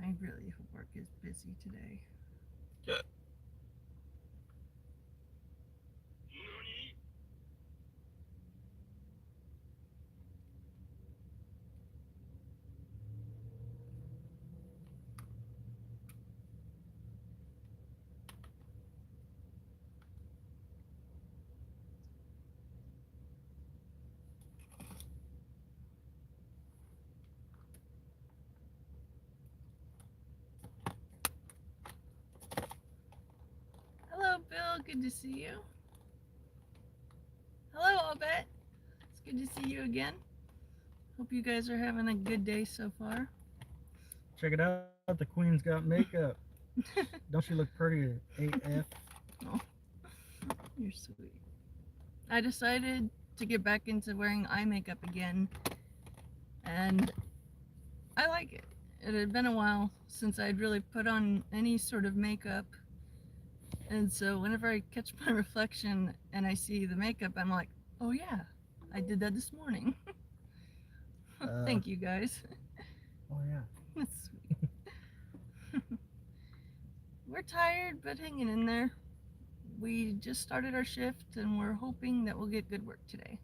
I really hope work is busy today. Good. Hello, Bill. Good to see you. Hello, Obet. It's good to see you again. Hope you guys are having a good day so far. Check it out. The queen's got makeup. Don't she look pretty AF? Oh, you're sweet. I decided to get back into wearing eye makeup again, and I like it. It had been a while since I'd really put on any sort of makeup, and so whenever I catch my reflection and I see the makeup, I'm like, oh yeah, I did that this morning. Thank you guys. Oh yeah. That's sweet. We're tired, but hanging in there. We just started our shift and we're hoping that we'll get good work today.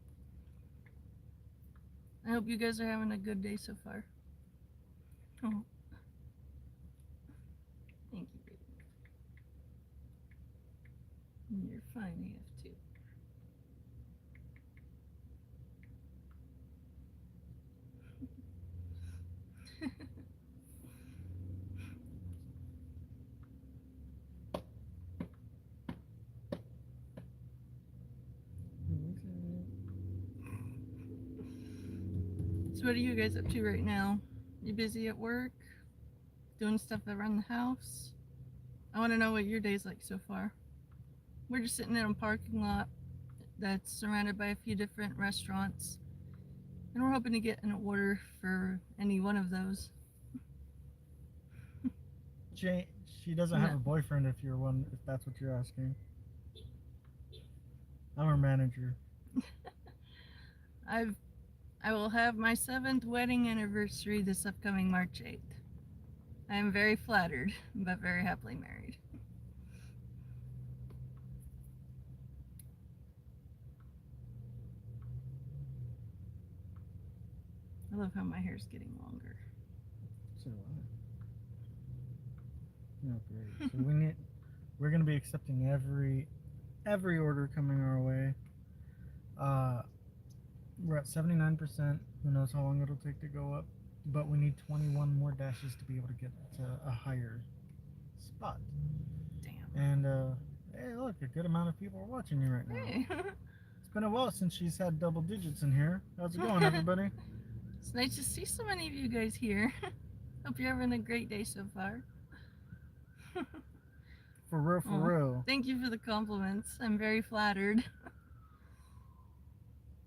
I hope you guys are having a good day so far. Oh, thank you, baby. You're fine, AF too. So what are you guys up to right now? You busy at work? Doing stuff around the house? I want to know what your day's like so far. We're just sitting in a parking lot that's surrounded by a few different restaurants, and we're hoping to get an order for any one of those. She, she doesn't have a boyfriend if that's what you're asking. I'm her manager. I've I will have my 7th wedding anniversary this upcoming March 8th. I am very flattered, but very happily married. I love how my hair's getting longer. So no, great. So we're gonna be accepting every order coming our way. Uh, we're at 79%. Who knows how long it'll take to go up? But we need 21 more dashes to be able to get to a higher spot. Damn. And hey, look, a good amount of people are watching you right now. Hey. It's been a while since she's had double digits in here. How's it going, everybody? It's nice to see so many of you guys here. Hope you're having a great day so far. For real, for real. Thank you for the compliments. I'm very flattered.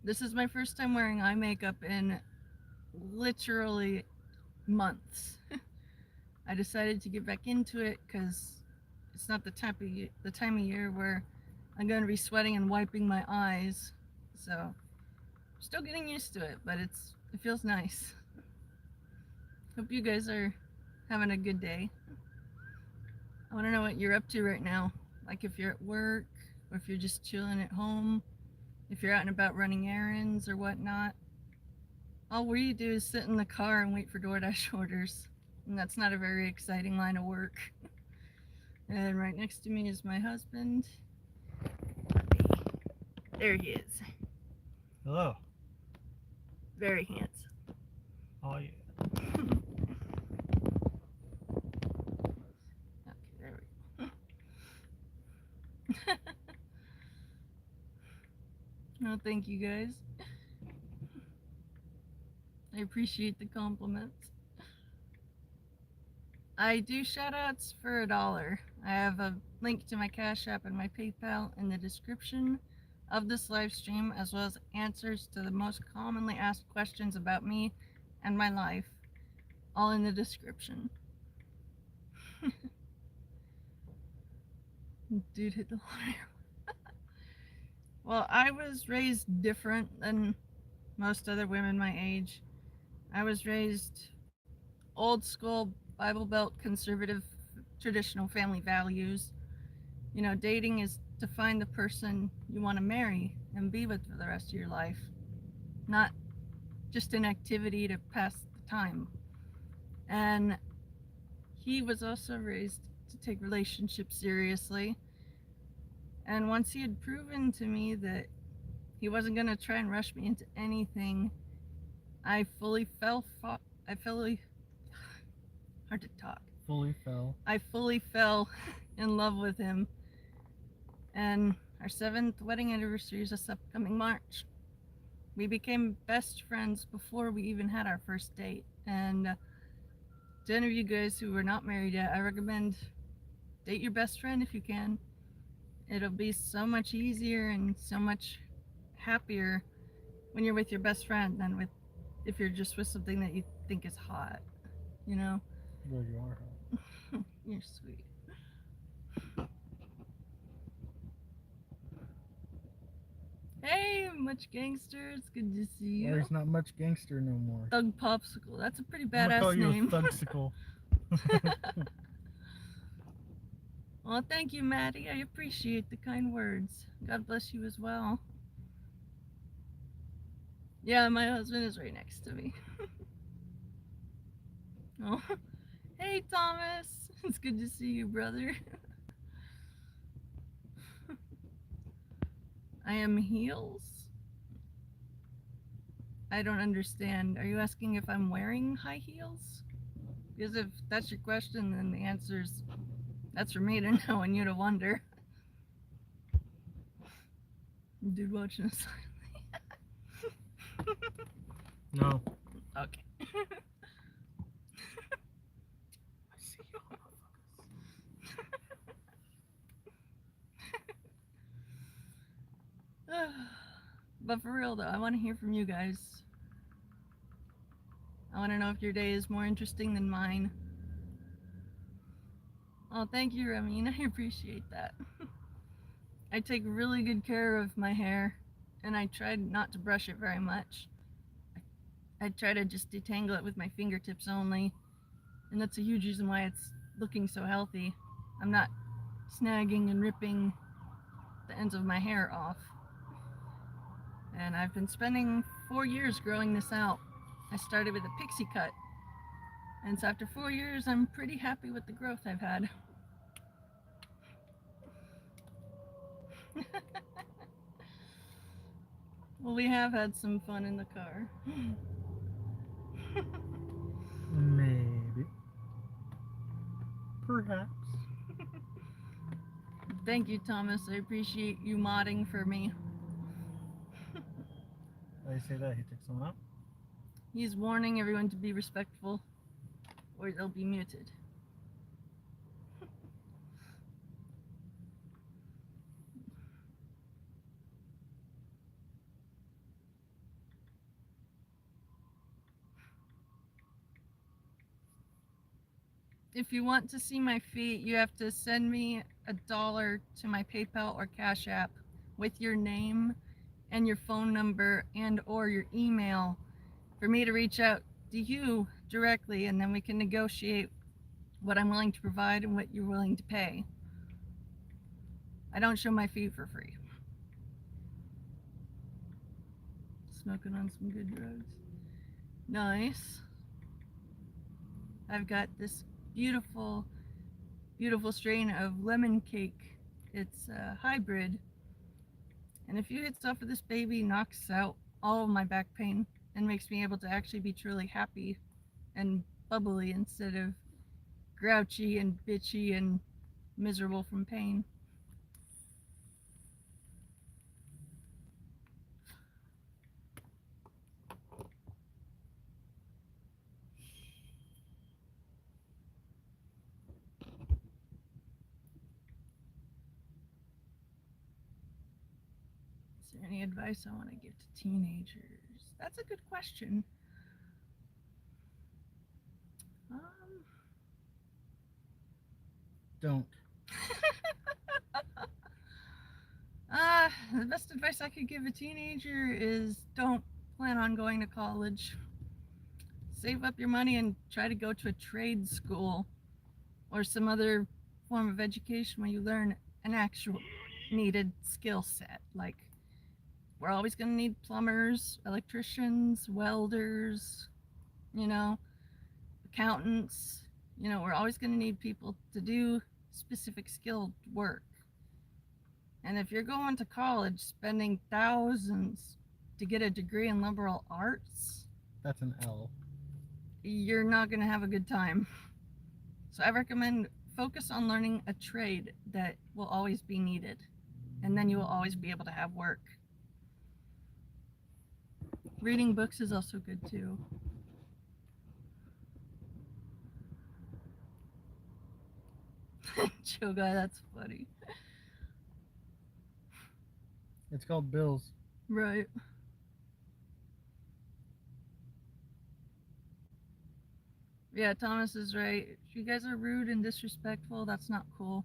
This is my first time wearing eye makeup in literally months. I decided to get back into it because it's not the time of year where I'm going to be sweating and wiping my eyes. So I'm still getting used to it, but it feels nice. Hope you guys are having a good day. I want to know what you're up to right now. Like if you're at work or if you're just chilling at home, if you're out and about running errands or whatnot. All we do is sit in the car and wait for DoorDash orders. And that's not a very exciting line of work. And right next to me is my husband. There he is. Hello. Very handsome. Oh yeah. Okay, there we go. Oh, thank you guys. I appreciate the compliments. I do shoutouts for $1. I have a link to my Cash App and my PayPal in the description of this live stream, as well as answers to the most commonly asked questions about me and my life, all in the description. Dude hit the water. Well, I was raised different than most other women my age. I was raised old school Bible Belt conservative traditional family values. You know, dating is to find the person you want to marry and be with for the rest of your life, not just an activity to pass the time. And he was also raised to take relationships seriously. And once he had proven to me that he wasn't going to try and rush me into anything, I fully fell. I fully. Hard to talk. Fully fell. I fully fell in love with him. And our 7th wedding anniversary is this upcoming March. We became best friends before we even had our first date. And to any of you guys who are not married yet, I recommend date your best friend if you can. It'll be so much easier and so much happier when you're with your best friend than with if you're just with something that you think is hot, you know? Well, you are hot. You're sweet. Hey, Much Gangster, it's good to see you. There's not much gangster no more. Thug Popsicle, that's a pretty I'm gonna badass call you name. a thugsicle. Well, thank you, Maddie. I appreciate the kind words. God bless you as well. Yeah, my husband is right next to me. Oh, hey, Thomas. It's good to see you, brother. I am heels. I don't understand. Are you asking if I'm wearing high heels? Because if that's your question, then the answer's that's for me to know and you to wonder. Dude watching us. No. Okay. I see you, motherfuckers. But for real though, I want to hear from you guys. I want to know if your day is more interesting than mine. Oh, thank you, Ramin. I appreciate that. I take really good care of my hair, and I try not to brush it very much. I try to just detangle it with my fingertips only, and that's a huge reason why it's looking so healthy. I'm not snagging and ripping the ends of my hair off. And I've been spending 4 years growing this out. I started with a pixie cut, and so after 4 years, I'm pretty happy with the growth I've had. Well, we have had some fun in the car. Maybe. Perhaps. Thank you, Thomas. I appreciate you modding for me. Why do you say that? He took someone out? He's warning everyone to be respectful, or they'll be muted. If you want to see my feet, you have to send me $1 to my PayPal or Cash App with your name and your phone number and or your email for me to reach out to you directly, and then we can negotiate what I'm willing to provide and what you're willing to pay. I don't show my feet for free. Smoking on some good drugs. Nice. I've got this beautiful strain of lemon cake. It's a hybrid, and a few hits off of this baby knocks out all of my back pain and makes me able to actually be truly happy and bubbly instead of grouchy and bitchy and miserable from pain. Is there any advice I want to give to teenagers? That's a good question. Don't. The best advice I could give a teenager is don't plan on going to college. save up your money and try to go to a trade school or some other form of education where you learn an actual needed skill set. Like, we're always going to need plumbers, electricians, welders, you know, accountants. You know, we're always going to need people to do specific skilled work. And if you're going to college spending thousands to get a degree in liberal arts, That's an L. you're not going to have a good time. So I recommend focus on learning a trade that will always be needed, and then you will always be able to have work. Reading books is also good too. Chill guy, that's funny. It's called bills. Right. Yeah, Thomas is right. If you guys are rude and disrespectful, that's not cool.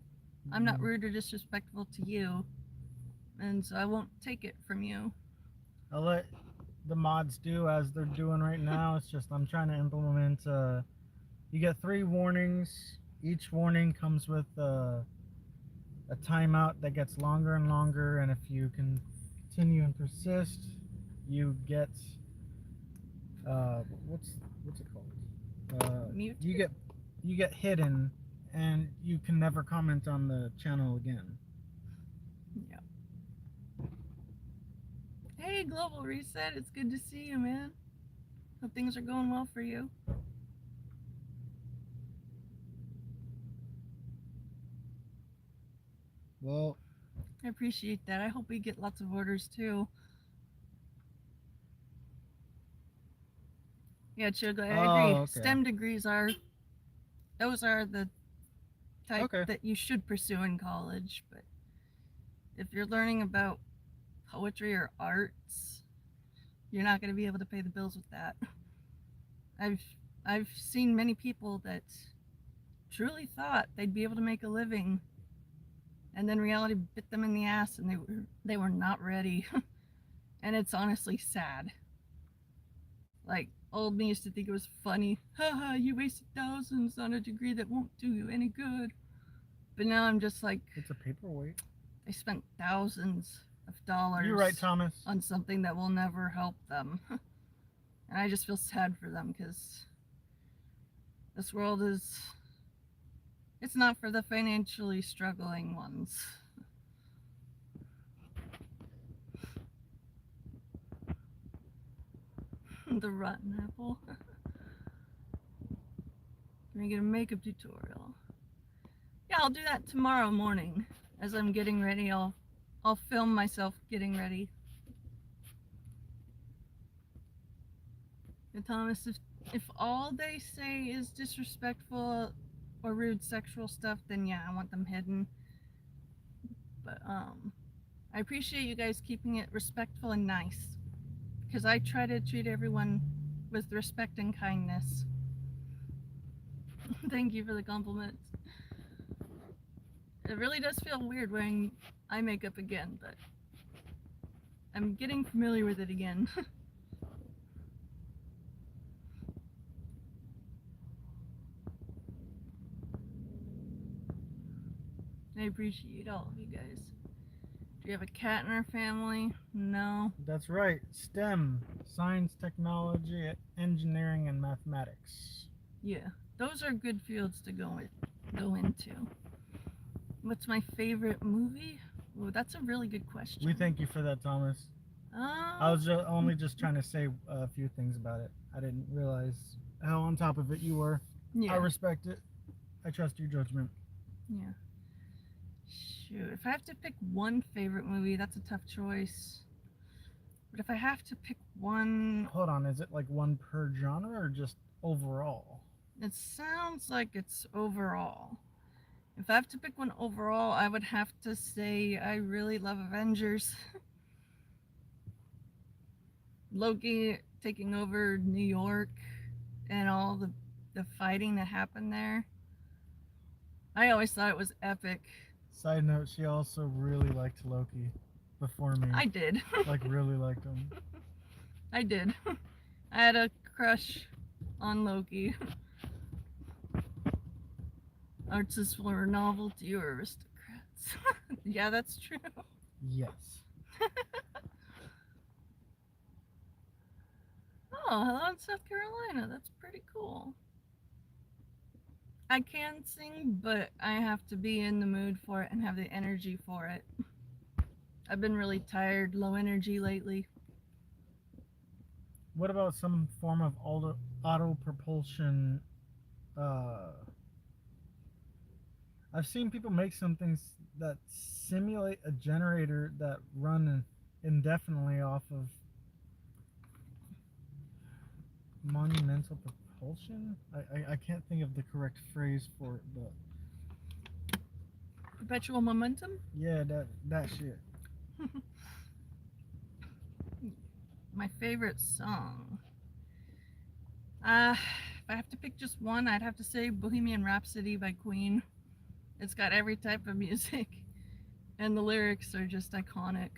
I'm not rude or disrespectful to you, and so I won't take it from you. I'll let the mods do as they're doing right now. It's just I'm trying to implement. You get 3 warnings. Each warning comes with a timeout that gets longer and longer, and if you can continue and persist, you get what's it called? Mute. You get hidden, and you can never comment on the channel again. Yeah. Hey, Global Reset. It's good to see you, man. Hope things are going well for you. Well, I appreciate that. I hope we get lots of orders too. Yeah, Chugga, I agree. okay. STEM degrees those are the type Okay. that you should pursue in college. But if you're learning about poetry or arts, you're not going to be able to pay the bills with that. I've seen many people that truly thought they'd be able to make a living, and then reality bit them in the ass, and they were not ready. And it's honestly sad. Like, old me used to think it was funny. Haha, you wasted thousands on a degree that won't do you any good. But now I'm just like, it's a paperweight. they spent thousands of dollars You're right, Thomas. on something that will never help them. And I just feel sad for them because this world it's not for the financially struggling ones. The rotten apple. Gonna get a makeup tutorial. Yeah, I'll do that tomorrow morning as I'm getting ready. I'll film myself getting ready. And Thomas, if all they say is disrespectful or rude sexual stuff, then yeah, I want them hidden. But I appreciate you guys keeping it respectful and nice, because I try to treat everyone with respect and kindness. Thank you for the compliments. It really does feel weird wearing eye makeup again, but I'm getting familiar with it again. I appreciate all of you guys. Do you have a cat in our family? No. That's right. STEM, science, technology, engineering, and mathematics. Yeah, those are good fields to go into. What's my favorite movie? Oh, that's a really good question. We thank you for that, Thomas. I was only just trying to say a few things about it. I didn't realize how on top of it you were. Yeah. I respect it. I trust your judgment. Yeah. Shoot, if I have to pick one favorite movie, that's a tough choice. But if I have to pick one... Hold on, is it like one per genre or just overall? It sounds like it's overall. If I have to pick one overall, I would have to say I really love Avengers. Loki taking over New York and all the fighting that happened there. I always thought it was epic. Side note, she also really liked Loki before me. I did. Like, really liked him. I did. I had a crush on Loki. Artists were novelty or aristocrats. Yeah, that's true. Yes. Oh, hello in South Carolina. That's pretty cool. I can sing, but I have to be in the mood for it and have the energy for it. I've been really tired, low energy lately. What about some form of auto propulsion? I've seen people make some things that simulate a generator that run indefinitely off of monumental propulsion. I can't think of the correct phrase for it, but Perpetual momentum? yeah, that shit. My favorite song. If I have to pick just one, I'd have to say Bohemian Rhapsody by Queen. It's got every type of music, and the lyrics are just iconic.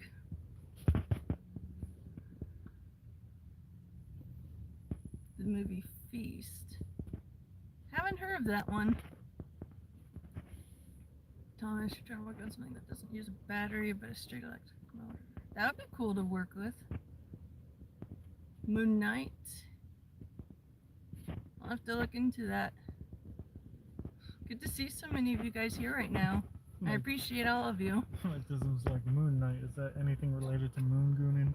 The movie Feast. Haven't heard of that one. Thomas, you're trying to work on something that doesn't use a battery but a straight electric motor. That would be cool to work with. Moon Knight. I'll have to look into that. Good to see so many of you guys here right now. I appreciate all of you. It doesn't like Moon Knight. Is that anything related to moon gooning?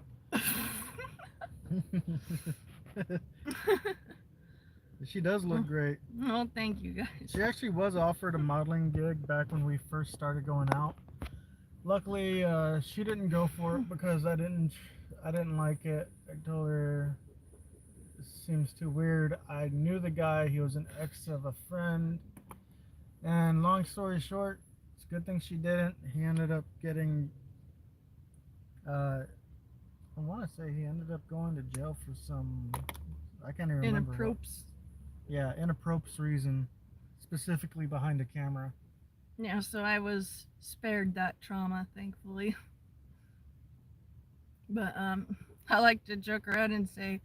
She does look great. Oh, thank you guys. She actually was offered a modeling gig back when we first started going out. Luckily, she didn't go for it because I didn't like it. I told her it seems too weird. I knew the guy. He was an ex of a friend. And long story short, it's a good thing she didn't. He ended up getting, I want to say he ended up going to jail for some, I can't even remember. Inappropriate reason, specifically behind a camera. Yeah, so I was spared that trauma, thankfully. But I like to joke around and say,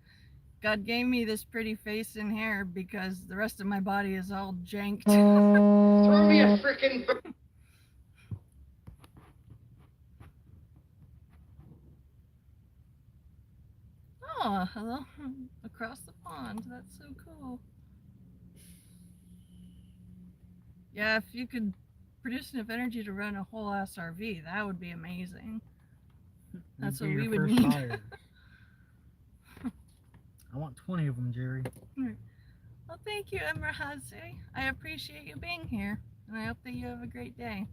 God gave me this pretty face and hair because the rest of my body is all janked. Throw me a frickin' Oh, hello. Across the pond. That's so cool. Yeah, if you could produce enough energy to run a whole ass RV, that would be amazing. That's what we would need. I want 20 of them, Jerry. Well, thank you, Emrahaze. I appreciate you being here, and I hope that you have a great day.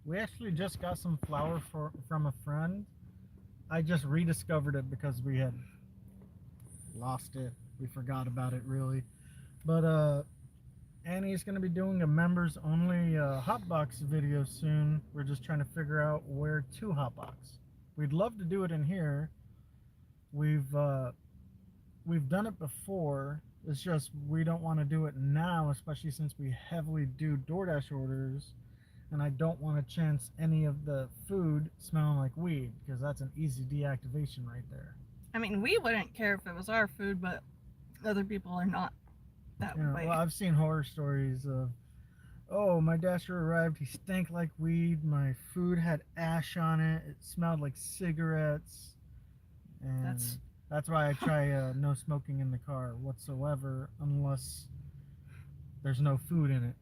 We actually just got some flour from a friend. I just rediscovered it because we had lost it. We forgot about it, really. But Annie's going to be doing a members only hotbox video soon. We're just trying to figure out where to hotbox. We'd love to do it in here. We've done it before. It's just we don't want to do it now, especially since we heavily do DoorDash orders, and I don't want to chance any of the food smelling like weed, because that's an easy deactivation right there. I mean, we wouldn't care if it was our food, but other people are not that way. Well, I've seen horror stories of, oh, my dasher arrived, he stank like weed, my food had ash on it, it smelled like cigarettes, and that's why I try no smoking in the car whatsoever unless there's no food in it.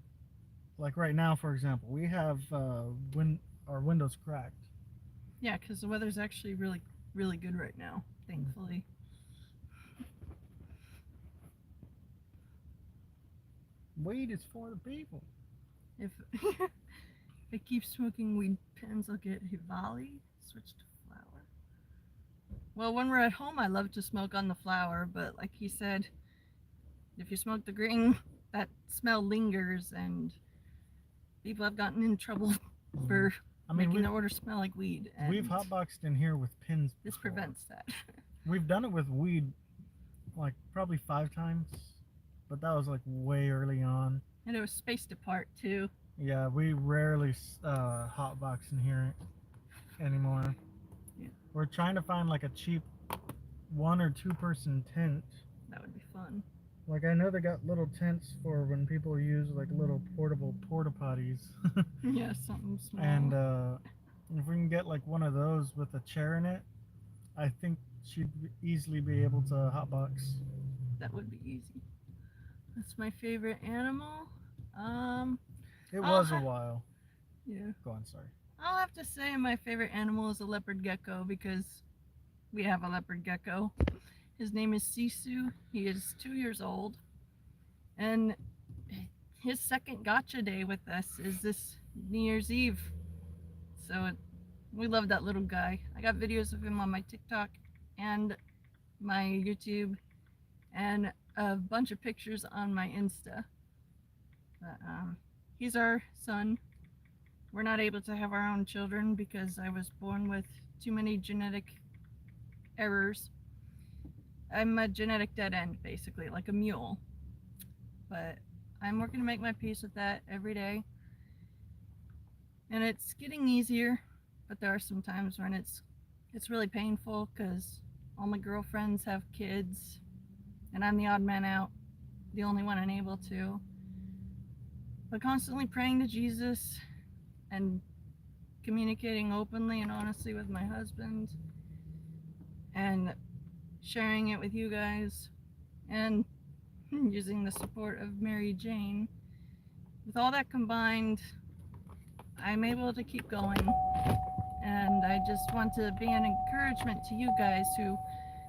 Like right now, for example, we have our windows cracked. Yeah, because the weather's actually really, really good right now, thankfully. Weed is for the people. If I keep smoking weed pens, I'll get Hivali. Switch to flower. Well, when we're at home, I love to smoke on the flower, but like he said, if you smoke the green, that smell lingers, and people have gotten in trouble for making the order smell like weed. And we've hotboxed in here with pins. This prevents that. We've done it with weed like probably 5 times, but that was like way early on. And it was spaced apart too. Yeah, we rarely hotbox in here anymore. Yeah. We're trying to find like a cheap 1 or 2 person tent. That would be fun. Like, I know they got little tents for when people use like little portable porta potties. Yeah, something small. And if we can get like one of those with a chair in it, I think she'd easily be able to hotbox. That would be easy. That's my favorite animal. It I'll was a ha- while. yeah. Go on, sorry. I'll have to say my favorite animal is a leopard gecko because we have a leopard gecko. His name is Sisu. He is 2 years old. And his second gotcha day with us is this New Year's Eve. So we love that little guy. I got videos of him on my TikTok and my YouTube and a bunch of pictures on my Insta. But, he's our son. We're not able to have our own children because I was born with too many genetic errors. I'm a genetic dead end, basically, like a mule. But I'm working to make my peace with that every day. And it's getting easier, but there are some times when it's really painful because all my girlfriends have kids and I'm the odd man out, the only one unable to. But constantly praying to Jesus and communicating openly and honestly with my husband and sharing it with you guys and using the support of Mary Jane. With all that combined, I'm able to keep going, and I just want to be an encouragement to you guys who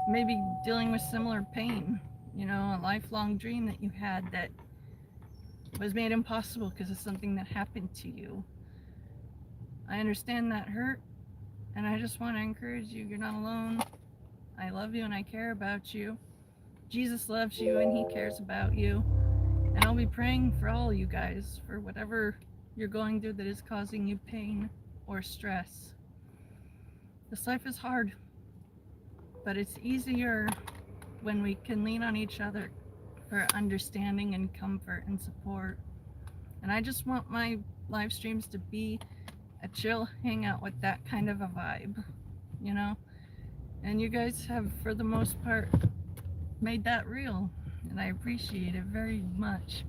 may be dealing with similar pain, you know, a lifelong dream that you had that was made impossible because of something that happened to you. I understand that hurt, and I just want to encourage you, you're not alone. I love you and I care about you. Jesus loves you and he cares about you. And I'll be praying for all you guys for whatever you're going through that is causing you pain or stress. This life is hard, but it's easier when we can lean on each other for understanding and comfort and support. And I just want my live streams to be a chill hangout with that kind of a vibe, you know? And you guys have, for the most part, made that real, and I appreciate it very much.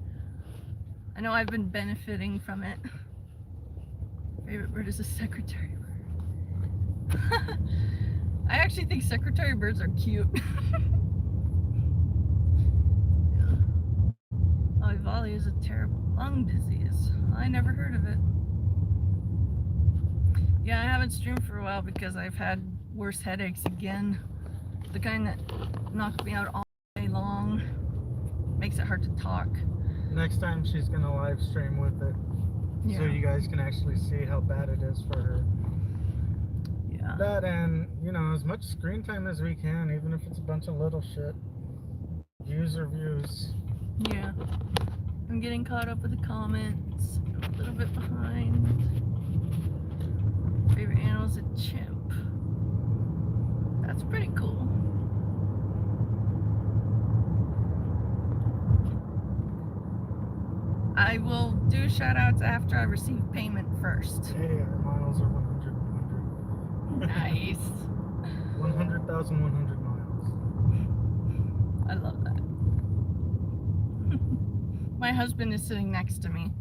I know I've been benefiting from it. Favorite bird is a secretary bird. I actually think secretary birds are cute. Olivali is a terrible lung disease. I never heard of it. Yeah, I haven't streamed for a while because I've had worse headaches again. The kind that knocked me out all day long. Makes it hard to talk. Next time she's gonna live stream with it, Yeah. so you guys can actually see how bad it is for her. Yeah. That, and you know, as much screen time as we can, even if it's a bunch of little shit. Views are views. Yeah. I'm getting caught up with the comments. A little bit behind. Favorite animal's a chimp. That's pretty cool. I will do shout outs after I receive payment first. Hey, our miles are 100. Nice. 100,100 miles. I love that. My husband is sitting next to me.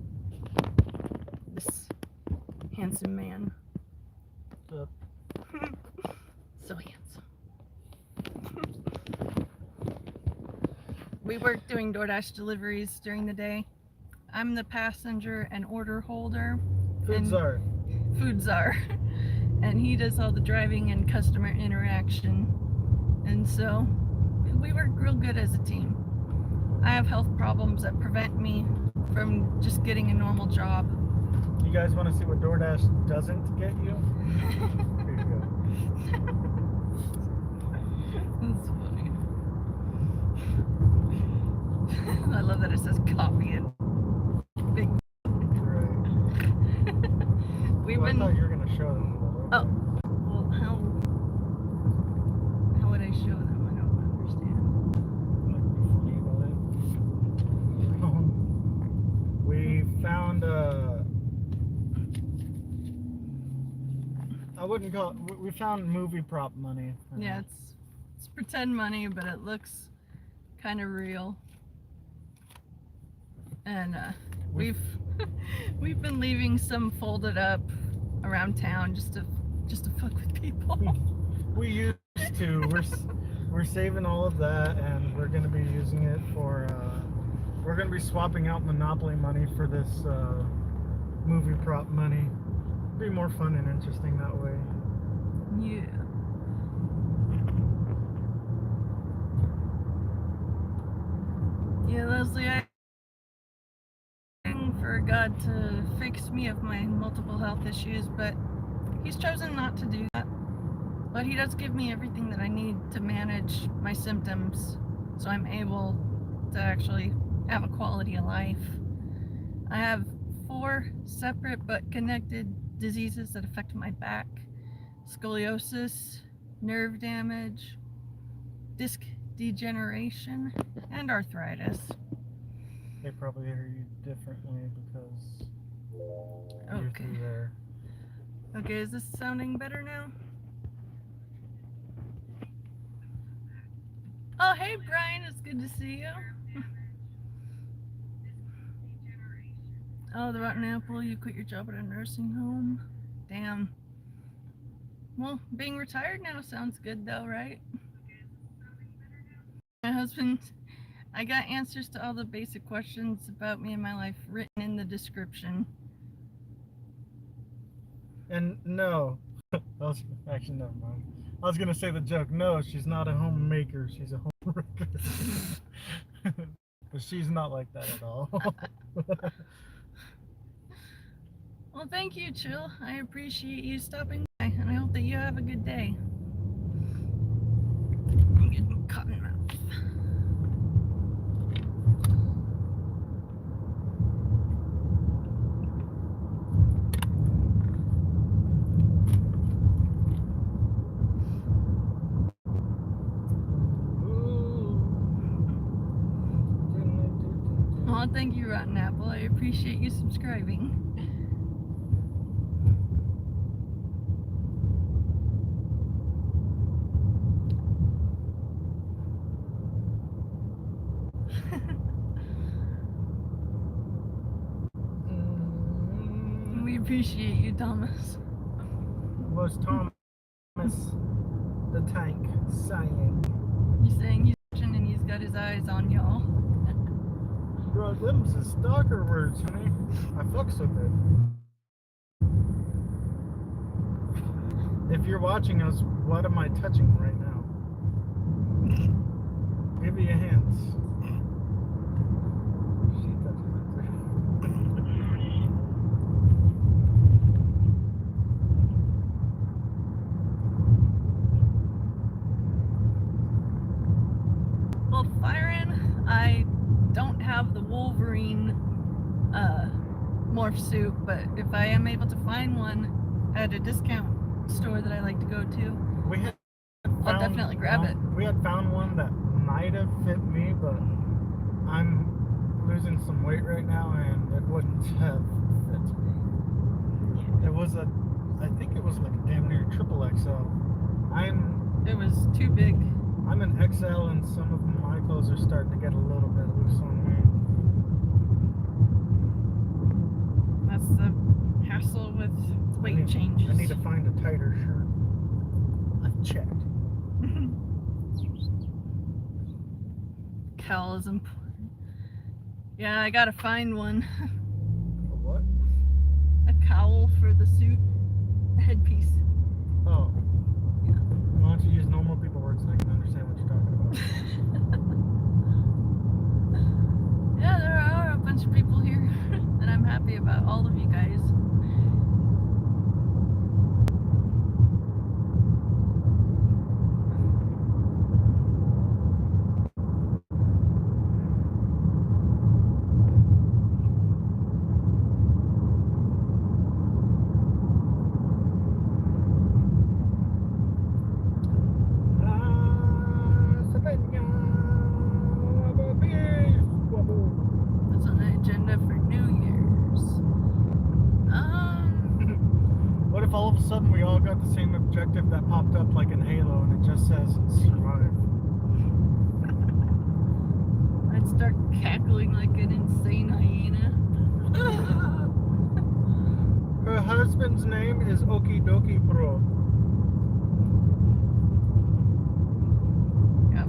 This handsome man. Up. So handsome. We work doing DoorDash deliveries during the day. I'm the passenger and order holder. Food czar. Food czar. And he does all the driving and customer interaction. And so we work real good as a team. I have health problems that prevent me from just getting a normal job. You guys want to see what DoorDash doesn't get you? Here you go. That's funny. I love that it says copy in big. Right. We've Well, I been. thought you were going to show them. But Oh, well, how would I show them? I don't understand. We found I wouldn't call it, we found movie prop money. Yeah, it's pretend money, but it looks kind of real. and we've been leaving some folded up around town just to fuck with people. We used to. We're saving all of that, and we're going to be using it for. We're going to be swapping out Monopoly money for this movie prop money. Be more fun and interesting that way. Yeah. Yeah, Leslie, I'm praying for God to fix me of my multiple health issues, but He's chosen not to do that. But He does give me everything that I need to manage my symptoms, so I'm able to actually have a quality of life. I have 4 separate but connected diseases that affect my back: scoliosis, nerve damage, disc degeneration, and arthritis. They probably hear you differently because you're Okay. through there. Okay, is this sounding better now? Oh, hey Brian, it's good to see you. Oh, the rotten apple, you quit your job at a nursing home? Damn. Well, being retired now sounds good though, right? My husband, I got answers to all the basic questions about me and my life written in the description. And no, actually never mind. I was gonna say the joke. No, she's not a homemaker. She's a homewrecker. But she's not like that at all. Well, thank you, Chill. I appreciate you stopping by, and I hope that you have a good day. I'm getting cotton mouth. Oh, thank you, Rotten Apple. I appreciate you subscribing. We appreciate you, Thomas. Was Thomas the Tank saying? He's saying he's watching and he's got his eyes on y'all. Bro, them's the stalker words, honey. I fucks with it. If you're watching us, what am I touching right now? Give me your hands. She touches it too. Well, Firen, I don't have the Wolverine morph suit, but if I am able to find one at a discount store that I like to go to, We had I'll definitely grab it. We had found one that might have fit me, but I'm losing some weight right now, and it wouldn't have fit me. It was I think it was like damn near triple XL. It was too big. I'm an XL, and some of my clothes are starting to get a little bit loose on me. That's the hassle with weight changes. I need to find a tighter shirt. I've checked. Cowl is important. Yeah, I gotta find one. A what? A cowl for the suit. A headpiece. Oh. Why don't you use normal people words and I can understand what you're talking about? Yeah, there are a bunch of people here that I'm happy about. All of you guys. What's on the agenda for New Year's? What if all of a sudden we all got the same objective that popped up like in Halo and it just says survive? I'd start cackling like an insane hyena. Her husband's name is Okydokeybro. Yep.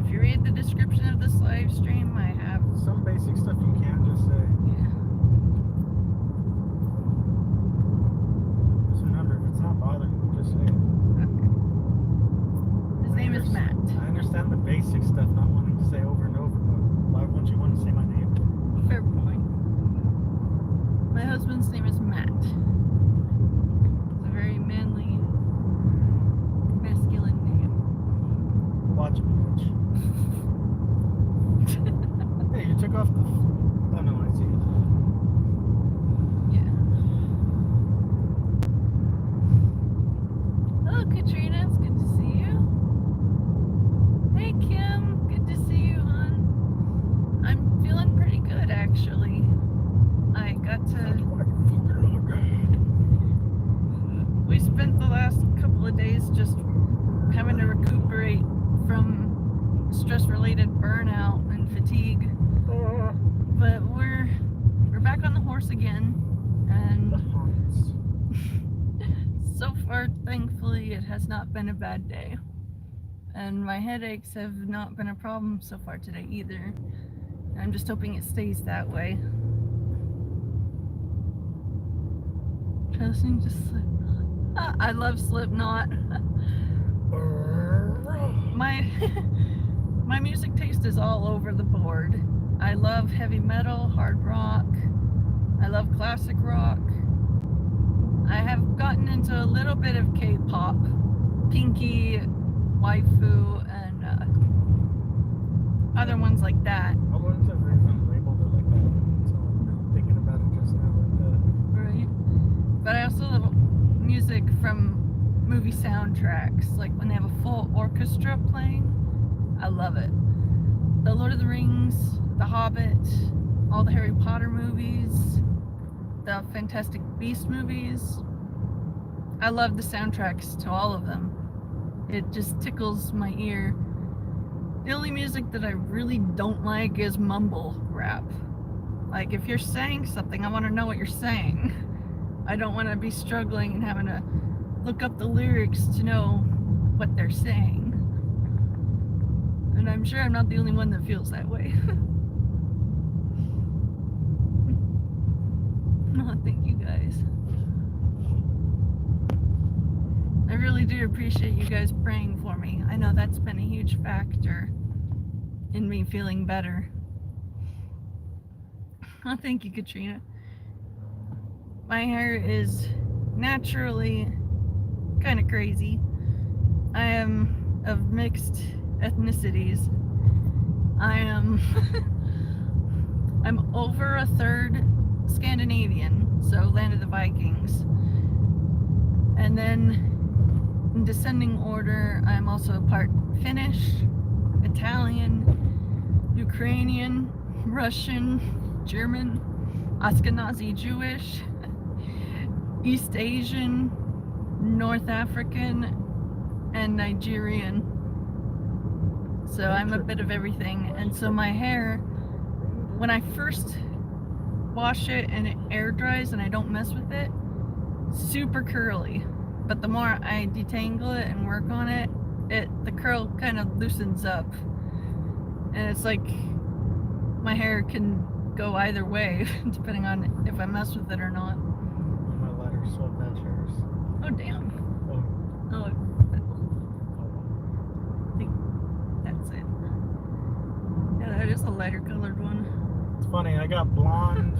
If you read the description of this live stream, I have Some basic stuff you can just say. yeah. Just remember, if it's not bothering you, just say it. Okay. His name is Matt. I understand the basic stuff, not wanting to say over and over, but why won't you want to say my name? Fair point. My husband's name is Matt. It's a very manly, masculine name. Watch me, bitch. Hey, you took off the. Oh no, I see it. Yeah. Hello, Katrina. It's good to see you. Hey, Kim. Good to see you, hon. I'm feeling pretty good, actually. I got to. We spent the last couple of days just having to recuperate from stress-related burnout and fatigue. But we're back on the horse again, and so far, thankfully, it has not been a bad day. And my headaches have not been a problem so far today either. I'm just hoping it stays that way. Listening to Slipknot. I love Slipknot. My music taste is all over the board. I love heavy metal, hard rock. I love classic rock. I have gotten into a little bit of K-pop, Pinky, Waifu, and other ones like that. I wouldn't have even labeled it like that until thinking about it just now like that. Right. But I also love music from movie soundtracks, like when they have a full orchestra playing. I love it. The Lord of the Rings, The Hobbit, all the Harry Potter movies, the Fantastic Beasts movies. I love the soundtracks to all of them. It just tickles my ear. The only music that I really don't like is mumble rap. Like, if you're saying something, I want to know what you're saying. I don't want to be struggling and having to look up the lyrics to know what they're saying. And I'm sure I'm not the only one that feels that way. Oh, thank you guys. I really do appreciate you guys praying for me. I know that's been a huge factor in me feeling better. Oh, thank you, Katrina. My hair is naturally kind of crazy. I am of mixed ethnicities. I'm over a third Scandinavian, so land of the Vikings. And then in descending order, I'm also part Finnish, Italian, Ukrainian, Russian, German, Ashkenazi Jewish, East Asian, North African, and Nigerian. So I'm a bit of everything. And so my hair, when I first wash it and it air dries and I don't mess with it, super curly. But the more I detangle it and work on it, the curl kind of loosens up. And it's like my hair can go either way, depending on if I mess with it or not. My lighter sold that chairs. Oh, damn. Oh, I think that's it. Yeah, that is a lighter colored one. It's funny, I got blonde.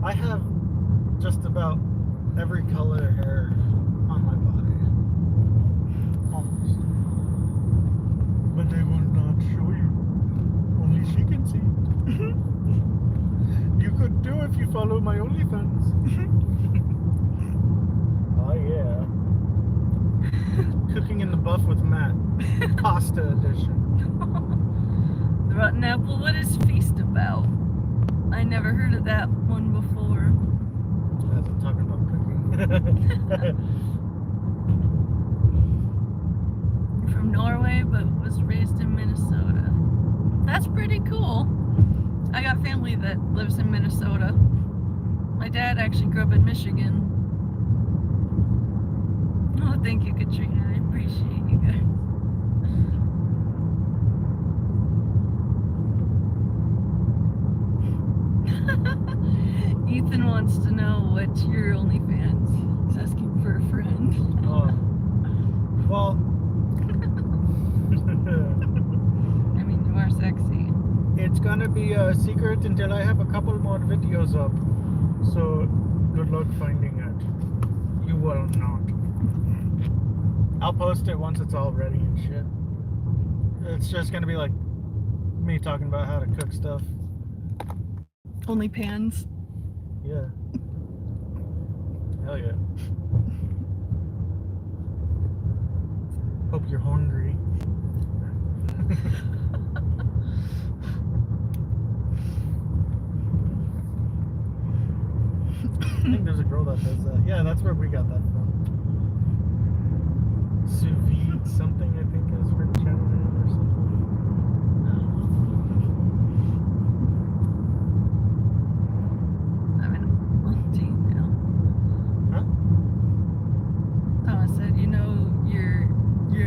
I have just about every color hair on my body. Almost. But they will not show you. Only she can see. You could do if you follow my OnlyFans. Oh yeah. Cooking in the buff with Matt. Pasta edition. The Rotten Apple, what is Feast about? I never heard of that one before. As I'm talking about cooking. From Norway, but was raised in Minnesota. That's pretty cool. I got family that lives in Minnesota. My dad actually grew up in Michigan. Oh, thank you, Katrina. I appreciate you guys. Ethan wants to know what's your OnlyFans. He's asking for a friend. Oh. Well. I mean, you are sexy. It's gonna be a secret until I have a couple more videos up. So, good luck finding it. You will not. I'll post it once it's all ready and shit. It's just gonna be like me talking about how to cook stuff. Only pans. Yeah. Hell yeah. Hope you're hungry. I think there's a girl that does that. Yeah, that's where we got that from. Sous vide something, I think is her channel name or something. I'm in a multi now. Huh? Thomas said, you know, you're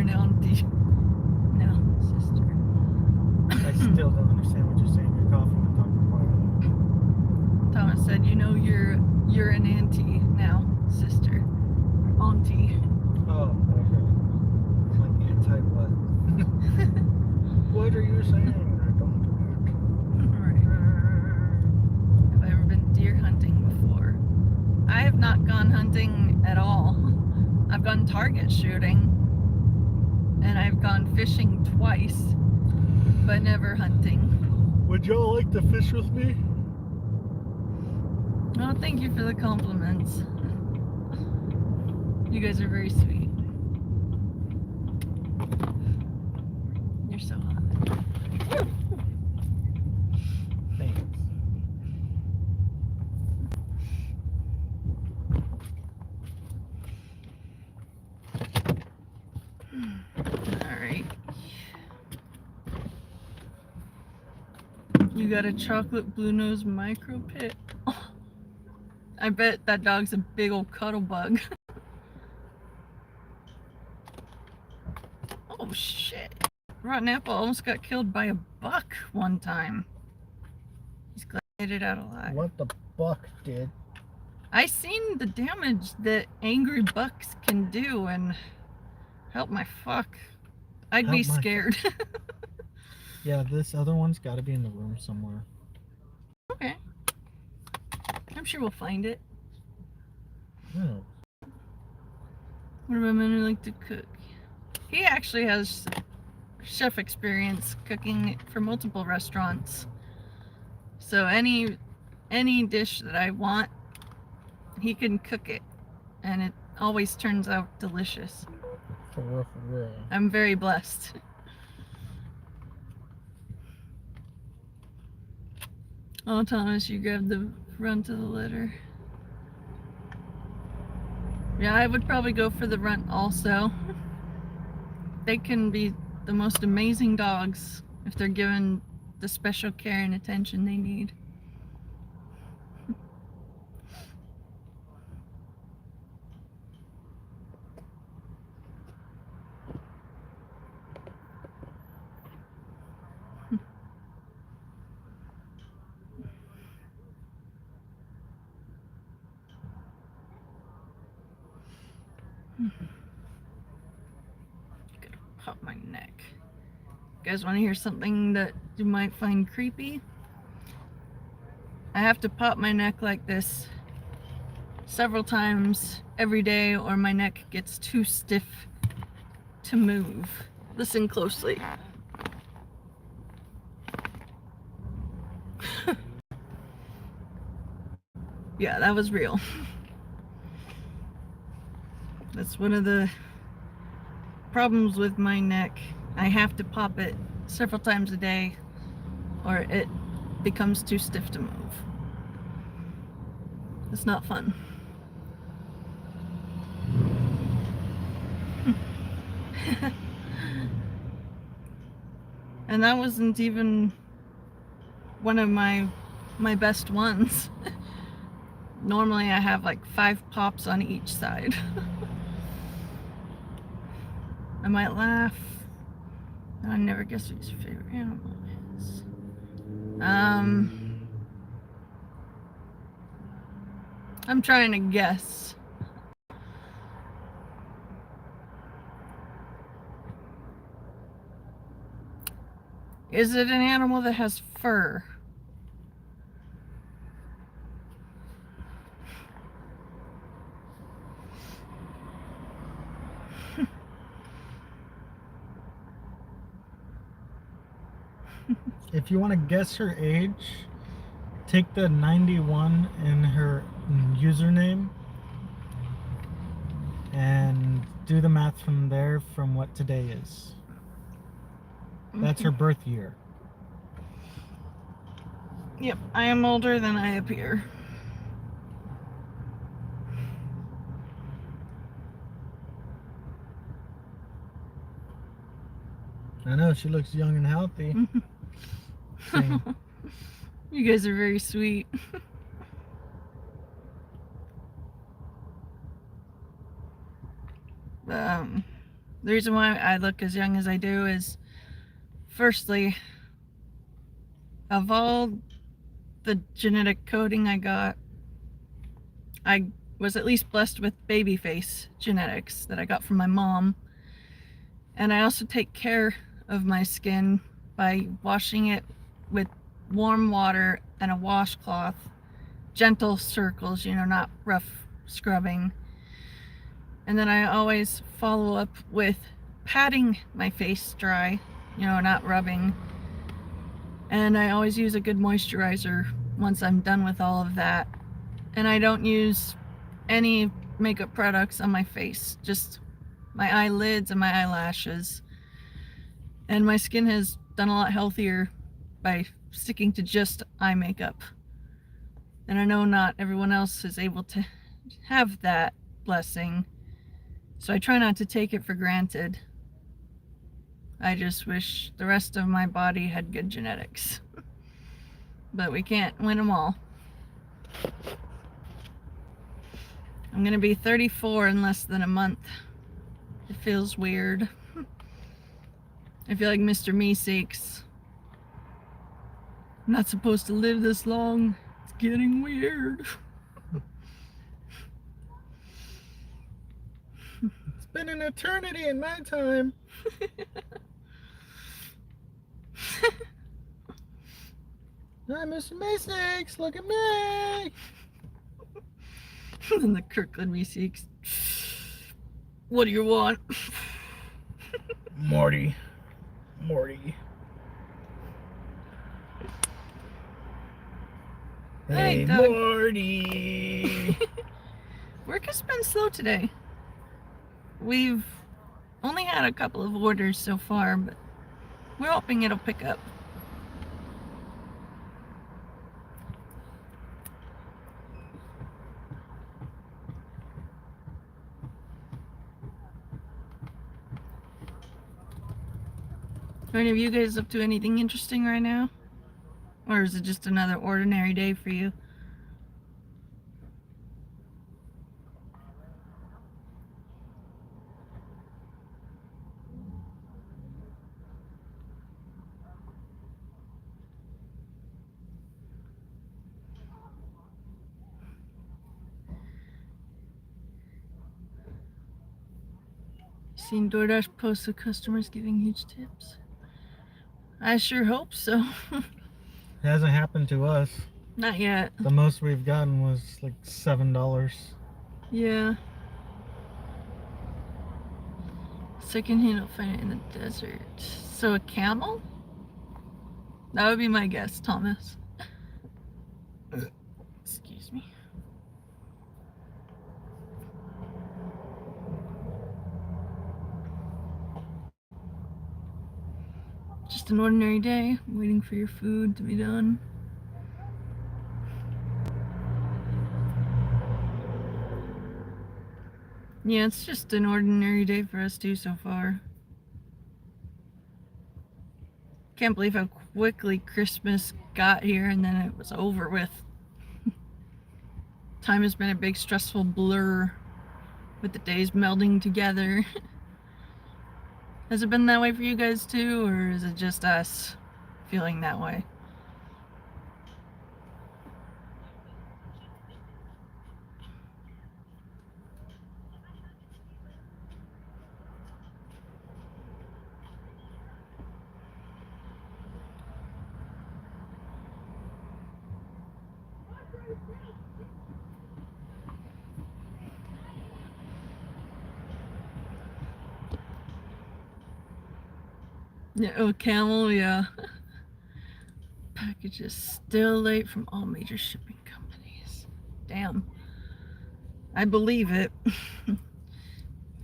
an auntie. No, sister. I still don't understand what you're saying. You're coughing and talking quietly. Thomas said, you know, you're an auntie now, sister. Auntie. Oh, okay. Like anti what? What are you saying? I don't Right. Have I ever been deer hunting before? I have not gone hunting at all. I've gone target shooting. And I've gone fishing twice. But never hunting. Would y'all like to fish with me? Oh, thank you for the compliments. You guys are very sweet. You're so hot. Thanks. Alright. You got a chocolate blue nose micro pit. Oh, I bet that dog's a big old cuddle bug. Oh shit. Rotten Apple almost got killed by a buck one time. He's glad he made it out alive. What the buck did? I seen the damage that angry bucks can do, and help my fuck. I'd Help be my scared. Yeah, this other one's got to be in the room somewhere. Okay. I'm sure we'll find it. Oh. What about men who like to cook? He actually has chef experience cooking for multiple restaurants. So any dish that I want, he can cook it, and it always turns out delicious. For real, for real. I'm very blessed. Oh, Thomas, you grabbed the runt of the litter. Yeah, I would probably go for the runt also. They can be the most amazing dogs if they're given the special care and attention they need. Gotta pop my neck. You guys want to hear something that you might find creepy? I have to pop my neck like this several times every day, or my neck gets too stiff to move. Listen closely. Yeah, that was real. That's one of the problems with my neck. I have to pop it several times a day, or it becomes too stiff to move. It's not fun. And that wasn't even one of my best ones. Normally I have like 5 pops on each side. I might laugh. I never guess what your favorite animal is. I'm trying to guess. Is it an animal that has fur? If you want to guess her age, take the 91 in her username and do the math from there from what today is. That's her birth year. Yep, I am older than I appear. I know, she looks young and healthy. Same. You guys are very sweet. The reason why I look as young as I do is, firstly, of all the genetic coding I got, I was at least blessed with baby face genetics that I got from my mom. And I also take care of my skin by washing it with warm water and a washcloth. Gentle circles, you know, not rough scrubbing. And then I always follow up with patting my face dry, you know, not rubbing. And I always use a good moisturizer once I'm done with all of that. And I don't use any makeup products on my face, just my eyelids and my eyelashes. And my skin has done a lot healthier by sticking to just eye makeup. And I know not everyone else is able to have that blessing, so I try not to take it for granted. I just wish the rest of my body had good genetics. But we can't win them all. I'm gonna be 34 in less than a month. It feels weird. I feel like Mr. Meeseeks. I'm not supposed to live this long. It's getting weird. It's been an eternity in my time. Hi, Mr. Meeseeks, look at me. And the Kirkland Meeseeks. What do you want? Morty. Hey, Hey, Doug. Morty. Work has been slow today. We've only had a couple of orders so far, but we're hoping it'll pick up. Are any of you guys up to anything interesting right now? Or is it just another ordinary day for you? Seen DoorDash posts of customers giving huge tips. I sure hope so. It hasn't happened to us. Not yet. The most we've gotten was like $7. Yeah. Secondhand, I'll find it in the desert. So a camel? That would be my guess, Thomas. Excuse me. Just an ordinary day, waiting for your food to be done. Yeah, it's just an ordinary day for us too so far. Can't believe how quickly Christmas got here and then it was over with. Time has been a big stressful blur with the days melding together. Has it been that way for you guys too, or is it just us feeling that way? Yeah, oh, Camel, yeah. Packages still late from all major shipping companies. Damn. I believe it.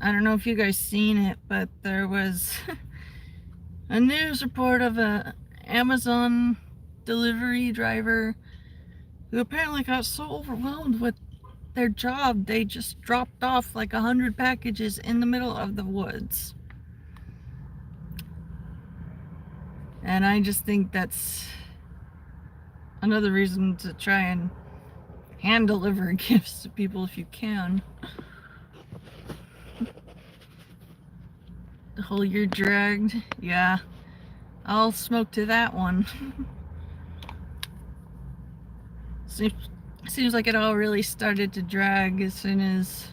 I don't know if you guys seen it, but there was a news report of a Amazon delivery driver who apparently got so overwhelmed with their job they just dropped off like 100 packages in the middle of the woods. And I just think that's another reason to try and hand deliver gifts to people if you can. The whole year dragged. Yeah, I'll smoke to that one. Seems like it all really started to drag as soon as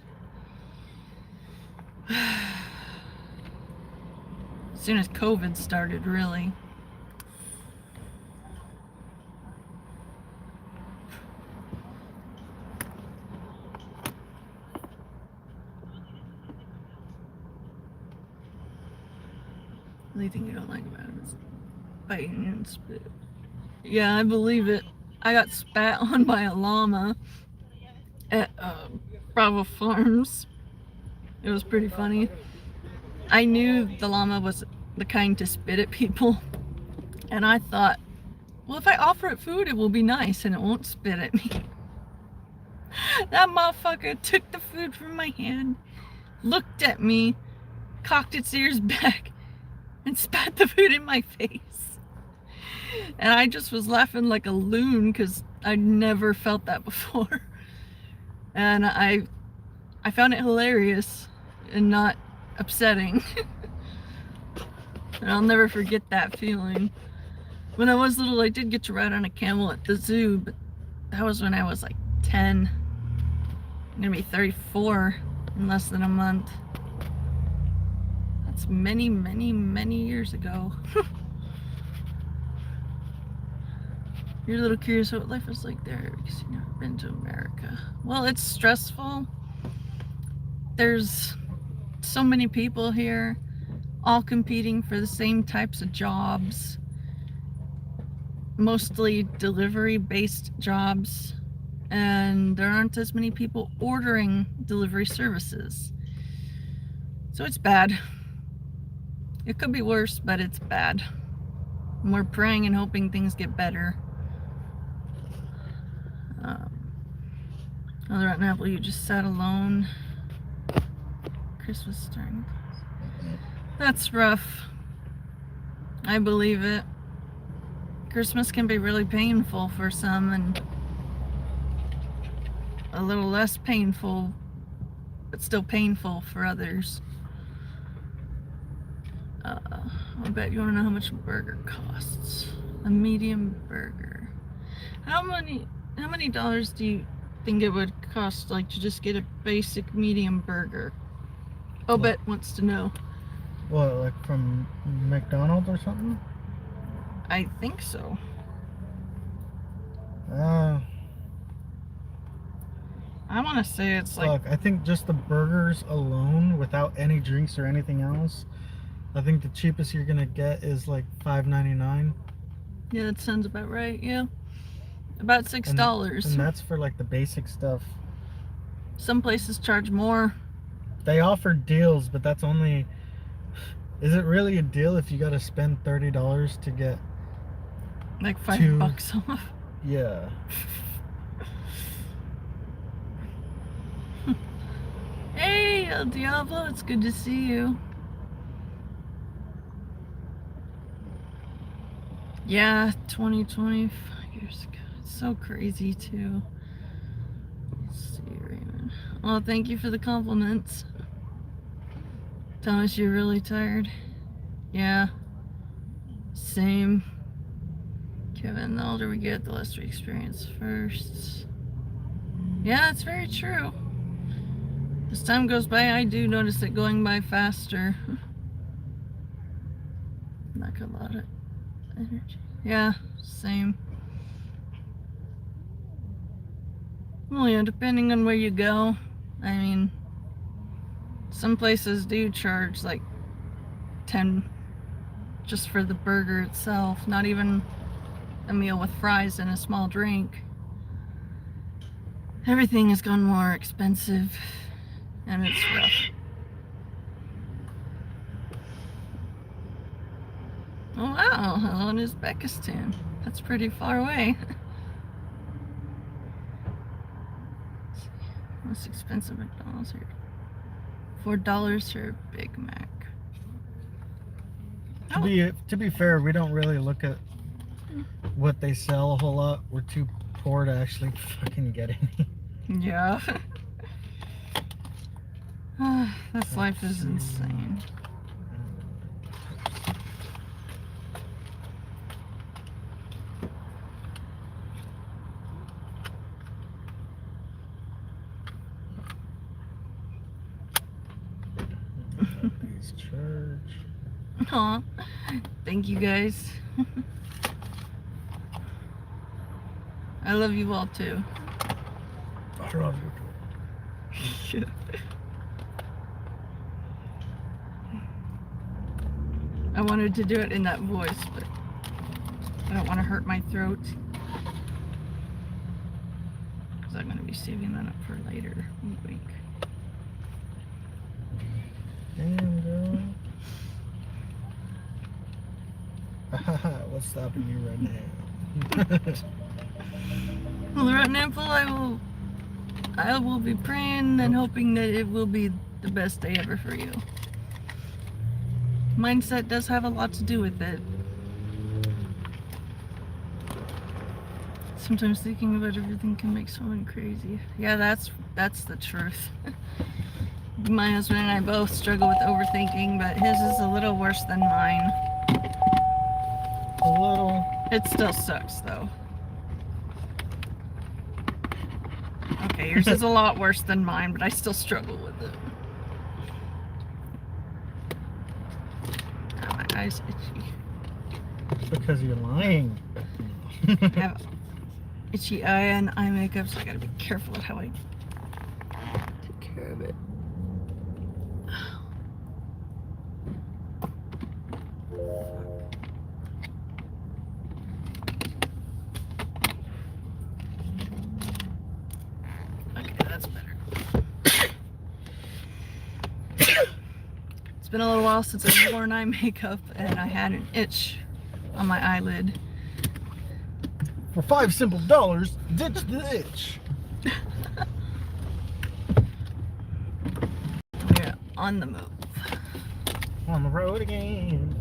COVID started, really. The only thing you don't like about it is biting and spit. Yeah, I believe it. I got spat on by a llama at Bravo Farms. It was pretty funny. I knew the llama was the kind to spit at people, and I thought, well, if I offer it food, it will be nice and it won't spit at me. That motherfucker took the food from my hand, looked at me, cocked its ears back, and spat the food in my face. And I just was laughing like a loon because I'd never felt that before. And I found it hilarious and not upsetting. And I'll never forget that feeling. When I was little, I did get to ride on a camel at the zoo, but that was when I was like 10. I'm gonna be 34 in less than a month. That's many, many, many years ago. You're a little curious what life was like there because you've never been to America. Well, it's stressful. There's so many people here, all competing for the same types of jobs. Mostly delivery-based jobs. And there aren't as many people ordering delivery services. So it's bad. It could be worse, but it's bad. And we're praying and hoping things get better. Another rotten apple, you just sat alone. Christmas starting. That's rough. I believe it. Christmas can be really painful for some and a little less painful, but still painful for others. I bet you want to know how much a burger costs. A medium burger. How many dollars do you think it would cost, like, to just get a basic medium burger? Obet wants to know. What, like from McDonald's or something? I think so. I want to say it's like... Look, I think just the burgers alone, without any drinks or anything else, I think the cheapest you're gonna get is like $5.99. Yeah, that sounds about right, yeah. About $6. And that's for like the basic stuff. Some places charge more. They offer deals, but that's only... Is it really a deal if you gotta spend $30 to get... Like $5 off? Yeah. Hey, El Diablo, it's good to see you. Yeah, 20, 25 years ago. It's so crazy too. Let's see, Raymond. Well, thank you for the compliments. Thomas, you're really tired? Yeah. Same. Kevin, the older we get, the less we experience first. Yeah, that's very true. As time goes by, I do notice it going by faster. Like a lot of energy. Yeah, same. Well, yeah, depending on where you go. I mean, some places do charge like 10 just for the burger itself, not even a meal with fries and a small drink. Everything has gone more expensive, and it's rough. Oh wow, hello in Uzbekistan. That's pretty far away. Most expensive McDonald's here. $4 for a Big Mac. To be fair, we don't really look at what they sell a whole lot. We're too poor to actually fucking get any. Yeah. This life is insane. Church. Aw, thank you guys. I love you all too. I love you too. I wanted to do it in that voice, but I don't want to hurt my throat. Because I'm going to be saving that up for later. Wink, wink. Damn, girl. What's stopping you right now? Well, right now, I will be praying and hoping that it will be the best day ever for you. Mindset does have a lot to do with it. Sometimes thinking about everything can make someone crazy. Yeah, that's the truth. My husband and I both struggle with overthinking, but his is a little worse than mine. A little. It still sucks, though. Okay, yours is a lot worse than mine, but I still struggle with it. Oh, my eye's itchy. Because you're lying. I have itchy eye and eye makeup, so I gotta be careful with how I take care of it. Okay, that's better. It's been a little while since I've worn eye makeup, and I had an itch on my eyelid. For $5 simple dollars, ditch the itch. We're on the move. On the road again.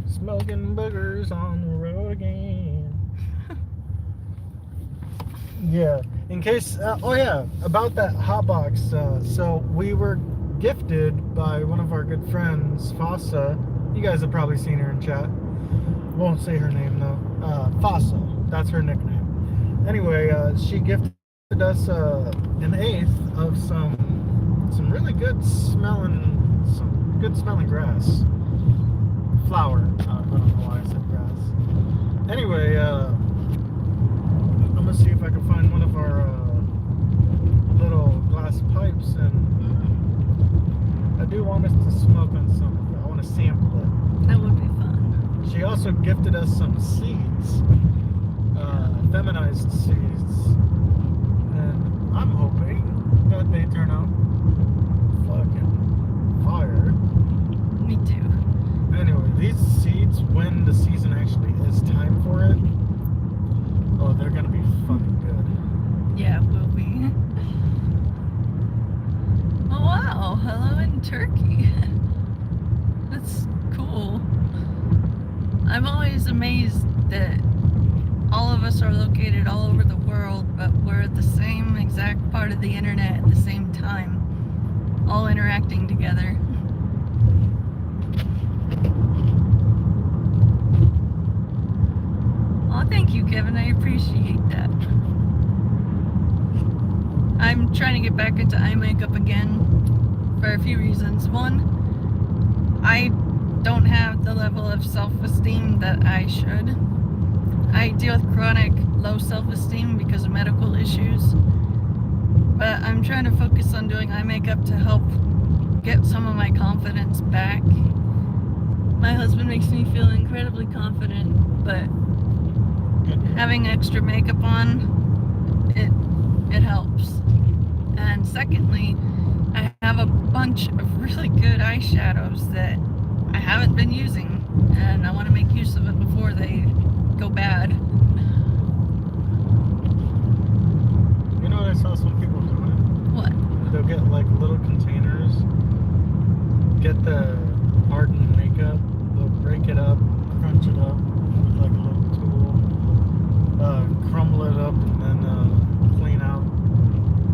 Smoking boogers on the road again. Yeah, in case, oh yeah, about that hot box. So we were gifted by one of our good friends, Fossa. You guys have probably seen her in chat. Won't say her name though. Fossa, that's her nickname. Anyway, she gifted us an eighth of some really good smelling grass. Flower. I don't know why I said grass. Anyway, I'm gonna see if I can find one of our little glass pipes, and I do want us to smoke on some. I want to sample it. That would be fun. She also gifted us some seeds, feminized seeds, and I'm hoping that they turn out fucking fire. Me too. Anyway, these seeds, when the season actually is time for it, oh, they're gonna be fucking good. Yeah, it will be. Oh wow, hello in Turkey. That's cool. I'm always amazed that all of us are located all over the world, but we're at the same exact part of the internet at the same time, all interacting together. Oh, thank you, Kevin. I appreciate that. I'm trying to get back into eye makeup again for a few reasons. One, I don't have the level of self-esteem that I should. I deal with chronic low self-esteem because of medical issues, but I'm trying to focus on doing eye makeup to help get some of my confidence back. My husband makes me feel incredibly confident, but having extra makeup on, it helps. And secondly, I have a bunch of really good eyeshadows that I haven't been using, and I want to make use of it before they go bad. You know what I saw some people doing? What? They'll get like little containers, get the hardened makeup, they'll break it up, crunch it up with like a little tool, crumble it up, and then clean out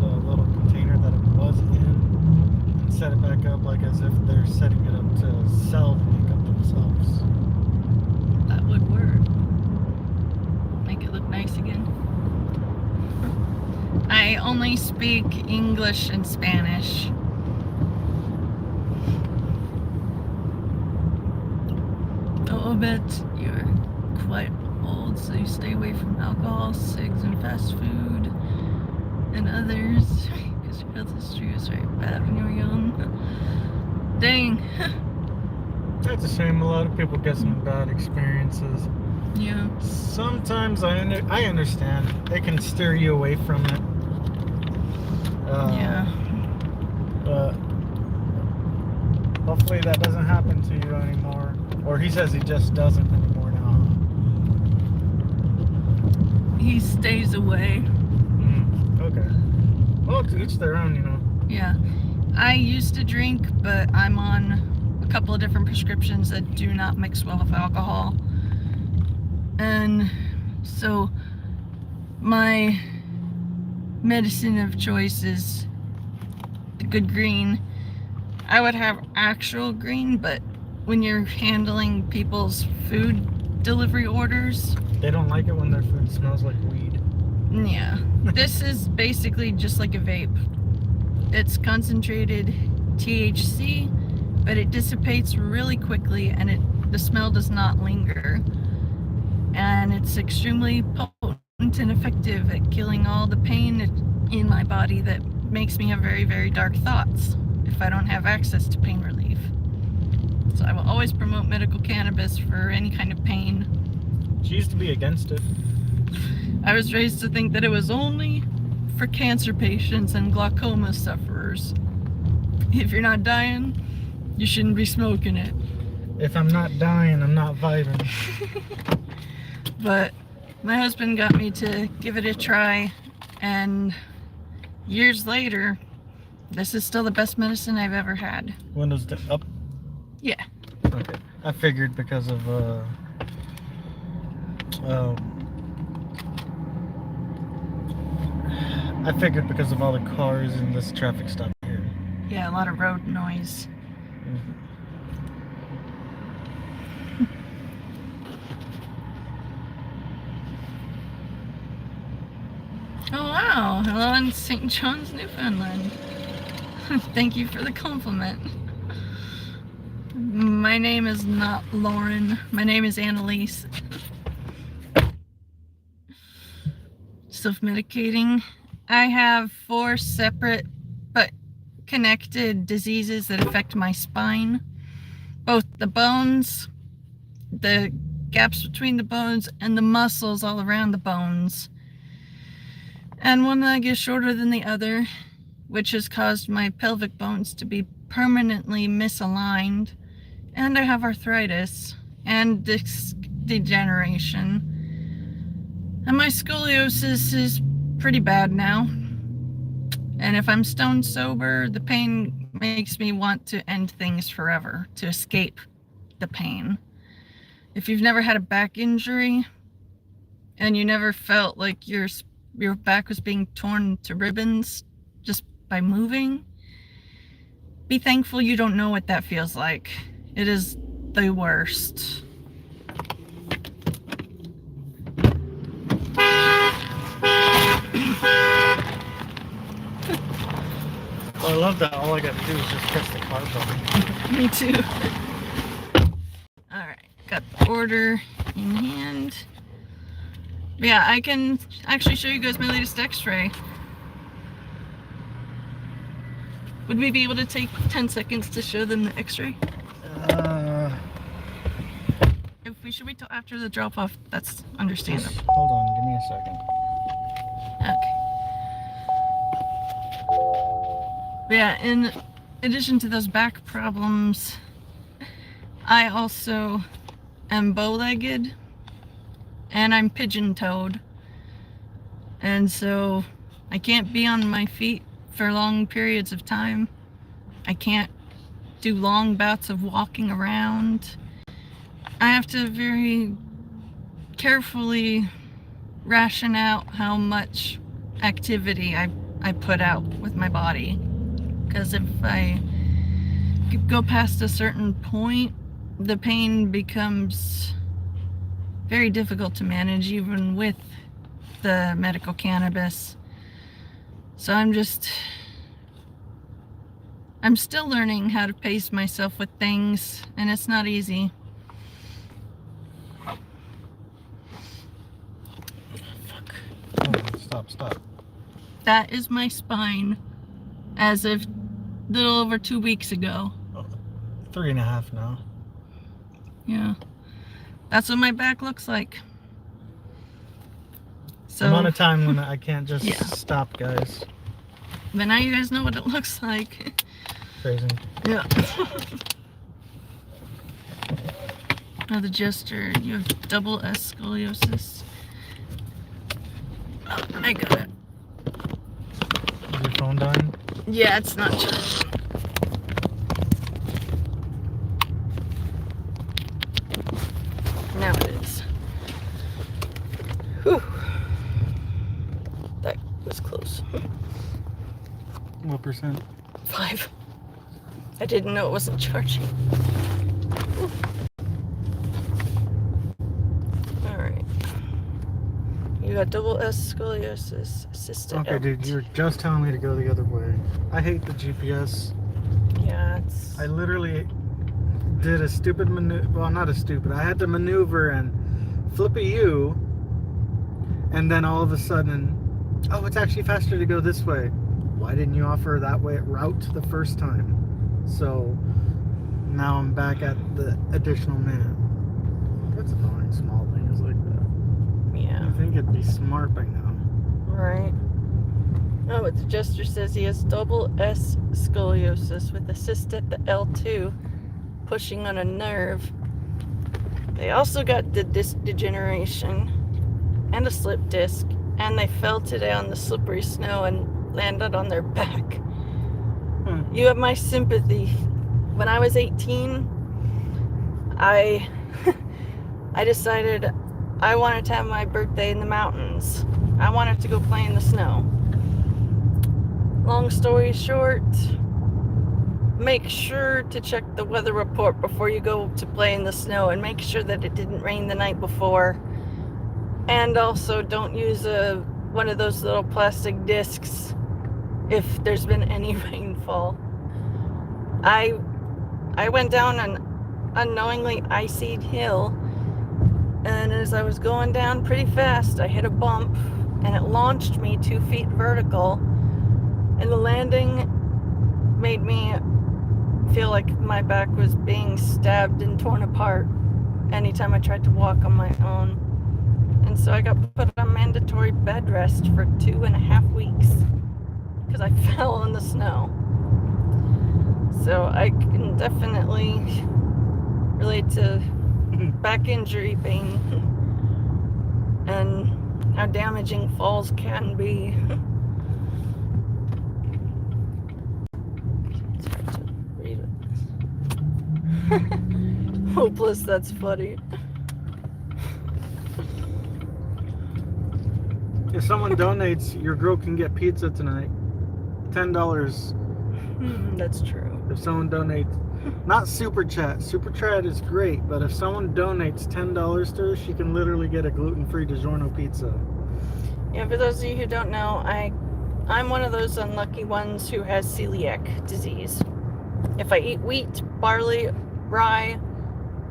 the little container that it was in, and set it back up like as if they're setting it up to sell the makeup themselves. That would work. Make it look nice again. I only speak English and Spanish. I'll bet you're quite old, so you stay away from alcohol, cigs, and fast food, and others, because your health history was very bad when you were young. Dang. That's a shame. A lot of people get some bad experiences. Yeah. Sometimes I understand. They can steer you away from it. Yeah. But hopefully that doesn't happen to you anymore. Or he says he just doesn't anymore now. He stays away. Okay. Well, to each their own, you know. Yeah. I used to drink, but I'm on a couple of different prescriptions that do not mix well with alcohol. And so my medicine of choice is the good green. I would have actual green, but when you're handling people's food delivery orders, They don't like it when their food smells like weed. yeah. This is basically just like a vape. It's concentrated THC, but it dissipates really quickly, and the smell does not linger. And it's extremely potent and effective at killing all the pain in my body that makes me have very, very dark thoughts if I don't have access to pain relief. So I will always promote medical cannabis for any kind of pain. She used to be against it. I was raised to think that it was only for cancer patients and glaucoma sufferers. If you're not dying, you shouldn't be smoking it. If I'm not dying, I'm not vibing. But my husband got me to give it a try, and years later, this is still the best medicine I've ever had. Windows up? Yeah. Okay. I figured because of all the cars in this traffic stop here. Yeah, a lot of road noise. Oh wow, hello in St. John's, Newfoundland. Thank you for the compliment. My name is not Lauren. My name is Annalise. Self-medicating. I have 4 separate but connected diseases that affect my spine. Both the bones, the gaps between the bones, and the muscles all around the bones. And one leg is shorter than the other, which has caused my pelvic bones to be permanently misaligned. And I have arthritis and disc degeneration. And my scoliosis is pretty bad now. And if I'm stone sober, the pain makes me want to end things forever, to escape the pain. if you've never had a back injury and you never felt like your back was being torn to ribbons just by moving, be thankful you don't know what that feels like. It is the worst. Well, I love that all I gotta do is just press the car button. Me too. Alright, got the order in hand. Yeah, I can actually show you guys my latest x-ray. Would we be able to take 10 seconds to show them the x-ray? Should we till after the drop-off? That's understandable. Just hold on, give me a second. Okay. But yeah, in addition to those back problems, I also am bow-legged and I'm pigeon-toed. And so I can't be on my feet for long periods of time. I can't do long bouts of walking around. I have to very carefully ration out how much activity I put out with my body. Because if I go past a certain point, the pain becomes very difficult to manage, even with the medical cannabis. So I'm still learning how to pace myself with things, and it's not easy. Stop. That is my spine as of a little over 2 weeks ago. 3.5 now. Yeah. That's what my back looks like. So I'm on a time limit. I can't just Yeah. stop, guys. But now you guys know what it looks like. Crazy. Yeah. Now the gesture, you have double S scoliosis. Oh, I got it. Is your phone dying? Yeah, it's not charged. Now it is. Whew. That was close. What percent? 5. I didn't know it wasn't charging. Whew. Alright. You got double S scoliosis, assisted. Okay, dude, you're just telling me to go the other way. I hate the GPS. Yeah, it's... I literally did a stupid maneuver. Well, not a stupid. I had to maneuver and flip a U, and then all of a sudden, oh, it's actually faster to go this way. Why didn't you offer that way route the first time? So now I'm back at the additional minute. That's annoying. Small things like that. Yeah. I think it'd be smart by now. Right. Oh, but the gesture says he has double S scoliosis with assist at the L2, pushing on a nerve. They also got the disc degeneration and a slip disc, and they fell today on the slippery snow and landed on their back. You have my sympathy. When I was 18, I decided I wanted to have my birthday in the mountains. I wanted to go play in the snow. Long story short, make sure to check the weather report before you go to play in the snow, and make sure that it didn't rain the night before. And also don't use one of those little plastic discs if there's been any rainfall. I went down an unknowingly iced hill, and as I was going down pretty fast, I hit a bump, and it launched me 2 feet vertical, and the landing made me feel like my back was being stabbed and torn apart anytime I tried to walk on my own. And so I got put on mandatory bed rest for 2.5 weeks because I fell in the snow. So I can definitely relate to back injury pain and how damaging falls can be. It's hard to read it. Hopeless, that's funny. If someone donates, your girl can get pizza tonight. $10. That's true. If someone donates, not super chat. Super chat is great, but if someone donates $10 to her, she can literally get a gluten-free DiGiorno pizza. Yeah, for those of you who don't know, I'm one of those unlucky ones who has celiac disease. If I eat wheat, barley, rye,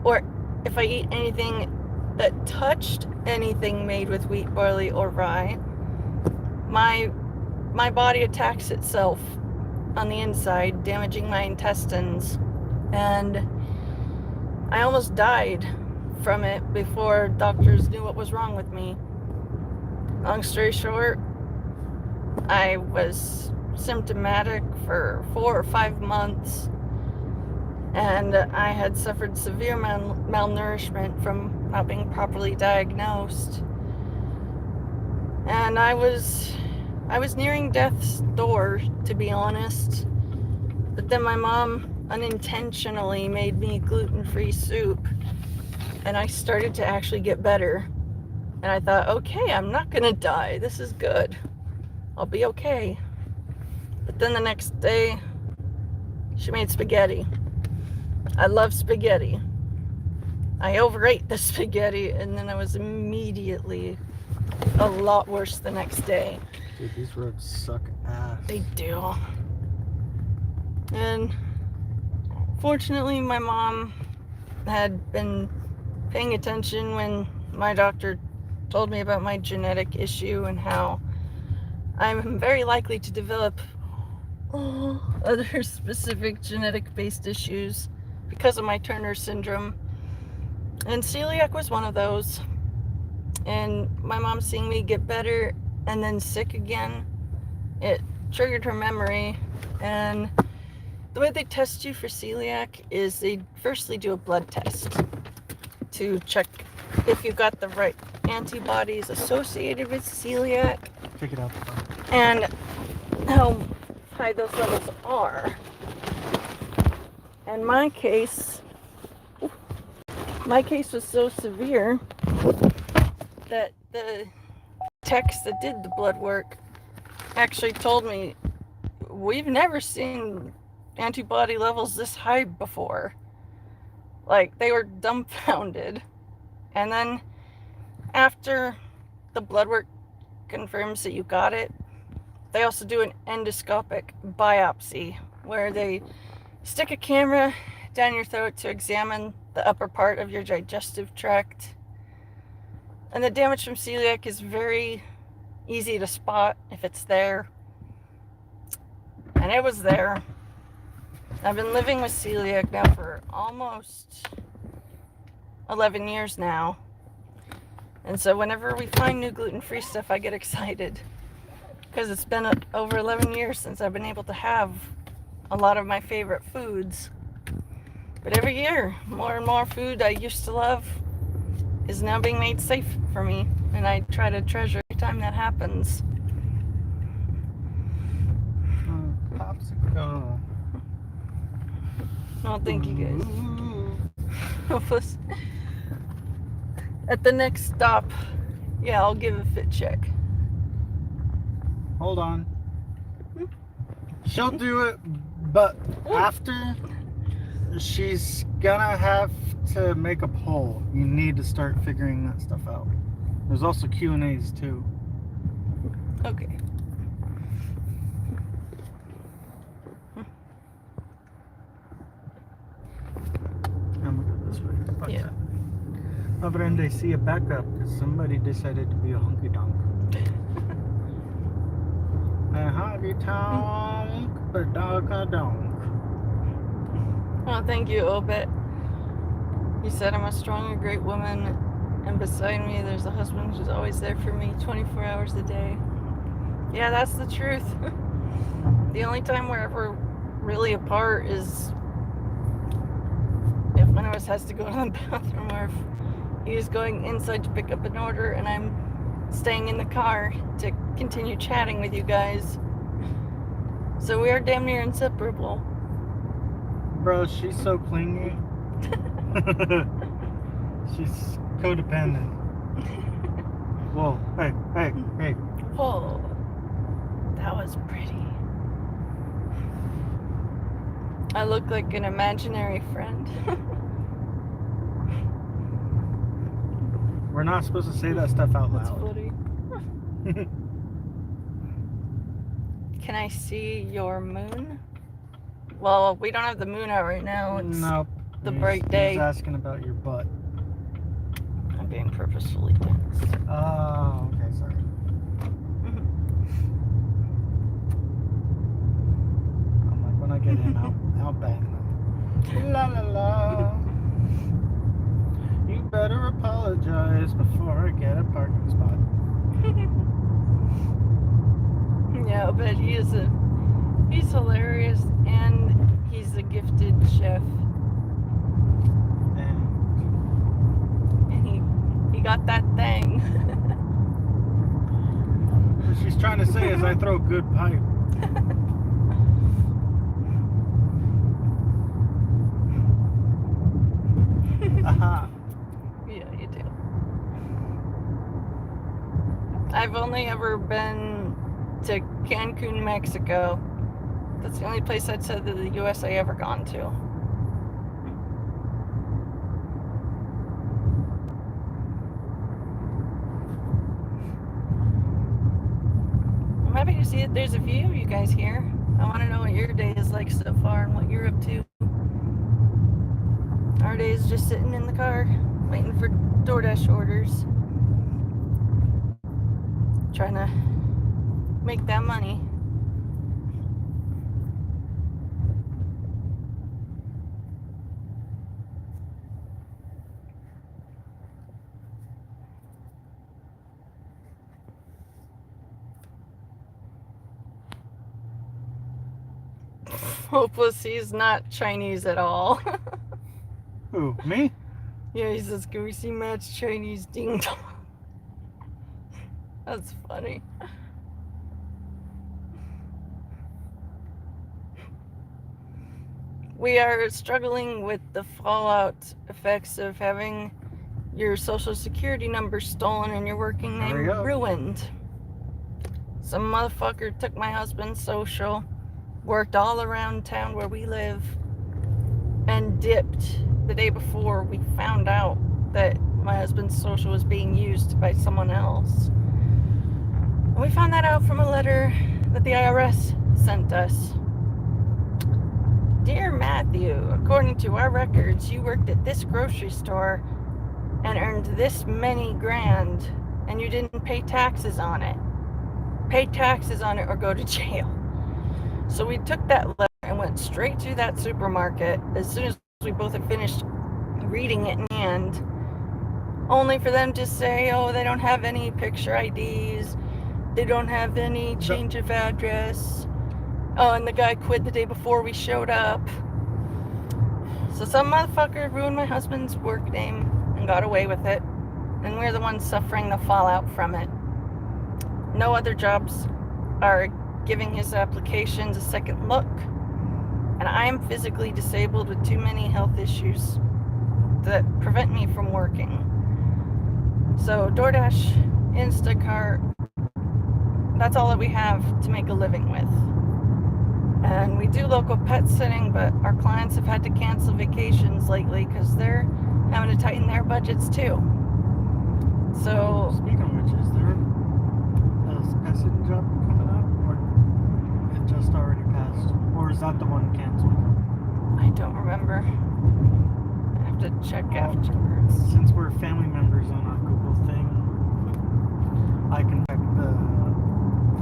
or if I eat anything that touched anything made with wheat, barley, or rye, my body attacks itself on the inside, damaging my intestines. And I almost died from it before doctors knew what was wrong with me. Long story short, I was symptomatic for 4 or 5 months, and I had suffered severe malnourishment from not being properly diagnosed. And I was nearing death's door, to be honest. But then my mom unintentionally made me gluten-free soup, and I started to actually get better. And I thought, okay, I'm not gonna die. This is good. I'll be okay. But then the next day, she made spaghetti. I love spaghetti. I overate the spaghetti, and then I was immediately a lot worse the next day. Dude, these roads suck ass. They do. And fortunately, my mom had been paying attention when my doctor told me about my genetic issue and how I'm very likely to develop other specific genetic-based issues because of my Turner syndrome. And celiac was one of those. And my mom seeing me get better and then sick again, it triggered her memory. And the way they test you for celiac is they firstly do a blood test to check if you got the right antibodies associated with celiac Take it out. and how high those levels are. And my case was so severe that the techs that did the blood work actually told me, we've never seen antibody levels this high before. Like, they were dumbfounded. And then after the blood work confirms that you got it, they also do an endoscopic biopsy where they stick a camera down your throat to examine the upper part of your digestive tract. And the damage from celiac is very easy to spot if it's there. And it was there. I've been living with celiac now for almost 11 years now. And so whenever we find new gluten-free stuff, I get excited. Because it's been over 11 years since I've been able to have a lot of my favorite foods. But every year, more and more food I used to love is now being made safe for me. And I try to treasure every time that happens. Popsicle. Well, thank you guys. At the next stop, yeah, I'll give a fit check. Hold on. She'll do it, but after, she's gonna have to make a poll. You need to start figuring that stuff out. There's also Q&As too. Okay. I'm gonna go this way. Fuck Yeah. that. Oh, but then they see a backup because somebody decided to be a honky donk. A honky tonk, but dog a donk. Well, thank you, Obet. You said I'm a strong and great woman, and beside me there's a husband who's always there for me 24 hours a day. Yeah, that's the truth. The only time we're ever really apart is if one of us has to go to the bathroom, or if he's going inside to pick up an order and I'm staying in the car to continue chatting with you guys. So we are damn near inseparable. Bro, she's so clingy. She's codependent. Whoa, hey, Oh, that was pretty. I look like an imaginary friend. We're not supposed to say that stuff out That's loud. funny. Can I see your moon? Well, we don't have the moon out right now. It's Nope. the bright day. He's asking about your butt. I'm being purposefully dense. Oh, okay, sorry. I'm like, when I get in, I'll bang them. La la la. You better apologize before I get a parking spot. Yeah, but he's hilarious and he's a gifted chef. And he got that thing. What she's trying to say is I throw good pipe. Aha. Yeah, you do. I've only ever been to Cancun, Mexico. That's the only place outside of the US I ever gone to. I'm happy to see that there's a few of you guys here. I want to know what your day is like so far and what you're up to. Our day is just sitting in the car, waiting for DoorDash orders. Trying to make that money. Hopeless, he's not Chinese at all. Who, me? Yeah, he says, can we see Matt's Chinese ding dong? That's funny. We are struggling with the fallout effects of having your social security number stolen and your working name Hurry up. ruined. Some motherfucker took my husband's social, worked all around town where we live, and dipped the day before we found out that my husband's social was being used by someone else. And we found that out from a letter that the IRS sent us. Dear Matthew, according to our records, you worked at this grocery store and earned this many grand, and you didn't pay taxes on it. Pay taxes on it or go to jail. So we took that letter and went straight to that supermarket as soon as we both had finished reading it in hand, only for them to say, oh, they don't have any picture IDs, they don't have any change of address. Oh, and the guy quit the day before we showed up. So some motherfucker ruined my husband's work name and got away with it, and we're the ones suffering the fallout from it. No other jobs are giving his applications a second look, and I am physically disabled with too many health issues that prevent me from working. So DoorDash, Instacart, that's all that we have to make a living with. And we do local pet sitting, but our clients have had to cancel vacations lately because they're having to tighten their budgets too. So Speaking of which, is there a pet sitting job coming up, or it just already passed, or is that the one canceled? I don't remember. I have to check afterwards. Since we're family members on our Google thing, I can check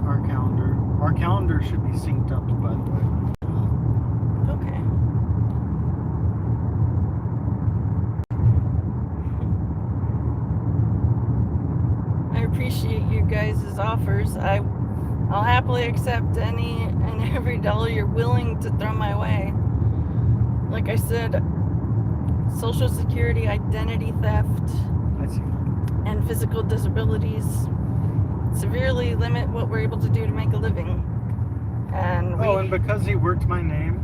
our calendar. Our calendar should be synced up, by the way. Okay. I appreciate you guys' offers. I'll happily accept any and every dollar you're willing to throw my way. Like I said, Social Security, identity theft, I see. and physical disabilities severely limit what we're able to do to make a living. And and because he worked my name,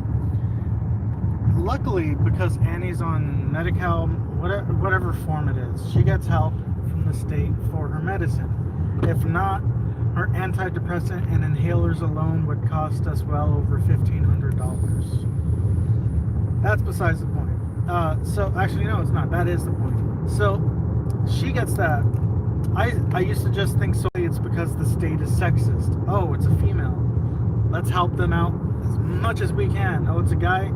luckily, because Annie's on Medi-Cal, whatever form it is, she gets help from the state for her medicine. If not, her antidepressant and inhalers alone would cost us well over $1,500. That's besides the point. So actually, no, it's not. That is the point. So she gets that. I used to just think solely it's because the state is sexist. Oh, it's a female. Let's help them out as much as we can. Oh, it's a guy,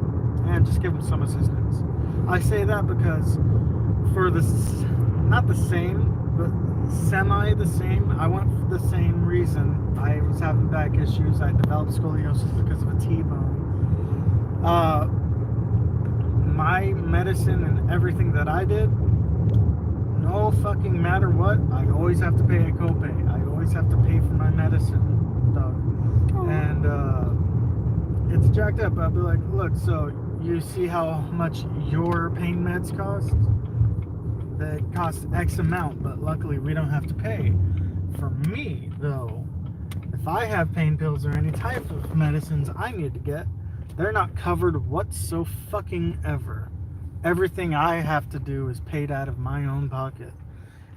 and just give them some assistance. I say that because for this, not the same, but semi the same. I went for the same reason. I was having back issues. I developed scoliosis because of a T-bone. My medicine and everything that I did, no fucking matter what, I always have to pay a copay. I always have to pay for my medicine, dog. And it's jacked up. I'll be like, look, so you see how much your pain meds cost? They cost X amount, but luckily we don't have to pay. For me, though, if I have pain pills or any type of medicines I need to get, they're not covered whatsoever. Everything I have to do is paid out of my own pocket.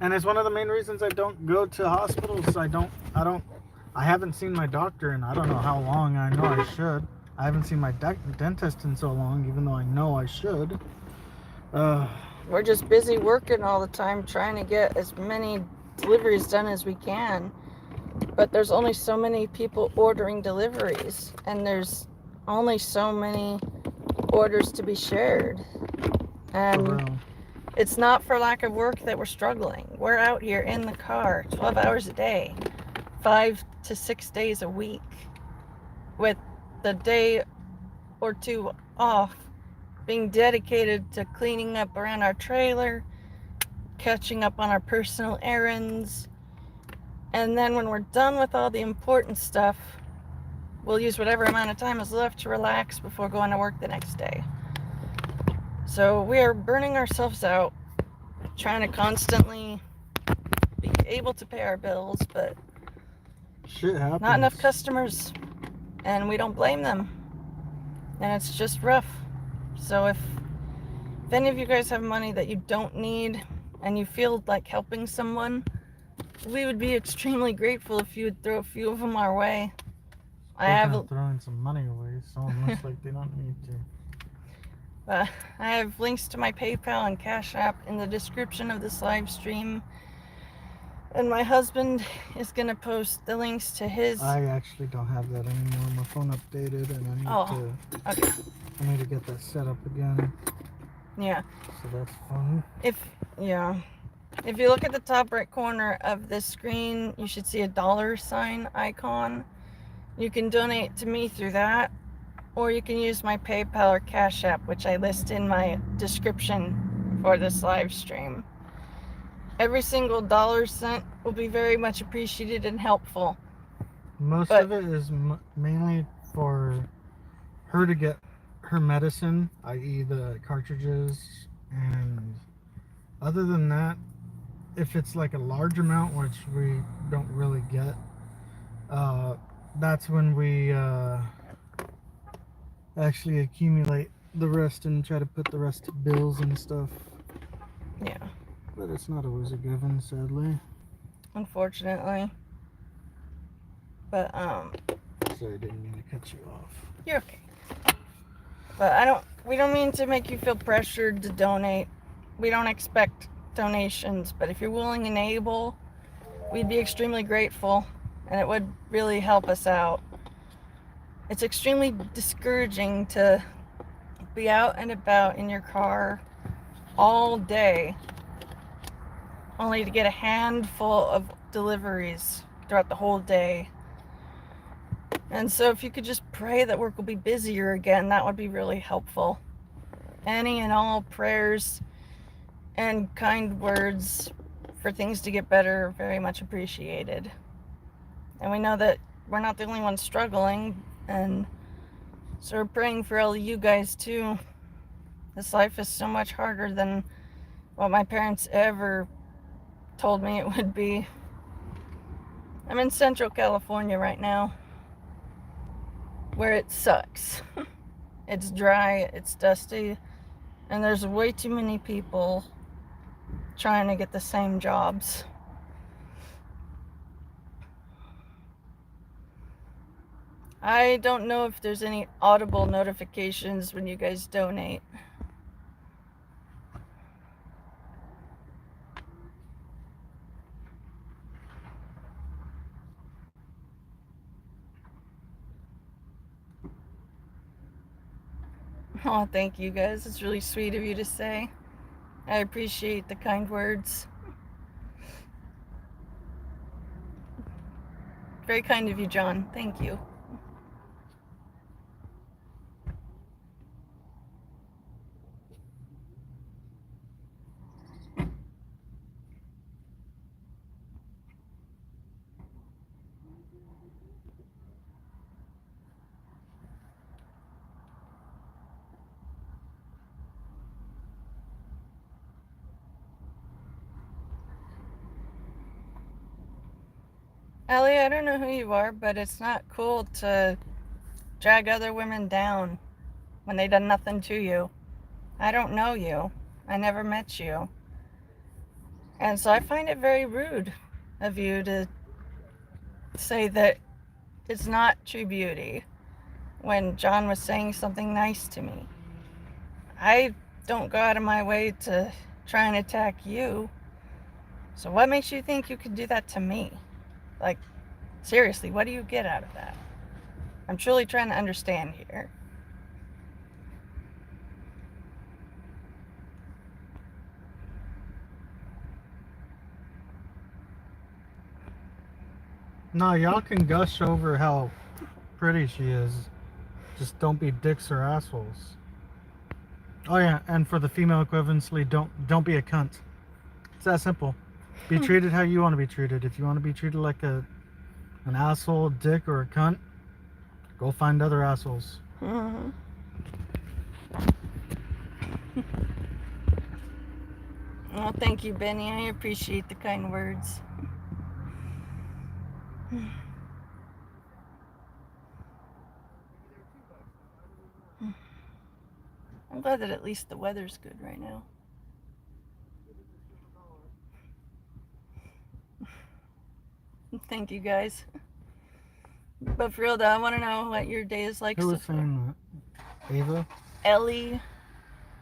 And it's one of the main reasons I don't go to hospitals. I haven't seen my doctor in I don't know how long. I know I should. I haven't seen my dentist in so long, even though I know I should. We're just busy working all the time, trying to get as many deliveries done as we can. But there's only so many people ordering deliveries, and there's only so many orders to be shared. And it's not for lack of work that we're struggling. We're out here in the car 12 hours a day, 5 to 6 days a week, with the day or two off being dedicated to cleaning up around our trailer, catching up on our personal errands, and then when we're done with all the important stuff, we'll use whatever amount of time is left to relax before going to work the next day. So we are burning ourselves out, trying to constantly be able to pay our bills, but shit happens. Not enough customers, and we don't blame them. And it's just rough. So if any of you guys have money that you don't need and you feel like helping someone, we would be extremely grateful if you would throw a few of them our way. They're throwing some money away. Someone looks like they don't need to. I have links to my PayPal and Cash App in the description of this live stream. And my husband is going to post the links to his... I actually don't have that anymore. My phone updated and I need to get that set up again. Yeah. So that's fun. If you look at the top right corner of this screen, you should see a $sign icon. You can donate to me through that, or you can use my PayPal or Cash App, which I list in my description for this live stream. Every single $1 will be very much appreciated and helpful. Most of it is mainly for her to get her medicine, i.e. the cartridges, and other than that, if it's like a large amount, which we don't really get, that's when we actually accumulate the rest and try to put the rest to bills and stuff. Yeah. But it's not always a given, sadly. Unfortunately. But, Sorry, I didn't mean to cut you off. You're okay. But we don't mean to make you feel pressured to donate. We don't expect donations, but if you're willing and able, we'd be extremely grateful, and it would really help us out. It's extremely discouraging to be out and about in your car all day only to get a handful of deliveries throughout the whole day. And so if you could just pray that work will be busier again, that would be really helpful. Any and all prayers and kind words for things to get better are very much appreciated. And we know that we're not the only ones struggling, and so we're praying for all of you guys too. This life is so much harder than what my parents ever told me it would be. I'm in Central California right now, where it sucks. It's dry, it's dusty, and there's way too many people trying to get the same jobs. I don't know if there's any audible notifications when you guys donate. Oh, thank you guys. It's really sweet of you to say. I appreciate the kind words. Very kind of you, John. Thank you. Ellie, I don't know who you are, but it's not cool to drag other women down when they done nothing to you. I don't know you. I never met you. And so I find it very rude of you to say that it's not true beauty when John was saying something nice to me. I don't go out of my way to try and attack you. So what makes you think you could do that to me? Like, seriously, what do you get out of that? I'm truly trying to understand here. No, y'all can gush over how pretty she is. Just don't be dicks or assholes. Oh yeah, and for the female equivalency, don't be a cunt. It's that simple. Be treated how you want to be treated. If you want to be treated like an asshole, dick, or a cunt, go find other assholes. Mm-hmm. Well, thank you, Benny. I appreciate the kind words. I'm glad that at least the weather's good right now. Thank you, guys. But for real, though, I want to know what your day is like. Who was saying that? Ava? Ellie.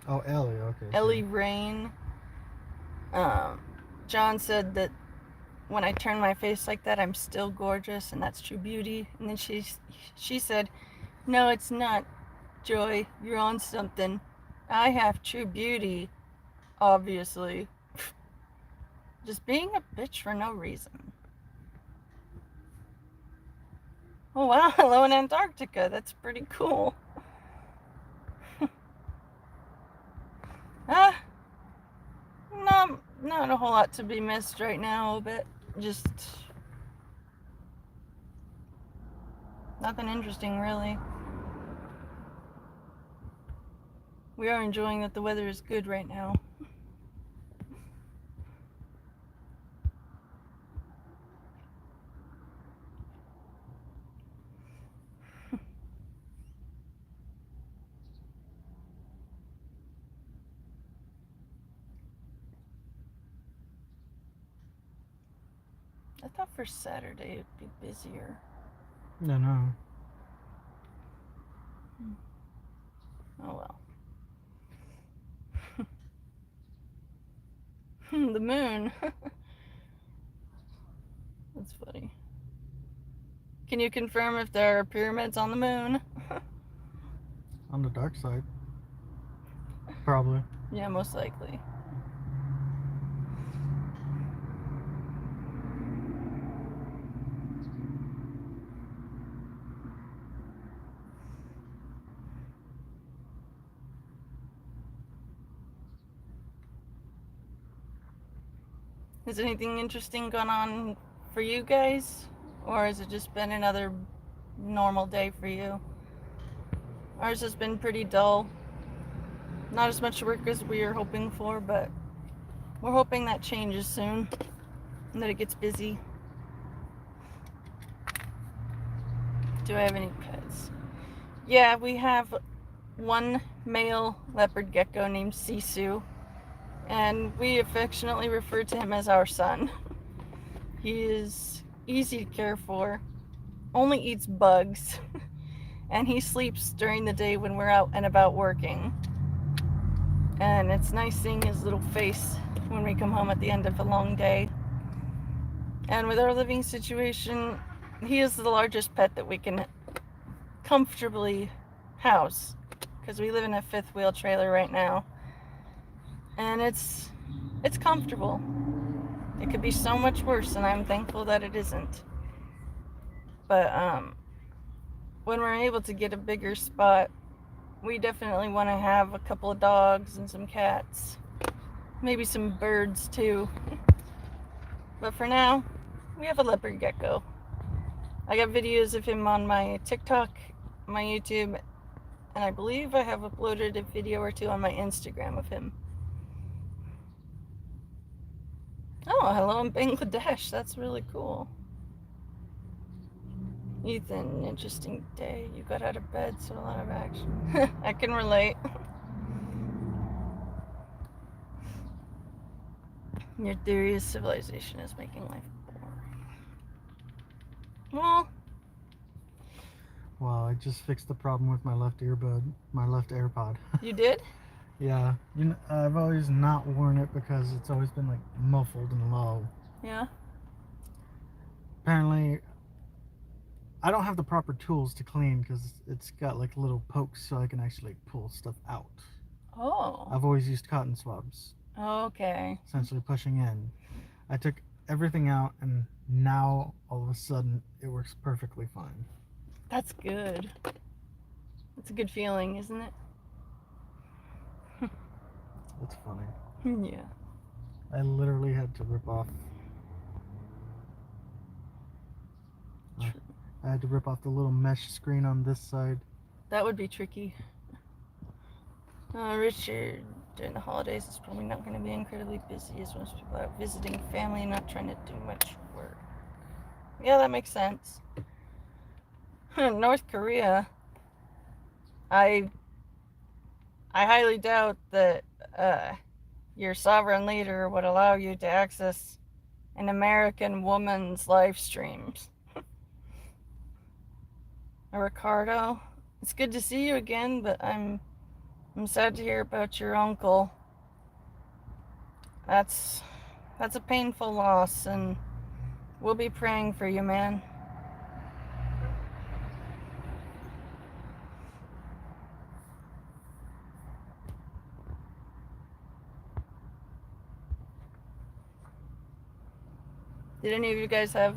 Oh, Ellie, okay. Ellie Rain. John said that when I turn my face like that, I'm still gorgeous, and that's true beauty. And then she said, no, it's not, Joy. You're on something. I have true beauty, obviously. Just being a bitch for no reason. Oh wow, hello in Antarctica. That's pretty cool. No, not a whole lot to be missed right now, but just nothing interesting really. We are enjoying that the weather is good right now. I thought for Saturday it'd be busier. No, no. Oh well. The moon. That's funny. Can you confirm if there are pyramids on the moon? On the dark side. Probably. Yeah, most likely. Has anything interesting gone on for you guys? Or has it just been another normal day for you? Ours has been pretty dull. Not as much work as we were hoping for, but we're hoping that changes soon and that it gets busy. Do I have any pets? Yeah, we have one male leopard gecko named Sisu, and we affectionately refer to him as our son. He is easy to care for, only eats bugs, and he sleeps during the day when we're out and about working. And it's nice seeing his little face when we come home at the end of a long day. And with our living situation, he is the largest pet that we can comfortably house, because we live in a fifth wheel trailer right now, and it's comfortable. It could be so much worse, and I'm thankful that it isn't. But when we're able to get a bigger spot, we definitely want to have a couple of dogs and some cats, maybe some birds too. But for now, we have a leopard gecko. I got videos of him on my TikTok, my YouTube, and I believe I have uploaded a video or two on my Instagram of him. Oh, hello in Bangladesh. That's really cool. Ethan, interesting day. You got out of bed, so a lot of action. I can relate. Your theory is civilization is making life boring. Well, I just fixed the problem with my left AirPod. You did? Yeah, I've always not worn it because it's always been like muffled and low. Yeah. Apparently, I don't have the proper tools to clean because it's got like little pokes so I can actually pull stuff out. Oh. I've always used cotton swabs. Okay. Essentially pushing in. I took everything out and now all of a sudden it works perfectly fine. That's good. That's a good feeling, isn't it? It's funny. Yeah. I literally had to rip off. I had to rip off the little mesh screen on this side. That would be tricky. Richard, during the holidays, is probably not going to be incredibly busy as most people are out visiting family and not trying to do much work. Yeah, that makes sense. North Korea, I highly doubt that your sovereign leader would allow you to access an American woman's live streams. Ricardo, it's good to see you again, but I'm sad to hear about your uncle. That's a painful loss, and we'll be praying for you, man. Did any of you guys have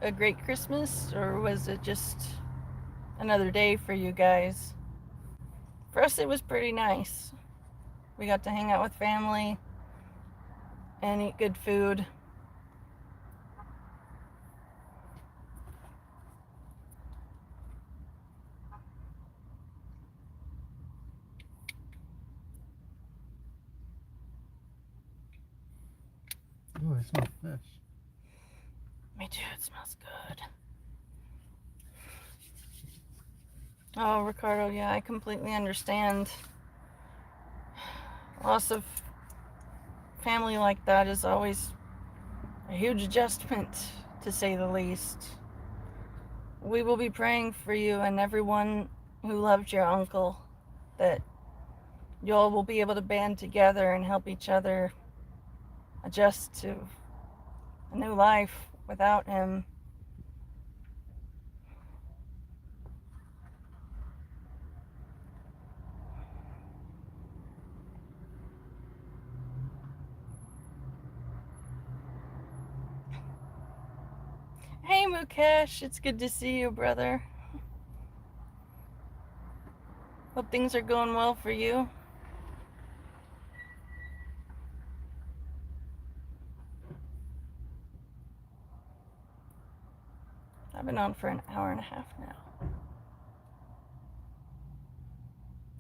a great Christmas, or was it just another day for you guys? For us, it was pretty nice. We got to hang out with family and eat good food. Ooh, I smell fish. Me too, it smells good. Oh, Ricardo, yeah, I completely understand. Loss of family like that is always a huge adjustment, to say the least. We will be praying for you and everyone who loved your uncle, that y'all will be able to band together and help each other adjust to a new life without him. Hey Mukesh, it's good to see you, brother. Hope things are going well for you. I've been on for an hour and a half now.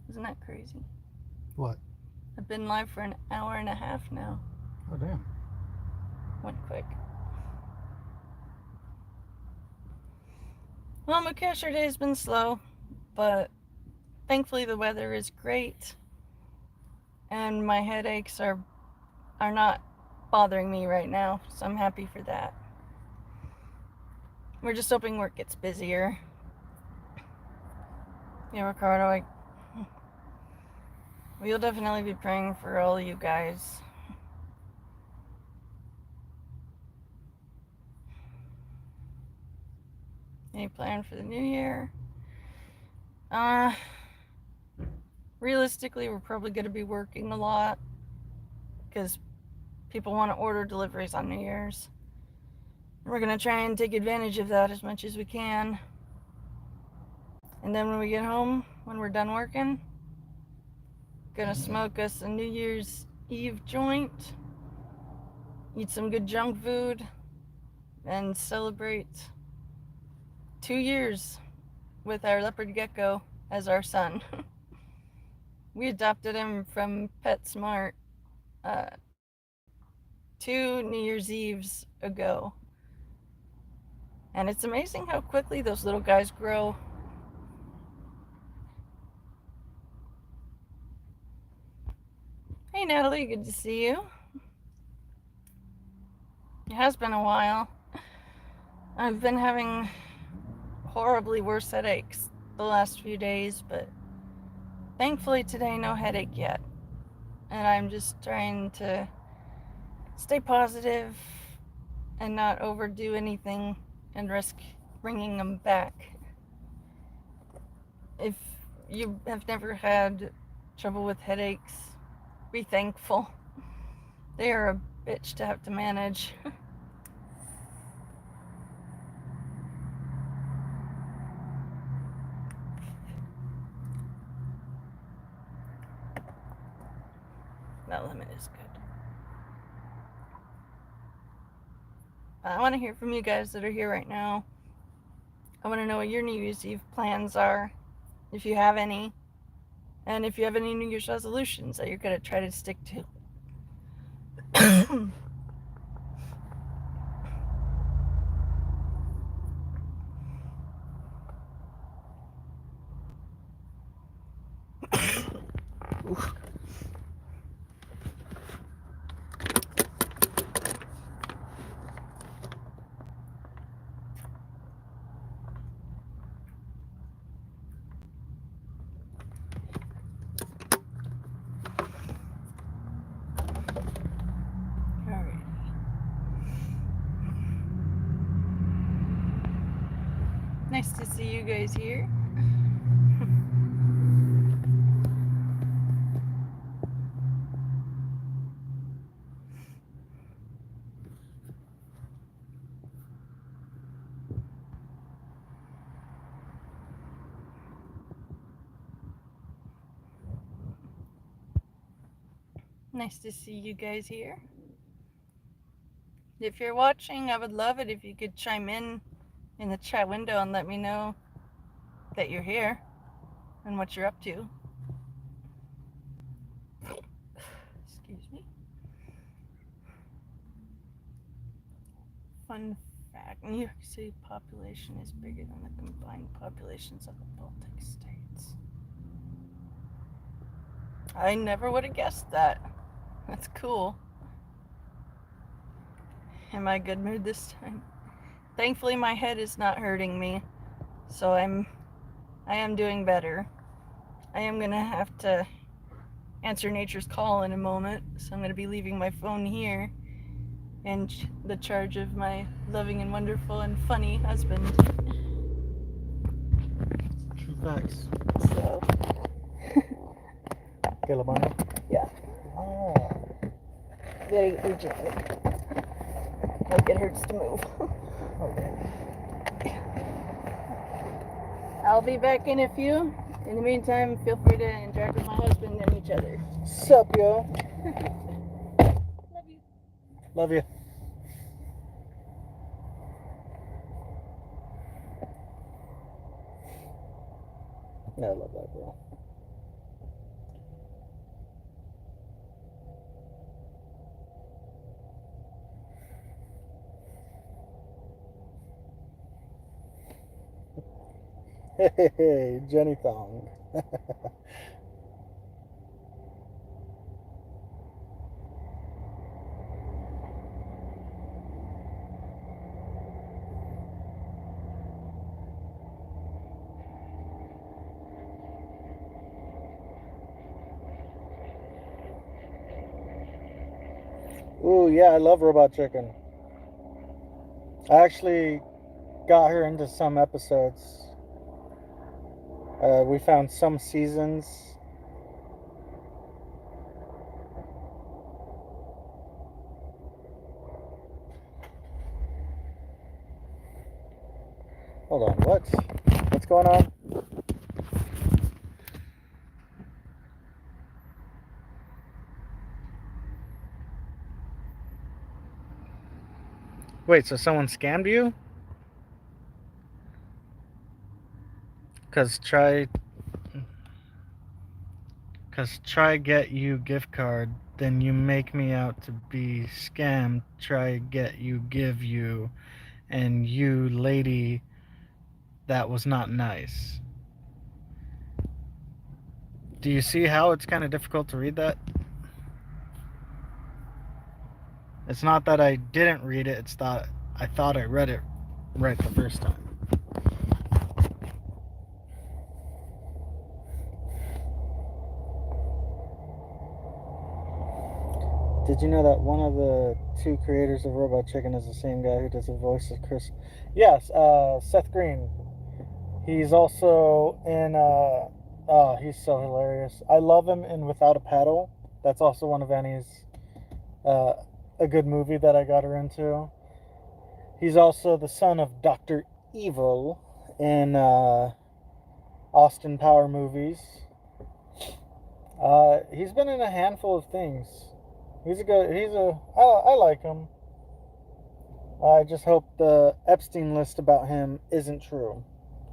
Isn't that crazy? What? I've been live for an hour and a half now. Oh, damn. Went quick. Well, Mukesh, our day's been slow, but thankfully the weather is great, and my headaches are not bothering me right now, so I'm happy for that. We're just hoping work gets busier. Yeah, Ricardo, we'll definitely be praying for all of you guys. Any plan for the new year? Realistically, we're probably going to be working a lot because people want to order deliveries on New Year's. We're going to try and take advantage of that as much as we can. And then when we get home, when we're done working, gonna smoke us a New Year's Eve joint, eat some good junk food, and celebrate 2 years with our leopard gecko as our son. We adopted him from PetSmart 2 New Year's Eves ago. And it's amazing how quickly those little guys grow. Hey Natalie, good to see you. It has been a while. I've been having horribly worse headaches the last few days, but thankfully today no headache yet. And I'm just trying to stay positive and not overdo anything and risk bringing them back. If you have never had trouble with headaches, be thankful. They are a bitch to have to manage. That lemon is good. I want to hear from you guys that are here right now. I want to know what your New Year's Eve plans are, if you have any, and if you have any New Year's resolutions that you're going to try to stick to. Nice to see you guys here. Nice to see you guys here. If you're watching, I would love it if you could chime in the chat window and let me know that you're here and what you're up to. Excuse me. Fun fact, New York City population is bigger than the combined populations of the Baltic states. I never would have guessed that. That's cool. Am I in a good mood this time? Thankfully my head is not hurting me, so I am doing better. I am gonna have to answer nature's call in a moment, so I'm gonna be leaving my phone here in the charge of my loving and wonderful and funny husband. True facts. So Calabana? yeah. Oh. Very urgently. Like it hurts to move. Okay. I'll be back in a few. In the meantime, feel free to interact with my husband and each other. Sup, yo? Love you. Love you. Yeah, I love that, bro. Hey, Jenny Thong. Ooh, yeah, I love Robot Chicken. I actually got her into some episodes. We found some seasons. Hold on, what? What's going on? Wait, so someone scammed you? Cause try get you gift card, then you make me out to be scammed. Try get you give you, and you lady, that was not nice. Do you see how it's kind of difficult to read that? It's not that I didn't read it, it's that I thought I read it right the first time. Did you know that one of the two creators of Robot Chicken is the same guy who does the voice of Chris? Yes, Seth Green. He's also in, oh, he's so hilarious. I love him in Without a Paddle. That's also one of Annie's, a good movie that I got her into. He's also the son of Dr. Evil in Austin Power movies. He's been in a handful of things. I like him. I just hope the Epstein list about him isn't true.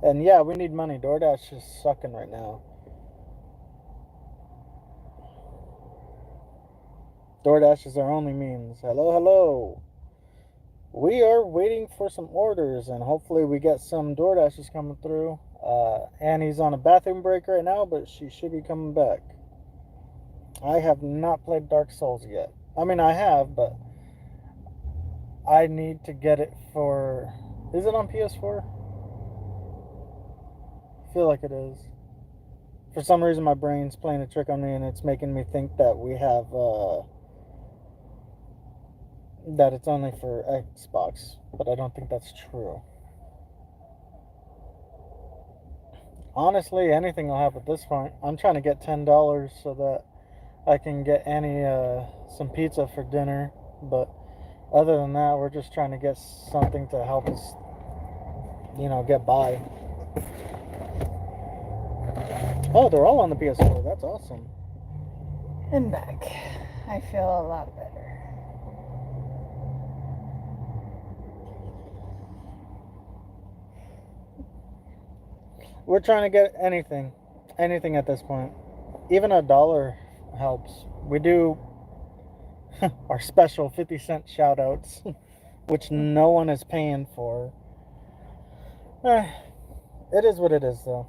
And yeah, we need money. DoorDash is sucking right now. DoorDash is our only means. Hello, hello. We are waiting for some orders, and hopefully we get some DoorDashes coming through. Annie's on a bathroom break right now, but she should be coming back. I have not played Dark Souls yet. I mean, I have, but I need to get it for... Is it on PS4? I feel like it is. For some reason, my brain's playing a trick on me, and it's making me think that we have... that it's only for Xbox, but I don't think that's true. Honestly, anything will help at this point. I'm trying to get $10 so that I can get Annie some pizza for dinner, but other than that, we're just trying to get something to help us, get by. Oh, they're all on the PS4. That's awesome. I'm back. I feel a lot better. We're trying to get anything at this point. Even $1 helps. We do our special 50-cent shout outs, which no one is paying for. It is what it is, though.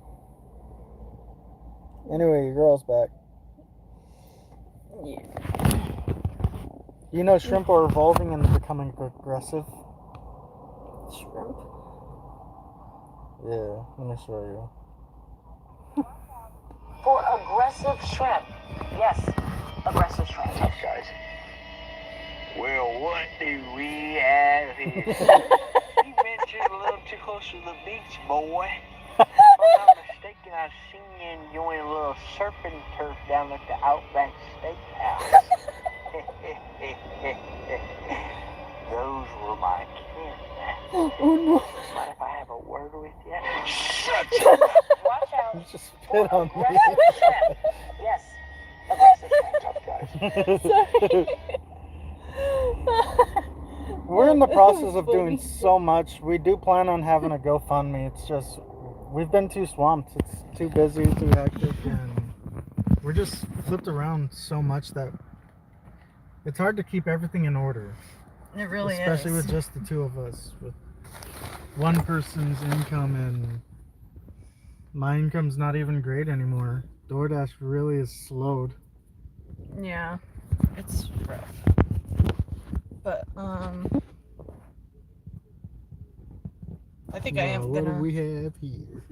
Anyway, your girl's back. Yeah. You know, shrimp are evolving and becoming aggressive. Shrimp? Yeah, let me show you. For aggressive shrimp. Yes, aggressive shrimp. Tough guys. Well, what do we have here? You ventured a little too close to the beach, boy. If I'm not mistaken, I've seen you enjoying a little surfing turf down at the Outback Steakhouse. Those were my kin. Oh no. Mind if I have a word with you? Shut up! Watch out. You just spit on me. Aggressive shrimp. Yes, aggressive shrimp. Tough guys. Sorry. We're in the That process was of funny. doing so much. We do plan on having a GoFundMe. It's just, we've been too swamped. It's too busy, too hectic, and we're just flipped around so much that it's hard to keep everything in order. It really Especially is. with just the two of us. With one person's income, and my income's not even great anymore. DoorDash really is slowed. Yeah, it's rough. But I think I am What do gonna. we have here?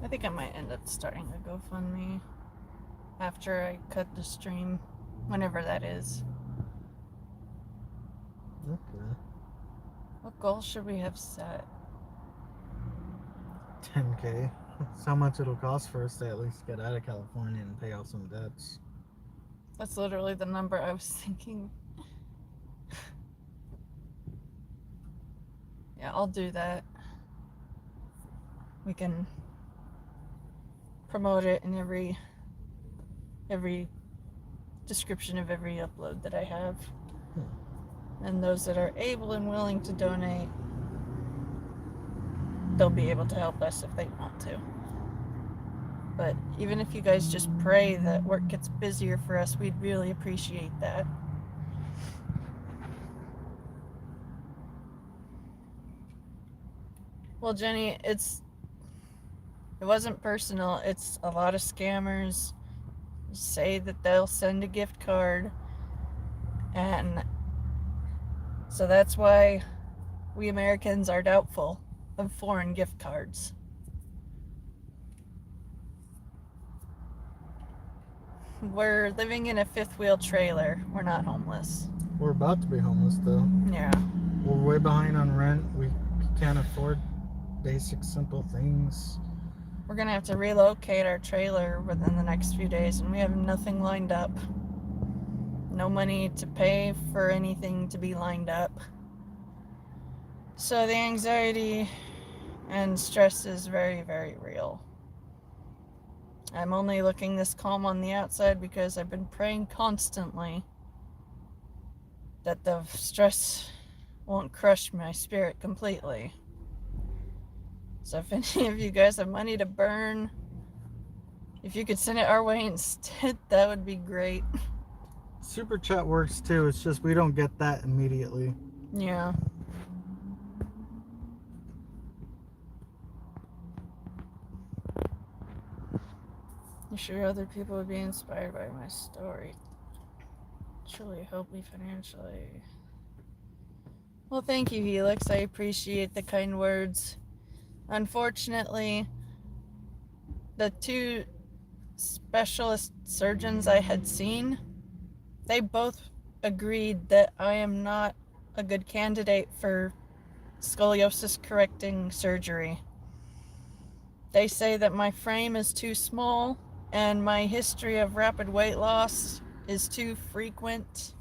think I might end up starting a GoFundMe after I cut the stream, whenever that is. Okay. What goal should we have set? 10K. That's how much it'll cost for us to at least get out of California and pay off some debts. That's literally the number I was thinking. Yeah, I'll do that. We can promote it in every description of every upload that I have. And those that are able and willing to donate, they'll be able to help us if they want to. But even if you guys just pray that work gets busier for us, we'd really appreciate that. Well, Jenny, it wasn't personal. It's a lot of scammers say that they'll send a gift card, and so that's why we Americans are doubtful of foreign gift cards. We're living in a fifth wheel trailer. We're not homeless. We're about to be homeless though. Yeah. We're way behind on rent. We can't afford basic, simple things. We're gonna have to relocate our trailer within the next few days, and we have nothing lined up. No money to pay for anything to be lined up. So the anxiety and stress is very, very real. I'm only looking this calm on the outside because I've been praying constantly that the stress won't crush my spirit completely. So if any of you guys have money to burn, if you could send it our way instead, that would be great. Super chat works too. It's just we don't get that immediately. Yeah. I'm sure other people would be inspired by my story. Truly help me financially. Well, thank you, Helix. I appreciate the kind words. Unfortunately, the two specialist surgeons I had seen, they both agreed that I am not a good candidate for scoliosis correcting surgery. They say that my frame is too small and my history of rapid weight loss is too frequent,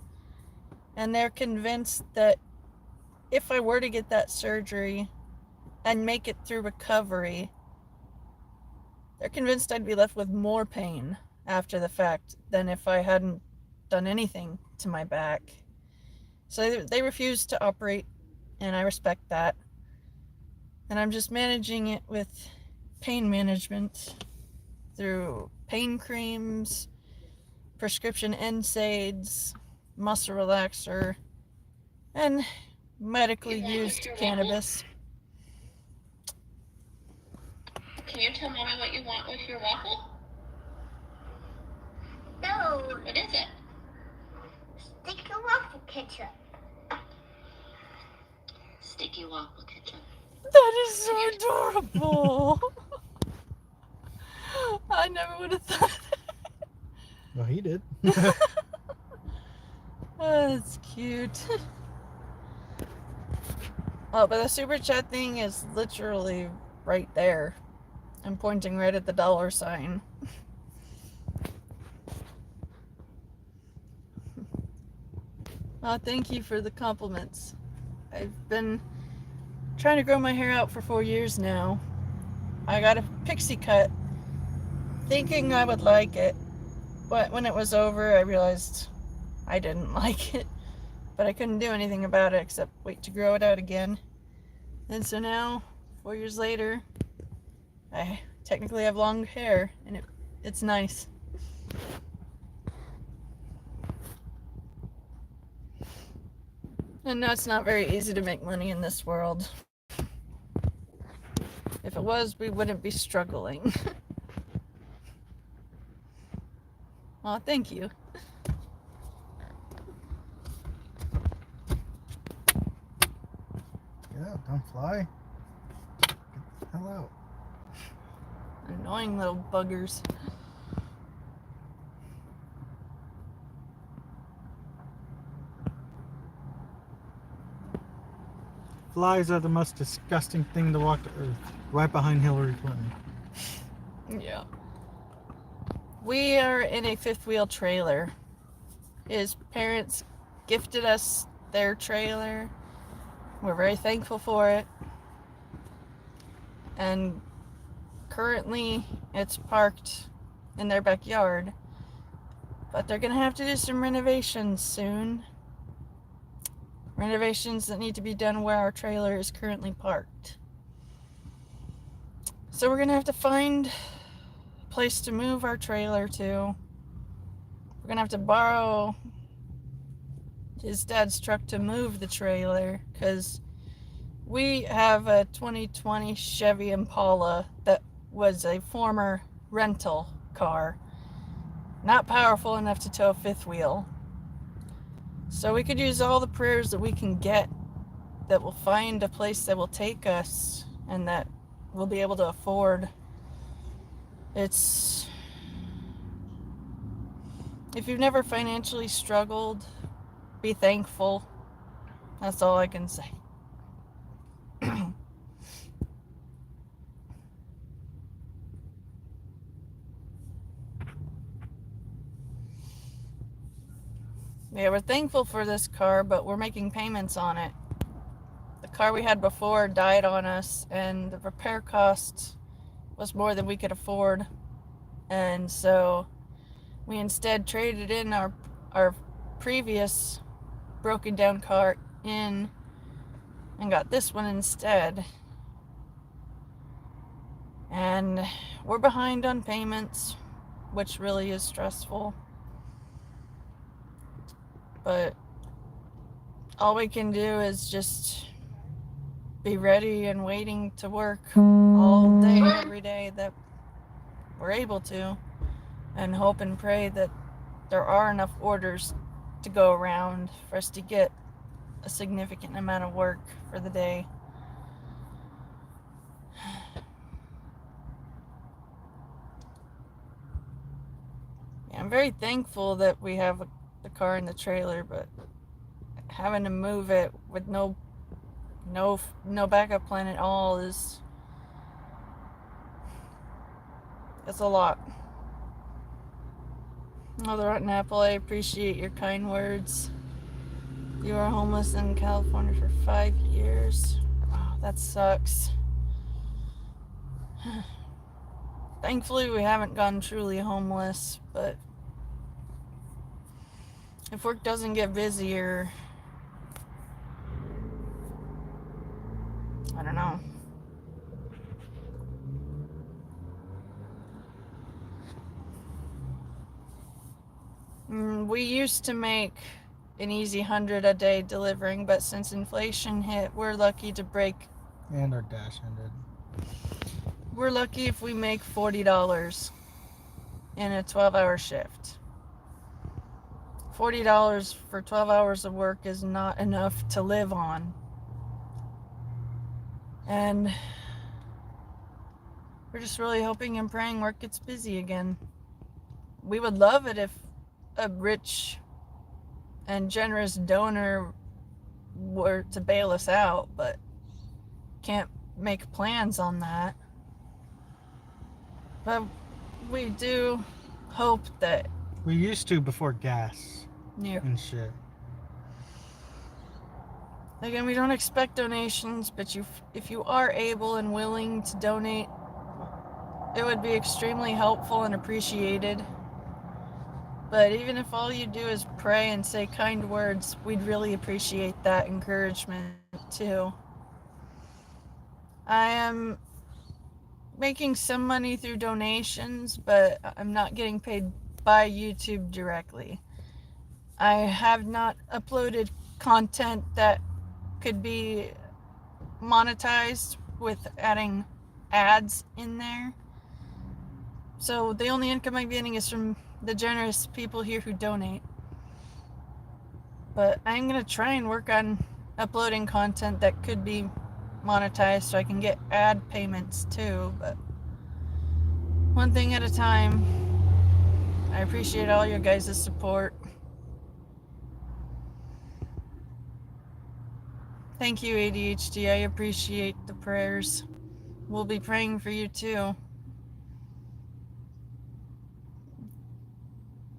and they're convinced that if I were to get that surgery and make it through recovery, they're convinced I'd be left with more pain after the fact than if I hadn't done anything to my back. So they refuse to operate, and I respect that. And I'm just managing it with pain management through pain creams, prescription NSAIDs, muscle relaxer, and medically used cannabis. Can you tell Mommy what you want with your waffle? No, What is it? sticky waffle ketchup. Sticky waffle ketchup. That is so adorable. I never would have thought that. Well, he did. Oh, that's cute. Oh, but the super chat thing is literally right there. I'm pointing right at the $sign. Oh, thank you for the compliments. I've been trying to grow my hair out for 4 years now. I got a pixie cut thinking I would like it, but when it was over I realized I didn't like it, but I couldn't do anything about it except wait to grow it out again. And so now, 4 years later, I technically have long hair, and it's nice. And no, it's not very easy to make money in this world. If it was, we wouldn't be struggling. Aw, thank you. Yeah, don't fly. Get the hell out. Annoying little buggers. Flies are the most disgusting thing to walk to earth, right behind Hillary Clinton. Yeah. We are in a fifth wheel trailer. His parents gifted us their trailer. We're very thankful for it. And currently it's parked in their backyard. But they're going to have to do some renovations soon. Renovations that need to be done where our trailer is currently parked. So we're going to have to find a place to move our trailer to. We're going to have to borrow his dad's truck to move the trailer, because we have a 2020 Chevy Impala that was a former rental car. Not powerful enough to tow a fifth wheel. So we could use all the prayers that we can get that will find a place that will take us and that we'll be able to afford. If you've never financially struggled, be thankful. That's all I can say. Yeah, we're thankful for this car, but we're making payments on it. The car we had before died on us, and the repair cost was more than we could afford. And so we instead traded in our previous broken down car in and got this one instead. And we're behind on payments, which really is stressful. But all we can do is just be ready and waiting to work all day, every day that we're able to, and hope and pray that there are enough orders to go around for us to get a significant amount of work for the day. Yeah, I'm very thankful that we have the car and the trailer, but having to move it with no backup plan at all it's a lot. Mother Rotten Apple, I appreciate your kind words. You were homeless in California for 5 years. Oh, that sucks. Thankfully, we haven't gone truly homeless, but if work doesn't get busier, I don't know. We used to make an easy 100 a day delivering, but since inflation hit, we're lucky to break. And our dash ended. We're lucky if we make $40 in a 12-hour shift. $40 for 12 hours of work is not enough to live on. And we're just really hoping and praying work gets busy again. We would love it if a rich and generous donor were to bail us out, but can't make plans on that. But we do hope that We used to before gas you. and shit. Again, we don't expect donations, but if you are able and willing to donate, it would be extremely helpful and appreciated. But even if all you do is pray and say kind words, we'd really appreciate that encouragement too. I am making some money through donations, but I'm not getting paid by YouTube directly. I have not uploaded content that could be monetized with adding ads in there. So the only income I'm getting is from the generous people here who donate. But I'm going to try and work on uploading content that could be monetized so I can get ad payments too. But one thing at a time. I appreciate all your guys' support. Thank you, ADHD. I appreciate the prayers. We'll be praying for you too.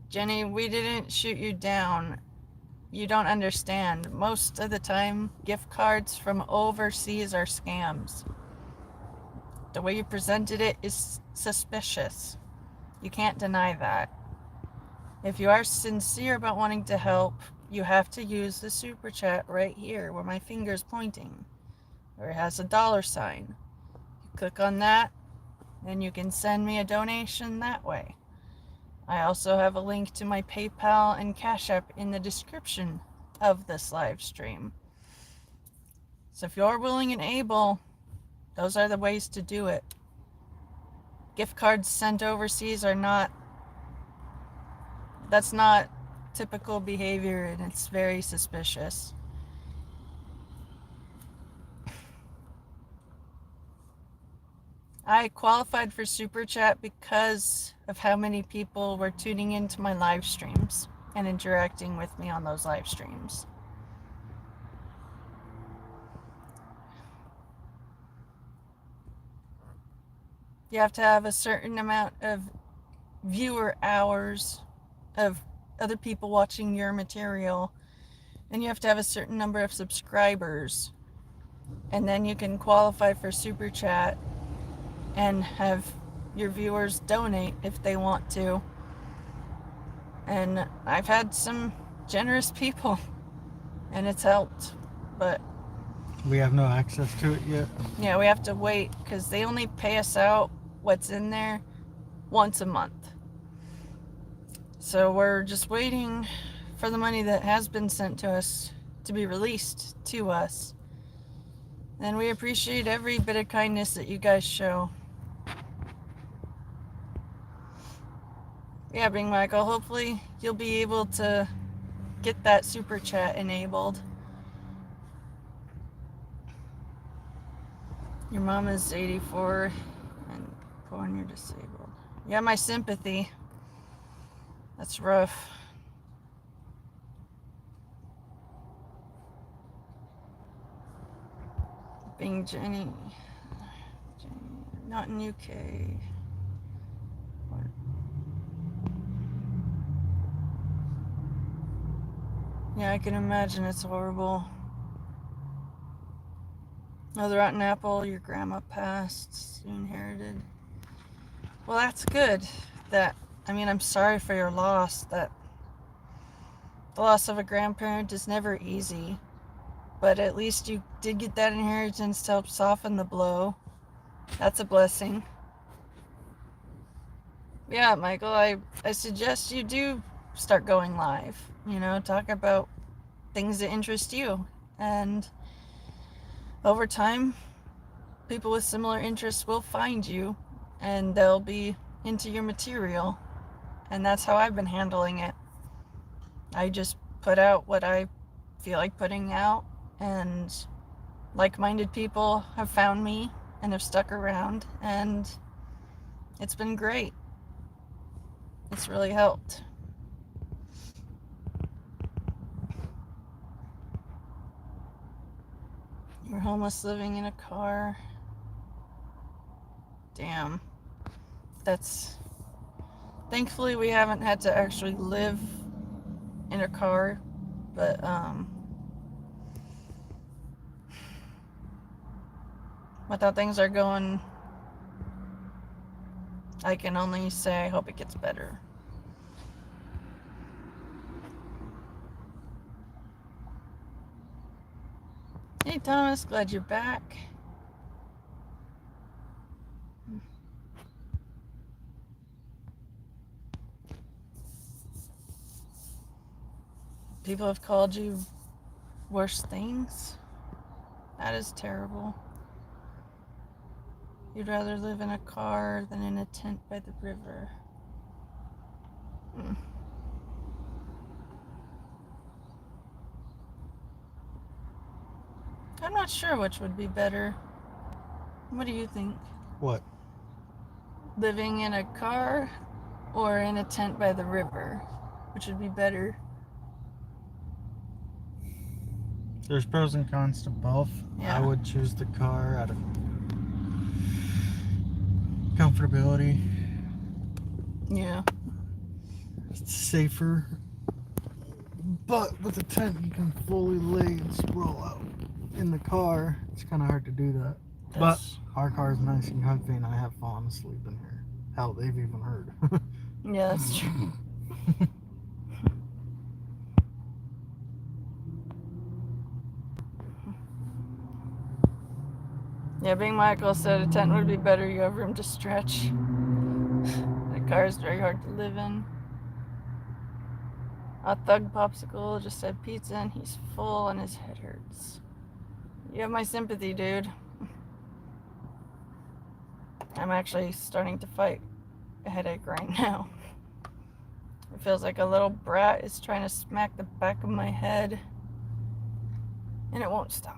Jenny, we didn't shoot you down. You don't understand. Most of the time, gift cards from overseas are scams. The way you presented it is suspicious. You can't deny that. If you are sincere about wanting to help, you have to use the super chat right here where my finger's pointing, where it has a $sign. You click on that, and you can send me a donation that way. I also have a link to my PayPal and Cash App in the description of this live stream. So if you're willing and able, those are the ways to do it. Gift cards sent overseas are not, that's not typical behavior, and it's very suspicious. I qualified for Super Chat because of how many people were tuning into my live streams and interacting with me on those live streams. You have to have a certain amount of viewer hours of other people watching your material, and you have to have a certain number of subscribers, and then you can qualify for Super Chat and have your viewers donate if they want to. And I've had some generous people, and it's helped, but We have no access to it yet. yeah, we have to wait because they only pay us out what's in there once a month. So we're just waiting for the money that has been sent to us to be released to us. And we appreciate every bit of kindness that you guys show. Yeah, Bing Michael, hopefully you'll be able to get that super chat enabled. Your mom is 84 and poor and you're disabled. Yeah, my sympathy. That's rough. Being Jenny, not in UK. Yeah, I can imagine it's horrible. Oh, the rotten apple your grandma passed, you inherited. Well, that's good. I'm sorry for your loss. That the loss of a grandparent is never easy, but at least you did get that inheritance to help soften the blow. That's a blessing. Yeah, Michael, I suggest you do start going live. Talk about things that interest you. And over time, people with similar interests will find you and they'll be into your material. And that's how I've been handling it. I just put out what I feel like putting out, and like-minded people have found me and have stuck around, and it's been great. It's really helped. You're homeless living in a car. Damn. Thankfully we haven't had to actually live in a car, but with how things are going, I can only say I hope it gets better. Hey Thomas, glad you're back. People have called you worse things. That is terrible. You'd rather live in a car than in a tent by the river. I'm not sure which would be better. What do you think? What? living in a car or in a tent by the river, which would be better. There's pros and cons to both. Yeah. I would choose the car out of comfortability. Yeah. It's safer. But with a tent, you can fully lay and sprawl out. In the car, it's kind of hard to do that. But our car is nice and comfy, and I have fallen asleep in here. Hell, they've even heard. Yeah, that's true. Yeah, Big Michael said a tent would be better. You have room to stretch. The car is very hard to live in. A Thug Popsicle just said pizza and he's full and his head hurts. You have my sympathy, dude. I'm actually starting to fight a headache right now. It feels like a little brat is trying to smack the back of my head, and it won't stop.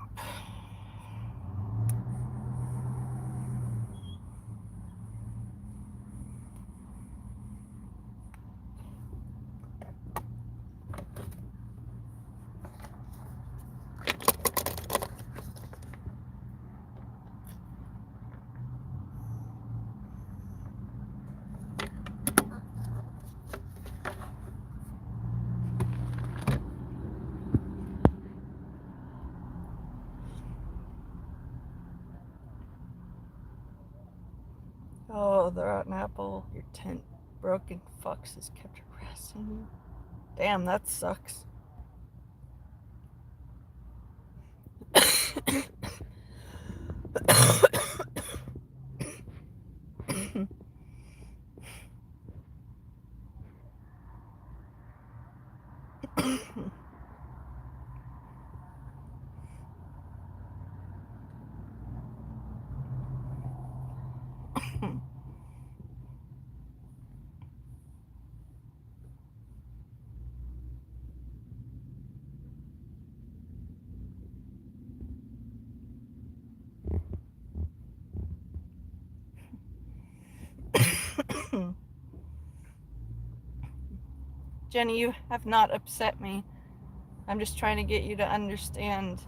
Oh, the rotten apple. Your tent broken fucks has kept harassing you. Damn, that sucks. Jenny, you have not upset me. I'm just trying to get you to understand.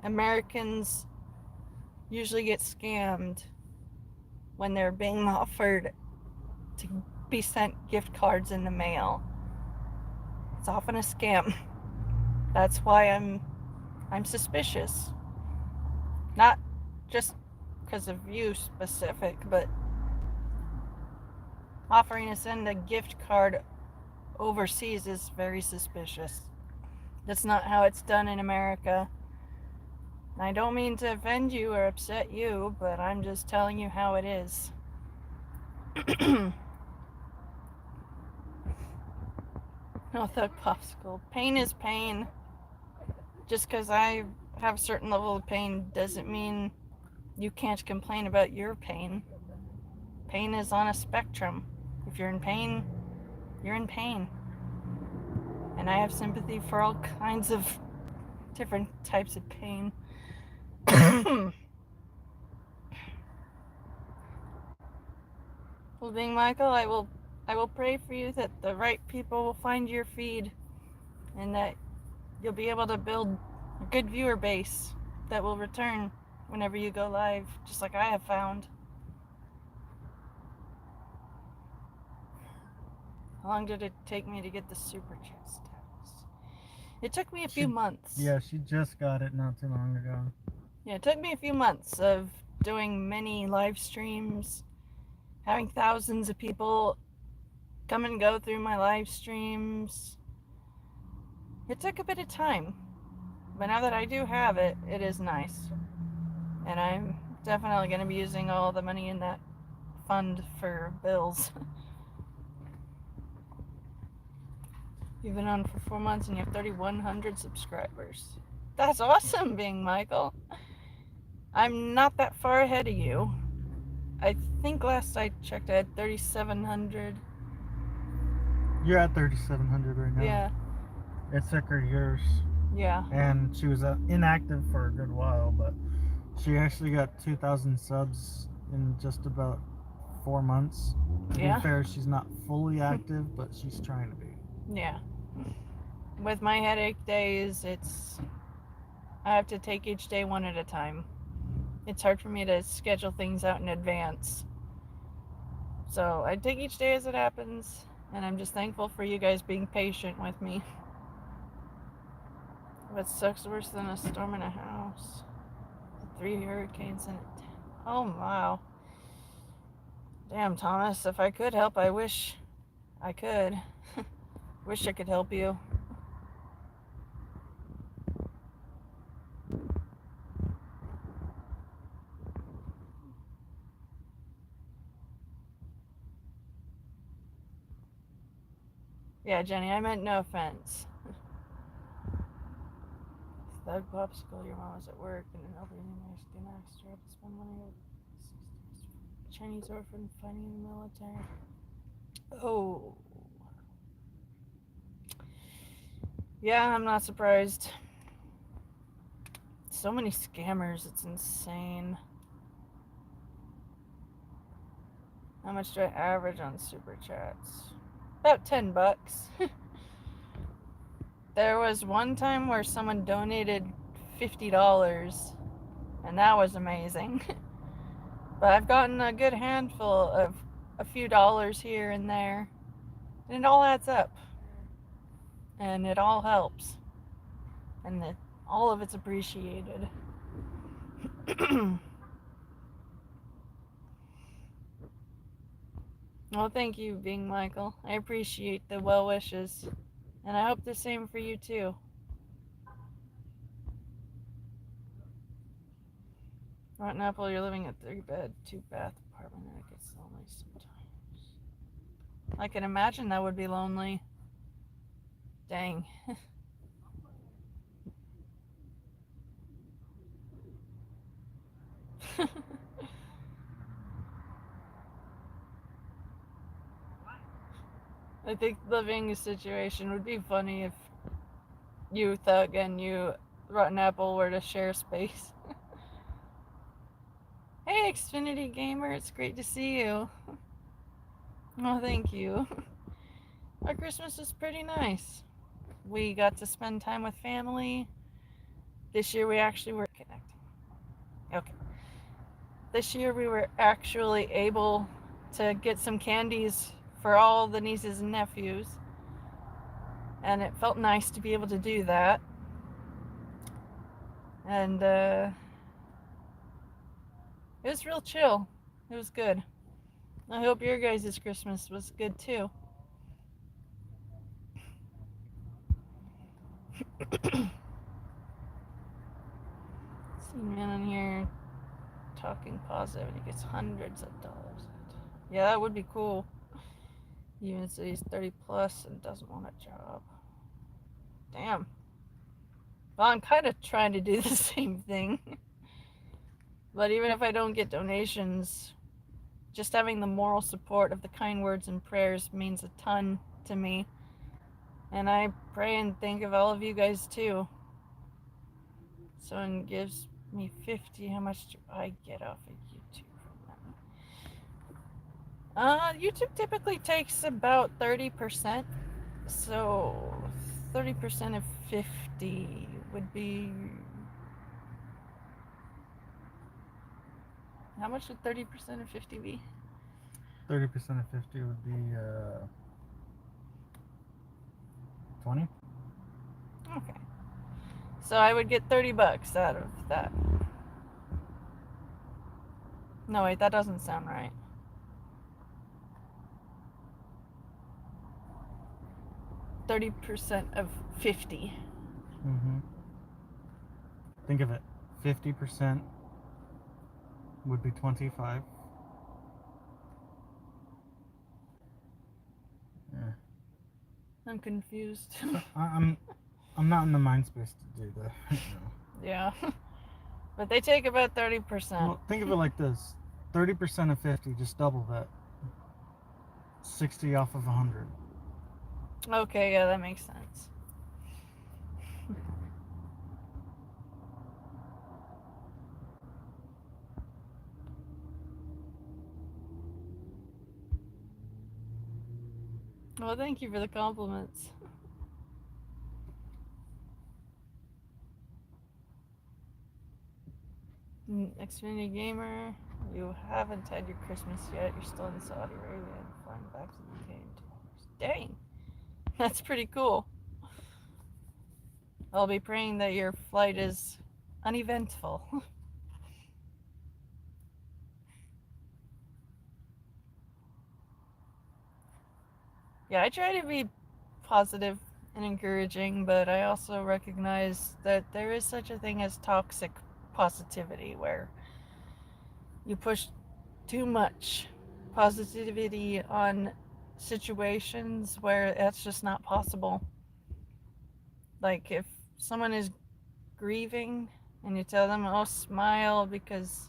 Americans usually get scammed when they're being offered to be sent gift cards in the mail. It's often a scam. That's why I'm suspicious. Not just because of you specific, but offering to send a gift card overseas is very suspicious. That's not how it's done in America. I don't mean to offend you or upset you, but I'm just telling you how it is. No, Thug Popsicle. Pain is pain. Just because I have a certain level of pain doesn't mean you can't complain about your pain. Pain is on a spectrum. If you're in pain, you're in pain. And I have sympathy for all kinds of different types of pain. Well, being Michael, I will pray for you that the right people will find your feed and that you'll be able to build a good viewer base that will return whenever you go live, just like I have found. How long did it take me to get the super chat status? It took me a few months. Yeah, she just got it not too long ago. Yeah, it took me a few months of doing many live streams, having thousands of people come and go through my live streams. It took a bit of time, but now that I do have it, it is nice. And I'm definitely going to be using all the money in that fund for bills. You've been on for 4 months and you have 3,100 subscribers. That's awesome, being Michael. I'm not that far ahead of you. I think last I checked I had 3,700. You're at 3,700 right now. Yeah. It took her years. Yeah. And she was inactive for a good while, but she actually got 2,000 subs in just about 4 months. To Yeah. be fair, she's not fully active, but she's trying to be. Yeah. With my headache days, I have to take each day one at a time. It's hard for me to schedule things out in advance. So I take each day as it happens, and I'm just thankful for you guys being patient with me. What sucks worse than a storm in a house? 3 hurricanes in it. Oh wow. Damn, Thomas, if I could help, I wish I could. Wish I could help you. Yeah, Jenny, I meant no offense. Thug popsicle, your mom was at work and an elderly Mexican asked her to spend money with Chinese orphan fighting in the military. Oh. Yeah, I'm not surprised. So many scammers, it's insane. How much do I average on super chats? About $10. There was one time where someone donated $50, and that was amazing. But I've gotten a good handful of a few dollars here and there, and it all adds up, and it all helps, and all of it's appreciated. Well, thank you, Bing Michael. I appreciate the well wishes, and I hope the same for you too. Rotten Apple, you're living a 3-bed, 2-bath apartment, and it gets lonely sometimes. I can imagine that would be lonely. Dang. I think living a situation would be funny if you, Thug, and you, Rotten Apple, were to share space. Hey, Xfinity Gamer, it's great to see you. Oh, thank you. Our Christmas was pretty nice. We got to spend time with family. This year we actually were connecting. Okay. This year we were actually able to get some candies for all the nieces and nephews. And it felt nice to be able to do that. And it was real chill. It was good. I hope your guys' Christmas was good too. See man in here talking positive and he gets hundreds of dollars. Yeah, that would be cool. Even if he's 30 plus and doesn't want a job. Damn. Well, I'm kind of trying to do the same thing. But even if I don't get donations, just having the moral support of the kind words and prayers means a ton to me. And I pray and think of all of you guys too. Someone gives me 50, how much do I get off of YouTube from them? YouTube typically takes about 30%. So 30% of 50 would be... How much would 30% of 50 be? 30% of 50 would be 20. Okay. So I would get $30 out of that. No, wait, that doesn't sound right. $30% of 50. Mm-hmm. Think of it. 50% would be 25. Yeah. I'm confused. I'm not in the mind space to do that. You know. Yeah. But they take about 30%. Well, think of it like this. 30% of 50, just double that. 60 off of 100. Okay, yeah, that makes sense. Well, thank you for the compliments. Xfinity Gamer, you haven't had your Christmas yet. You're still in Saudi Arabia and flying back to the UK in 2 hours. Dang, that's pretty cool. I'll be praying that your flight is uneventful. Yeah, I try to be positive and encouraging, but I also recognize that there is such a thing as toxic positivity where you push too much positivity on situations where that's just not possible. Like if someone is grieving and you tell them, oh, smile because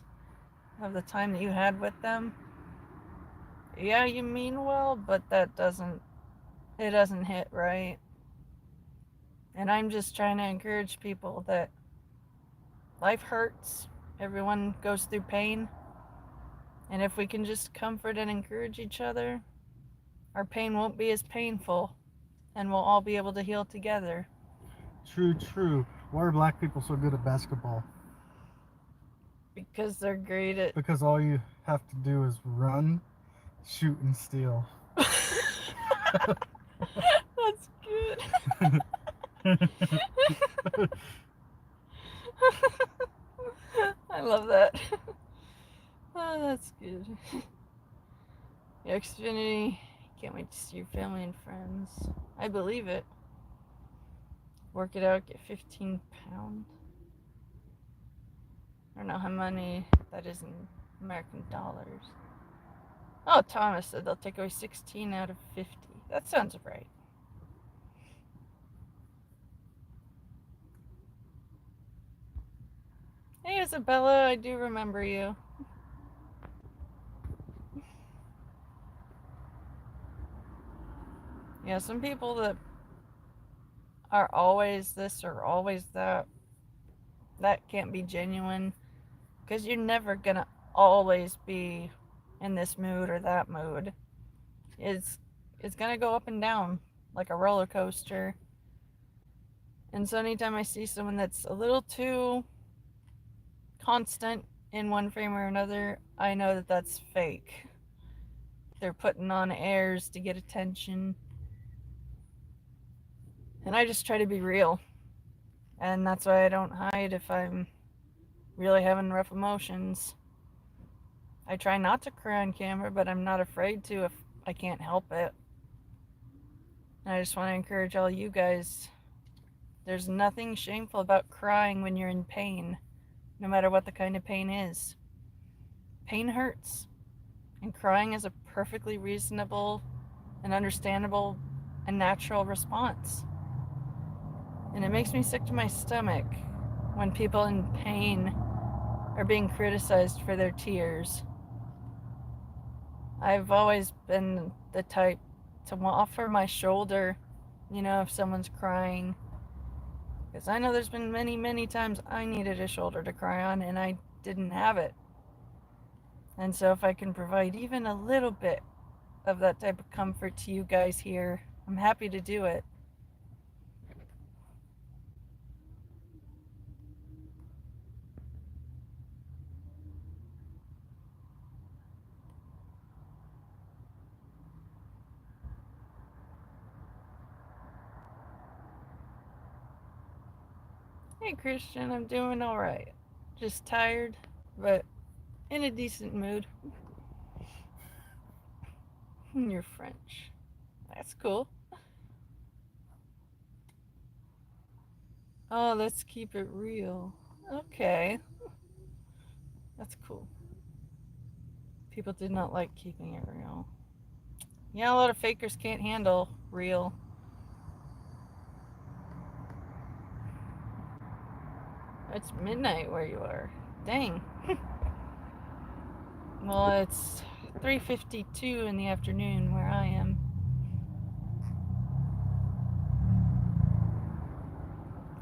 of the time that you had with them, yeah, you mean well, but it doesn't hit right. And I'm just trying to encourage people that life hurts, everyone goes through pain, and if we can just comfort and encourage each other, our pain won't be as painful, and we'll all be able to heal together. True, true. Why are black people so good at basketball? Because they're great at... Because all you have to do is run, shoot, and steal. That's good. I love that. Oh, that's good. Xfinity, can't wait to see your family and friends. I believe it. Work it out, get 15 pounds. I don't know how many that is in American dollars. Oh, Thomas said they'll take away 16 out of 50. That sounds right. Hey, Isabella, I do remember you. Yeah, some people that are always this or always that, that can't be genuine, because you're never gonna always be in this mood or that mood. It's gonna go up and down like a roller coaster. And so anytime I see someone that's a little too constant in one frame or another, I know that that's fake. They're putting on airs to get attention. And I just try to be real. And that's why I don't hide if I'm really having rough emotions. I try not to cry on camera, but I'm not afraid to if I can't help it. And I just want to encourage all you guys. There's nothing shameful about crying when you're in pain, no matter what the kind of pain is. Pain hurts, and crying is a perfectly reasonable and understandable and natural response. And it makes me sick to my stomach when people in pain are being criticized for their tears. I've always been the type to offer my shoulder, if someone's crying. Because I know there's been many, many times I needed a shoulder to cry on and I didn't have it. And so if I can provide even a little bit of that type of comfort to you guys here, I'm happy to do it. Hey Christian, I'm doing alright. Just tired, but in a decent mood. You're French. That's cool. Oh, let's keep it real. Okay. That's cool. People did not like keeping it real. Yeah, a lot of fakers can't handle real. It's midnight where you are. Dang. Well, it's 3:52 in the afternoon where I am.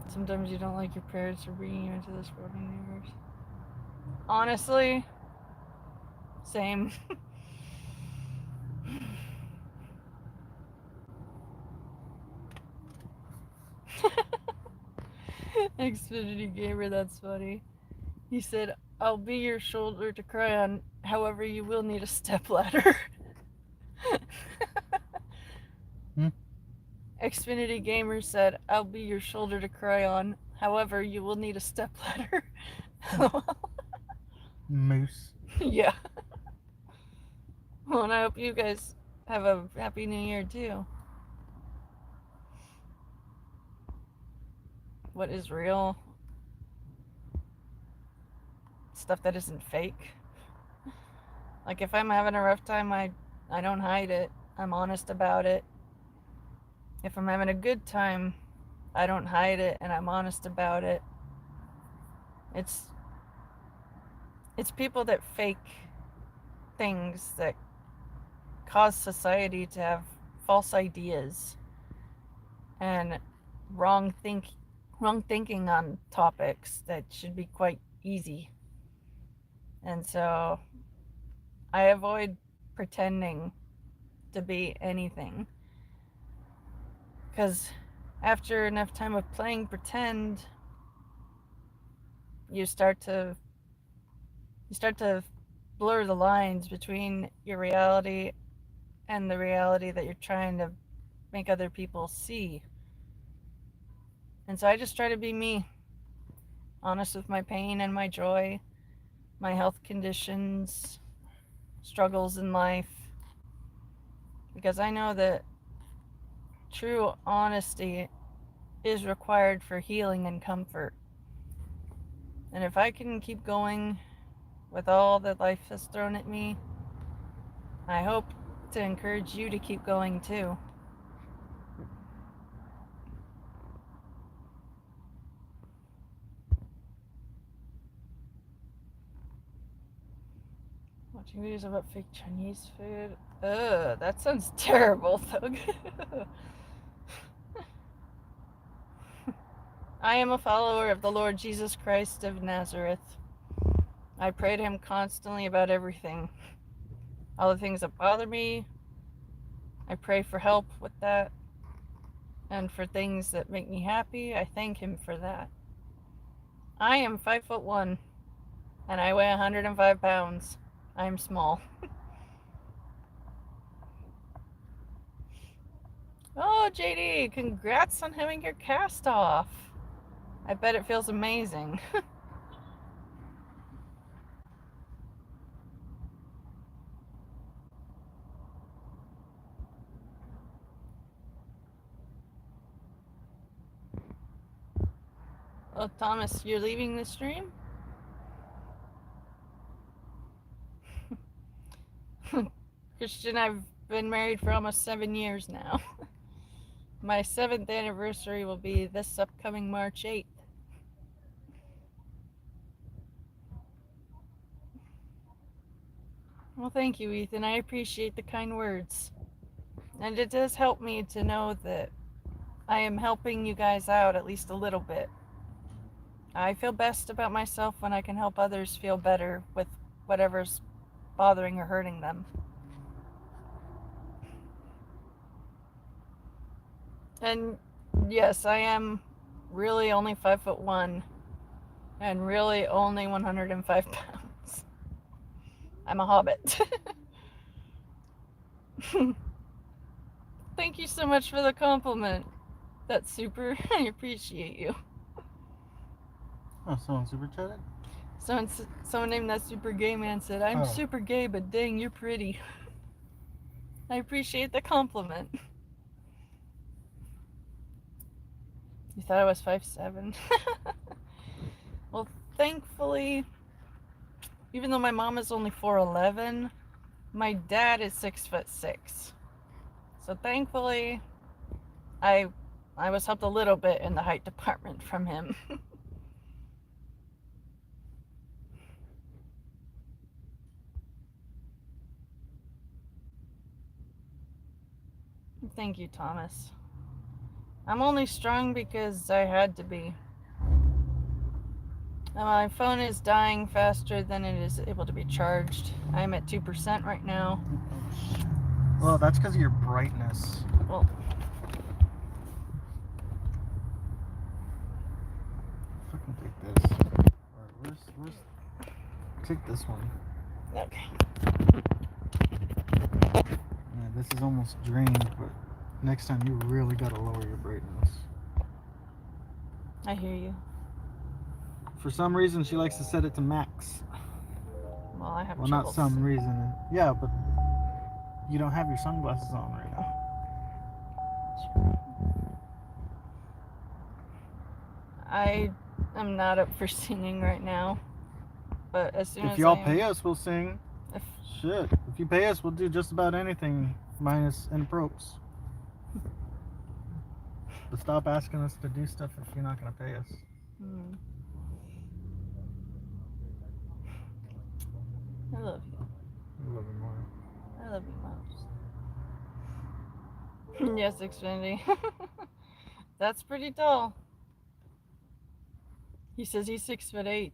Sometimes you don't like your parents for bringing you into this world and universe. Honestly, same. Xfinity Gamer, that's funny. He said, I'll be your shoulder to cry on, however you will need a stepladder. Xfinity Gamer said, I'll be your shoulder to cry on, however you will need a stepladder. Moose. Yeah. Well, and I hope you guys have a happy new year too. What is real? Stuff that isn't fake. Like if I'm having a rough time, I don't hide it. I'm honest about it. If I'm having a good time, I don't hide it and I'm honest about it. It's people that fake things that cause society to have false ideas and wrong thinking on topics that should be quite easy. And so I avoid pretending to be anything, because after enough time of playing pretend, you start to blur the lines between your reality and the reality that you're trying to make other people see. And so I just try to be me, honest with my pain and my joy, my health conditions, struggles in life, because I know that true honesty is required for healing and comfort. And if I can keep going with all that life has thrown at me, I hope to encourage you to keep going too. Watching videos about fake Chinese food. Ugh, that sounds terrible, Thug. I am a follower of the Lord Jesus Christ of Nazareth. I pray to him constantly about everything. All the things that bother me, I pray for help with that. And for things that make me happy, I thank him for that. I am 5'1", and I weigh 105 pounds. I'm small. Oh, JD, congrats on having your cast off. I bet it feels amazing. Oh, Thomas, you're leaving the stream? Christian, I've been married for almost 7 years now. My 7th anniversary will be this upcoming March 8th. Well, thank you, Ethan. I appreciate the kind words. And it does help me to know that I am helping you guys out at least a little bit. I feel best about myself when I can help others feel better with whatever's bothering or hurting them. And yes, I am really only 5'1" and really only 105 pounds. I'm a hobbit. Thank you so much for the compliment. That's super. I appreciate you. Oh, someone super chatted? Someone named that Super Gay Man said, I'm super gay, but dang, you're pretty. I appreciate the compliment. You thought I was 5'7"? Well, thankfully, even though my mom is only 4'11", my dad is 6'6". So thankfully, I was helped a little bit in the height department from him. Thank you, Thomas. I'm only strong because I had to be. My phone is dying faster than it is able to be charged. I'm at 2% right now. Well, that's because of your brightness. Well, Take this one. Okay. Yeah, this is almost drained, but next time you really gotta lower your brightness. I hear you. For some reason, she likes to set it to max. Well, I have Well, trouble. not some reason. Yeah, but you don't have your sunglasses on right now. I am not up for singing right now, but as soon If as y'all I am, pay us, we'll sing. if, Shit. If you pay us, we'll do just about anything minus inappropriates. But stop asking us to do stuff if you're not gonna pay us. I love you. A little bit more. I love you most. Yes, Xfinity. That's pretty tall. He says he's 6'8".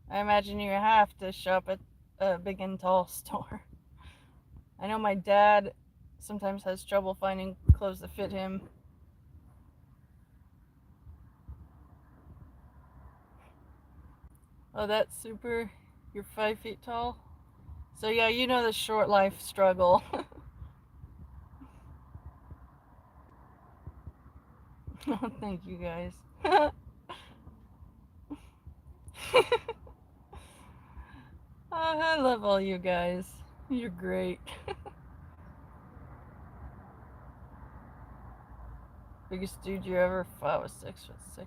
I imagine you have to shop at a big and tall store. I know my dad sometimes has trouble finding clothes that fit him. Oh, that's super. You're 5 feet tall? So yeah, you know the short life struggle. Oh, thank you guys. Oh, I love all you guys. You're great. Biggest dude you ever fought was 6'6" and 280.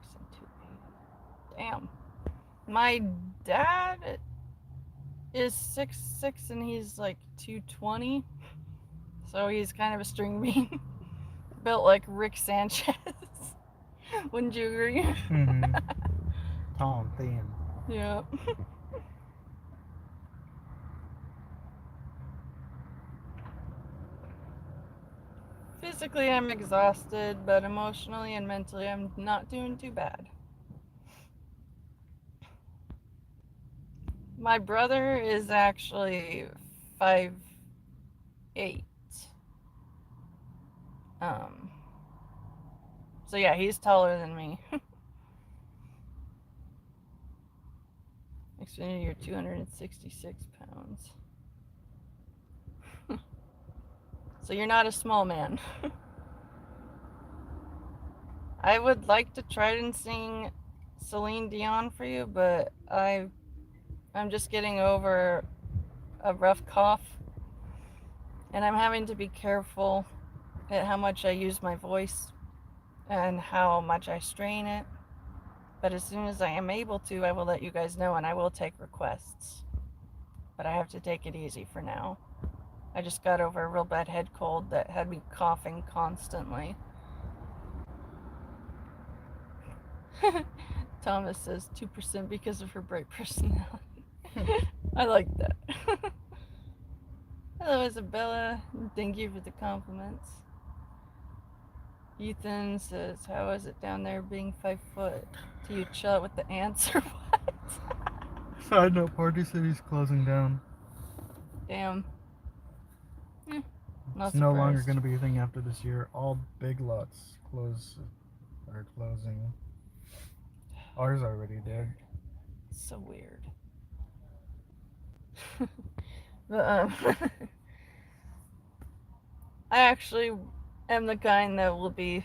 Damn. My dad is 6'6" and he's like 220. So he's kind of a string bean. Built like Rick Sanchez. Wouldn't you agree? Mm-hmm. Tall and thin. Yeah. Physically, I'm exhausted, but emotionally and mentally, I'm not doing too bad. My brother is actually 5'8". So yeah, he's taller than me. Xfinity, you're 266 pounds. So you're not a small man. I would like to try and sing Celine Dion for you, but I'm just getting over a rough cough, and I'm having to be careful at how much I use my voice and how much I strain it. But as soon as I am able to, I will let you guys know, and I will take requests. But I have to take it easy for now. I just got over a real bad head cold that had me coughing constantly. Thomas says 2% because of her bright personality. I like that. Hello, Isabella. Thank you for the compliments. Ethan says, how is it down there being 5 foot? Do you chill out with the ants or what? Side note, Party City's closing down. Damn. It's no longer going to be a thing after this year. All big lots are closing. Ours already did. So weird. But I actually am the kind that will be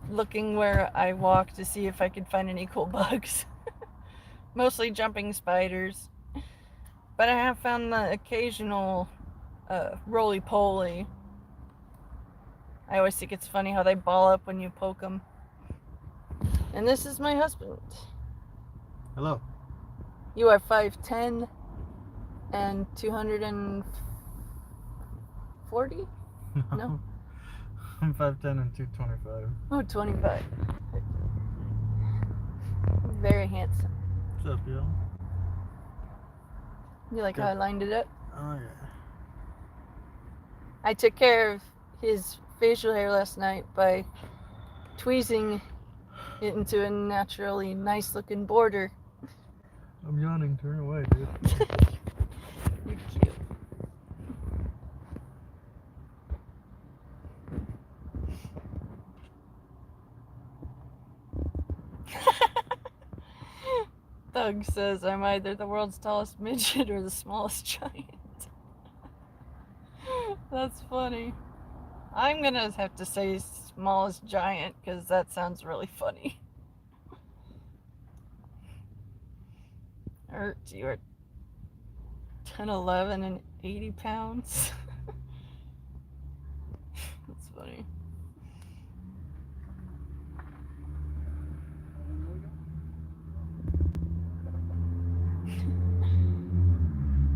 looking where I walk to see if I can find any cool bugs. Mostly jumping spiders. But I have found the occasional roly-poly. I always think it's funny how they ball up when you poke them. And this is my husband. Hello. You are 5'10" and 240? No. I'm 5'10" and 225. Oh, 25. Very handsome. What's up, yo? You like Good. how I lined it up? Oh, yeah. I took care of his facial hair last night by tweezing it into a naturally nice looking border. I'm yawning. Turn away, dude. You're cute. Thug says I'm either the world's tallest midget or the smallest giant. That's funny. I'm gonna have to say smallest giant because that sounds really funny. You're 10, 11, and 80 pounds. That's funny.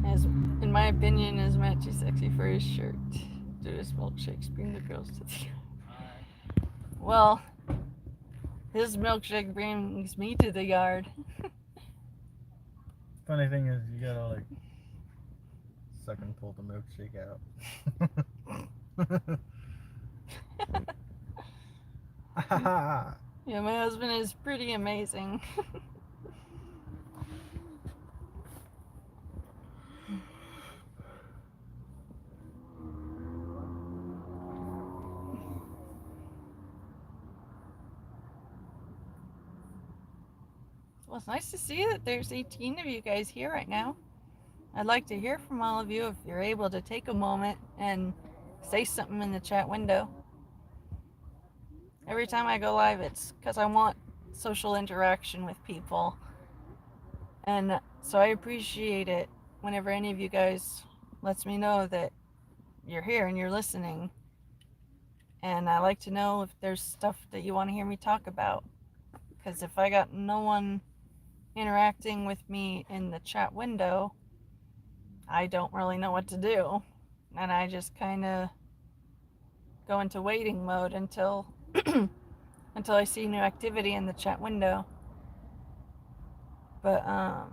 As, in my opinion, is Matt too sexy for his shirt? Do his milkshakes bring the girls to the yard? Well, his milkshake brings me to the yard. Funny thing is, you gotta like suck and pull the milkshake out. Yeah, my husband is pretty amazing. Well, it's nice to see that there's 18 of you guys here right now. I'd like to hear from all of you if you're able to take a moment and say something in the chat window. Every time I go live, it's because I want social interaction with people. And so I appreciate it whenever any of you guys lets me know that you're here and you're listening. And I like to know if there's stuff that you want to hear me talk about. Because if I got no one interacting with me in the chat window, I don't really know what to do. And I just kind of go into waiting mode until until I see new activity in the chat window. But I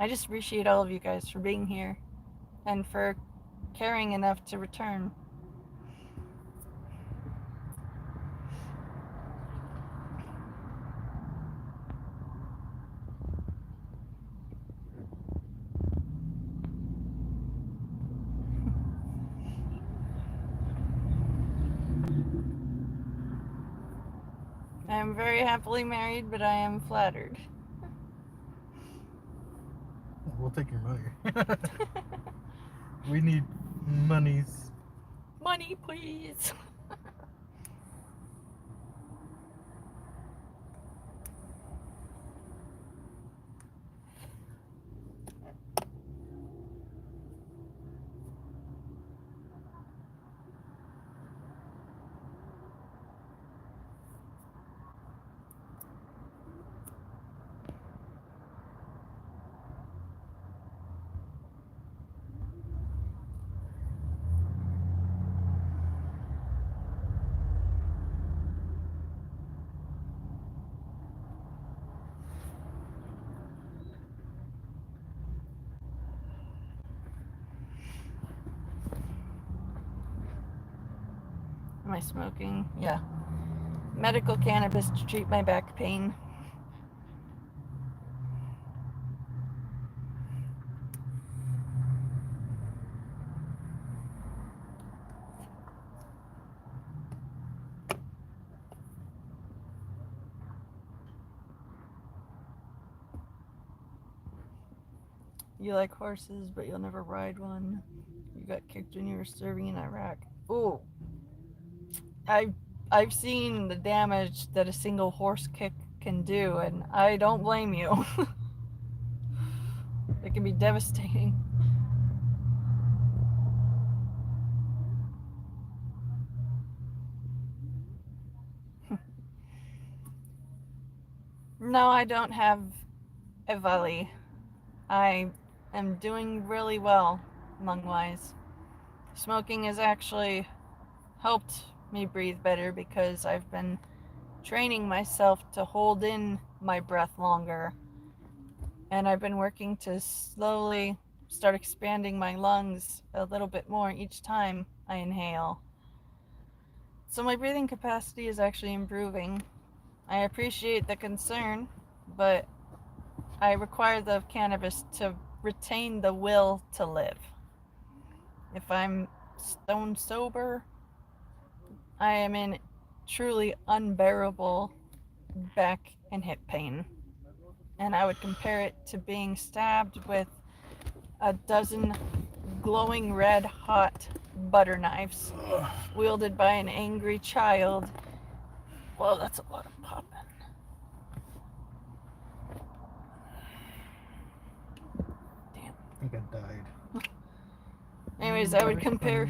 just appreciate all of you guys for being here and for caring enough to return. I am very happily married, but I am flattered. We'll take your money. We need monies. Money, please. Am I smoking? Yeah. Medical cannabis to treat my back pain. You like horses, but you'll never ride one. You got kicked when you were serving in Iraq. Ooh. I've seen the damage that a single horse kick can do, and I don't blame you. It can be devastating. No, I don't have a valley. I am doing really well lung-wise. Smoking has actually helped me breathe better because I've been training myself to hold in my breath longer. And I've been working to slowly start expanding my lungs a little bit more each time I inhale. So my breathing capacity is actually improving. I appreciate the concern, but I require the cannabis to retain the will to live. If I'm stone sober, I am in truly unbearable back and hip pain. And I would compare it to being stabbed with a dozen glowing red hot butter knives wielded by an angry child. Whoa, that's a lot of popping. Damn. I think I died. Anyways, I'd compare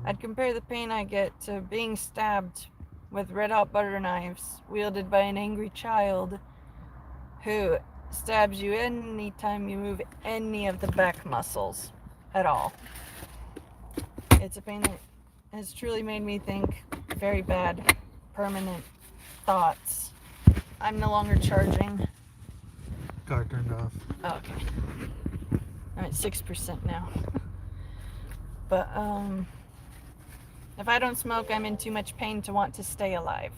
I'd the pain I get to being stabbed with red hot butter knives wielded by an angry child who stabs you anytime you move any of the back muscles at all. It's a pain that has truly made me think very bad, permanent thoughts. I'm no longer charging. Car turned off. Oh, okay. I'm at 6% now. But, if I don't smoke, I'm in too much pain to want to stay alive.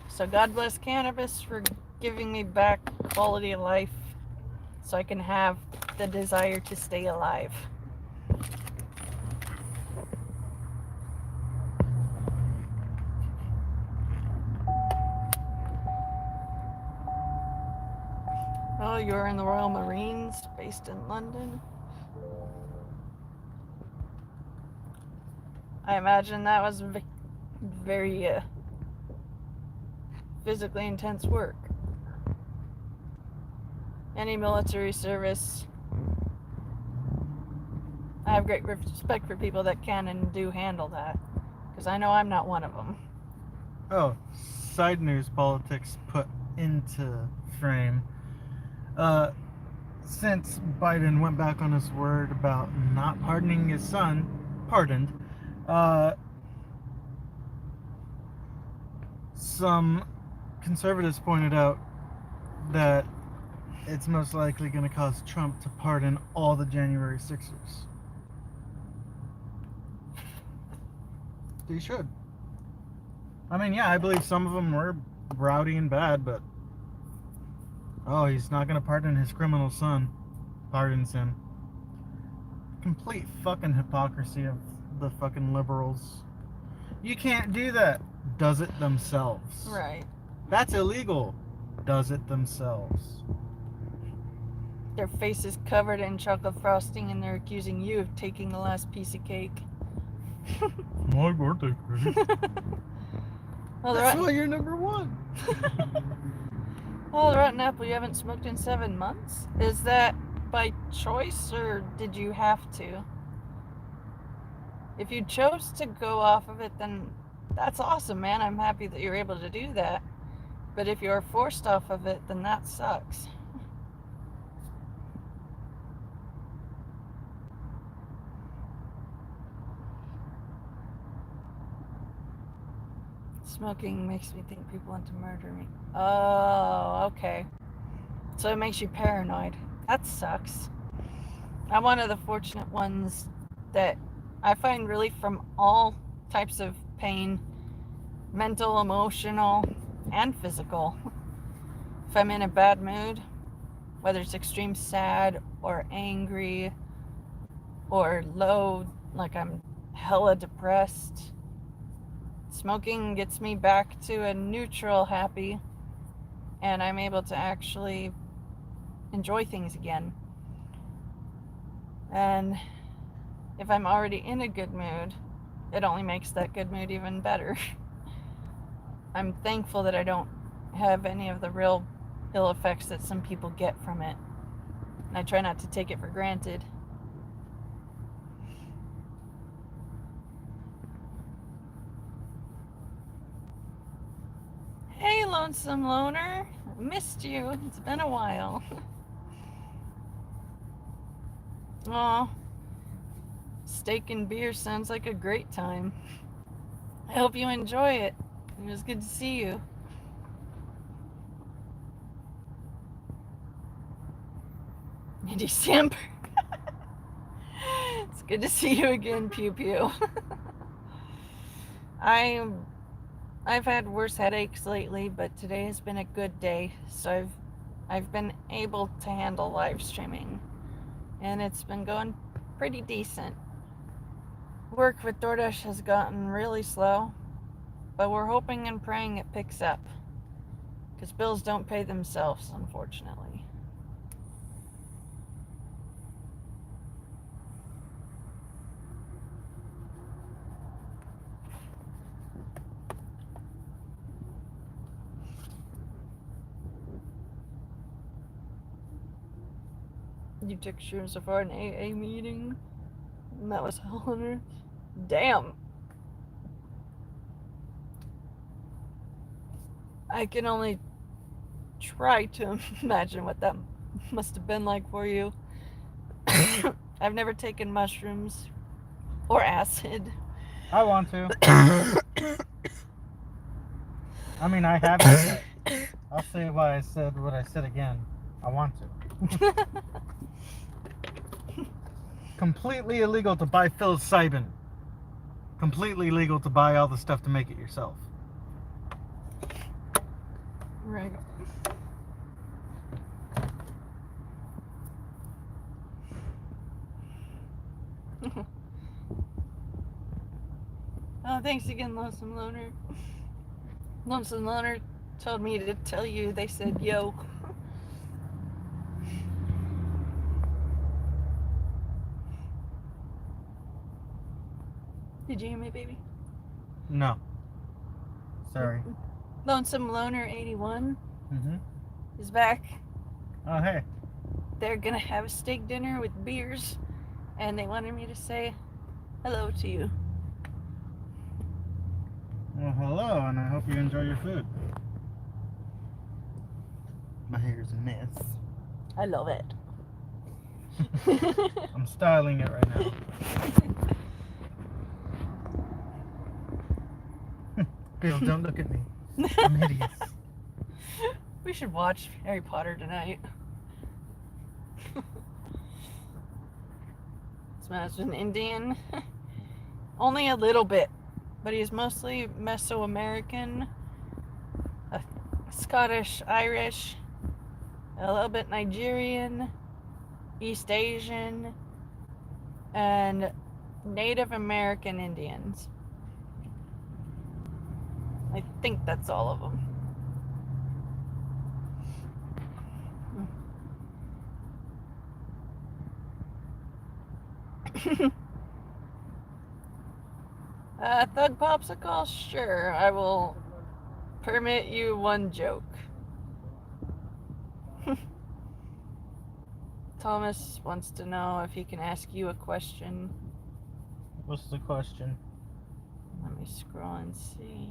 So God bless cannabis for giving me back quality of life so I can have the desire to stay alive. Oh, you're in the Royal Marines, based in London. I imagine that was very physically intense work. Any military service, I have great respect for people that can and do handle that, because I know I'm not one of them. Oh, side news politics put into frame. Since Biden went back on his word about not pardoning his son, some conservatives pointed out that it's most likely going to cause Trump to pardon all the January 6ers. He should. I mean, yeah, I believe some of them were rowdy and bad, but he's not going to pardon his criminal son. Pardons him. Complete fucking hypocrisy of the fucking liberals. You can't do that. Does it themselves. Right. That's illegal. Does it themselves. Their face is covered in chocolate frosting and they're accusing you of taking the last piece of cake. My birthday, Chris. Well, That's why you're number one. Well, the rotten apple you haven't smoked in 7 months? Is that by choice or did you have to? If you chose to go off of it, then that's awesome, man. I'm happy that you're able to do that. But if you're forced off of it, then that sucks. Smoking makes me think people want to murder me. Oh, okay. So it makes you paranoid. That sucks. I'm one of the fortunate ones that I find relief from all types of pain, mental, emotional, and physical. If I'm in a bad mood, whether it's extreme sad or angry or low, like I'm hella depressed, smoking gets me back to a neutral happy, and I'm able to actually enjoy things again. And if I'm already in a good mood, it only makes that good mood even better. I'm thankful that I don't have any of the real ill effects that some people get from it. And I try not to take it for granted. Hey, Lonesome Loner. Missed you. It's been a while. Aw. Steak and beer sounds like a great time. I hope you enjoy it. It was good to see you. Andy Samberg. It's good to see you again, Pew Pew. I've had worse headaches lately, but today has been a good day, so I've been able to handle live streaming, and it's been going pretty decent. Work with DoorDash has gotten really slow, but we're hoping and praying it picks up. Because bills don't pay themselves, unfortunately. You took shrooms before an AA meeting? And that was hell on earth? Damn. I can only try to imagine what that must have been like for you. I've never taken mushrooms or acid. I want to. I mean, I haven't. I'll say why I said what I said again. I want to. Completely illegal to buy psilocybin. Completely legal to buy all the stuff to make it yourself. Right. Oh, thanks again, Lonesome Loner. Lonesome Loner told me to tell you they said yo. Did you hear me, baby? No. Sorry. Lonesome Loner 81 Mm-hmm. is back. Oh, hey. They're gonna have a steak dinner with beers, and they wanted me to say hello to you. Well, hello, and I hope you enjoy your food. My hair's a mess. I love it. I'm styling it right now. Girls, don't look at me. I'm hideous. We should watch Harry Potter tonight. This man's an Indian. Only a little bit, but he's mostly Mesoamerican, Scottish, Irish, a little bit Nigerian, East Asian, and Native American Indians. I think that's all of them. Thug Popsicle? Sure, I will permit you one joke. Thomas wants to know if he can ask you a question. What's the question? Let me scroll and see.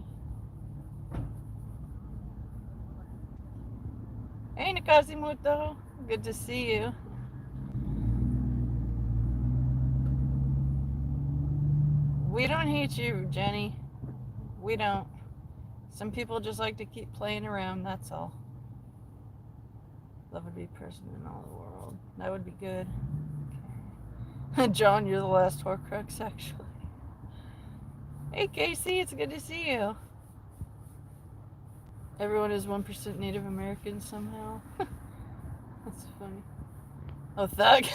Hey, Nakazimuto. Good to see you. We don't hate you, Jenny. We don't. Some people just like to keep playing around, that's all. Love would be present in all the world. That would be good. Okay. John, you're the last Horcrux, actually. Hey, Casey, it's good to see you. Everyone is 1% Native American somehow. That's funny. Oh, thug.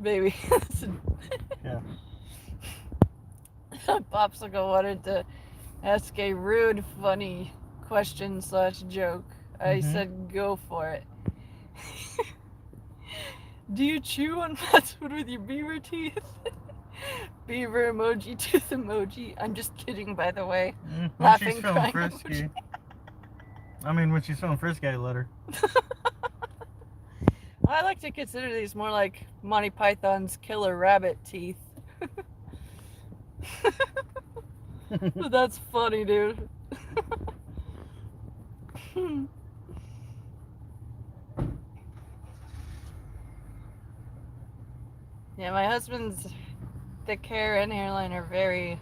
Baby. Yeah. Popsicle wanted to ask a rude, funny question / joke. I said, go for it. Do you chew on fast food with your beaver teeth? Beaver emoji, tooth emoji. I'm just kidding, by the way. When Laughing, she's feeling crying frisky. emoji. I mean, when she's feeling frisky, I let her. I like to consider these more like Monty Python's killer rabbit teeth. But that's funny, dude. Yeah, my husband's thick hair and hairline are very,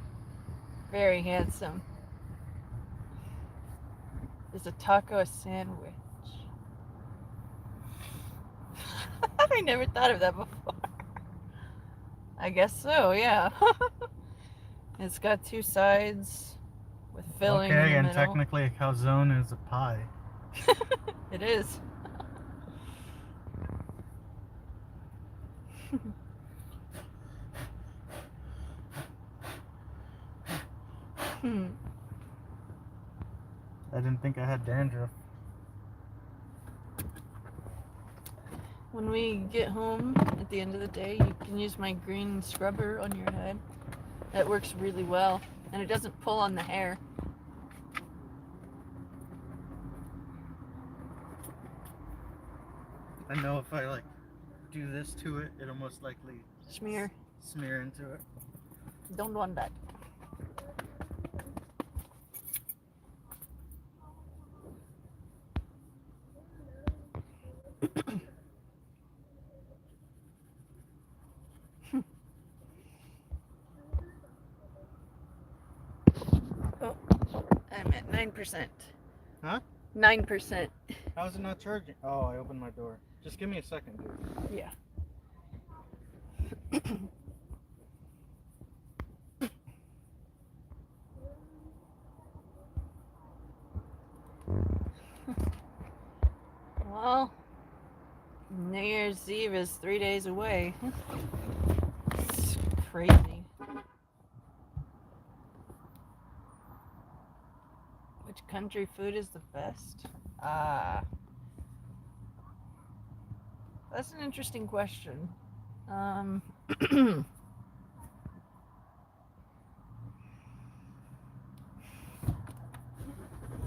very handsome. Is a taco a sandwich? I never thought of that before. I guess so, yeah. It's got two sides with filling in the Okay, and middle. technically a calzone is a pie. It is. I didn't think I had dandruff. When we get home at the end of the day, you can use my green scrubber on your head. That works really well, and it doesn't pull on the hair. I know if I like do this to it, it'll most likely Smear. smear into it. Don't want that. Oh, I'm at 9%. Huh? 9%. How is it not charging? Oh, I opened my door. Just give me a second, dude. Yeah. Well, New Year's Eve is 3 days away. It's crazy. Which country food is the best? That's an interesting question.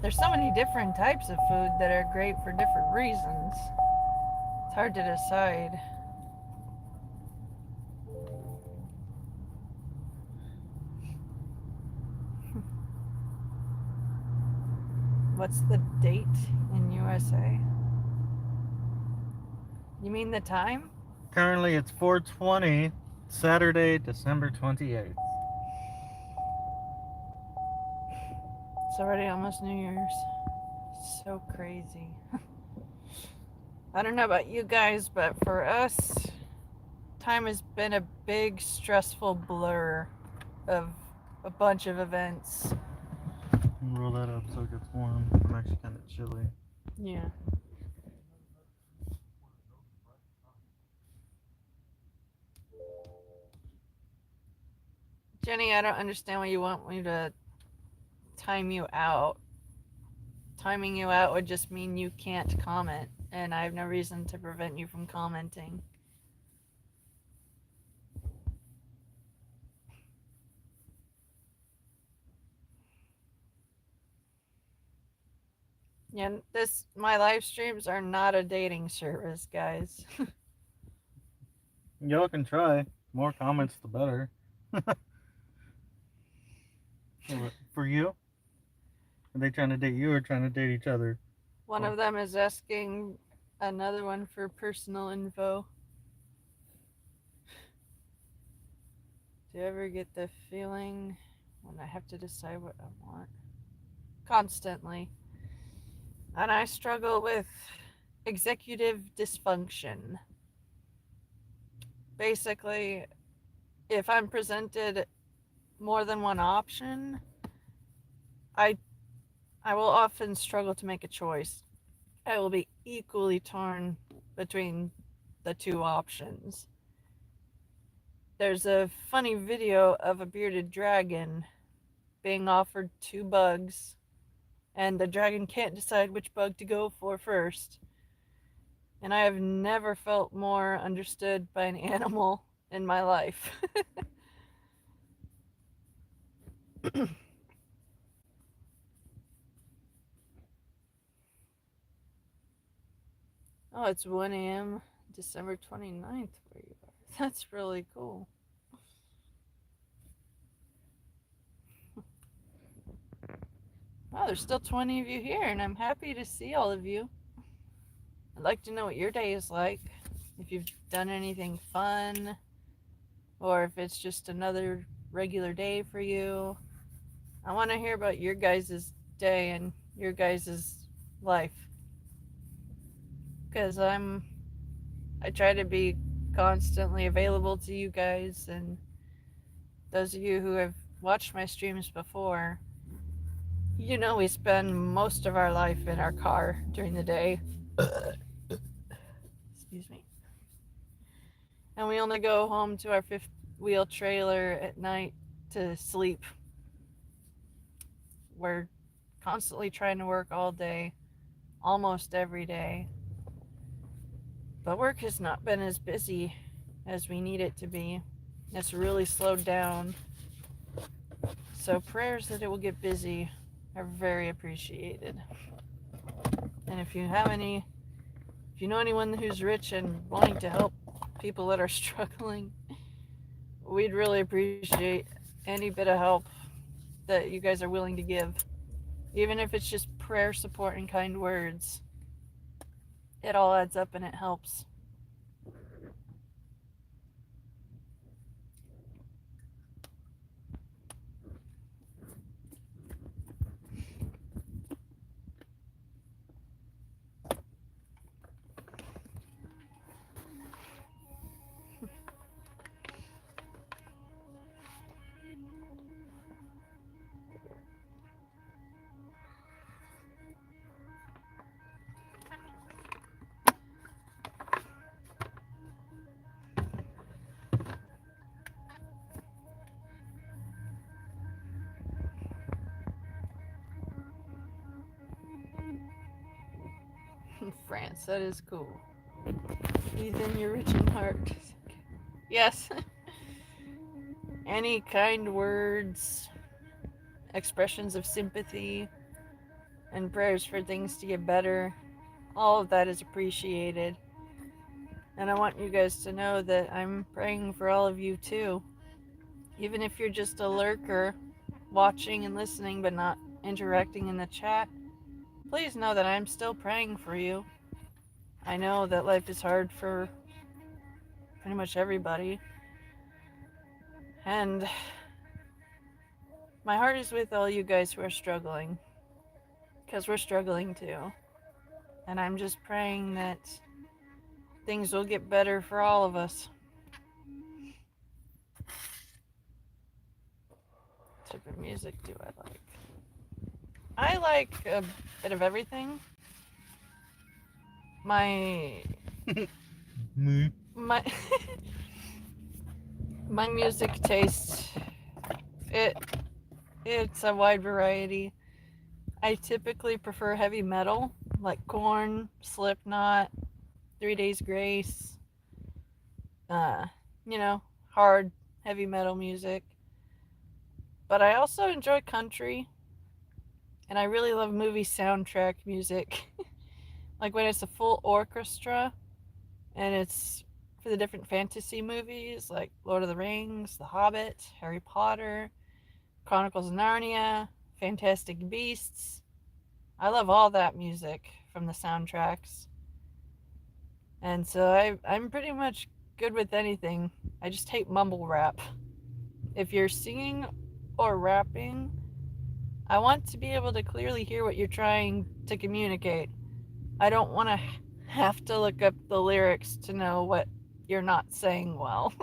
There's so many different types of food that are great for different reasons. It's hard to decide. What's the date in USA? You mean the time? Currently it's 4:20, Saturday, December 28th. It's already almost New Year's. So crazy. I don't know about you guys, but for us, time has been a big stressful blur of a bunch of events. Roll that up so it gets warm. I'm actually kind of chilly. Yeah. Jenny, I don't understand why you want me to time you out. Timing you out would just mean you can't comment, and I have no reason to prevent you from commenting. Yeah, my live streams are not a dating service, guys. Y'all can try. More comments, the better. For you? Are they trying to date you or trying to date each other? One of them is asking another one for personal info. Do you ever get the feeling when I have to decide what I want? Constantly. And I struggle with executive dysfunction. Basically, if I'm presented more than one option, I will often struggle to make a choice. I will be equally torn between the two options. There's a funny video of a bearded dragon being offered 2 bugs, and the dragon can't decide which bug to go for first. And I have never felt more understood by an animal in my life. Oh, it's 1 a.m. December 29th where you are. That's really cool. Wow, there's still 20 of you here, and I'm happy to see all of you. I'd like to know what your day is like, if you've done anything fun, or if it's just another regular day for you. I want to hear about your guys' day and your guys' life. Because I try to be constantly available to you guys, and those of you who have watched my streams before, you know we spend most of our life in our car during the day. Excuse me. and we only go home to our fifth wheel trailer at night to sleep. We're constantly trying to work all day, almost every day. But work has not been as busy as we need it to be. It's really slowed down. So prayers that it will get busy are very appreciated. And if you know anyone who's rich and wanting to help people that are struggling, we'd really appreciate any bit of help that you guys are willing to give. Even if it's just prayer, support, and kind words, it all adds up and it helps. France, that is cool. Ethan, you're rich in heart. Yes. Any kind words, expressions of sympathy, and prayers for things to get better, all of that is appreciated. And I want you guys to know that I'm praying for all of you too. Even if you're just a lurker, watching and listening but not interacting in the chat, please know that I'm still praying for you. I know that life is hard for pretty much everybody. And my heart is with all you guys who are struggling, because we're struggling too. And I'm just praying that things will get better for all of us. What type of music do I like? I like a bit of everything. My my my music taste, it's a wide variety. I typically prefer heavy metal, like Korn, Slipknot, 3 Days Grace, hard heavy metal music. But I also enjoy country, and I really love movie soundtrack music. Like when it's a full orchestra and it's for the different fantasy movies like Lord of the Rings, The Hobbit, Harry Potter, Chronicles of Narnia, Fantastic Beasts. I love all that music from the soundtracks. And so I'm pretty much good with anything. I just hate mumble rap. If you're singing or rapping, I want to be able to clearly hear what you're trying to communicate. I don't want to have to look up the lyrics to know what you're not saying well.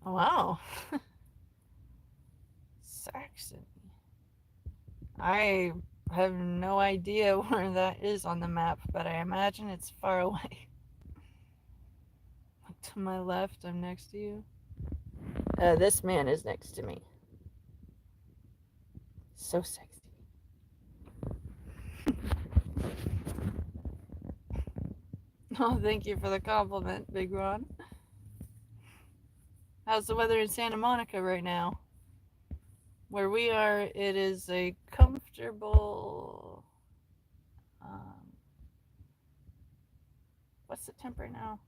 Wow. Saxony. I have no idea where that is on the map, but I imagine it's far away. To my left, I'm next to you. This man is next to me. So sexy. Oh, thank you for the compliment, Big Ron. How's the weather in Santa Monica right now? Where we are, it is a comfortable... what's the temper now?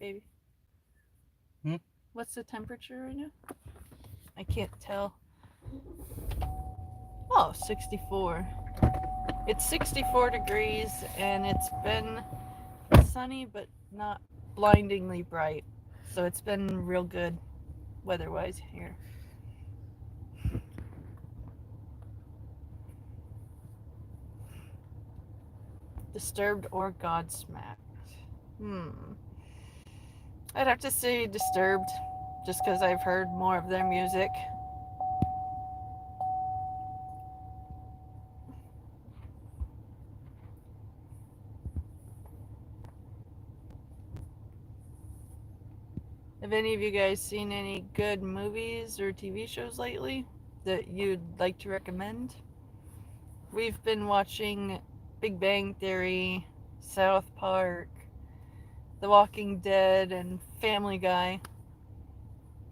Baby? What's the temperature right now? I can't tell. Oh, 64. It's 64 degrees and it's been sunny but not blindingly bright. So it's been real good weather-wise here. Disturbed or Godsmacked? I'd have to say Disturbed, just because I've heard more of their music. Have any of you guys seen any good movies or TV shows lately that you'd like to recommend? We've been watching Big Bang Theory, South Park, The Walking Dead, and Family Guy,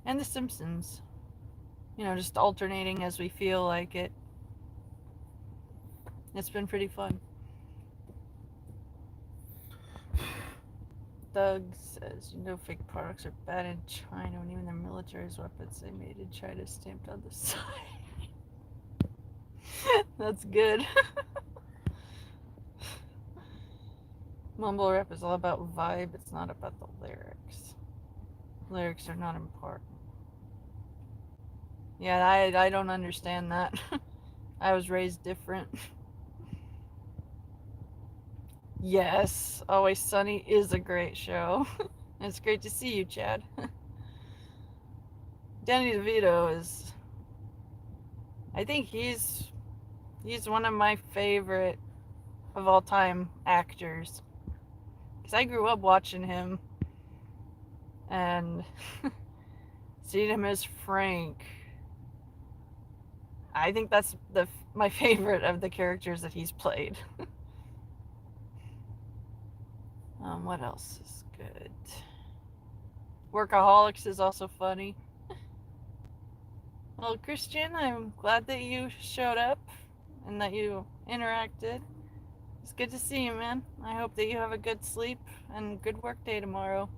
and The Simpsons. You know, just alternating as we feel like it. It's been pretty fun. Doug says, you know, fake products are bad in China when even their military's weapons they made in China stamped on the side. That's good. Mumble rap is all about vibe, it's not about the lyrics. Lyrics are not important. Yeah, I don't understand that. I was raised different. Yes, Always Sunny is a great show. It's great to see you, Chad. Danny DeVito is... I think he's one of my favorite of all time actors. Because I grew up watching him and seeing him as Frank. I think that's my favorite of the characters that he's played. What else is good? Workaholics is also funny. Well, Christian, I'm glad that you showed up and that you interacted. It's good to see you, man. I hope that you have a good sleep and good work day tomorrow.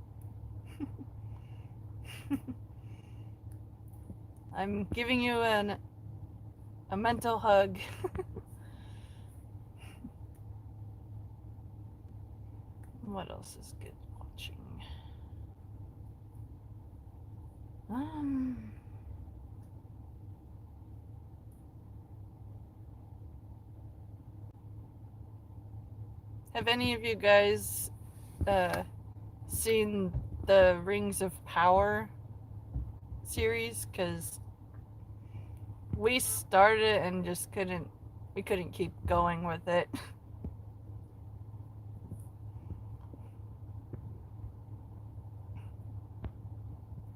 I'm giving you a mental hug. What else is good watching? Have any of you guys seen the Rings of Power series? Because we started it and just couldn't keep going with it.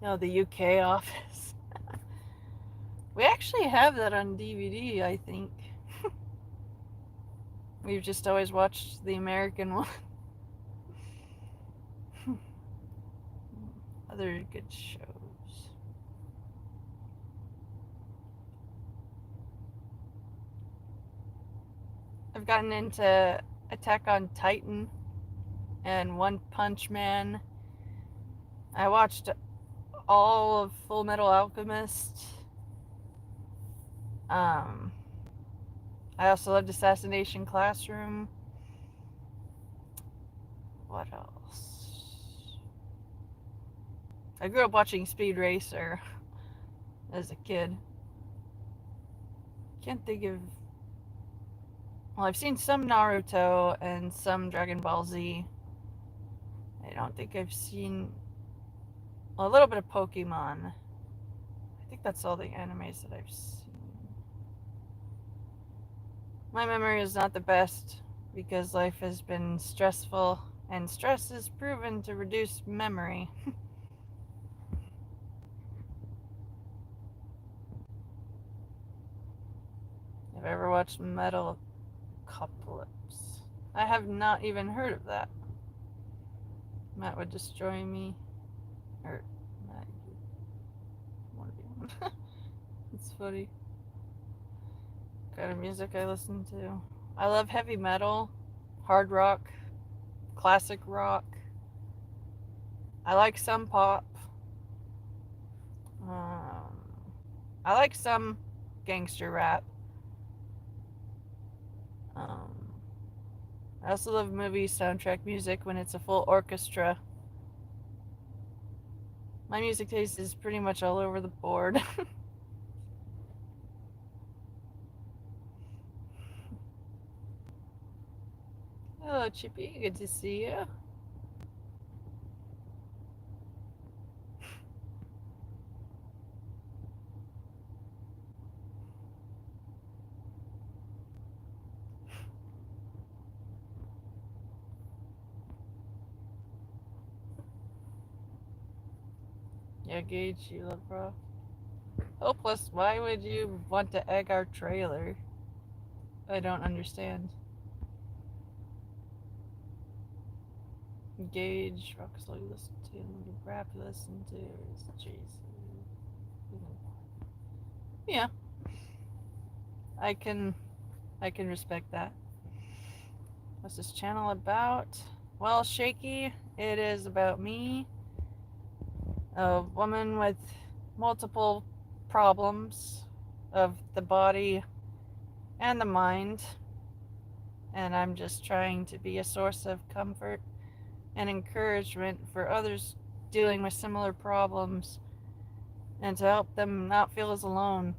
No, the UK office. We actually have that on DVD, I think. We've just always watched the American one. Other good shows. I've gotten into Attack on Titan and One Punch Man. I watched all of Full Metal Alchemist. I also loved Assassination Classroom. What else? I grew up watching Speed Racer as a kid. Can't think of... Well, I've seen some Naruto and some Dragon Ball Z. I don't think I've seen... Well, a little bit of Pokemon. I think that's all the animes that I've seen. My memory is not the best because life has been stressful, and stress is proven to reduce memory. Have I ever watched Metalocalypse? I have not even heard of that. Matt would destroy me. Or Matt, you want to be one. It's funny. Kind of music I listen to. I love heavy metal, hard rock, classic rock. I like some pop. I like some gangster rap. I also love movie soundtrack music when it's a full orchestra. My music taste is pretty much all over the board. Hello, Chippy. Good to see you. Yeah, Gage, you love bro. Hopeless, why would you want to egg our trailer? I don't understand. Gage, rock slowly listen to, rap listen to, jeez. Yeah, I can respect that. What's this channel about? Well, Shaky, it is about me, a woman with multiple problems of the body and the mind, and I'm just trying to be a source of comfort and encouragement for others dealing with similar problems and to help them not feel as alone.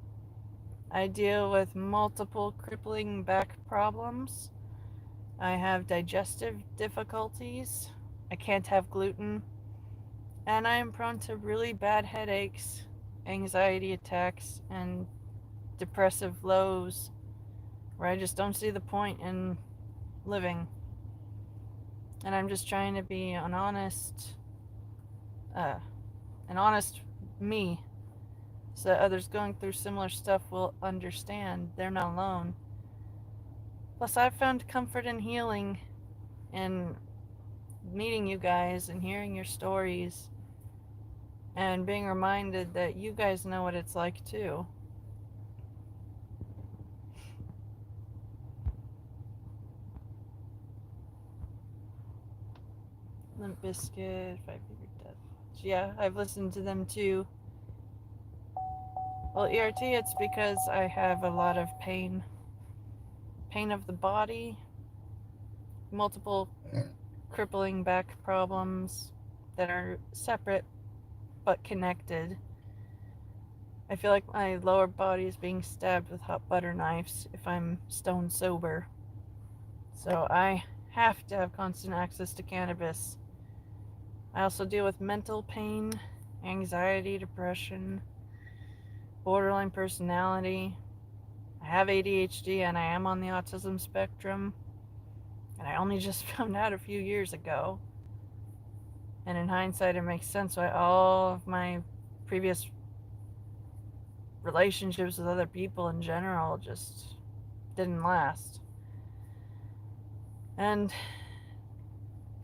I deal with multiple crippling back problems. I have digestive difficulties. I can't have gluten. And I am prone to really bad headaches, anxiety attacks, and depressive lows where I just don't see the point in living. And I'm just trying to be an honest me so that others going through similar stuff will understand they're not alone. Plus, I've found comfort and healing in meeting you guys and hearing your stories and being reminded that you guys know what it's like too. Limp Bizkit, Five Finger Death. Yeah, I've listened to them too. Well, ERT, it's because I have a lot of pain of the body, multiple crippling back problems that are separate but connected. I feel like my lower body is being stabbed with hot butter knives if I'm stone sober. So I have to have constant access to cannabis. I also deal with mental pain, anxiety, depression, borderline personality. I have ADHD and I am on the autism spectrum. And I only just found out a few years ago. And in hindsight, it makes sense why all of my previous relationships with other people in general just didn't last. And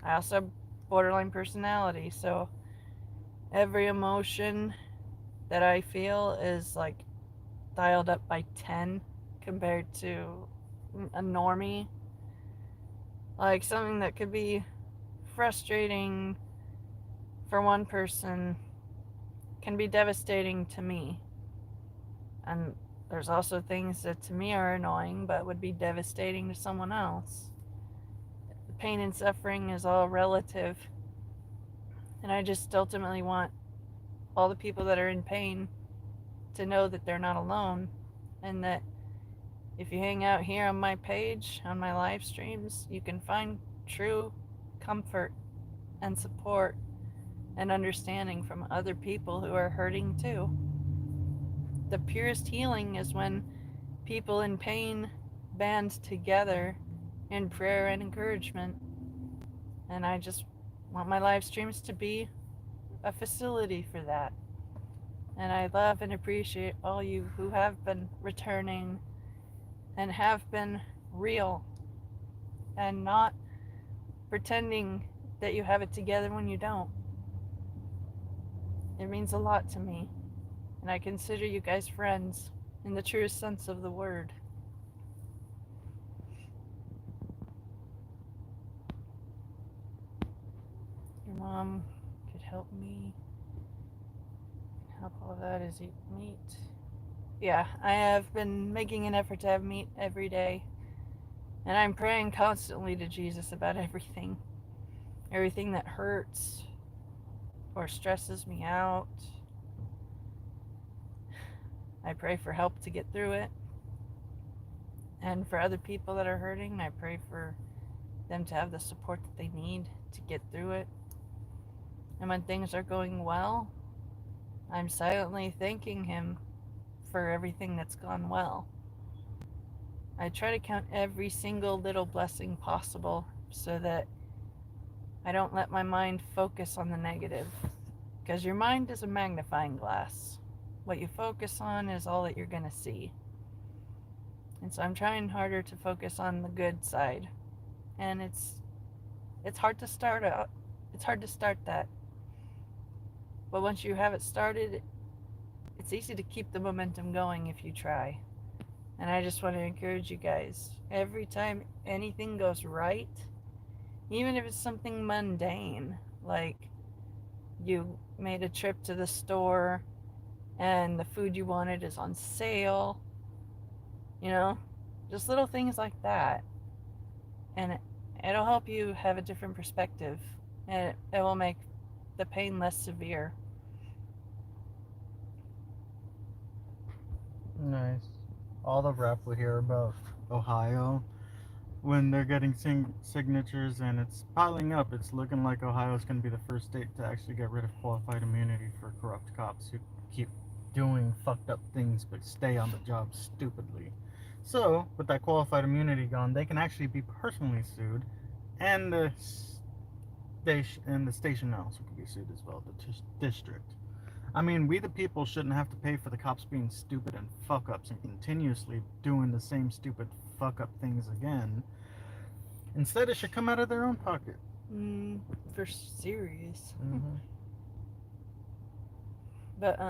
I also have borderline personality, so every emotion that I feel is like dialed up by 10 compared to a normie. Like something that could be frustrating for one person can be devastating to me. And there's also things that to me are annoying but would be devastating to someone else. The pain and suffering is all relative. And I just ultimately want all the people that are in pain to know that they're not alone, and that if you hang out here on my page, on my live streams, you can find true comfort and support and understanding from other people who are hurting too. The purest healing is when people in pain band together in prayer and encouragement. And I just want my live streams to be a facility for that. And I love and appreciate all you who have been returning and have been real and not pretending that you have it together when you don't. It means a lot to me, and I consider you guys friends in the truest sense of the word. Your mom could help me. Help all of that is eat meat. Yeah, I have been making an effort to have meat every day. And I'm praying constantly to Jesus about everything. Everything that hurts or stresses me out. I pray for help to get through it. And for other people that are hurting, I pray for them to have the support that they need to get through it. And when things are going well, I'm silently thanking Him for everything that's gone well. I try to count every single little blessing possible so that I don't let my mind focus on the negative. Because your mind is a magnifying glass. What you focus on is all that you're going to see. And so I'm trying harder to focus on the good side. And it's hard to start out. It's hard to start that. But once you have it started, it's easy to keep the momentum going if you try. And I just want to encourage you guys, every time anything goes right, even if it's something mundane, like you made a trip to the store and the food you wanted is on sale, you know, just little things like that. And it'll help you have a different perspective, and it will make the pain less severe. Nice. All the rap we hear about Ohio when they're getting signatures and it's piling up, it's looking like Ohio's going to be the first state to actually get rid of qualified immunity for corrupt cops who keep doing fucked up things but stay on the job stupidly. So, with that qualified immunity gone, they can actually be personally sued, and the station also can be sued as well, the district. I mean, we the people shouldn't have to pay for the cops being stupid and fuck-ups and continuously doing the same stupid fuck-up things again. Instead, it should come out of their own pocket. For serious. Mm-hmm. But,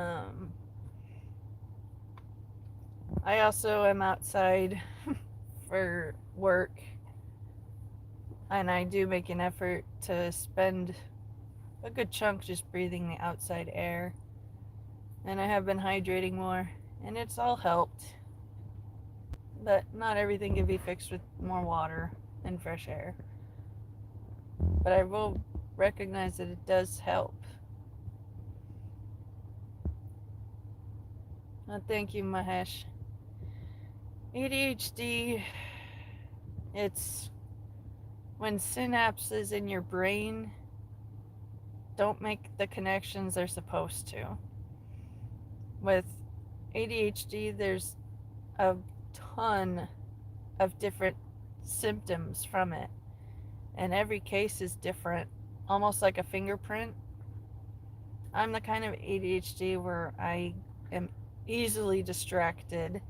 I also am outside for work, and I do make an effort to spend a good chunk just breathing the outside air. And I have been hydrating more, and it's all helped. But not everything can be fixed with more water and fresh air. But I will recognize that it does help. Oh, thank you, Mahesh. ADHD, it's when synapses in your brain don't make the connections they're supposed to. With ADHD, there's a ton of different symptoms from it, and every case is different, almost like a fingerprint. I'm the kind of ADHD where I am easily distracted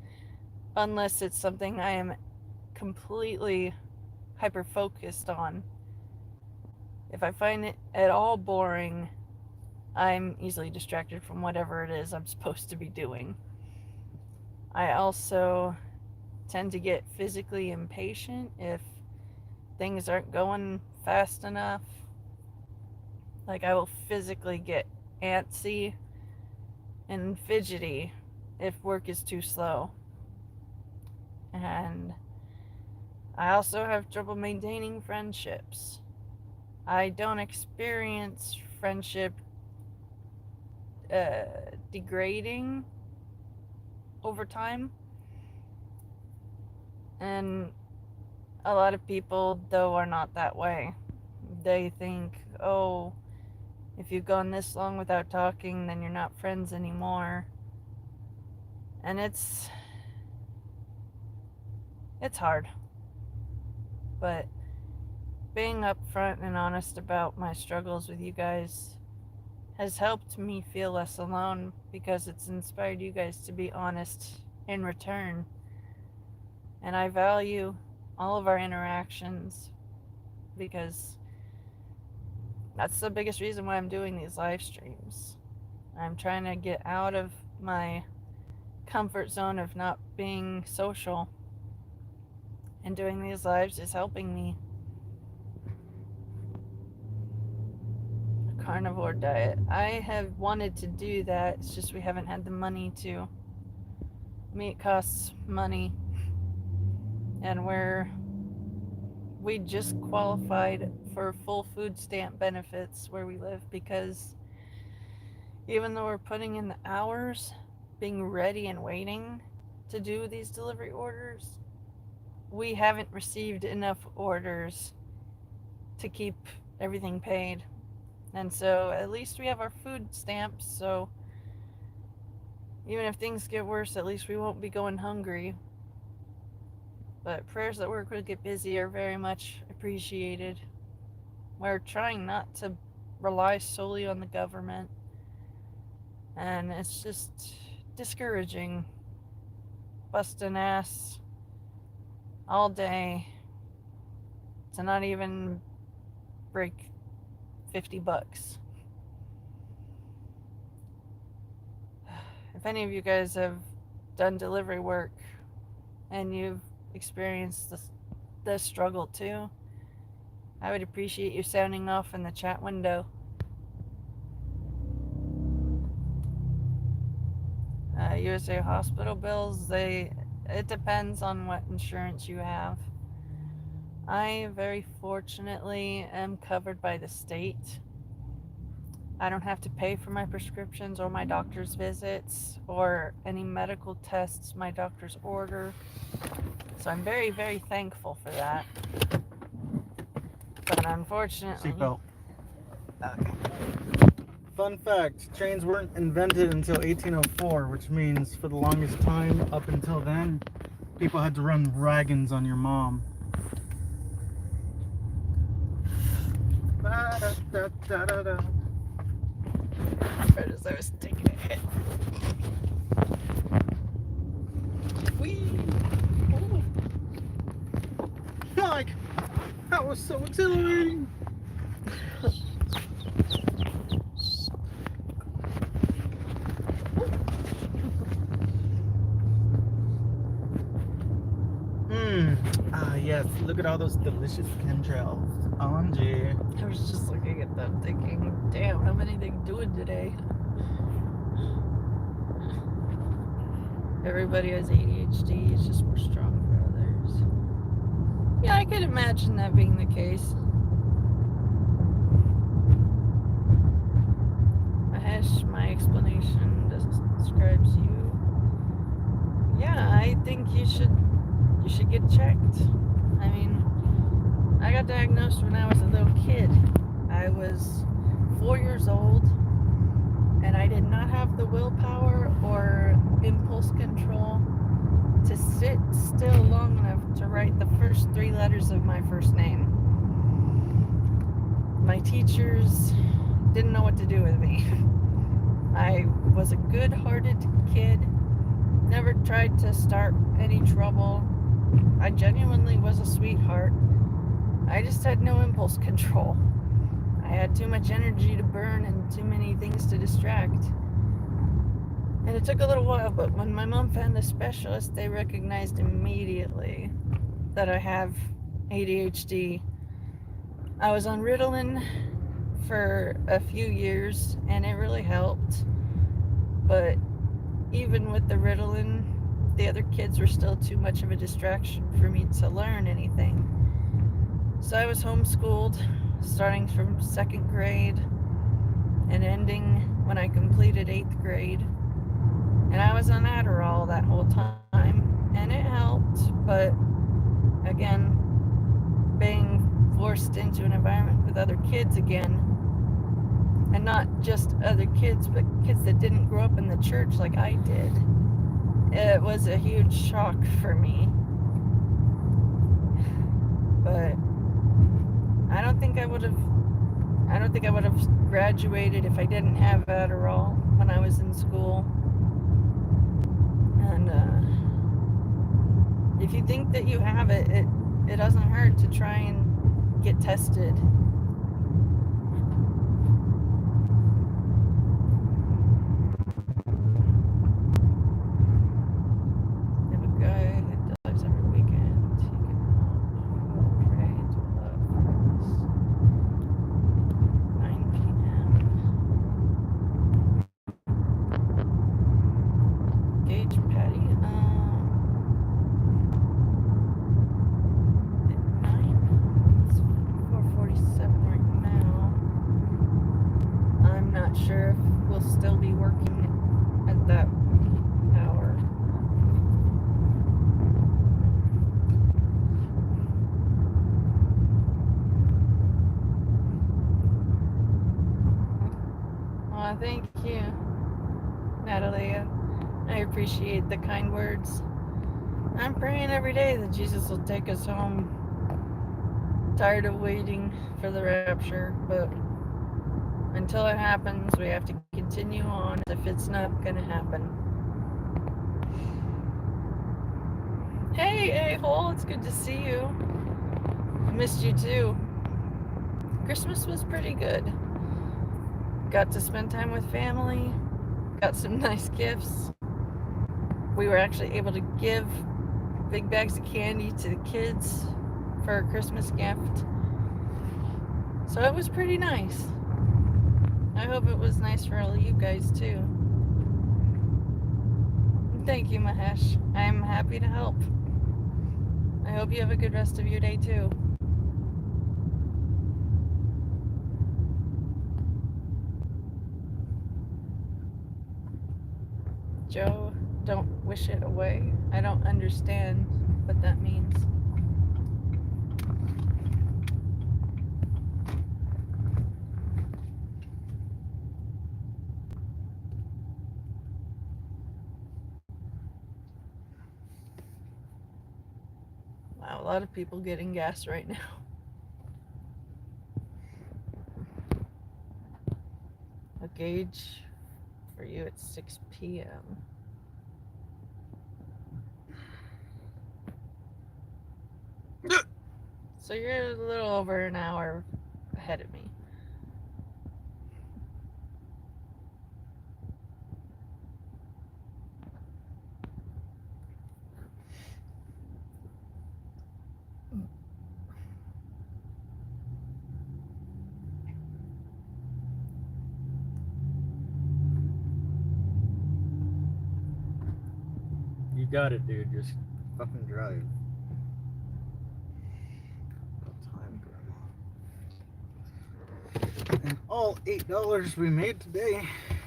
unless it's something I am completely hyper focused on. If I find it at all boring, I'm easily distracted from whatever it is I'm supposed to be doing. I also tend to get physically impatient if things aren't going fast enough. Like, I will physically get antsy and fidgety if work is too slow. And I also have trouble maintaining friendships. I don't experience friendship degrading over time. And a lot of people, though, are not that way. They think, oh, if you've gone this long without talking, then you're not friends anymore. And it's hard. But being upfront and honest about my struggles with you guys has helped me feel less alone, because it's inspired you guys to be honest in return. And I value all of our interactions, because that's the biggest reason why I'm doing these live streams. I'm trying to get out of my comfort zone of not being social, and doing these lives is helping me. A carnivore diet. I have wanted to do that, it's just we haven't had the money to. Meat costs money, and we're we just qualified for full food stamp benefits where we live, because even though we're putting in the hours, being ready and waiting to do these delivery orders, we haven't received enough orders to keep everything paid. And so at least we have our food stamps, so even if things get worse, at least we won't be going hungry. But prayers that work will get busy are very much appreciated. We're trying not to rely solely on the government, and it's just discouraging. Busting ass all day to not even break $50. If any of you guys have done delivery work and you've experienced this struggle too, I would appreciate you sounding off in the chat window. USA hospital bills, it depends on what insurance you have. I very fortunately am covered by the state. I don't have to pay for my prescriptions or my doctor's visits or any medical tests my doctors order. So I'm very, very thankful for that. But unfortunately... Seatbelt. Okay. Fun fact, trains weren't invented until 1804, which means for the longest time up until then, people had to run wagons on your mom. Ba-da-da-da-da-da. Right as I was taking a hit. Whee! Ooh. Like, that was so exhilarating. Yes, look at all those delicious chemtrails. OMG. I was just looking at them thinking, damn, how many they doing today? Everybody has ADHD, it's just more strong for others. Yeah, I could imagine that being the case. Mahesh, my explanation describes you. Yeah, I think you should get checked. I mean, I got diagnosed when I was a little kid. I was 4 years old, and I did not have the willpower or impulse control to sit still long enough to write the first 3 letters of my first name. My teachers didn't know what to do with me. I was a good-hearted kid, never tried to start any trouble. I genuinely was a sweetheart. I just had no impulse control. I had too much energy to burn and too many things to distract. And it took a little while, but when my mom found a specialist, they recognized immediately that I have ADHD. I was on Ritalin for a few years, and it really helped. But even with the Ritalin, the other kids were still too much of a distraction for me to learn anything. So I was homeschooled, starting from 2nd grade and ending when I completed 8th grade. And I was on Adderall that whole time, and it helped, but again, being forced into an environment with other kids again, and not just other kids, but kids that didn't grow up in the church like I did, it was a huge shock for me. But I don't think I would have graduated if I didn't have Adderall when I was in school. And if you think that you have it, it doesn't hurt to try and get tested. If a guy who dies every weekend, he can pray to loved ones. 9 p.m. Gage Patty. At 9. sure if we'll still be working at that hour. Well, thank you, Natalie. I appreciate the kind words. I'm praying every day that Jesus will take us home. Tired of waiting for the rapture, but until it happens, we have to continue on if it's not going to happen. Hey, A-hole, it's good to see you. I missed you too. Christmas was pretty good. Got to spend time with family, got some nice gifts. We were actually able to give big bags of candy to the kids for a Christmas gift. So it was pretty nice. I hope it was nice for all of you guys too. Thank you, Mahesh. I'm happy to help. I hope you have a good rest of your day too. Joe, don't wish it away. I don't understand what that means. Wow, a lot of people getting gas right now. A gauge for you at 6 p.m. So you're a little over an hour ahead of me. You got it, dude. Just fucking drive. Time, Grandma. And all $8 we made today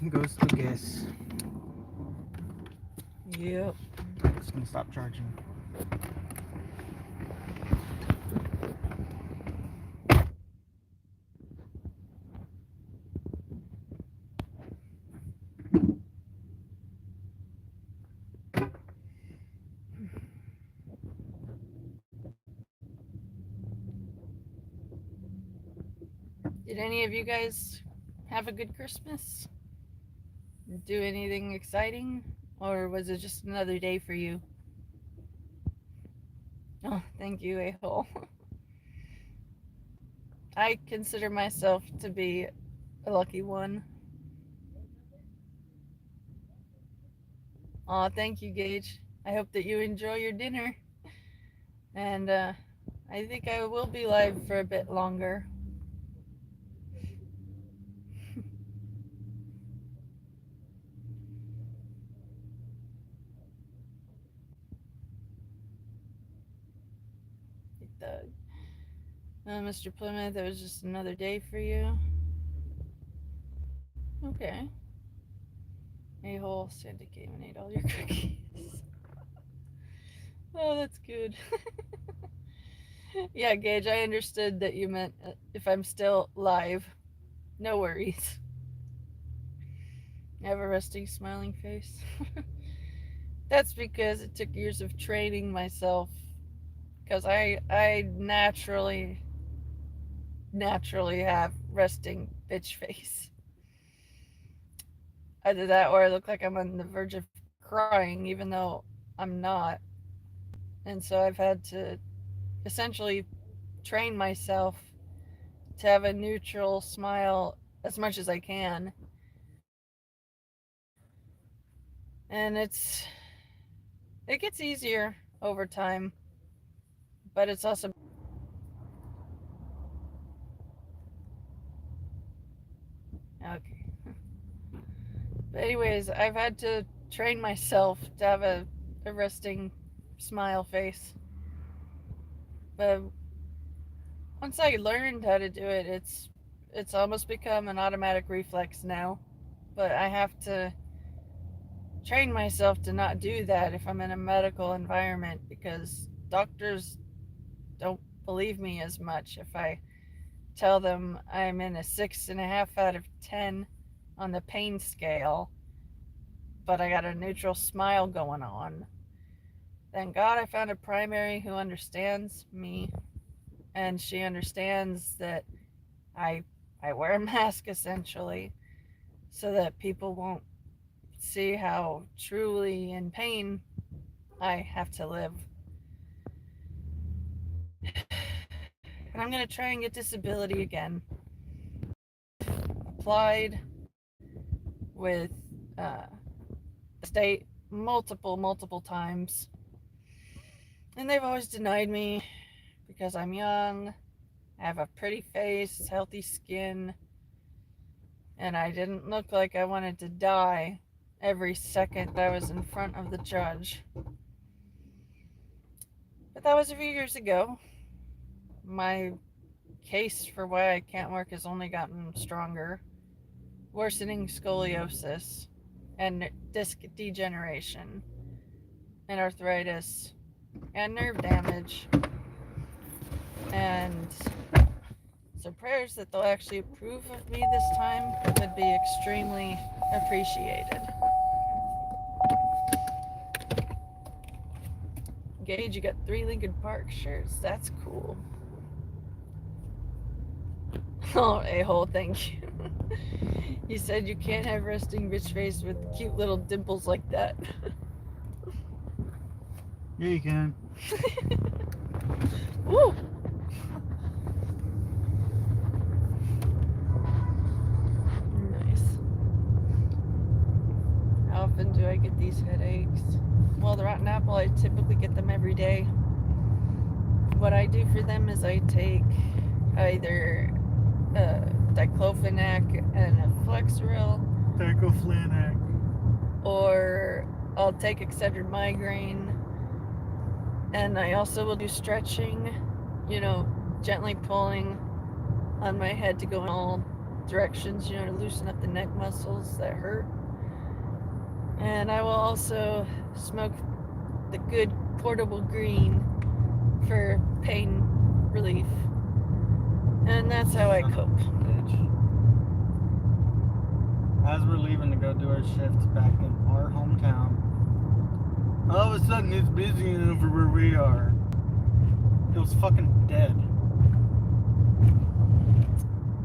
goes to gas. Yep. It's gonna stop charging. Did any of you guys have a good Christmas? Do anything exciting? Or was it just another day for you? Oh, thank you, A-hole. I consider myself to be a lucky one. Aw, thank you, Gage. I hope that you enjoy your dinner. And I think I will be live for a bit longer. Doug. Mr. Plymouth, it was just another day for you. Okay. A-hole, Santa came and ate all your cookies. Oh, that's good. Yeah, Gage, I understood that you meant if I'm still live. No worries. I have a resting, smiling face. That's because it took years of training myself. Because I naturally have resting bitch face. Either that or I look like I'm on the verge of crying, even though I'm not. And so I've had to essentially train myself to have a neutral smile as much as I can. And it gets easier over time, but it's also okay. But anyways, I've had to train myself to have a resting smile face. But once I learned how to do it, it's almost become an automatic reflex now. but I have to train myself to not do that if I'm in a medical environment, because doctors don't believe me as much if I tell them I'm in a 6.5 out of 10 on the pain scale, but I got a neutral smile going on. Thank God I found a primary who understands me, and she understands that I wear a mask essentially, so that people won't see how truly in pain I have to live. And I'm going to try and get disability again. Applied with the state multiple times, and they've always denied me because I'm young, I have a pretty face, healthy skin, and I didn't look like I wanted to die every second I was in front of the judge. But that was a few years ago. My case for why I can't work has only gotten stronger. Worsening scoliosis and disc degeneration and arthritis and nerve damage. And so prayers that they'll actually approve of me this time would be extremely appreciated. Gage, you got 3 Lincoln Park shirts. That's cool. Oh, a-hole, thank you. You said you can't have resting bitch face with cute little dimples like that. Yeah, you can. Woo! Nice. How often do I get these headaches? Well, the rotten apple, I typically get them every day. What I do for them is I take either diclofenac and a Flexeril, Diclofenac. or I'll take Excedrin migraine, and I also will do stretching, gently pulling on my head to go in all directions, to loosen up the neck muscles that hurt. And I will also smoke the good portable green for pain relief. And that's how I cope. As we're leaving to go do our shift back in our hometown, all of a sudden it's busy over where we are. It was fucking dead.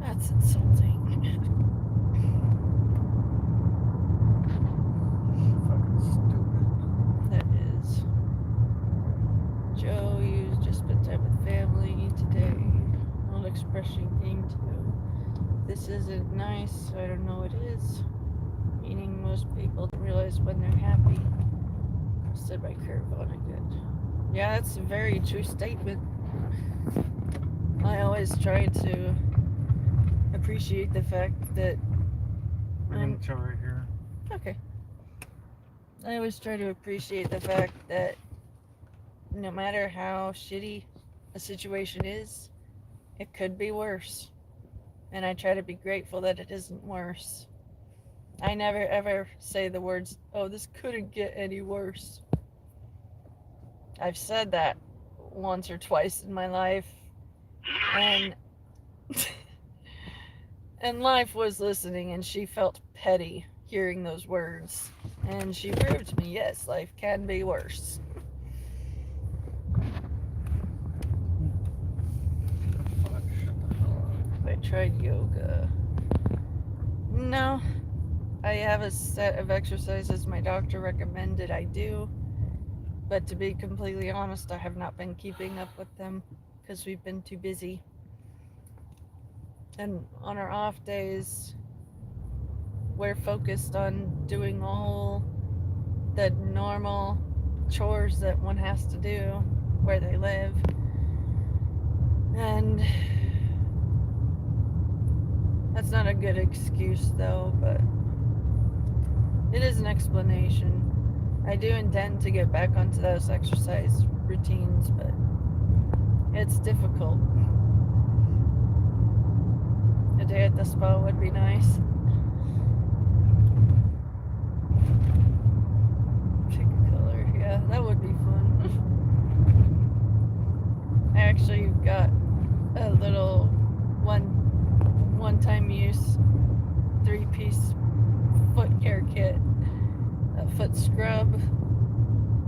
That's insulting. Fucking stupid. That is. Joe, you just spent time with family today. Old expression came to. This isn't nice, so I don't know what is. Meaning most people don't realize when they're happy. Said by Kurt Vonnegut. Yeah, that's a very true statement. I always try to appreciate the fact that... We're gonna chill right here. Okay. I always try to appreciate the fact that no matter how shitty a situation is, it could be worse. And I try to be grateful that it isn't worse. I never ever say the words, oh, this couldn't get any worse. I've said that once or twice in my life. And and life was listening, and she felt petty hearing those words. And she proved to me, yes, life can be worse. I tried yoga. No. I have a set of exercises my doctor recommended I do. But to be completely honest, I have not been keeping up with them because we've been too busy. And on our off days, we're focused on doing all the normal chores that one has to do where they live. And that's not a good excuse though, but it is an explanation. I do intend to get back onto those exercise routines, but it's difficult. A day at the spa would be nice. Yeah, that would be fun. I actually got a little one-time use 3-piece foot care kit, a foot scrub,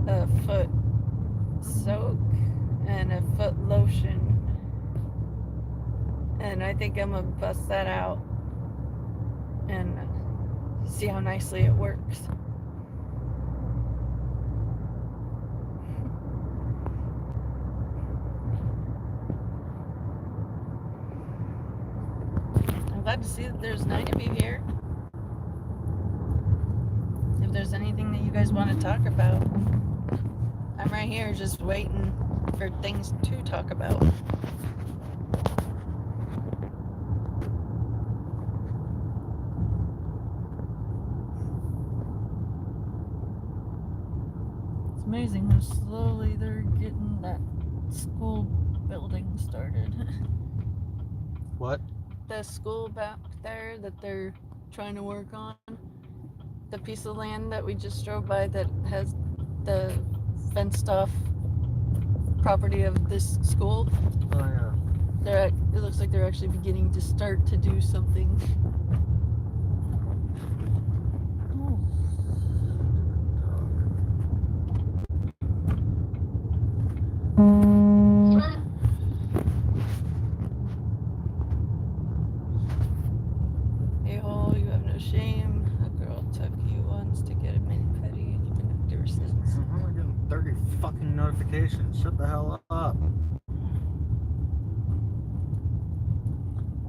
a foot soak, and a foot lotion. And I think I'm gonna bust that out and see how nicely it works. I'm glad to see that there's 9 of you here. If there's anything that you guys want to talk about, I'm right here just waiting for things to talk about. It's amazing how slowly they're getting that school building started. What? The school back there that they're trying to work on. The piece of land that we just drove by that has the fenced off property of this school. Oh yeah. It looks like they're actually beginning to start to do something. Hey-ho, you have no shame. A girl took you once to get a mani-pedi and you've been hooked ever since. I'm only getting 30 fucking notifications. Shut the hell up.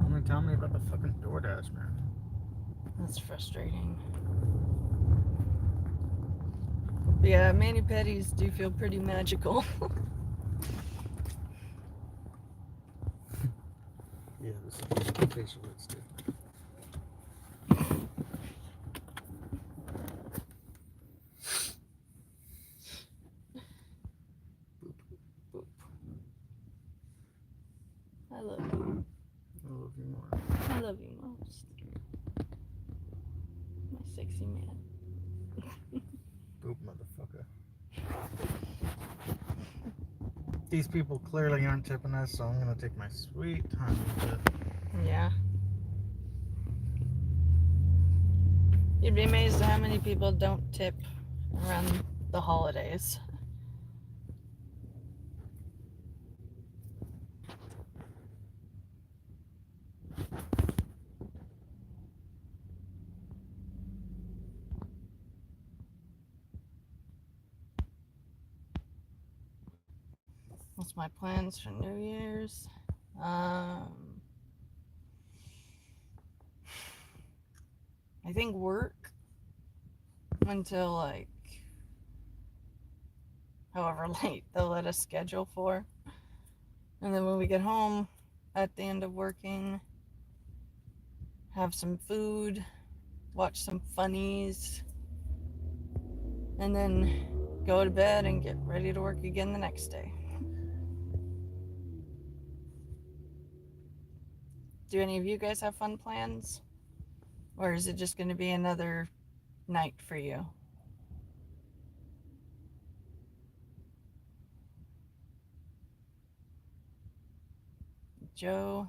Only tell me about the fucking DoorDash, man. That's frustrating. But yeah, mani-pedis do feel pretty magical. Yeah, this is the facial lipstick. Boop. I love you. I love you more. I love you most. My sexy man. Boop, motherfucker. These people clearly aren't tipping us, so I'm gonna take my sweet time with it. Yeah. You'd be amazed at how many people don't tip around the holidays. What's my plans for New Year's? I think work until like however late they'll let us schedule for. And then when we get home at the end of working, have some food, watch some funnies, and then go to bed and get ready to work again the next day. Do any of you guys have fun plans? Or is it just going to be another night for you? Joe,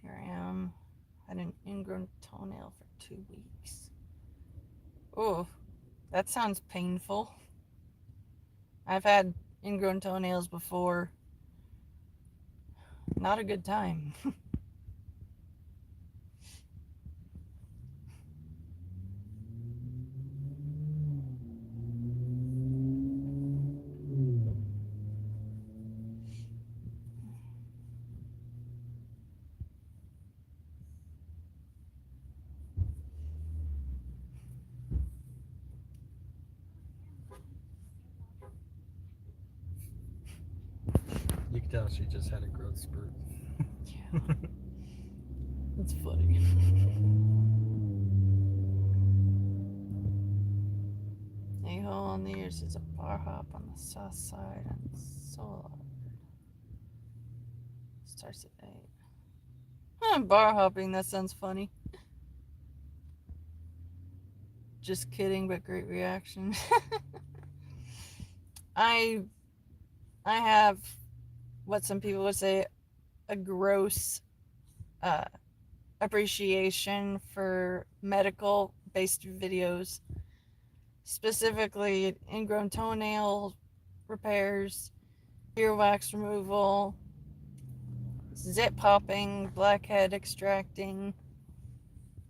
here I am. Had an ingrown toenail for 2 weeks. Oh, that sounds painful. I've had ingrown toenails before. Not a good time. You can tell she just had a growth spurt. Yeah. It's funny. A-hole on the ears is a bar hop on the south side and Solar. Starts at 8. Bar hopping, that sounds funny. Just kidding, but great reaction. I have what some people would say a gross appreciation for medical based videos, specifically ingrown toenail repairs, earwax removal, zit popping, blackhead extracting,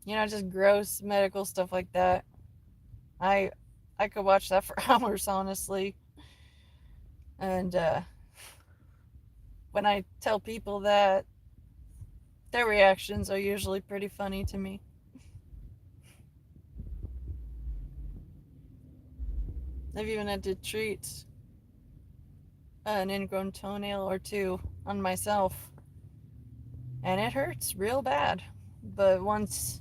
just gross medical stuff like that. I could watch that for hours, honestly. And when I tell people that, their reactions are usually pretty funny to me. I've even had to treat an ingrown toenail or two on myself, and it hurts real bad. But once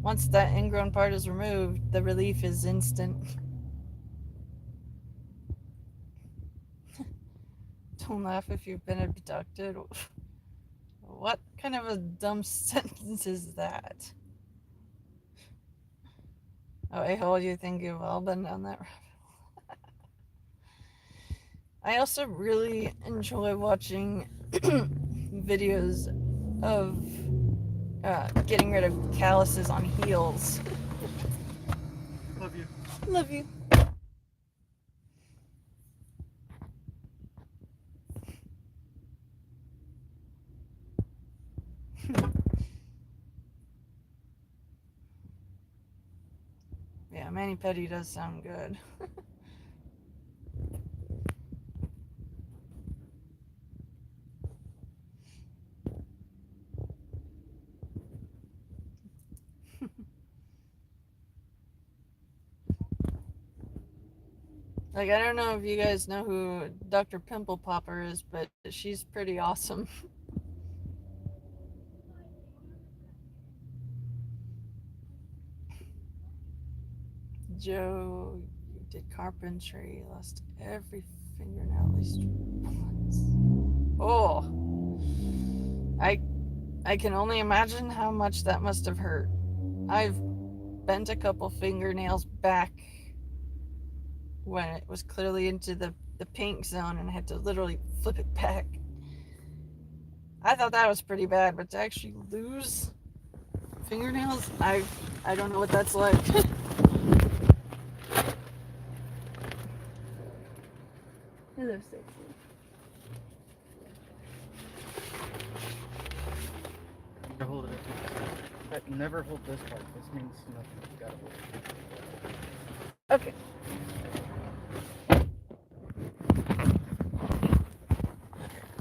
that ingrown part is removed, the relief is instant. Don't laugh if you've been abducted. What kind of a dumb sentence is that? Oh, a-hole, you think you've all been down that rabbit hole? I also really enjoy watching videos of getting rid of calluses on heels. Love you. Love you. Yeah, mani-pedi does sound good. Like, I don't know if you guys know who Dr. Pimple Popper is, but she's pretty awesome. Joe did carpentry, lost every fingernail at least once. Oh, I can only imagine how much that must have hurt. I've bent a couple fingernails back when it was clearly into the pink zone and had to literally flip it back. I thought that was pretty bad, but to actually lose fingernails, I don't know what that's like. Hello, sexy. Hold it. But never hold this part. This means nothing. You gotta hold it. Okay.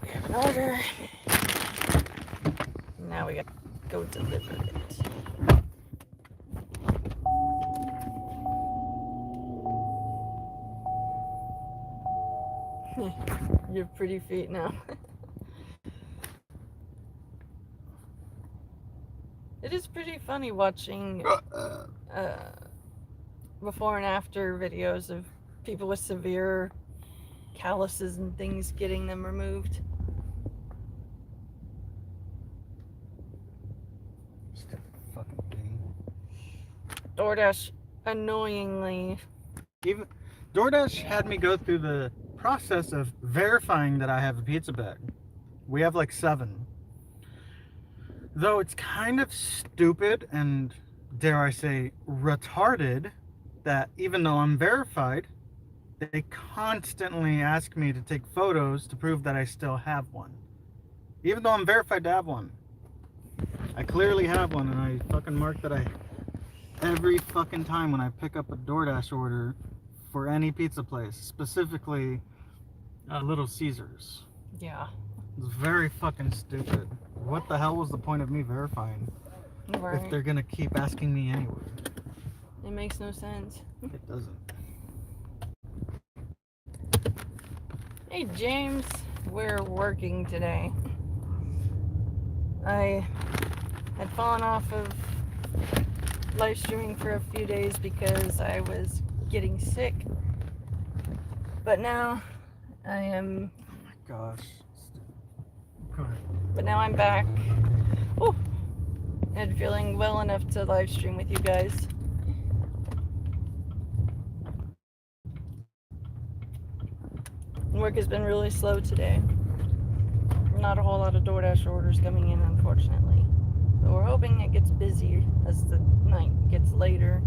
We have an order. Now we gotta go deliver it. You have pretty feet now. It is pretty funny watching before and after videos of people with severe calluses and things getting them removed. Stupid fucking thing. DoorDash annoyingly. Even DoorDash had me go through the process of verifying that I have a pizza bag. We have like 7. Though it's kind of stupid and, dare I say, retarded that even though I'm verified, they constantly ask me to take photos to prove that I still have one. Even though I'm verified to have one. I clearly have one, and I fucking mark that every fucking time when I pick up a DoorDash order for any pizza place, specifically Little Caesars. Yeah. It's very fucking stupid. What the hell was the point of me verifying Right. if they're gonna keep asking me anyway? It makes no sense. It doesn't. Hey James, we're working today. I had fallen off of live streaming for a few days because I was getting sick. But now I am... Oh my gosh. Go ahead. But now I'm back. Ooh, and feeling well enough to live stream with you guys. Work has been really slow today. Not a whole lot of DoorDash orders coming in, unfortunately. But we're hoping it gets busier as the night gets later.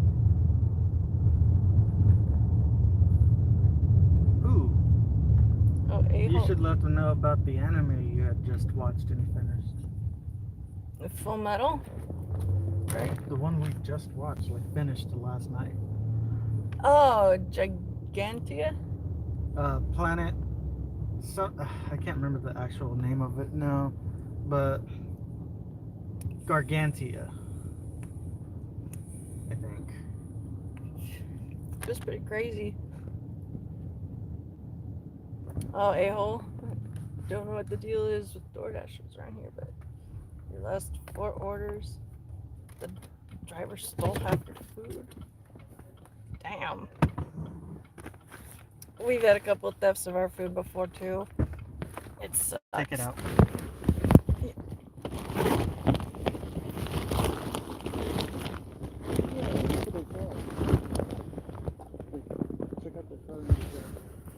Ooh, Oh, you should let them know about the anime you had just watched and finished. Full Metal? Right? The one we just watched, like finished last night. Oh, Gigantia? Planet. I can't remember the actual name of it now, but Gargantia, I think. It was pretty crazy. Oh, a-hole. Don't know what the deal is with DoorDashers around here, but your last 4 orders, the driver stole half your food. Damn. We've had a couple of thefts of our food before, too. It sucks. Take it out.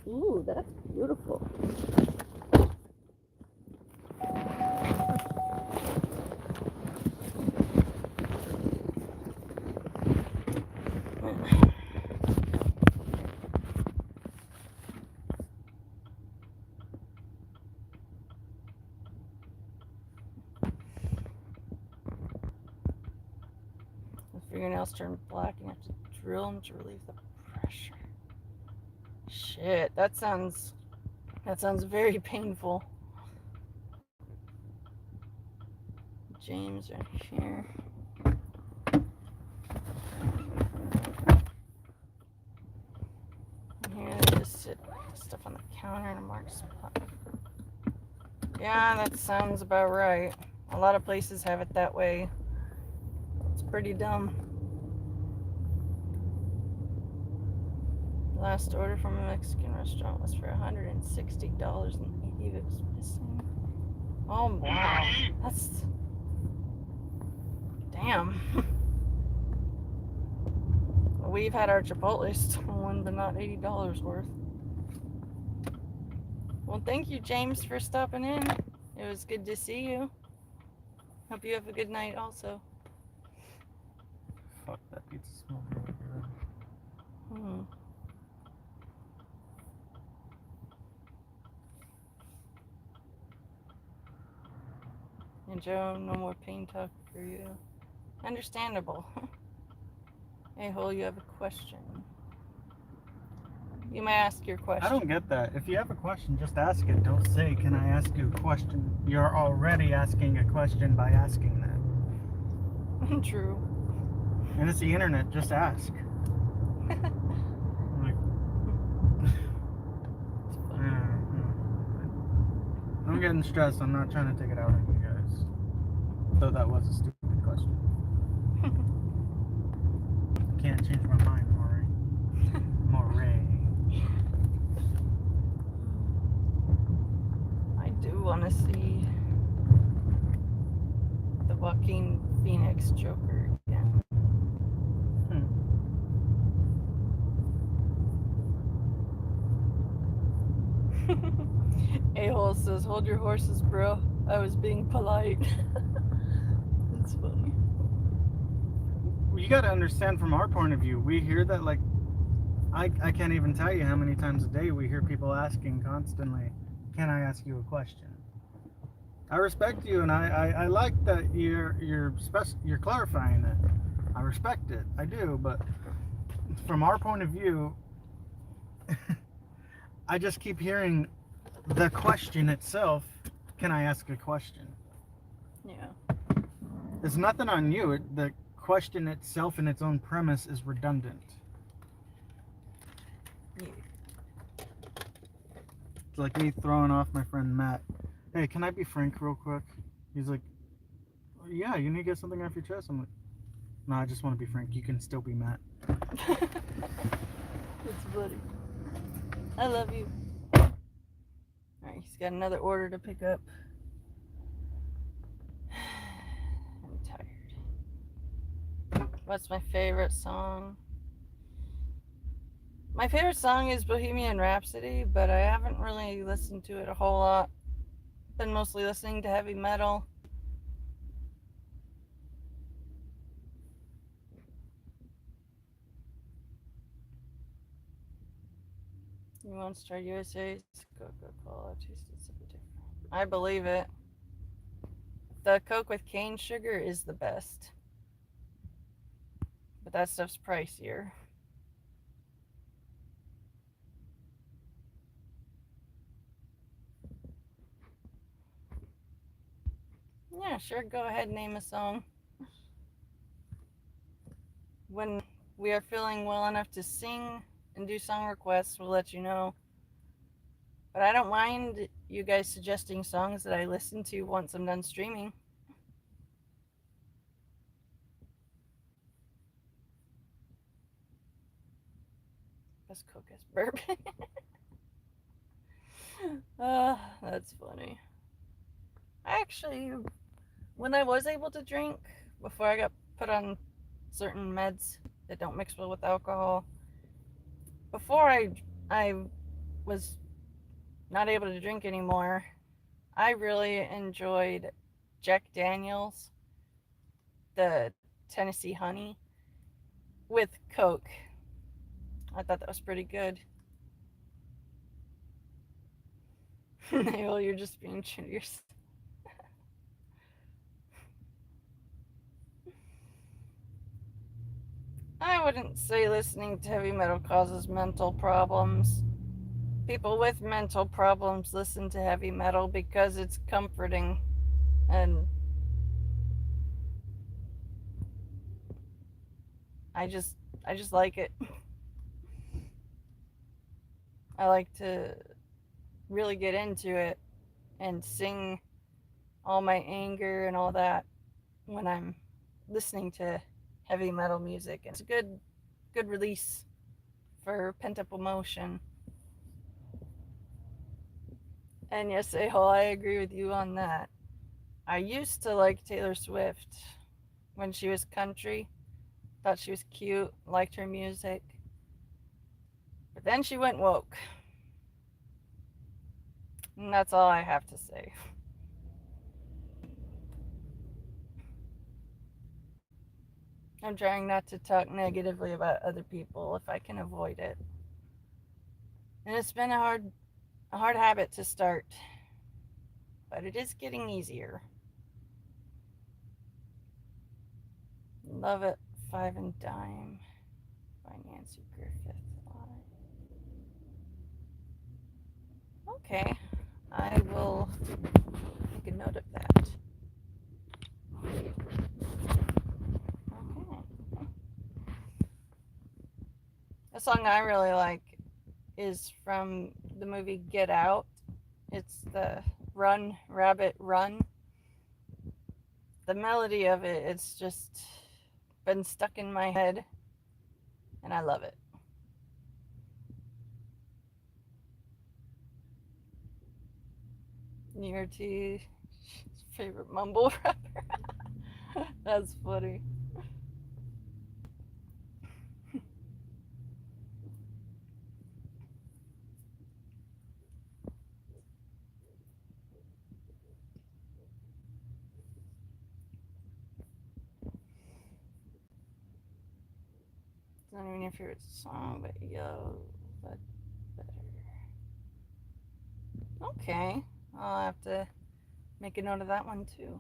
Ooh, that's beautiful. The fingernails turn black and you have to drill them to relieve the pressure. Shit, that sounds very painful. James right here. And here they just sit stuff on the counter in a marked spot. Yeah, that sounds about right. A lot of places have it that way. It's pretty dumb. Last order from a Mexican restaurant was for $160 and 80 of it was missing. Oh wow, that's damn. We've had our Chipotle stolen, but not $80 worth. Well, thank you, James, for stopping in. It was good to see you. Hope you have a good night also. Fuck, that pizza smells really good. And Joe, no more pain talk for you. Understandable. A-hole, you have a question. You may ask your question. I don't get that. If you have a question, just ask it. Don't say, can I ask you a question? You're already asking a question by asking that. True. And it's the internet, just ask. Like, I'm getting stressed. I'm not trying to take it out on you guys. Though that was a stupid question. I can't change my mind, Maury. I do want to see the Joaquin Phoenix Joker again. A-hole says, hold your horses, bro. I was being polite. That's funny. You got to understand from our point of view, we hear that like, I can't even tell you how many times a day we hear people asking constantly, can I ask you a question? I respect you, and I like that you're clarifying it. I respect it, I do, but from our point of view, I just keep hearing the question itself, can I ask a question? Yeah. There's nothing on you. The question itself in its own premise is redundant. Yeah. It's like me throwing off my friend Matt. Hey, can I be frank real quick? He's like, yeah, you need to get something off your chest. I'm like, no, I just want to be frank. You can still be Matt. That's funny. I love you. Alright, he's got another order to pick up. I'm tired. What's my favorite song? My favorite song is Bohemian Rhapsody, but I haven't really listened to it a whole lot. Been mostly listening to heavy metal. You Monster USA's Coca-Cola tasted so different. I believe it. The Coke with cane sugar is the best. But that stuff's pricier. Yeah, sure, go ahead and name a song. When we are feeling well enough to sing and do song requests, we'll let you know. But I don't mind you guys suggesting songs that I listen to once I'm done streaming. Best Coke is bourbon. That's funny. Actually, when I was able to drink, before I got put on certain meds that don't mix well with alcohol, before I was not able to drink anymore, I really enjoyed Jack Daniels, the Tennessee Honey, with Coke. I thought that was pretty good. Well, you're just being true to yourself. I wouldn't say listening to heavy metal causes mental problems. People with mental problems listen to heavy metal because it's comforting, and I just like it. I like to really get into it and sing all my anger and all that when I'm listening to heavy metal music. It's a good release for pent up emotion. And yes, Ahol, I agree with you on that. I used to like Taylor Swift when she was country. Thought she was cute, liked her music. But then she went woke. And that's all I have to say. I'm trying not to talk negatively about other people if I can avoid it. And it's been a hard habit to start, but it is getting easier. Love It, Five and Dime by Nancy Griffith. Okay, I will make a note of that. Okay. A song I really like is from the movie Get Out. It's the Run, Rabbit, Run. The melody of it, it's just been stuck in my head, and I love it. Your T favorite mumble rapper. That's funny. It's not even your favorite song, but yo, but better. Okay, I'll have to make a note of that one too.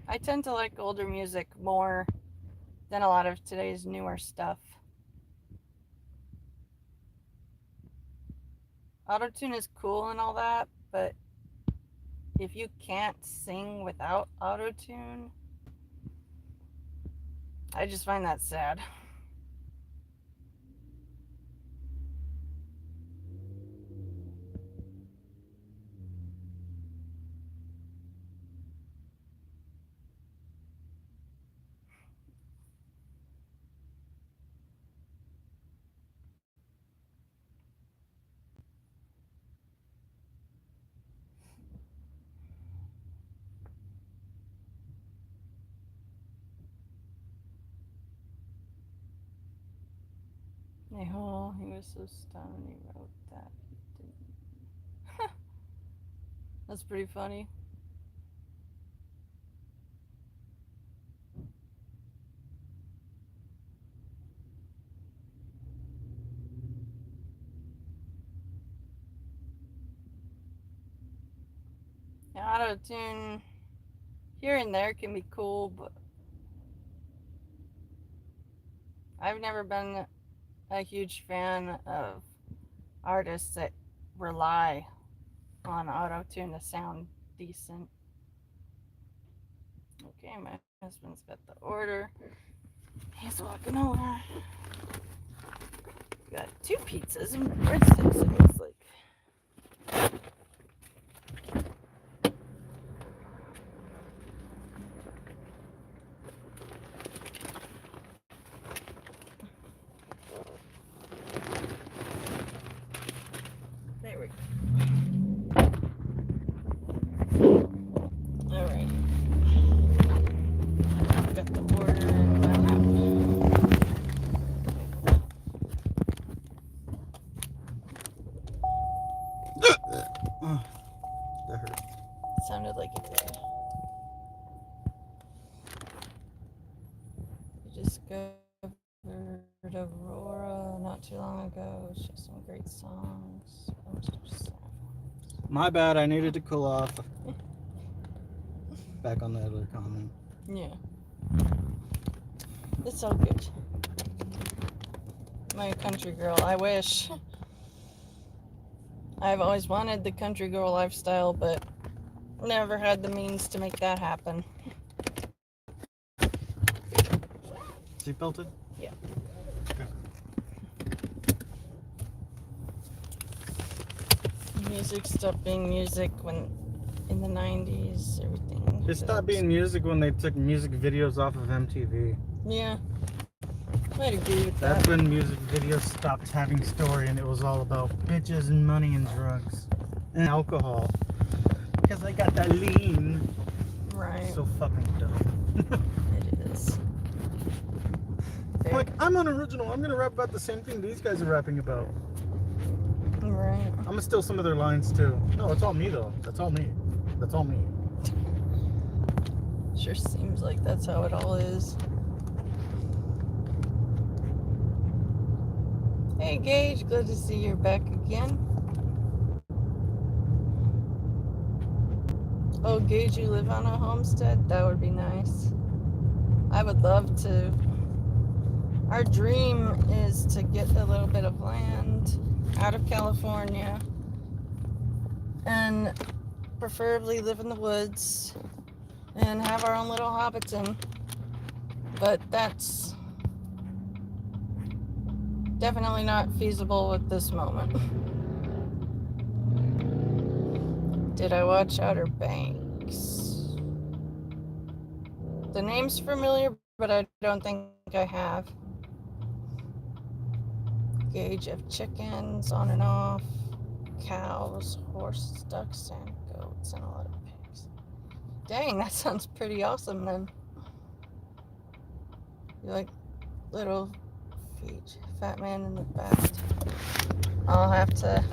I tend to like older music more than a lot of today's newer stuff. Autotune is cool and all that, but if you can't sing without autotune, I just find that sad. A-hole, he was so stoned he wrote that. He didn't. That's pretty funny. Yeah, auto-tune here and there can be cool, but I've never been a huge fan of artists that rely on auto-tune to sound decent. Okay, my husband's got the order. He's walking over. Got 2 pizzas and breadsticks, it looks like. There we go. Alright. Got the order in my lap. That hurt. Sounded like it did. We just discovered Aurora not too long ago. She has some great songs. Most are sad ones. My bad, I needed to cool off. Back on the other comment. Yeah. It's all good. My country girl, I wish. I've always wanted the country girl lifestyle, but never had the means to make that happen. Seatbelted? Yeah. Okay. Music stopped being music when in the 90s, everything. It stopped being music when they took music videos off of MTV. Yeah. I'd agree with that. That's when music videos stopped having story and it was all about bitches and money and drugs and alcohol. Because I got that lean. Right. So fucking dumb. It is. Like, I'm unoriginal. I'm gonna rap about the same thing these guys are rapping about. Right. I'm gonna steal some of their lines too. No, it's all me though. That's all me. That's all me. Sure seems like that's how it all is. Hey Gage, glad to see you're back again. Oh Gage, you live on a homestead? That would be nice. I would love to. Our dream is to get a little bit of land out of California and preferably live in the woods and have our own little Hobbiton. But that's definitely not feasible at this moment. Did I watch Outer Banks? The name's familiar, but I don't think I have. Gauge of chickens on and off, cows, horses, ducks, and goats, and a lot of pigs. Dang, that sounds pretty awesome then. You like little feet, fat man in the back. I'll have to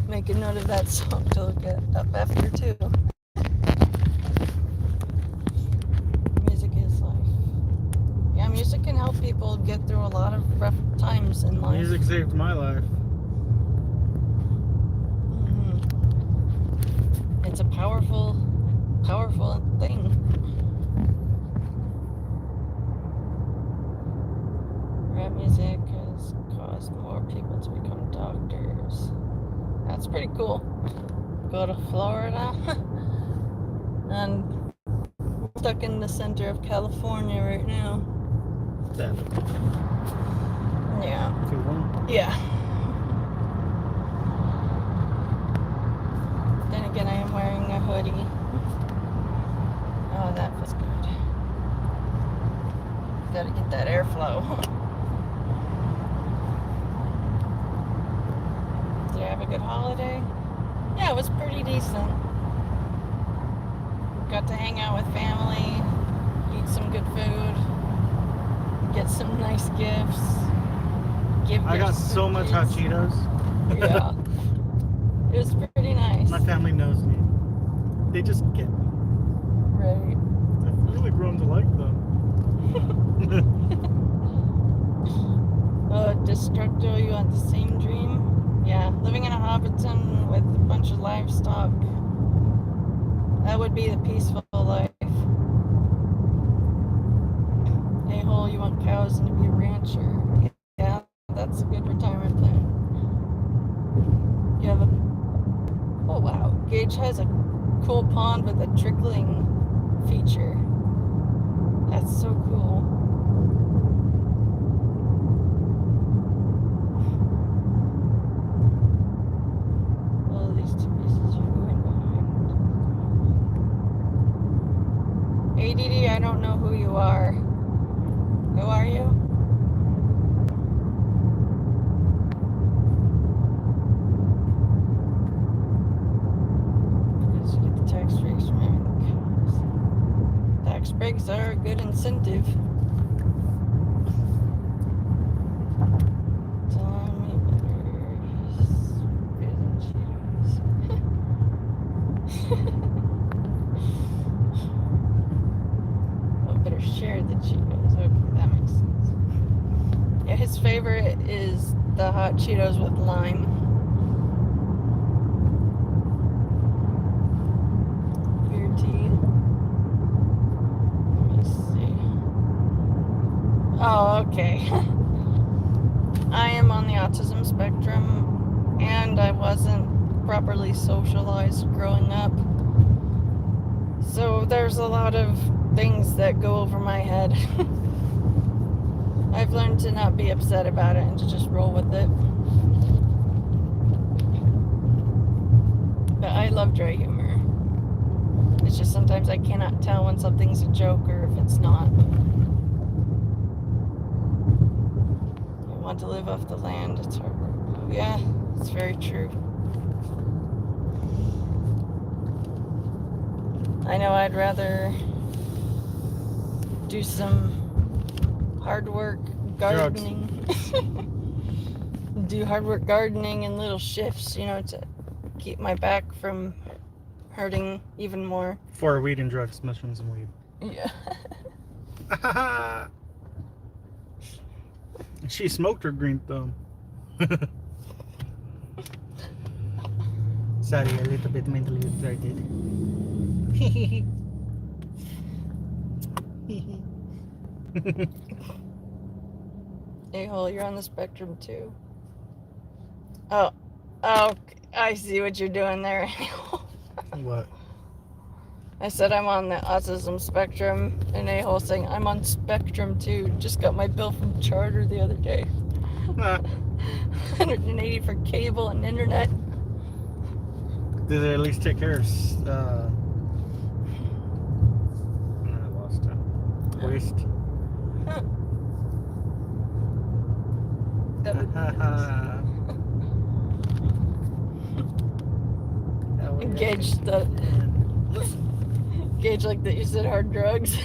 make a note of that song to look it up after too. Music is life. Yeah, music can help people get through a lot of rough times in life. Music saved my life. Mm-hmm. It's a powerful thing. Rap music has caused more people to become doctors. That's pretty cool. Go to Florida and stuck in the center of California right now. Definitely. Yeah. 2-1. Yeah. Then again, I am wearing a hoodie. Oh, that was good. Gotta get that airflow. Did I have a good holiday? Yeah, it was pretty decent. Got to hang out with family, eat some good food, get some nice gifts, give I your got so much hot kids. Cheetos. Yeah. It was pretty nice. My family knows me. They just get me. Right. I've really grown to like them. Destructo, you want the same dream? Yeah, living in a hobbiton with a bunch of livestock. That would be the peaceful life. A-hole, you want cows and to be a rancher. Yeah, that's a good retirement plan. You have a... Oh wow, Gage has a cool pond with a trickling feature. That's so cool. Oh, these two pieces are going behind. ADD, I don't know who you are. Who are you? Because you get the tax breaks from having the cows. Tax breaks are a good incentive. Tell me better. Oh, better share the Cheetos. Okay, that makes sense. Yeah, his favorite is the hot Cheetos with lime. Beer tea. Let me see. Oh, okay. I am on the autism spectrum, and I wasn't properly socialized growing up. So there's a lot of things that go over my head. I've learned to not be upset about it and to just roll with it. But I love dry humor. It's just sometimes I cannot tell when something's a joke or if it's not. I want to live off the land. It's hard work. Yeah, it's very true. I know I'd rather do some hard work gardening. Do hard work gardening in little shifts, you know, to keep my back from hurting even more. For weed and drugs, mushrooms and weed. Yeah. She smoked her green thumb. Sorry, a little bit mentally retarded. A-hole, you're on the spectrum too. Oh, I see what you're doing there. What? I said I'm on the autism spectrum, and A-hole saying I'm on spectrum too. Just got my bill from Charter the other day. $180 for cable and internet. Did they at least take care of I lost it. Waste. That would be Engage the Gage like that you said hard drugs.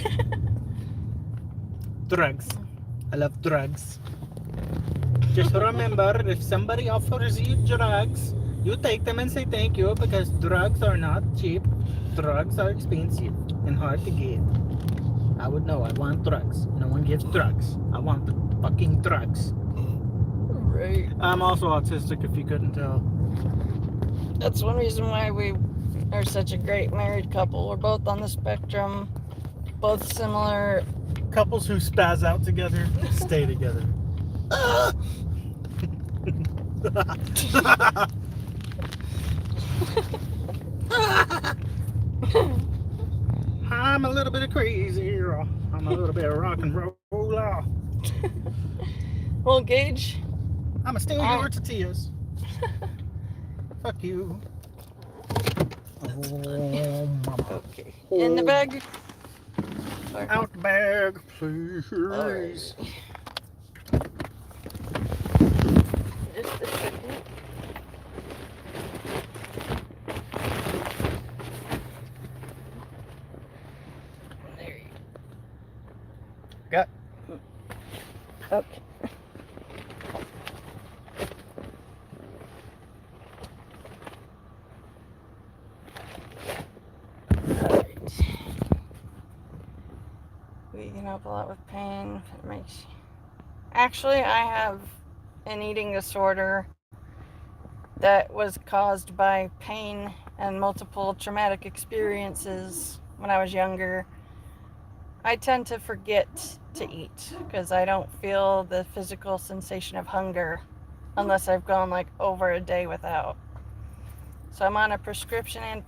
Drugs. I love drugs. Just remember, if somebody offers you drugs, you take them and say thank you, because drugs are not cheap. Drugs are expensive and hard to get. I would know. I want drugs. No one gives drugs. I want the fucking drugs. Right. I'm also autistic, if you couldn't tell. That's one reason why we are such a great married couple. We're both on the spectrum, both similar. Couples who spaz out together stay together. I'm a little bit of crazy. I'm a little bit of rock and roll. Well, Gage, I'ma steal your tortillas. Fuck you. Oh, mama. okay. In the bag. Out the bag, please. Alright. Just a second. There you Got. go. Okay. We can help a lot with pain. It makes... Actually, I have an eating disorder that was caused by pain and multiple traumatic experiences when I was younger. I tend to forget to eat because I don't feel the physical sensation of hunger unless I've gone like over a day without. So I'm on a prescription and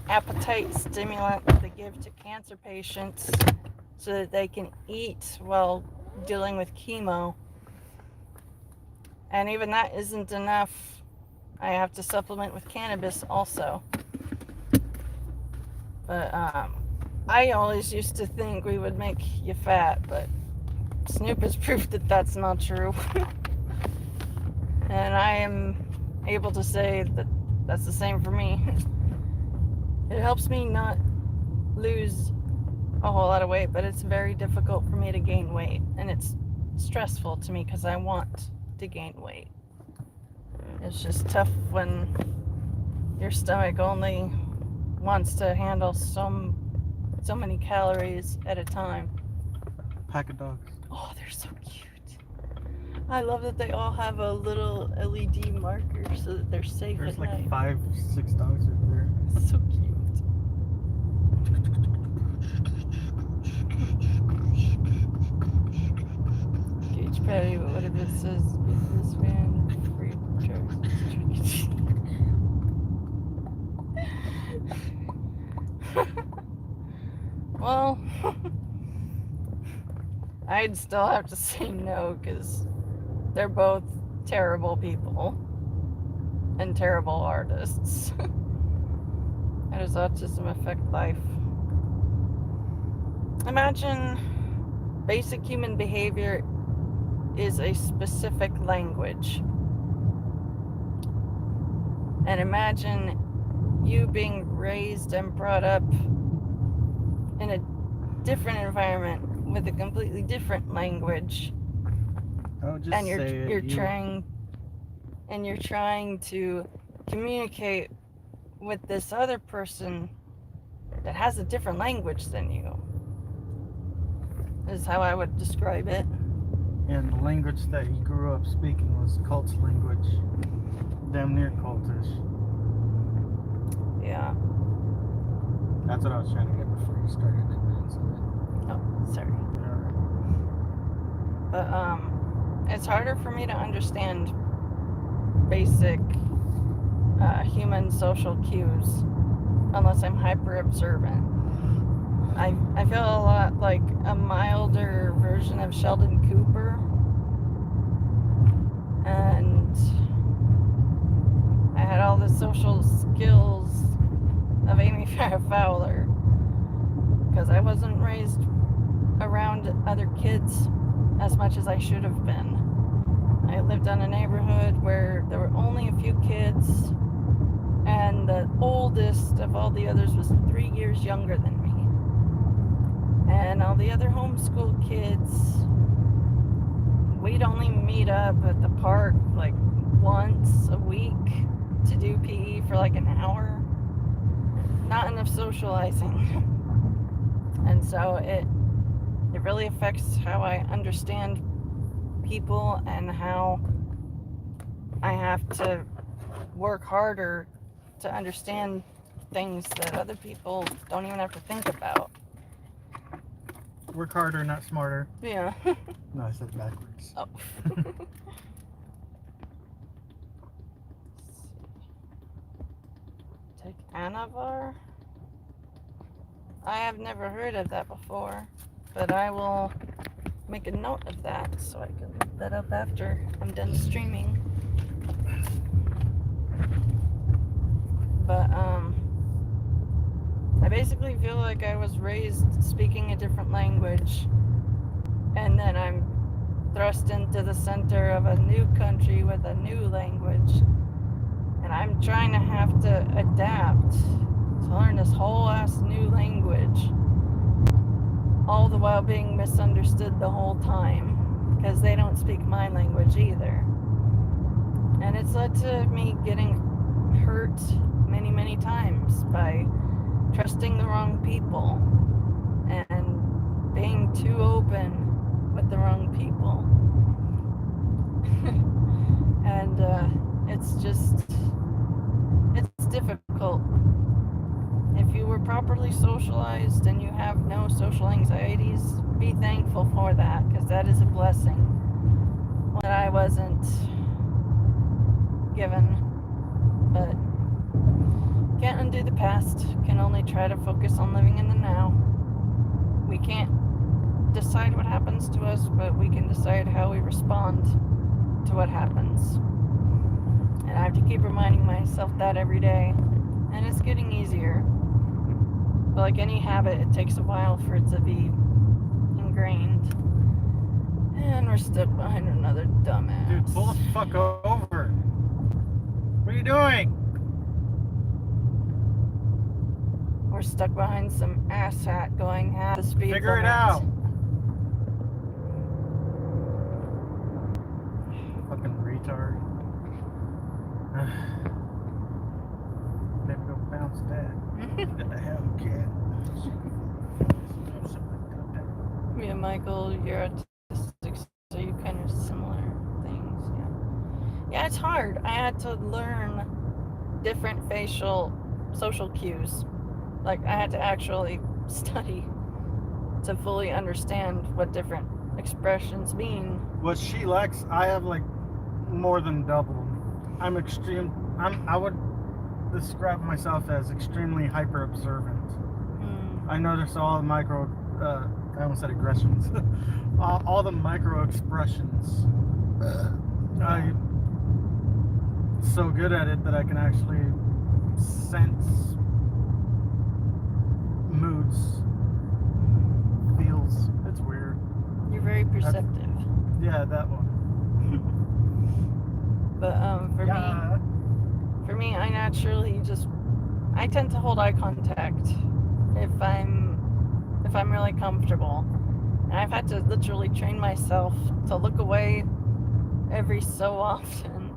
appetite stimulant that they give to cancer patients so that they can eat while dealing with chemo. And even that isn't enough. I have to supplement with cannabis also. But I always used to think we would make you fat, but Snoop has proved that that's not true. And I am able to say that that's the same for me. It helps me not lose a whole lot of weight, but it's very difficult for me to gain weight, and it's stressful to me because I want to gain weight. It's just tough when your stomach only wants to handle so many calories at a time. Pack of dogs. Oh, they're so cute. I love that they all have a little LED marker so that they're safe There's at like night. 5, 6 dogs over there. So cute. Gauge patty, but what if it says this van free drugs? Well, I'd still have to say no because they're both terrible people and terrible artists. How does autism affect life? Imagine basic human behavior is a specific language. And imagine you being raised and brought up in a different environment with a completely different language. Oh, just And say it. you're trying to communicate with this other person that has a different language than you. Is how I would describe it. And the language that he grew up speaking was cult language. Damn near cultish. Yeah. That's what I was trying to get before you started advancing Oh, sorry. it. Alright. But it's harder for me to understand basic human social cues unless I'm hyper observant. I feel a lot like a milder version of Sheldon Cooper, and I had all the social skills of Amy Farrah Fowler because I wasn't raised around other kids as much as I should have been. I lived in a neighborhood where there were only a few kids, and the oldest of all the others was 3 years younger than me. And all the other homeschool kids, we'd only meet up at the park like once a week to do PE for like an hour. Not enough socializing. And so it really affects how I understand people and how I have to work harder to understand things that other people don't even have to think about. Work harder, not smarter. Yeah. No, I said backwards. Oh. Take Anavar? I have never heard of that before, but I will make a note of that so I can look that up after I'm done streaming. But I basically feel like I was raised speaking a different language, and then I'm thrust into the center of a new country with a new language, and I'm trying to have to adapt to learn this whole ass new language, all the while being misunderstood the whole time because they don't speak my language either. And it's led to me getting hurt many times by trusting the wrong people and being too open with the wrong people. And it's difficult. If you were properly socialized and you have no social anxieties, be thankful for that, because that is a blessing. When I wasn't given, but can't undo the past, can only try to focus on living in the now. We can't decide what happens to us, but we can decide how we respond to what happens. And I have to keep reminding myself that every day, and it's getting easier. But like any habit, it takes a while for it to be ingrained. And we're stuck behind another dumbass. Dude, pull the fuck over. What are you doing? We're stuck behind some asshat going half the speed Figure it limit. out. Fucking retard. Maybe go bounce that. What the hell, kid? Me and Michael, you're autistic, so you kind of similar things. Yeah, it's hard. I had to learn different social cues. Like, I had to actually study to fully understand what different expressions mean. What she lacks, I have like more than double. I would describe myself as extremely hyper observant. I notice all the micro, I almost said aggressions, all the micro expressions. I'm so good at it that I can actually sense moods, feels. It's weird. You're very perceptive. Yeah, that one. But for me, I naturally I tend to hold eye contact if I'm really comfortable. And I've had to literally train myself to look away every so often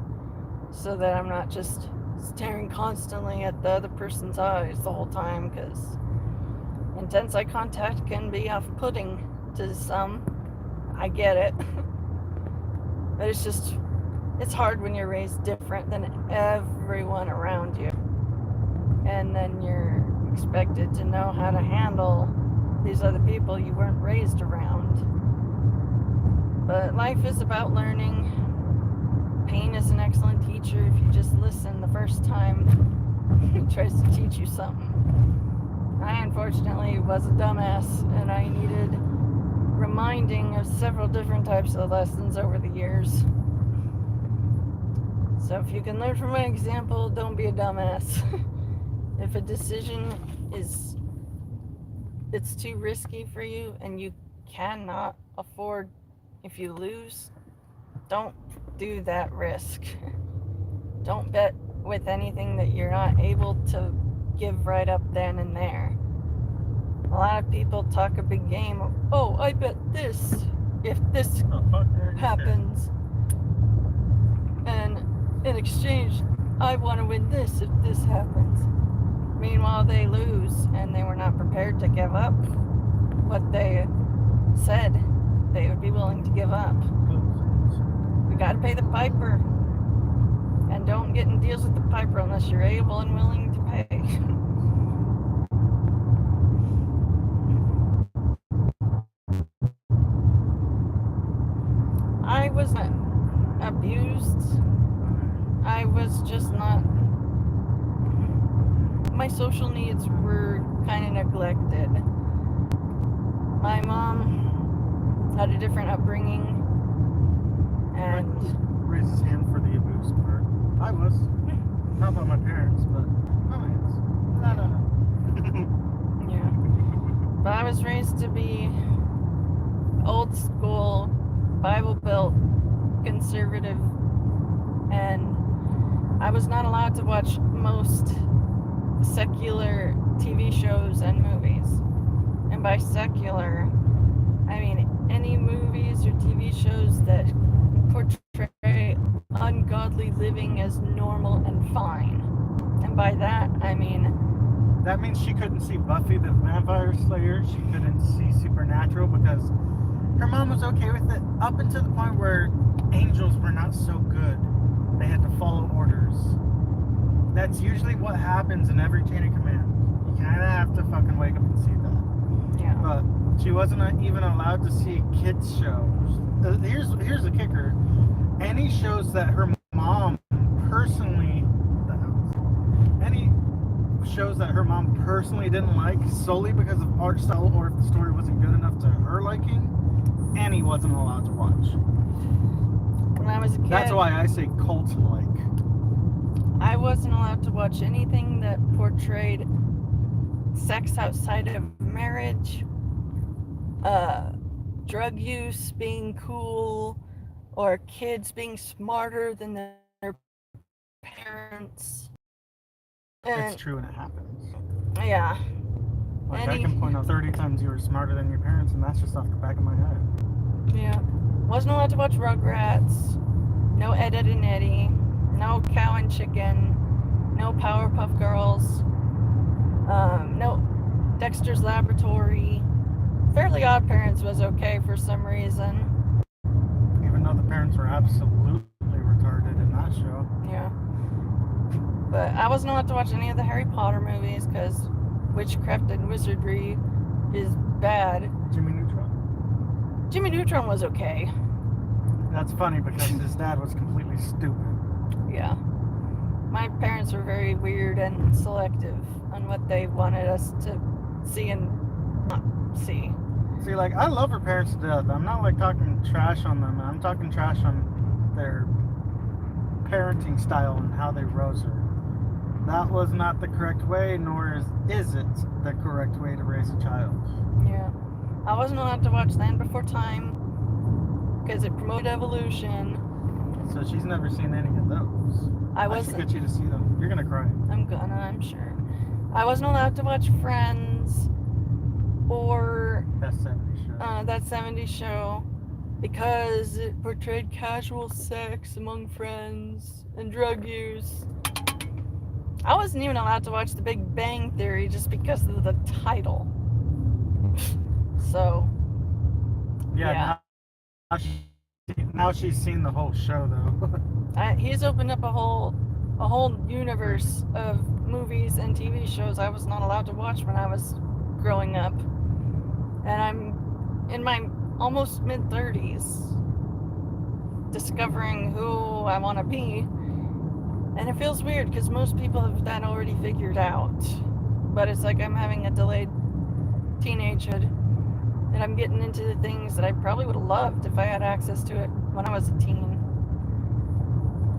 so that I'm not just staring constantly at the other person's eyes the whole time, because intense eye contact can be off-putting to some. I get it. But it's hard when you're raised different than everyone around you. And then you're expected to know how to handle these other people you weren't raised around. But life is about learning. Pain is an excellent teacher if you just listen the first time he tries to teach you something. I unfortunately was a dumbass, and I needed reminding of several different types of lessons over the years. So if you can learn from my example, don't be a dumbass. If a decision it's too risky for you and you cannot afford, if you lose, don't do that risk. Don't bet with anything that you're not able to give right up then and there. A lot of people talk a big game of, oh, I bet this if this happens, and in exchange I want to win this if this happens. Meanwhile, they lose, and they were not prepared to give up what they said they would be willing to give up. We got to pay the piper, and don't get in deals with the piper unless you're able and willing to pay. I was not abused. I was just not. My social needs were kind of neglected. My mom had a different upbringing, and raised his hand for the abuse part. I was. Not about my parents, but my aunts. No. Yeah. But I was raised to be old school, Bible Belt, conservative, and I was not allowed to watch most secular TV shows and movies. And by secular, I mean any movies or TV shows that portray ungodly living as normal and fine. And by that, I mean... That means she couldn't see Buffy the Vampire Slayer. She couldn't see Supernatural because her mom was okay with it up until the point where angels were not so good. They had to follow orders. That's usually what happens in every chain of command. You kind of have to fucking wake up and see that. Yeah. But she wasn't even allowed to see kids shows. Here's the kicker. Any shows that her mom personally, any shows that her mom personally didn't like solely because of art style or if the story wasn't good enough to her liking, Annie wasn't allowed to watch. When I was a kid, That's why I say cult-like. I wasn't allowed to watch anything that portrayed sex outside of marriage, drug use being cool, or kids being smarter than their parents. And It's true and it happens. yeah, Like I can point out 30 times you were smarter than your parents, and that's just off the back of my head. yeah. Wasn't allowed to watch Rugrats, no Ed, Edd and Eddy, no Cow and Chicken, no Powerpuff Girls, no Dexter's Laboratory. Fairly Odd Parents was okay for some reason. Even though the parents were absolutely retarded in that show. Yeah. But I wasn't allowed to watch any of the Harry Potter movies because witchcraft and wizardry is bad. Jimmy Neutron. Jimmy Neutron was okay. That's funny because his dad was completely stupid. Yeah. My parents were very weird and selective on what they wanted us to see and not see. See, like, I love her parents to death. I'm not, like, talking trash on them. I'm talking trash on their parenting style and how they rose her. That was not the correct way, nor is it the correct way to raise a child. Yeah. I wasn't allowed to watch Land Before Time because it promoted evolution. So she's never seen any of those. I should get you to see them. You're gonna cry. I'm sure. I wasn't allowed to watch Friends or That 70s show. that 70s show because it portrayed casual sex among friends and drug use. I wasn't even allowed to watch The Big Bang Theory just because of the title. So, yeah. Now she's seen the whole show, though. He's opened up a whole universe of movies and TV shows I was not allowed to watch when I was growing up. And I'm in my almost mid-30s discovering who I want to be. And it feels weird because most people have that already figured out. But it's like I'm having a delayed teenagehood. And I'm getting into the things that I probably would have loved if I had access to it when I was a teen.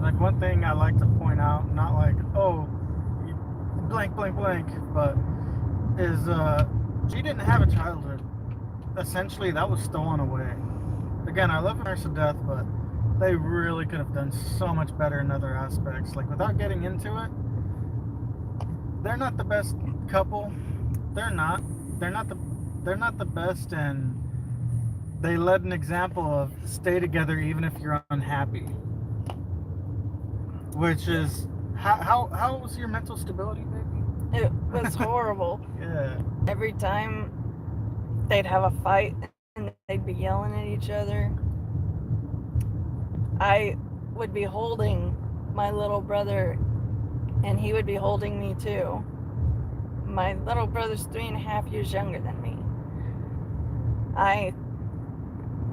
Like, one thing I like to point out, not like, oh, blank, blank, blank, but is she didn't have a childhood. Essentially, that was stolen away. Again, I love her to death, but they really could have done so much better in other aspects. Like, without getting into it, they're not the best couple. They're not the best, and they led an example of stay together even if you're unhappy. Which is, how was your mental stability, baby? It was horrible. Yeah. Every time they'd have a fight and they'd be yelling at each other, I would be holding my little brother and he would be holding me too. My little brother's 3.5 years younger than me. I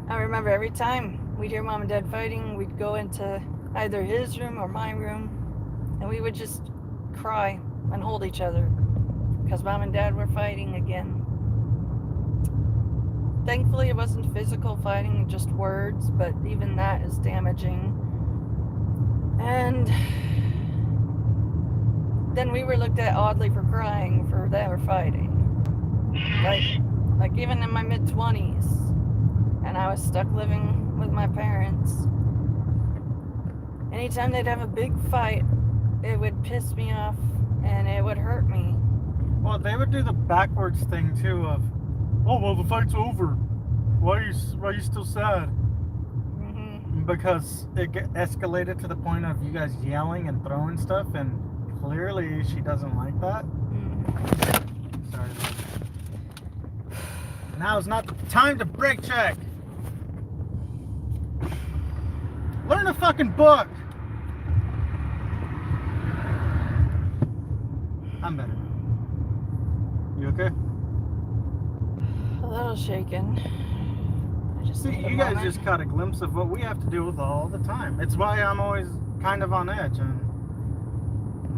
remember every time we'd hear Mom and Dad fighting, we'd go into either his room or my room, and we would just cry and hold each other because Mom and Dad were fighting again. Thankfully, it wasn't physical fighting, just words, but even that is damaging. And then we were looked at oddly for crying for they were fighting. Like even in my mid-20s, and I was stuck living with my parents. Anytime they'd have a big fight, it would piss me off and it would hurt me. Well, they would do the backwards thing too of, oh well, the fight's over. Why are you still sad? Mm-hmm. Because it escalated to the point of you guys yelling and throwing stuff, and clearly she doesn't like that. Mm-hmm. Sorry. Now is not the time to break check. fucking book. I'm better now. You okay? A little shaken. I just See, need a you guys moment. just caught a glimpse of what we have to deal with all the time. It's why I'm always kind of on edge, and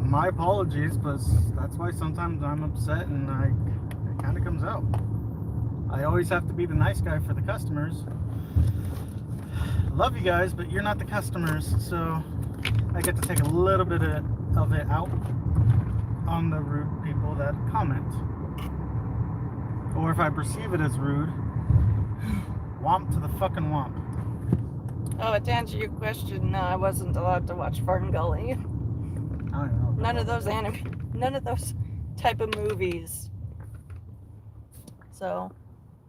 my apologies, but that's why sometimes I'm upset and it kind of comes out. I always have to be the nice guy for the customers. I love you guys, but you're not the customers, so I get to take a little bit of it out on the rude people that comment. Or if I perceive it as rude, womp to the fucking womp. Oh, to answer your question, no, I wasn't allowed to watch Fern Gully. I don't know. None of those none of those type of movies. So,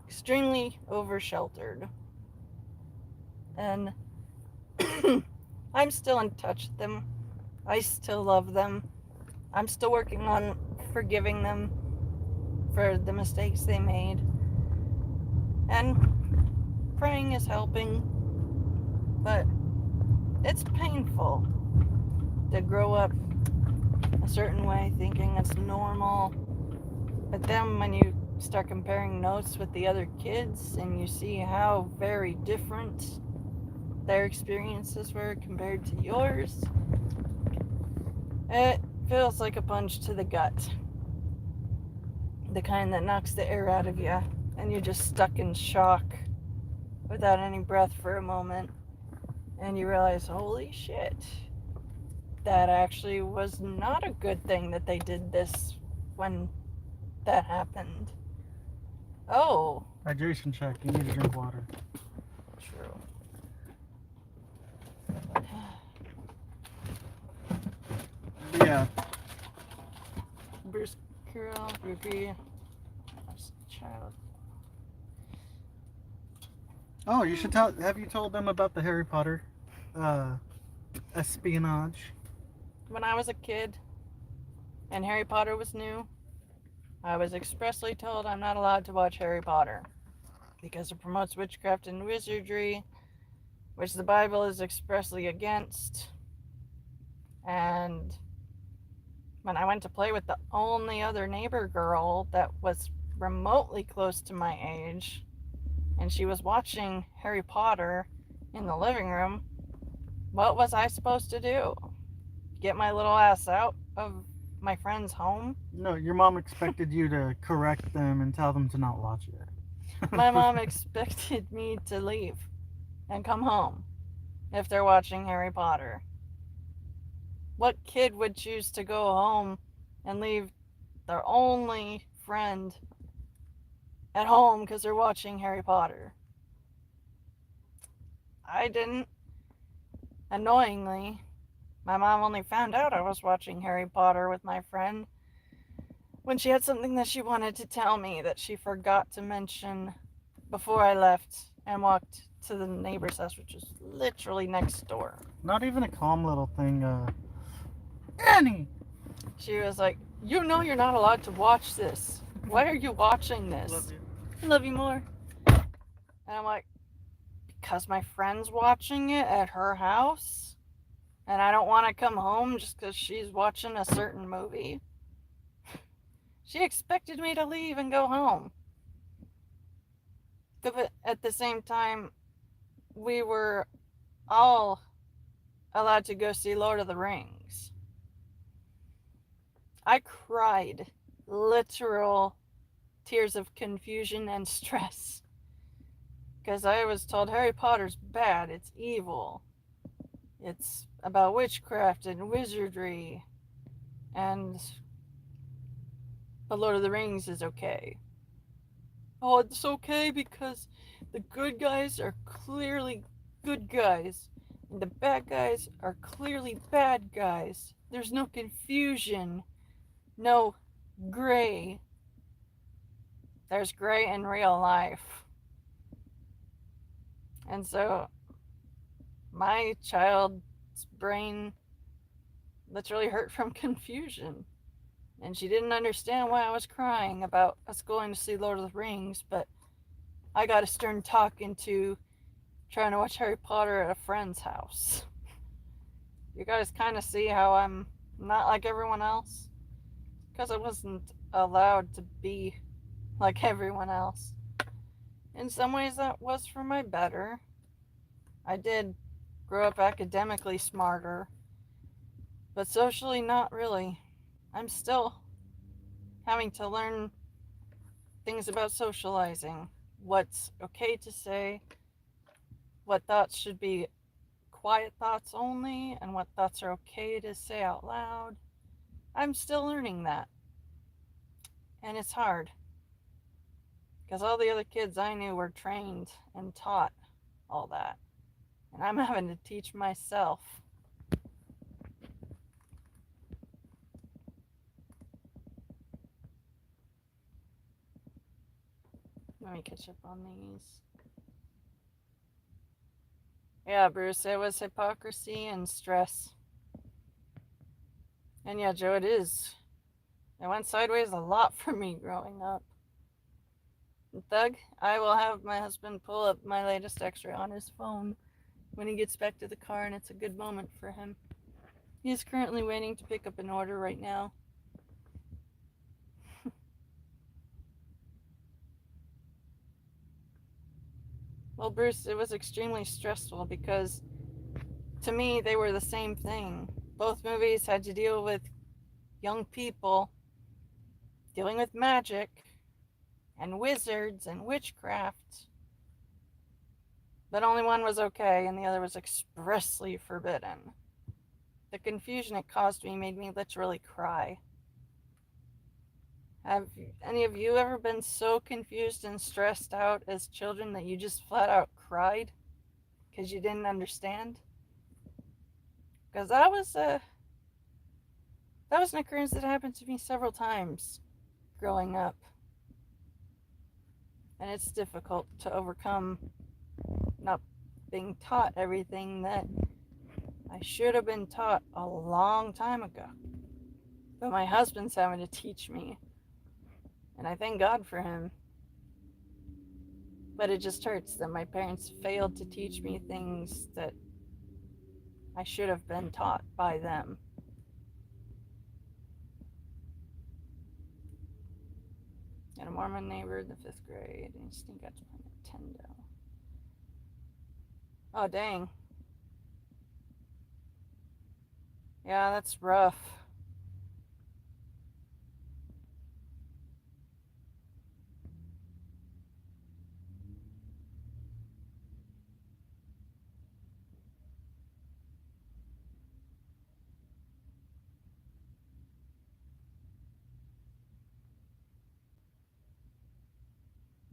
extremely over-sheltered. And I'm still in touch with them. I still love them. I'm still working on forgiving them for the mistakes they made. And praying is helping. But it's painful to grow up a certain way thinking it's normal. But then when you start comparing notes with the other kids and you see how very different their experiences were compared to yours, it feels like a punch to the gut. The kind that knocks the air out of you and you're just stuck in shock without any breath for a moment. And you realize, holy shit, that actually was not a good thing that they did this when that happened. Oh, Hydration check. You need to drink water. true. Yeah. Bruce Carroll, Ruby, child. Oh, you should tell. Have you told them about the Harry Potter espionage? When I was a kid and Harry Potter was new, I was expressly told I'm not allowed to watch Harry Potter because it promotes witchcraft and wizardry, which the Bible is expressly against. And when I went to play with the only other neighbor girl that was remotely close to my age, and she was watching Harry Potter in the living room, what was I supposed to do? Get my little ass out of my friend's home? No, your mom expected you to correct them and tell them to not watch it. My mom expected me to leave and come home if they're watching Harry Potter. What kid would choose to go home and leave their only friend at home because they're watching Harry Potter? I didn't. Annoyingly, my mom only found out I was watching Harry Potter with my friend when she had something that she wanted to tell me that she forgot to mention before I left and walked to the neighbor's house, which is literally next door. Not even a calm little thing. Annie! She was like, you know you're not allowed to watch this. Why are you watching this? Love you. I love you more. And I'm like, because my friend's watching it at her house and I don't want to come home just because she's watching a certain movie. She expected me to leave and go home. But at the same time, we were all allowed to go see Lord of the Rings. I cried literal tears of confusion and stress because I was told Harry Potter's bad, it's evil, it's about witchcraft and wizardry, and the Lord of the Rings is okay. Oh, it's okay because the good guys are clearly good guys and the bad guys are clearly bad guys. There's no confusion, no gray. There's gray in real life. And so my child's brain literally hurt from confusion. And she didn't understand why I was crying about us going to see Lord of the Rings, but I got a stern talk into trying to watch Harry Potter at a friend's house. you guys kind of see how I'm not like everyone else, because I wasn't allowed to be like everyone else. In some ways, that was for my better. I did grow up academically smarter, but socially, not really. I'm still having to learn things about socializing, what's okay to say, what thoughts should be quiet thoughts only, and what thoughts are okay to say out loud. I'm still learning that. And it's hard, because all the other kids I knew were trained and taught all that. And I'm having to teach myself. Let me catch up on these. Yeah, Bruce, it was hypocrisy and stress. And yeah, Joe, it is. It went sideways a lot for me growing up. Thug, I will have my husband pull up my latest x-ray on his phone when he gets back to the car, and it's a good moment for him. He's currently waiting to pick up an order right now. Well, Bruce, it was extremely stressful because to me they were the same thing. Both movies had to deal with young people dealing with magic and wizards and witchcraft. But only one was okay and the other was expressly forbidden. The confusion it caused me made me literally cry. Have any of you ever been so confused and stressed out as children that you just flat out cried because you didn't understand? Because that was an occurrence that happened to me several times growing up. And it's difficult to overcome not being taught everything that I should have been taught a long time ago. But my husband's having to teach me. And I thank God for him. But it just hurts that my parents failed to teach me things that I should have been taught by them. Got a Mormon neighbor in the 5th grade, and just got to play Nintendo. Oh, dang. Yeah, that's rough.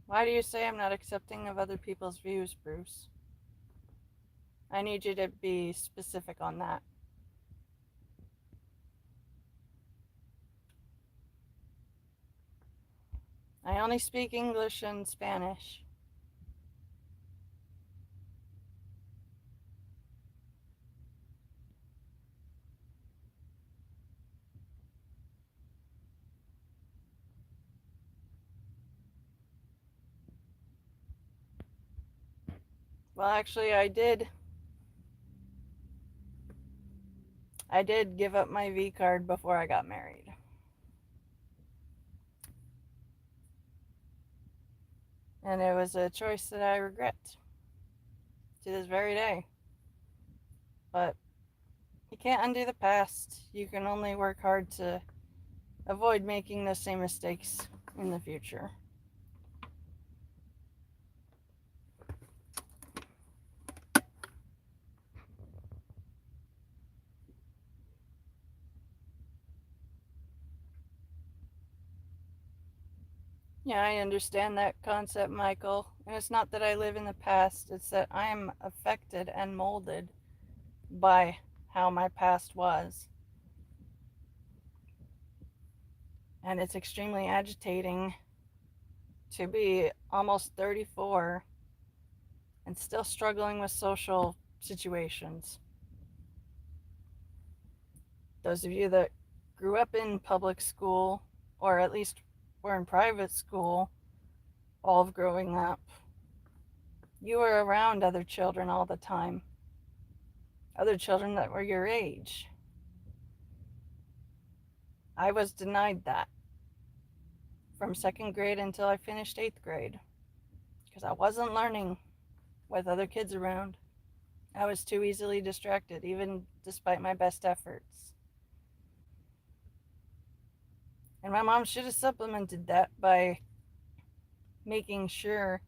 Why do you say I'm not accepting of other people's views, Bruce? I need you to be specific on that. I only speak English and Spanish. Well, actually, I did give up my V card before I got married. And it was a choice that I regret to this very day. But you can't undo the past. You can only work hard to avoid making the same mistakes in the future. Yeah, I understand that concept, Michael. And it's not that I live in the past, it's that I am affected and molded by how my past was. And it's extremely agitating to be almost 34 and still struggling with social situations. Those of you that grew up in public school, or at least were in private school all of growing up, you were around other children all the time. other children that were your age. I was denied that from 2nd grade until I finished 8th grade because I wasn't learning with other kids around. I was too easily distracted, even despite my best efforts. And my mom should have supplemented that by making sure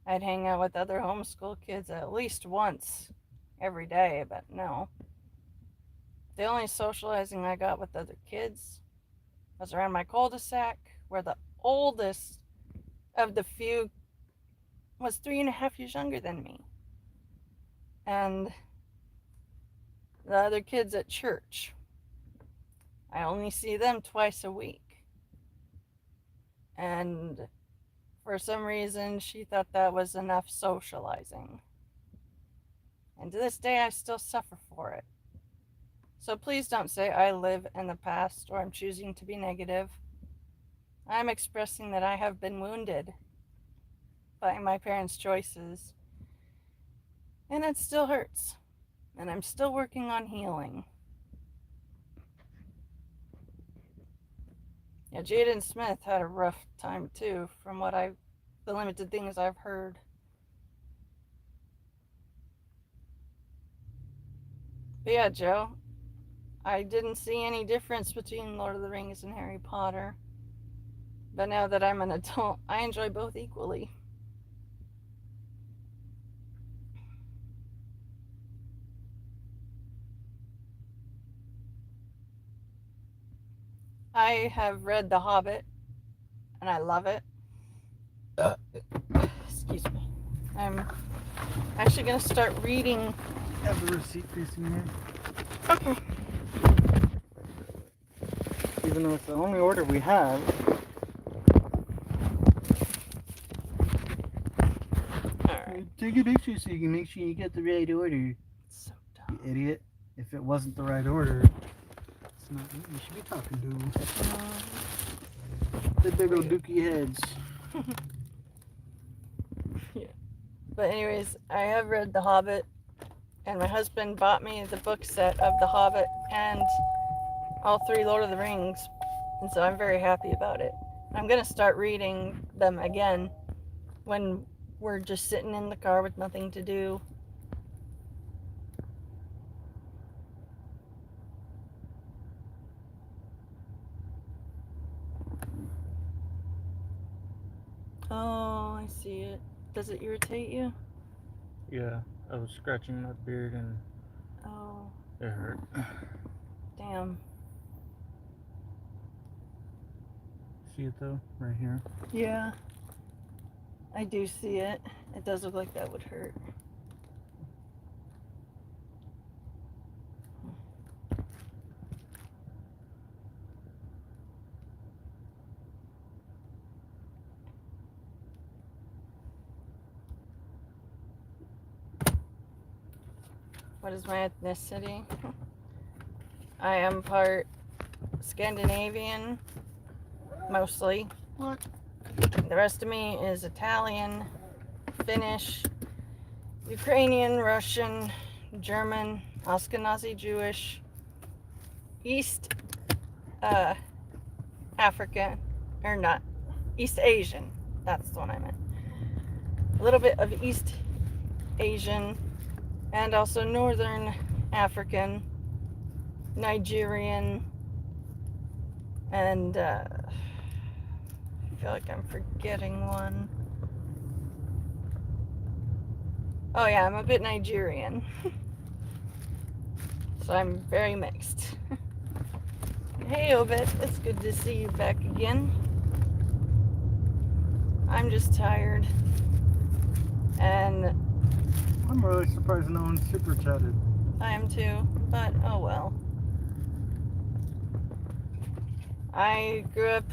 I'd hang out with other homeschool kids at least once every day, but no. The only socializing I got with other kids was around my cul-de-sac, where the oldest of the few was 3.5 years younger than me. And the other kids at church, I only see them twice a week. And for some reason, she thought that was enough socializing. And to this day, I still suffer for it. So please don't say I live in the past or I'm choosing to be negative. I'm expressing that I have been wounded by my parents' choices. And it still hurts. And I'm still working on healing. Yeah, Jaden Smith had a rough time too, from the limited things I've heard. But yeah, Joe, I didn't see any difference between Lord of the Rings and Harry Potter. But now that I'm an adult, I enjoy both equally. I have read The Hobbit, and I love it. Excuse me. I'm actually going to start reading. Have the receipt facing here. Okay. Even though it's the only order we have. Alright. Take a picture so you can make sure you get the right order. So dumb. You idiot. If it wasn't the right order, it's not you should be talking to. The big old dookie heads. Yeah. But anyways, I have read The Hobbit, and my husband bought me the book set of The Hobbit and all 3 Lord of the Rings, and so I'm very happy about it. I'm going to start reading them again when we're just sitting in the car with nothing to do. Oh, I see it. Does it irritate you? Yeah, I was scratching my beard and Oh, it hurt. damn. See it though? Right here. Yeah, I do see it. It does look like that would hurt. What is my ethnicity? I am part Scandinavian, mostly. What? The rest of me is Italian, Finnish, Ukrainian, Russian, German, Ashkenazi Jewish, East African, or not, East Asian. That's the one I meant. A little bit of East Asian, and also Northern African, Nigerian, and I feel like I'm forgetting one. Oh yeah, I'm a bit Nigerian. So I'm very mixed. Hey Obed, it's good to see you back again. I'm just tired. And I'm really surprised no one super chatted. I am too, but oh well. I grew up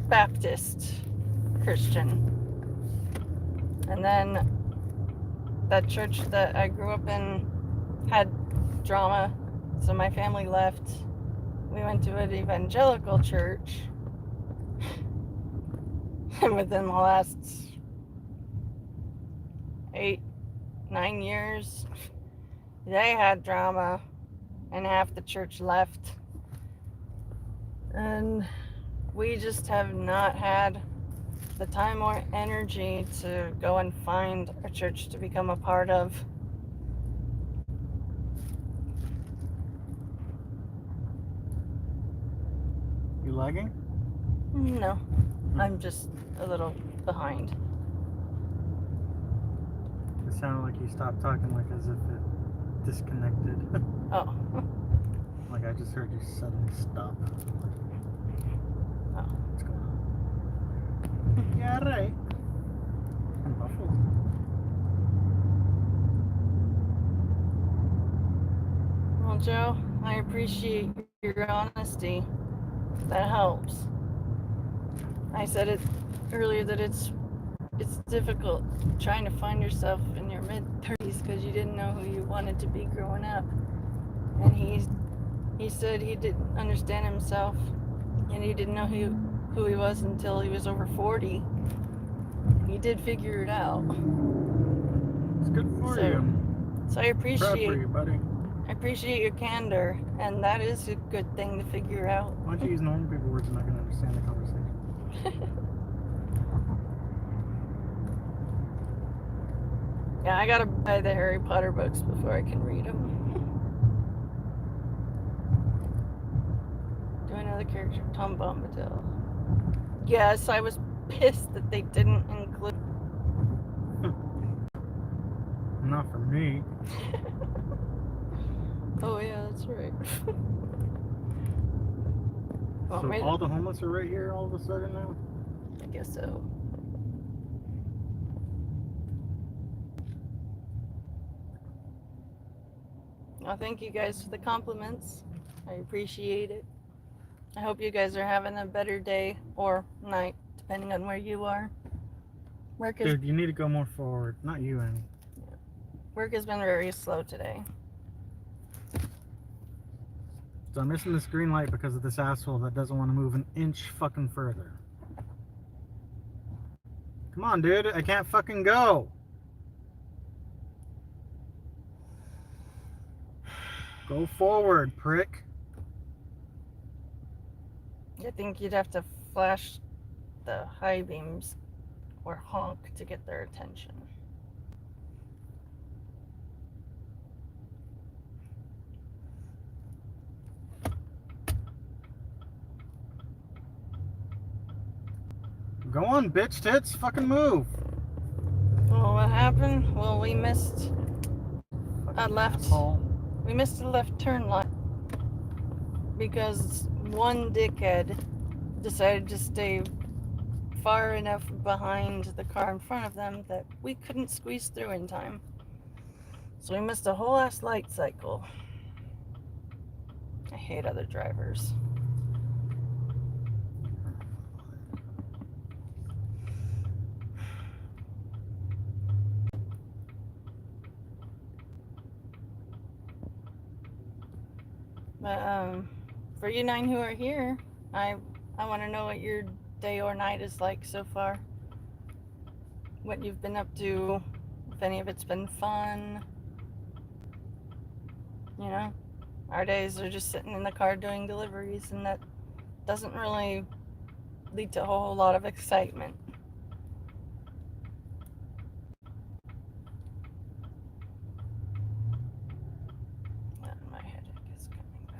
Baptist Christian. And then that church that I grew up in had drama, so my family left. We went to an evangelical church. And within the last 8-9 years, they had drama and half the church left. And we just have not had the time or energy to go and find a church to become a part of. You lagging? No, I'm just a little behind. It sounded like you stopped talking, like as if it disconnected. Oh, Like I just heard you suddenly stop. Oh. What's going on? Yeah, right. I'm muffled. Well, Joe, I appreciate your honesty. That helps. I said it earlier that it's difficult trying to find yourself in your mid-30s because you didn't know who you wanted to be growing up. And he said he didn't understand himself and he didn't know who he was until he was over 40. He did figure it out. It's good for you. So I Proud for you, buddy. appreciate your candor, and that is a good thing to figure out. Why don't you use normal people words and I can understand the conversation? Yeah, I gotta buy the Harry Potter books before I can read them. Do another character, Tom Bombadil. Yes, I was pissed that they didn't include. Not for me. Oh yeah, that's right. Well, So all the homeless are right here all of a sudden now? I guess so. Well, thank you guys for the compliments. I appreciate it. I hope you guys are having a better day or night, depending on where you are. Dude, you need to go more forward. Not you, Annie. Work has been very slow today. So I'm missing this green light because of this asshole that doesn't want to move an inch fucking further. Come on, dude. I can't fucking go. Go forward, prick. I think you'd have to flash the high beams or honk to get their attention. Go on, bitch tits. Fucking move. Well, what happened? Well, we missed a left. Asshole. We missed a left turn line because one dickhead decided to stay far enough behind the car in front of them that we couldn't squeeze through in time. So we missed a whole ass light cycle. I hate other drivers. But for you 9 who are here, I want to know what your day or night is like so far. What you've been up to, if any of it's been fun. You know, our days are just sitting in the car doing deliveries, and that doesn't really lead to a whole lot of excitement. And my headache is coming back.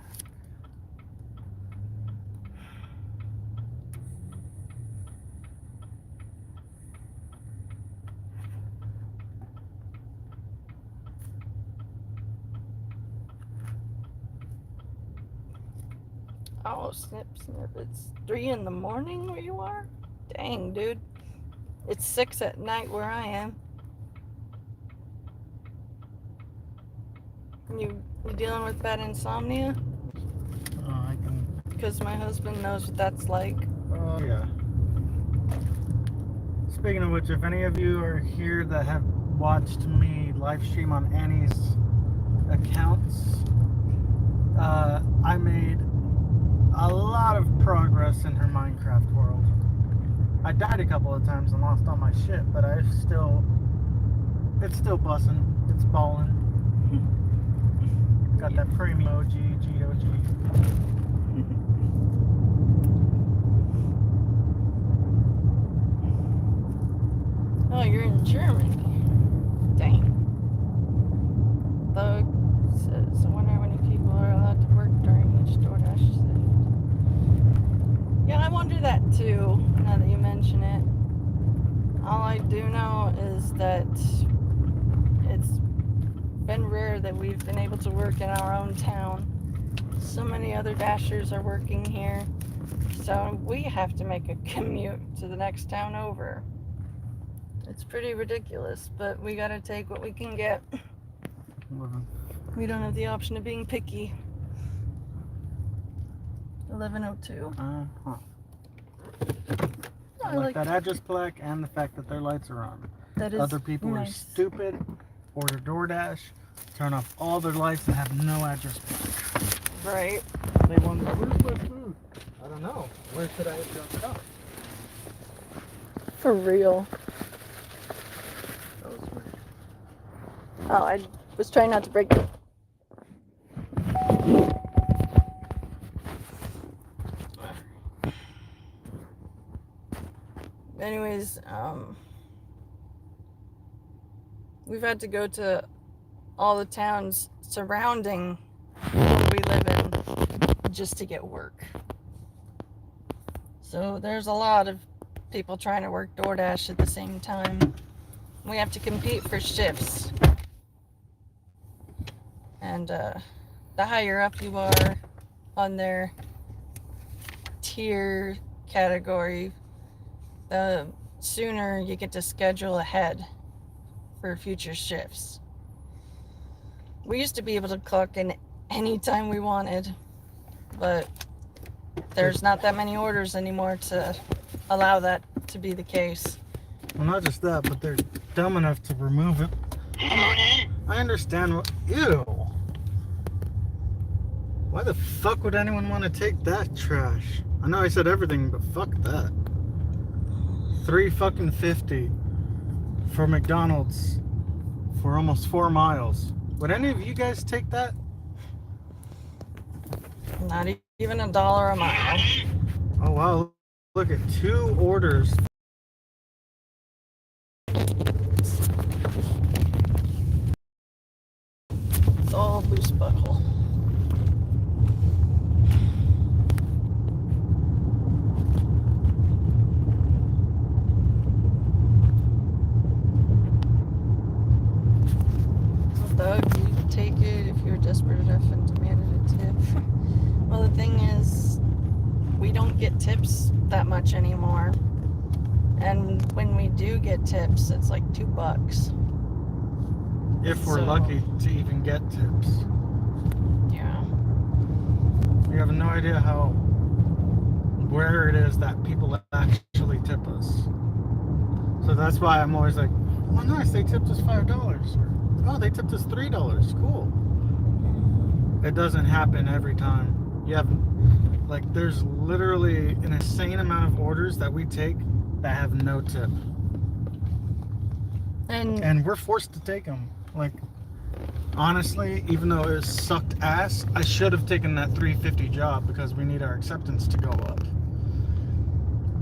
Oh, snip, snip. It's 3 in the morning where you are? Dang, dude. It's 6 at night where I am. You dealing with bad insomnia? I can. Because my husband knows what that's like. Oh, yeah. Speaking of which, if any of you are here that have watched me live stream on Annie's accounts, I made a lot of progress in her Minecraft world. I died a couple of times and lost all my shit, but it's still bussin', it's ballin'. Got that pre-emoji, GOG. Oh, you're in Germany. Dang. Though says, I wonder how many people are allowed to work during each DoorDash shift. Yeah, I wonder that too, now that you mention it. All I do know is that it's been rare that we've been able to work in our own town. So many other dashers are working here, so we have to make a commute to the next town over. It's pretty ridiculous, but we gotta take what we can get. We don't have the option of being picky. 1102. I like that address plaque and the fact that their lights are on. That is Other people nice. are stupid, order DoorDash, turn off all their lights and have no address plaque. Right. They wonder, where's my food? I don't know. Where should I have dropped it off? For real. That was weird. Oh, I was trying not to break it. Anyways, we've had to go to all the towns surrounding where we live in just to get work. So there's a lot of people trying to work DoorDash at the same time. We have to compete for shifts. And the higher up you are on their tier category, the sooner you get to schedule ahead for future shifts. We used to be able to clock in anytime we wanted, but there's not that many orders anymore to allow that to be the case. Well, not just that, but they're dumb enough to remove it. I understand what... Ew. Why the fuck would anyone want to take that trash? I know I said everything, but fuck that. $3.50 for McDonald's for almost 4 miles. Would any of you guys take that? Not even $1 a mile. Oh wow, look at 2 orders. It's all loose butthole. Doug, you take it if you're desperate enough and demanded a tip. Well, the thing is, we don't get tips that much anymore. And when we do get tips, it's like $2. If we're So- lucky to even get tips. Yeah. We have no idea where it is that people actually tip us. So that's why I'm always like, oh nice, they tipped us $5. Or, oh, they tipped us $3. Cool. It doesn't happen every time. You have, like, there's literally an insane amount of orders that we take that have no tip. And we're forced to take them. Like, honestly, even though it sucked ass, I should have taken that $3.50 job because we need our acceptance to go up.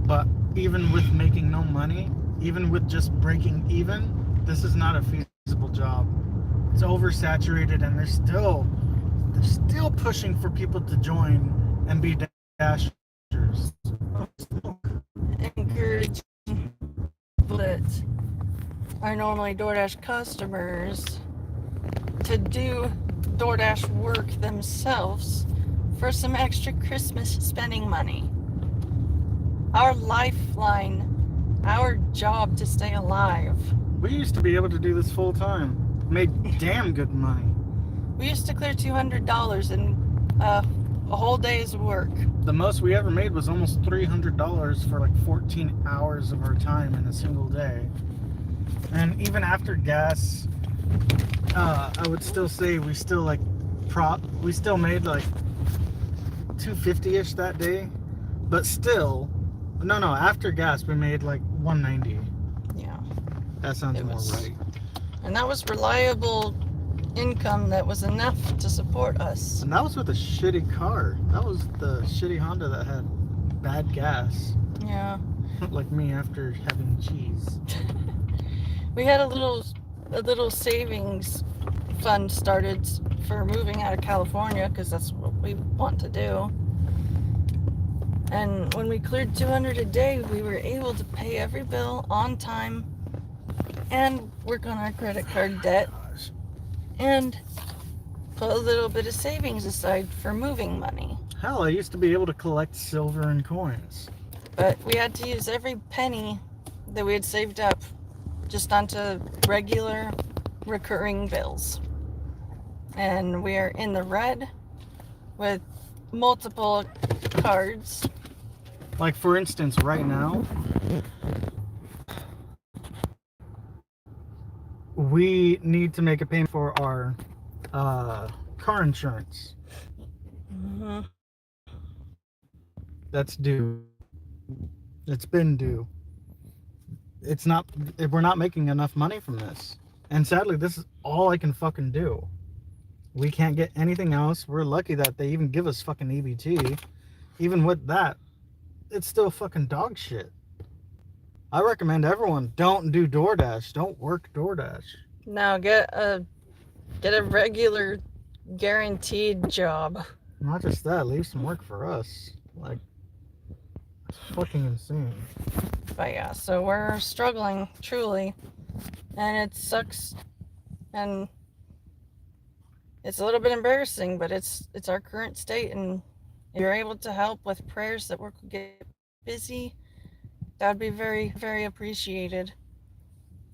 But even with making no money, even with just breaking even, this is not a feasible job. It's oversaturated, and they're still pushing for people to join and be dashers. Encourage people that are normally DoorDash customers to do DoorDash work themselves for some extra Christmas spending money. Our lifeline, our job to stay alive. We used to be able to do this full time. Made damn good money. We used to clear $200 in a whole day's work. The most we ever made was almost $300 for like 14 hours of our time in a single day. And even after gas, I would still say we still made like $250-ish that day. But still, no, after gas we made like $190. Yeah. That sounds It more was- right. And that was reliable income that was enough to support us. And that was with a shitty car. That was the shitty Honda that had bad gas. Yeah. Like me after having cheese. We had a little savings fund started for moving out of California because that's what we want to do. And when we cleared $200 a day, we were able to pay every bill on time and work on our credit card debt and put a little bit of savings aside for moving money. Hell, I used to be able to collect silver and coins. But we had to use every penny that we had saved up just onto regular recurring bills. And we are in the red with multiple cards. Like, for instance, right now, we need to make a payment for our car insurance. Mm-hmm. That's due. It's been due. It's not, we're not making enough money from this. And sadly, this is all I can fucking do. We can't get anything else. We're lucky that they even give us fucking EBT. Even with that, it's still fucking dog shit. I recommend everyone don't do DoorDash. Don't work DoorDash. Now get a regular guaranteed job. Not just that, leave some work for us. Like, it's fucking insane. But yeah, so we're struggling truly, and it sucks, and it's a little bit embarrassing, but it's our current state. And if you're able to help with prayers that we could get busy, that would be very, very appreciated.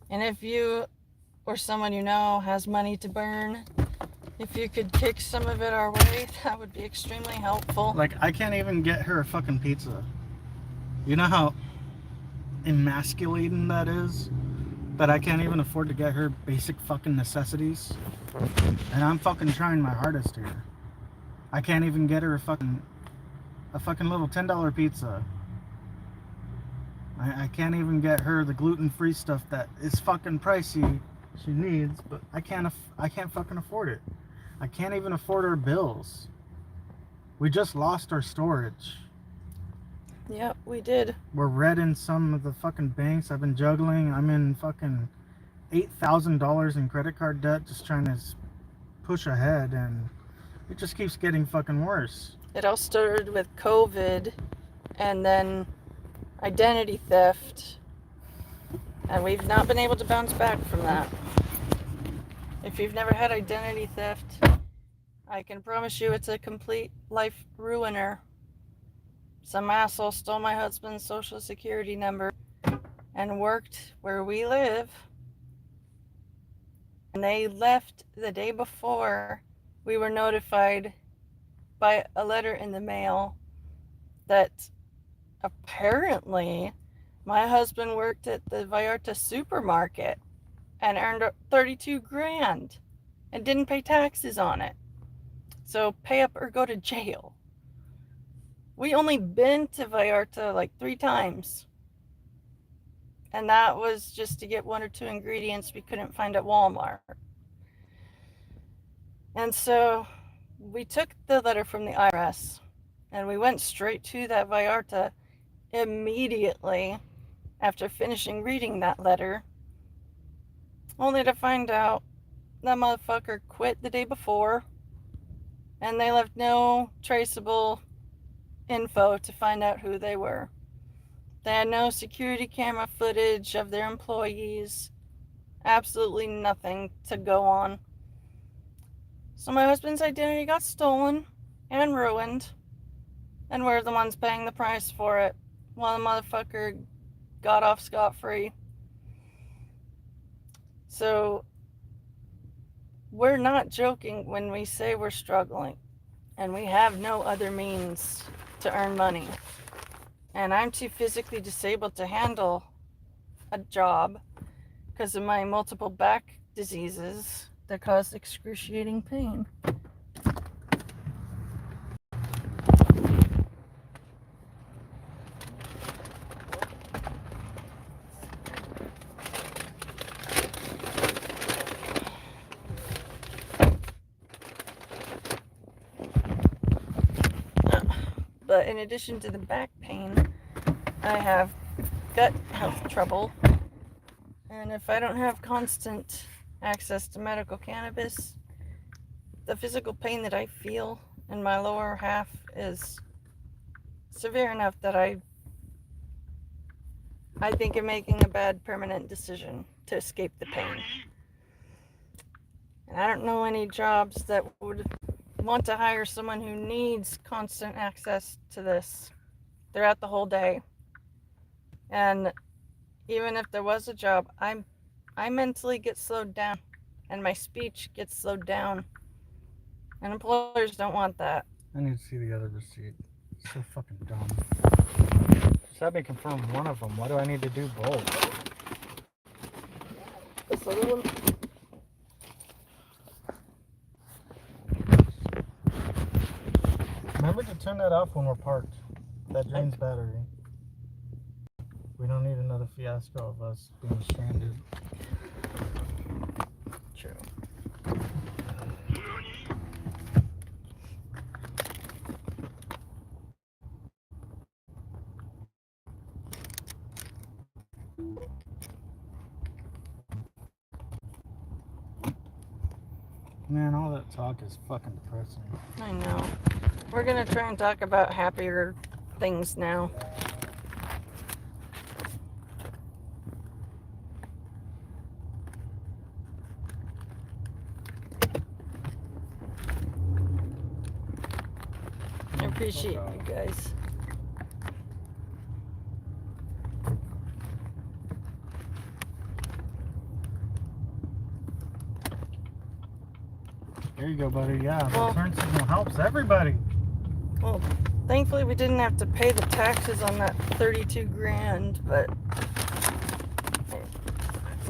And if you or someone you know has money to burn, if you could kick some of it our way, that would be extremely helpful. Like, I can't even get her a fucking pizza. You know how emasculating that is? That I can't even afford to get her basic fucking necessities? And I'm fucking trying my hardest here. I can't even get her a fucking little $10 pizza. I can't even get her the gluten-free stuff that is fucking pricey she needs, but I can't fucking afford it. I can't even afford our bills. We just lost our storage. Yep, we did. We're red in some of the fucking banks. I've been juggling. I'm in fucking $8,000 in credit card debt just trying to push ahead, and it just keeps getting fucking worse. It all started with COVID and then identity theft, and we've not been able to bounce back from that. If you've never had identity theft, I can promise you it's a complete life ruiner. Some asshole stole my husband's social security number and worked where we live, and they left the day before we were notified by a letter in the mail that apparently my husband worked at the Vallarta supermarket and earned 32 grand and didn't pay taxes on it. So pay up or go to jail. We only been to Vallarta like 3 times. And that was just to get 1 or 2 ingredients we couldn't find at Walmart. And so we took the letter from the IRS and we went straight to that Vallarta immediately after finishing reading that letter, only to find out that motherfucker quit the day before and they left no traceable info to find out who they were. They had no security camera footage of their employees, absolutely nothing to go on. So my husband's identity got stolen and ruined, and we're the ones paying the price for it, while the motherfucker got off scot-free. So we're not joking when we say we're struggling, and we have no other means to earn money. And I'm too physically disabled to handle a job because of my multiple back diseases that cause excruciating pain. But in addition to the back pain, I have gut health trouble. And if I don't have constant access to medical cannabis, the physical pain that I feel in my lower half is severe enough that I think I'm making a bad permanent decision to escape the pain. And I don't know any jobs that would want to hire someone who needs constant access to this throughout the whole day. And even if there was a job, I mentally get slowed down and my speech gets slowed down. And employers don't want that. I need to see the other receipt. It's so fucking dumb. Just have me confirm one of them. Why do I need to do both? This other one? Remember to turn that off when we're parked. That drains battery. We don't need another fiasco of us being stranded. True. Man, all that talk is fucking depressing. I know. We're gonna try and talk about happier things now. I appreciate you guys. There you go, buddy. Yeah, Well- the turn signal helps everybody. Well, thankfully we didn't have to pay the taxes on that 32 grand, but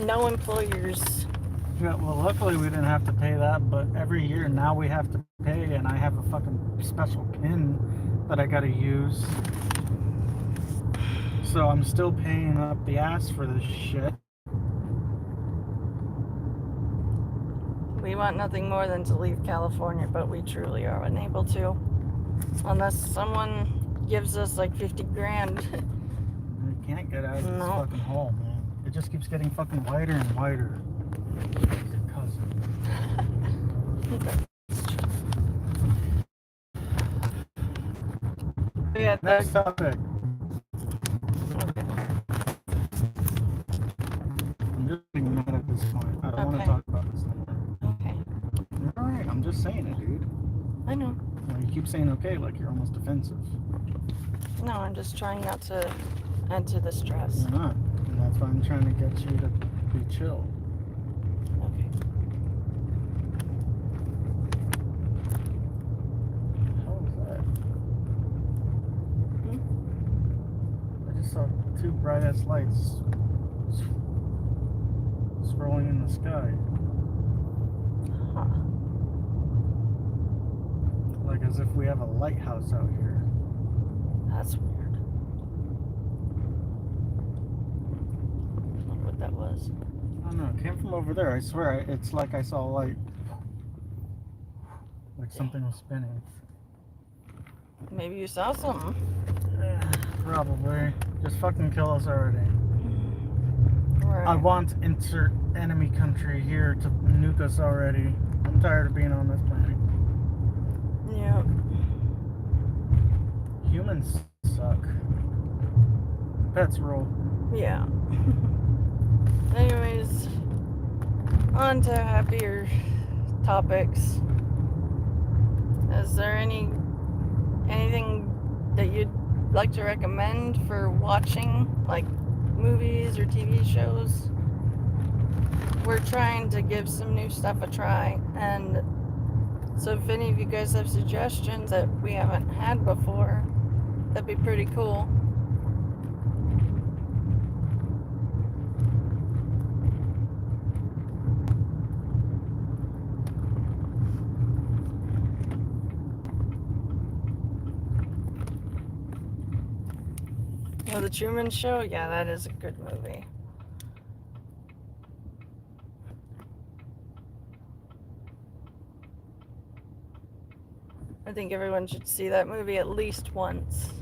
no employers. Yeah, well, luckily we didn't have to pay that, but every year now we have to pay, and I have a fucking special pin that I gotta use. So I'm still paying up the ass for this shit. We want nothing more than to leave California, but we truly are unable to. Unless someone gives us like 50 grand. I can't get out of this No. fucking hole, man. It just keeps getting fucking wider and wider. Your cousin. Yeah, Next topic. I'm just getting mad at this point. I don't want Okay. to talk about this anymore. okay. You're alright, I'm just saying it, dude. I know. Well, you keep saying okay like you're almost defensive. No, I'm just trying not to add to the stress. You're not. And that's why I'm trying to get you to be chill. Okay. What was that? I just saw two bright ass lights scrolling in the sky. Huh. Like as if we have a lighthouse out here. That's weird. I wonder what that was. I don't know, it came from over there. I swear, it's like I saw a light. Like something was spinning. Maybe you saw something. Probably. Just fucking kill us already. Right. I want insert enemy country here to nuke us already. I'm tired of being on this planet. Yeah. Humans suck. Pets rule. Yeah. Anyways, on to happier topics. Is there anything that you'd like to recommend for watching, like movies or TV shows? We're trying to give some new stuff a try, and so if any of you guys have suggestions that we haven't had before, that'd be pretty cool. Oh, The Truman Show? Yeah, that is a good movie. I think everyone should see that movie at least once.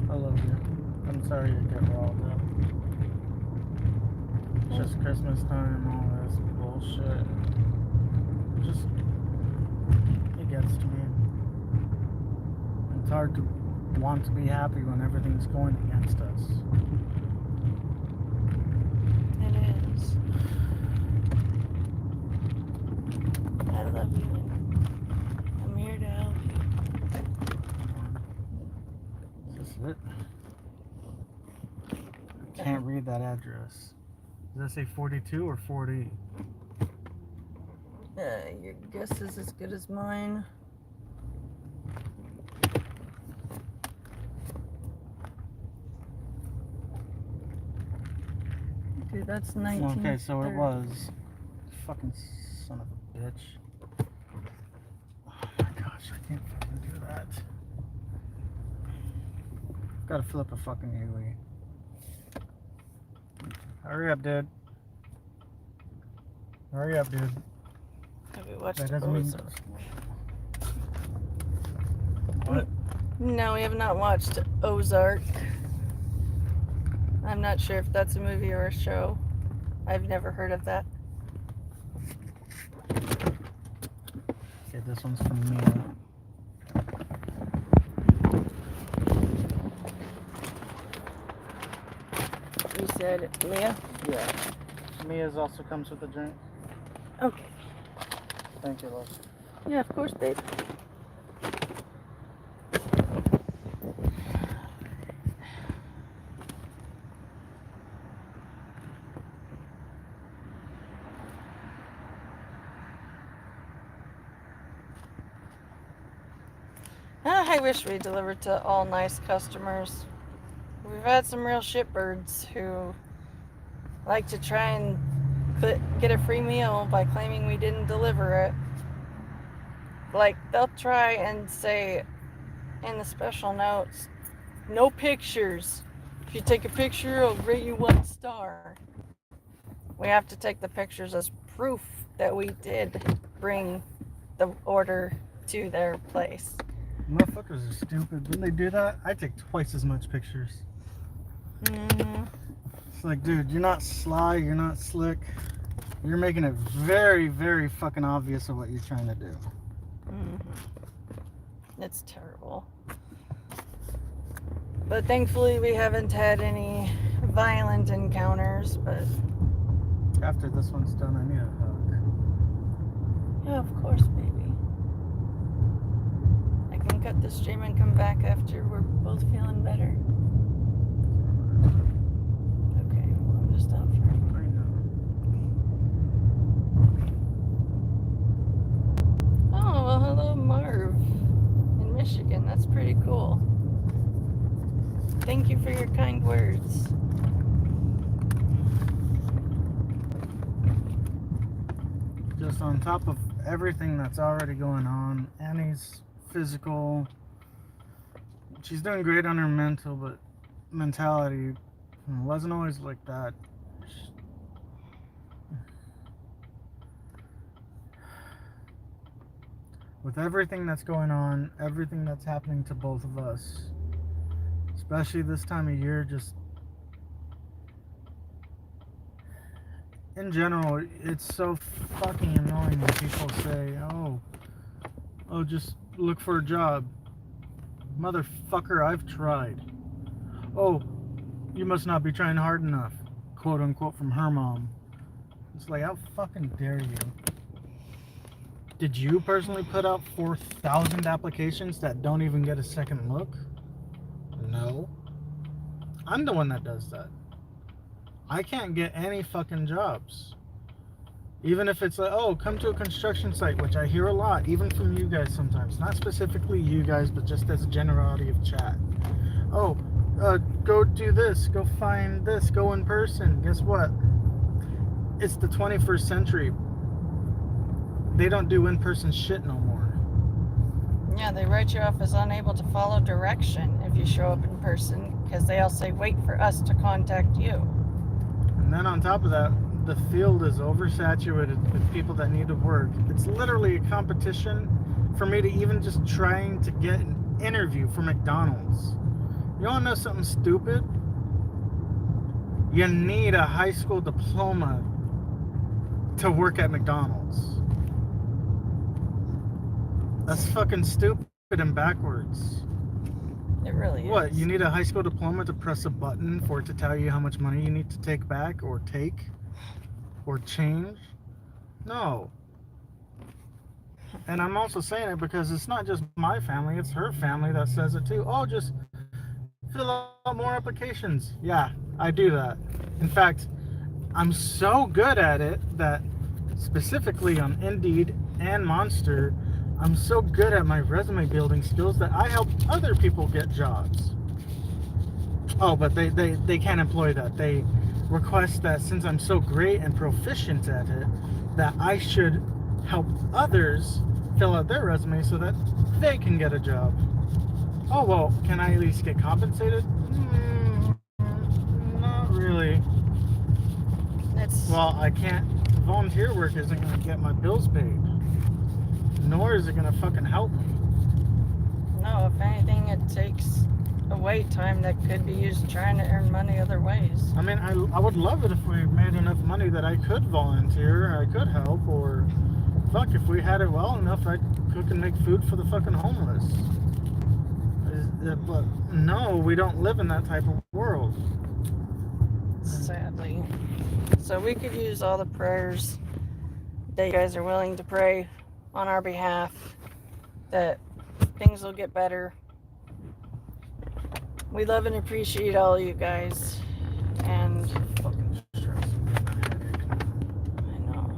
I love you. I'm sorry you get riled up. It's just Christmas time, all this bullshit. Just, it gets to me. It's hard to want to be happy when everything's going against us. It is. I love you. I'm here to help you. Is this it? I can't read that address. Does that say 42 or 40? Your guess is as good as mine. Dude, that's 19. Okay, so it was. Fucking son of a bitch. Oh my gosh, I can't fucking do that. Gotta flip a fucking Yui. Hurry up, dude. Hurry up, dude. Have you watched That doesn't mean. Ozark? What? No, we have not watched Ozark. I'm not sure if that's a movie or a show. I've never heard of that. Okay, this one's from Mia. You said Mia? Yeah. Mia's also comes with a drink. Okay. Thank you, love. Yeah, of course, babe. I wish we delivered to all nice customers. We've had some real shitbirds who like to try and get a free meal by claiming we didn't deliver it. Like, they'll try and say in the special notes, no pictures. If you take a picture, I'll rate you 1 star. We have to take the pictures as proof that we did bring the order to their place. Motherfuckers are stupid. When they do that, I take twice as much pictures. Mm-hmm. It's like, dude, you're not sly, you're not slick. You're making it very, very fucking obvious of what you're trying to do. Mm-hmm. It's terrible. But thankfully we haven't had any violent encounters, but... After this one's done, I need a hug. Yeah, of course, baby. I can cut the stream and come back after we're both feeling better. Okay, well, I'm just out for... I know. Oh, well, hello, Marv. In Michigan. That's pretty cool. Thank you for your kind words. Just on top of everything that's already going on, Annie's physical, she's doing great on her mentality wasn't always like that. With everything that's going on, everything that's happening to both of us, especially this time of year, just in general, it's so fucking annoying when people say, oh, just look for a job. Motherfucker, I've tried. Oh, you must not be trying hard enough, quote unquote, from her mom. It's like, how fucking dare you? Did you personally put out 4,000 applications that don't even get a second look? No. I'm the one that does that. I can't get any fucking jobs. Even if it's like, oh, come to a construction site, which I hear a lot, even from you guys sometimes. Not specifically you guys, but just as a generality of chat. Oh, go do this, go find this, go in person. Guess what? It's the 21st century. they don't do in-person shit no more. Yeah, they write you off as unable to follow direction if you show up in person, because they all say, wait for us to contact you. And then on top of that, the field is oversaturated with people that need to work. It's literally a competition for me to even just trying to get an interview for McDonald's. You want to know something stupid? You need a high school diploma to work at McDonald's. That's fucking stupid and backwards. It really is. What, you need a high school diploma to press a button for it to tell you how much money you need to take back or take or change? No. And I'm also saying it because it's not just my family, it's her family that says it too. Oh, just fill out more applications. Yeah, I do that. In fact, I'm so good at it that specifically on Indeed and Monster, I'm so good at my resume building skills that I help other people get jobs. Oh, but they can't employ that. They request that since I'm so great and proficient at it, that I should help others fill out their resume so that they can get a job. Oh, well, can I at least get compensated? Not really. Well, I can't. Volunteer work isn't going to get my bills paid. Nor is it going to fucking help me. No, if anything, it takes away time that could be used trying to earn money other ways. I mean, I would love it if we made enough money that I could volunteer, I could help, or fuck, if we had it well enough, I'd cook and make food for the fucking homeless. But no, we don't live in that type of world. Sadly. So we could use all the prayers that you guys are willing to pray on our behalf, that things will get better. We love and appreciate all of you guys, and Fucking stress. I know.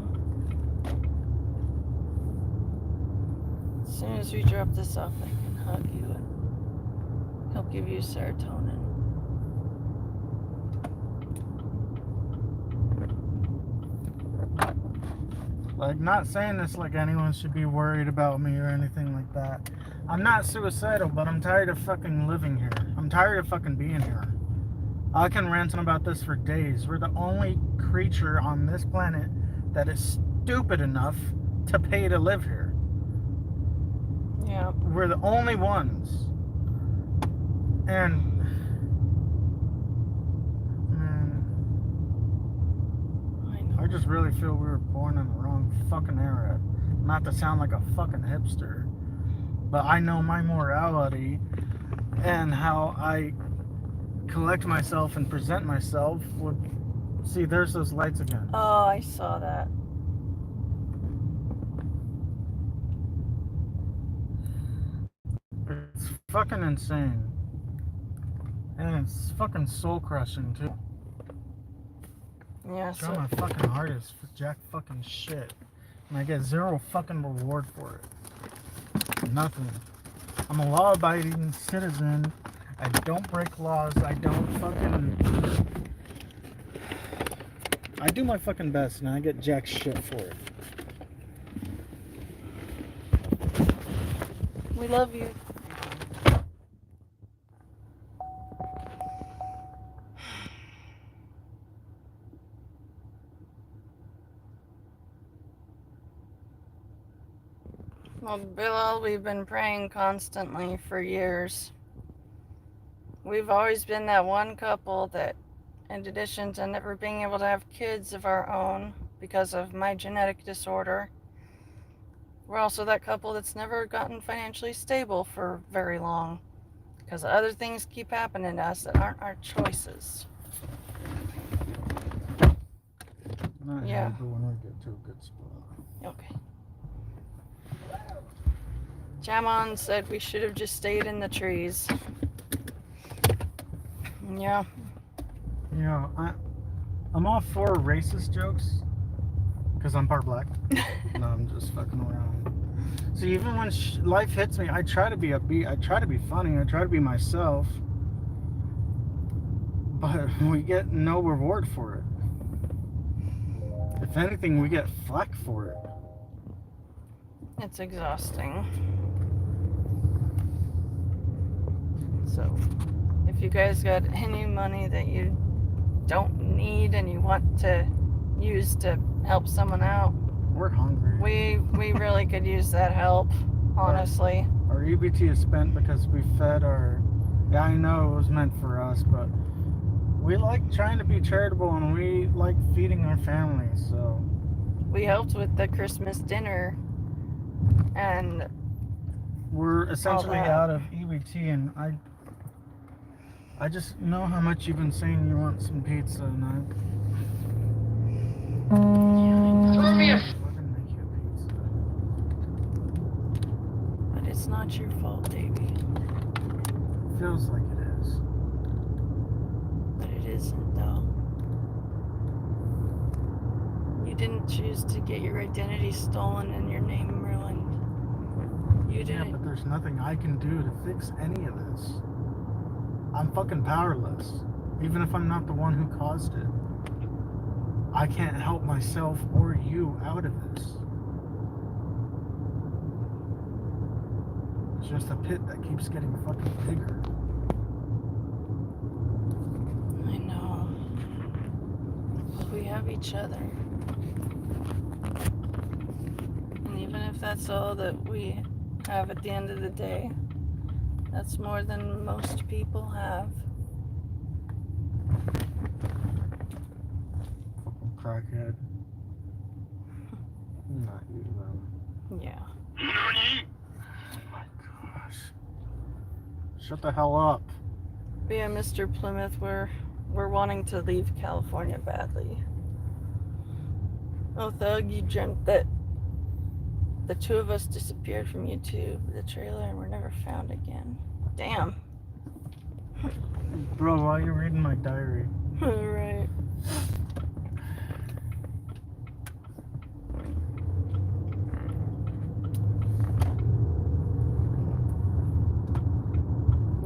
As soon as we drop this off, I can hug you and help give you serotonin. Like, not saying this like anyone should be worried about me or anything like that. I'm not suicidal, but I'm tired of fucking living here. I'm tired of fucking being here. I can rant on about this for days. We're the only creature on this planet that is stupid enough to pay to live here. Yeah. We're the only ones. And I just really feel we were born in the wrong fucking era. Not to sound like a fucking hipster, but I know my morality and how I collect myself and present myself would... See, there's those lights again. Oh, I saw that. It's fucking insane. And it's fucking soul crushing too. Yeah, Try so my fucking hardest for jack fucking shit. And I get zero fucking reward for it. Nothing. I'm a law-abiding citizen. I don't break laws. I don't fucking... I do my fucking best and I get jack shit for it. we love you. Well, Bilal, we've been praying constantly for years. We've always been that one couple that, in addition to never being able to have kids of our own because of my genetic disorder, we're also that couple that's never gotten financially stable for very long because other things keep happening to us that aren't our choices. Not Yeah. here, but when we get to a good spot. Okay. Jamon said we should have just stayed in the trees. Yeah. You know, I'm all for racist jokes because I'm part black. No, I'm just fucking around. So even when life hits me, I try to be upbeat. I try to be funny. I try to be myself. But we get no reward for it. If anything, we get flack for it. It's exhausting. So, if you guys got any money that you don't need and you want to use to help someone out, We're hungry. we really could use that help, honestly. Our EBT is spent because we fed our... Yeah, I know it was meant for us, but we like trying to be charitable and we like feeding our families, so... We helped with the Christmas dinner, and we're essentially that. out of EBT, and I just know how much you've been saying you want some pizza, and Throw me a we're gonna make you a pizza. but it's not your fault, baby. Feels like it is. But it isn't, though. You didn't choose to get your identity stolen and your name ruined. You Yeah, didn't. but there's nothing I can do to fix any of this. I'm fucking powerless, even if I'm not the one who caused it. I can't help myself or you out of this. It's just a pit that keeps getting fucking bigger. I know. But we have each other. And even if that's all that we have at the end of the day, that's more than most people have. Fucking crackhead. Not you, though. Yeah. Oh my gosh. Shut the hell up. But yeah, Mr. Plymouth, we're wanting to leave California badly. Oh, Thug, you dreamt that the two of us disappeared from YouTube, the trailer, and were never found again. Damn. Bro, why are you reading my diary? Right.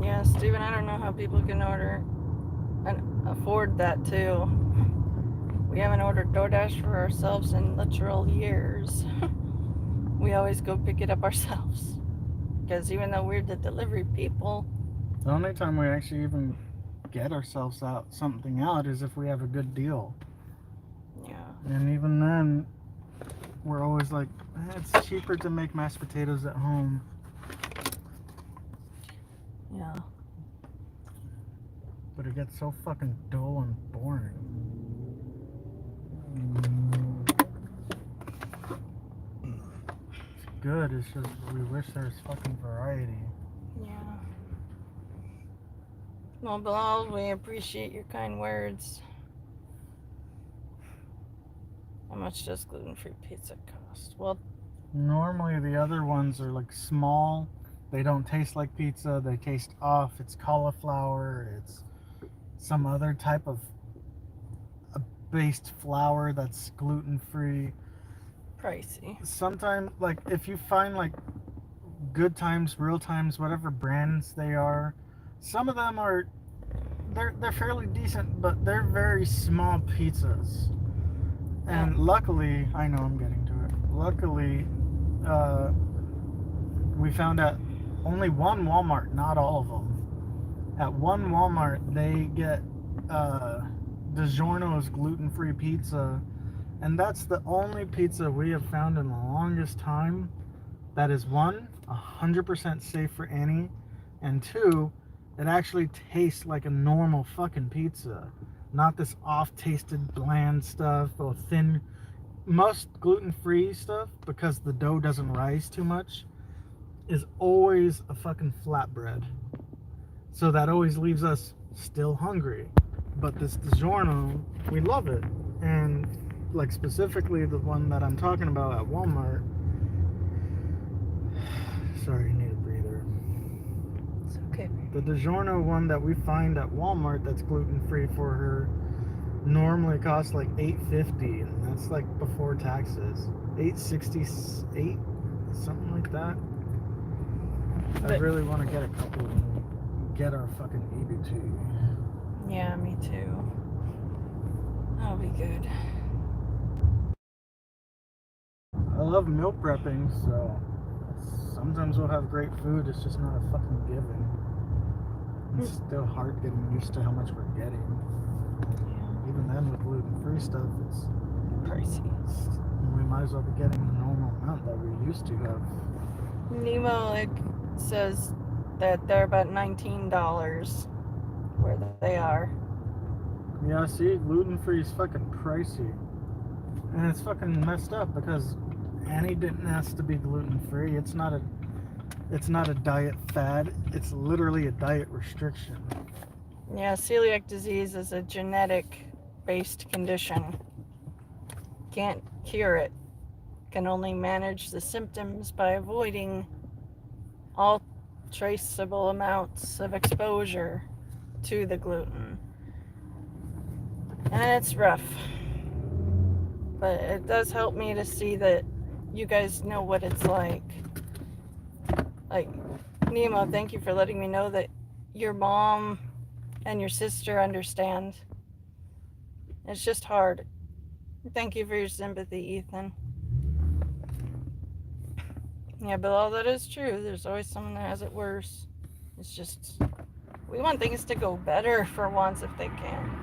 Yeah, Steven, I don't know how people can order and afford that too. We haven't ordered DoorDash for ourselves in literal years. We always go pick it up ourselves. Because even though we're the delivery people, The only time we actually even get ourselves something out is if we have a good deal. yeah. And even then, we're always like, it's cheaper to make mashed potatoes at home. Yeah. But it gets so fucking dull and boring. It's good, it's just we wish there was fucking variety. Yeah. Well, Bilal, we appreciate your kind words. How much does gluten-free pizza cost? Well, Normally the other ones are like small. They don't taste like pizza. They taste off. It's cauliflower. It's some other type of based flour that's gluten-free. pricey. Sometimes, like, if you find like Good Times, Real Times, whatever brands they are, some of them are they're fairly decent, but they're very small pizzas. And luckily, I know I'm getting to it. Luckily, we found out only one Walmart, not all of them. At one Walmart, they get DiGiorno's gluten-free pizza, and that's the only pizza we have found in the longest time that is 100% safe for Annie, and 2, it actually tastes like a normal fucking pizza, not this off-tasted bland stuff or thin. Most gluten-free stuff, because the dough doesn't rise too much, is always a fucking flatbread. So that always leaves us still hungry. But this DiGiorno, we love it. And like specifically the one that I'm talking about at Walmart. Sorry, I need a breather. It's okay. The DiGiorno one that we find at Walmart that's gluten-free for her normally costs like $8.50, and that's like before taxes. $8.68, something like that. I really want to get a couple and get our fucking EBT. Yeah, me too. That'll be good. love meal prepping, so sometimes we'll have great food. It's just not a fucking given. It's still hard getting used to how much we're getting. Even then, with gluten-free stuff, it's Pricey. we might as well be getting the normal amount that we used to have. Nemo says that they're about $19 where they are. Yeah, see, gluten-free is fucking pricey. And it's fucking messed up because Annie didn't ask to be gluten-free. It's not a diet fad. It's literally a diet restriction. Yeah, celiac disease is a genetic-based condition. Can't cure it. Can only manage the symptoms by avoiding all traceable amounts of exposure to the gluten. And it's rough. But it does help me to see that you guys know what it's like. Like, Nemo, thank you for letting me know that your mom and your sister understand. It's just hard. Thank you for your sympathy, Ethan. Yeah, but all that is true. There's always someone that has it worse. It's just, we want things to go better for once if they can.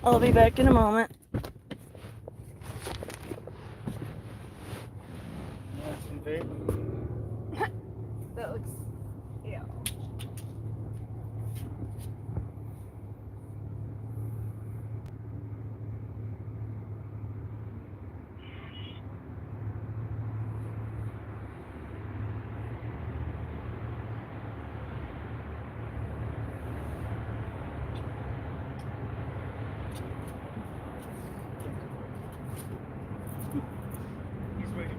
I'll be back in a moment. That looks, yeah. He's waiting.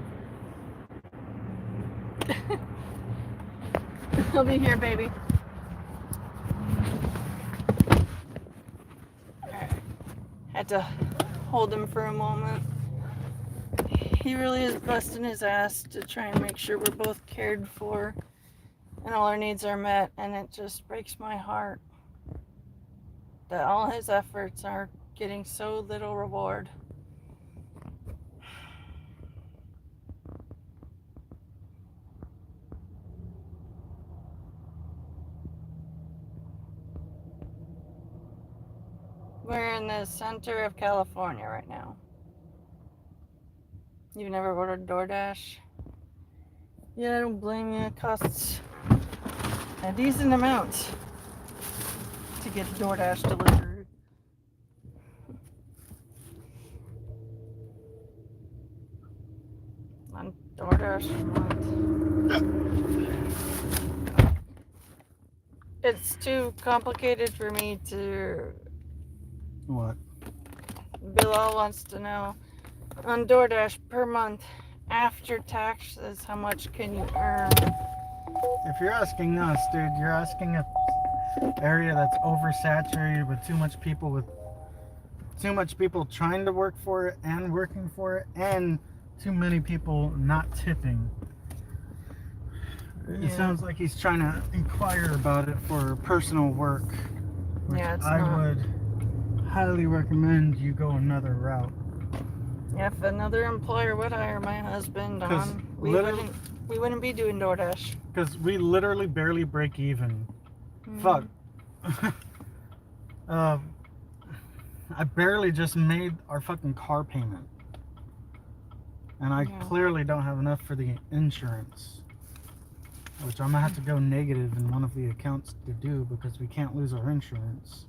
I'll be here, baby. Had to hold him for a moment. He really is busting his ass to try and make sure we're both cared for and all our needs are met, and it just breaks my heart that all his efforts are getting so little reward. We're in the center of California right now. You've never ordered DoorDash? Yeah, I don't blame you. It costs a decent amount to get DoorDash delivered. On DoorDash month. It's too complicated for me to... What? Bilal wants to know, on DoorDash per month, after taxes, how much can you earn? If you're asking us, dude, you're asking a area that's oversaturated with too much people trying to work for it and working for it, and too many people not tipping. Yeah. It sounds like he's trying to inquire about it for personal work, which Yeah, it's I not. would highly recommend you go another route. If another employer would hire my husband 'Cause on, we literally- wouldn't be doing DoorDash. Because we literally barely break even. Fuck. I barely just made our fucking car payment. And I Yeah. clearly don't have enough for the insurance. Which I'm gonna have to go negative in one of the accounts to do because we can't lose our insurance.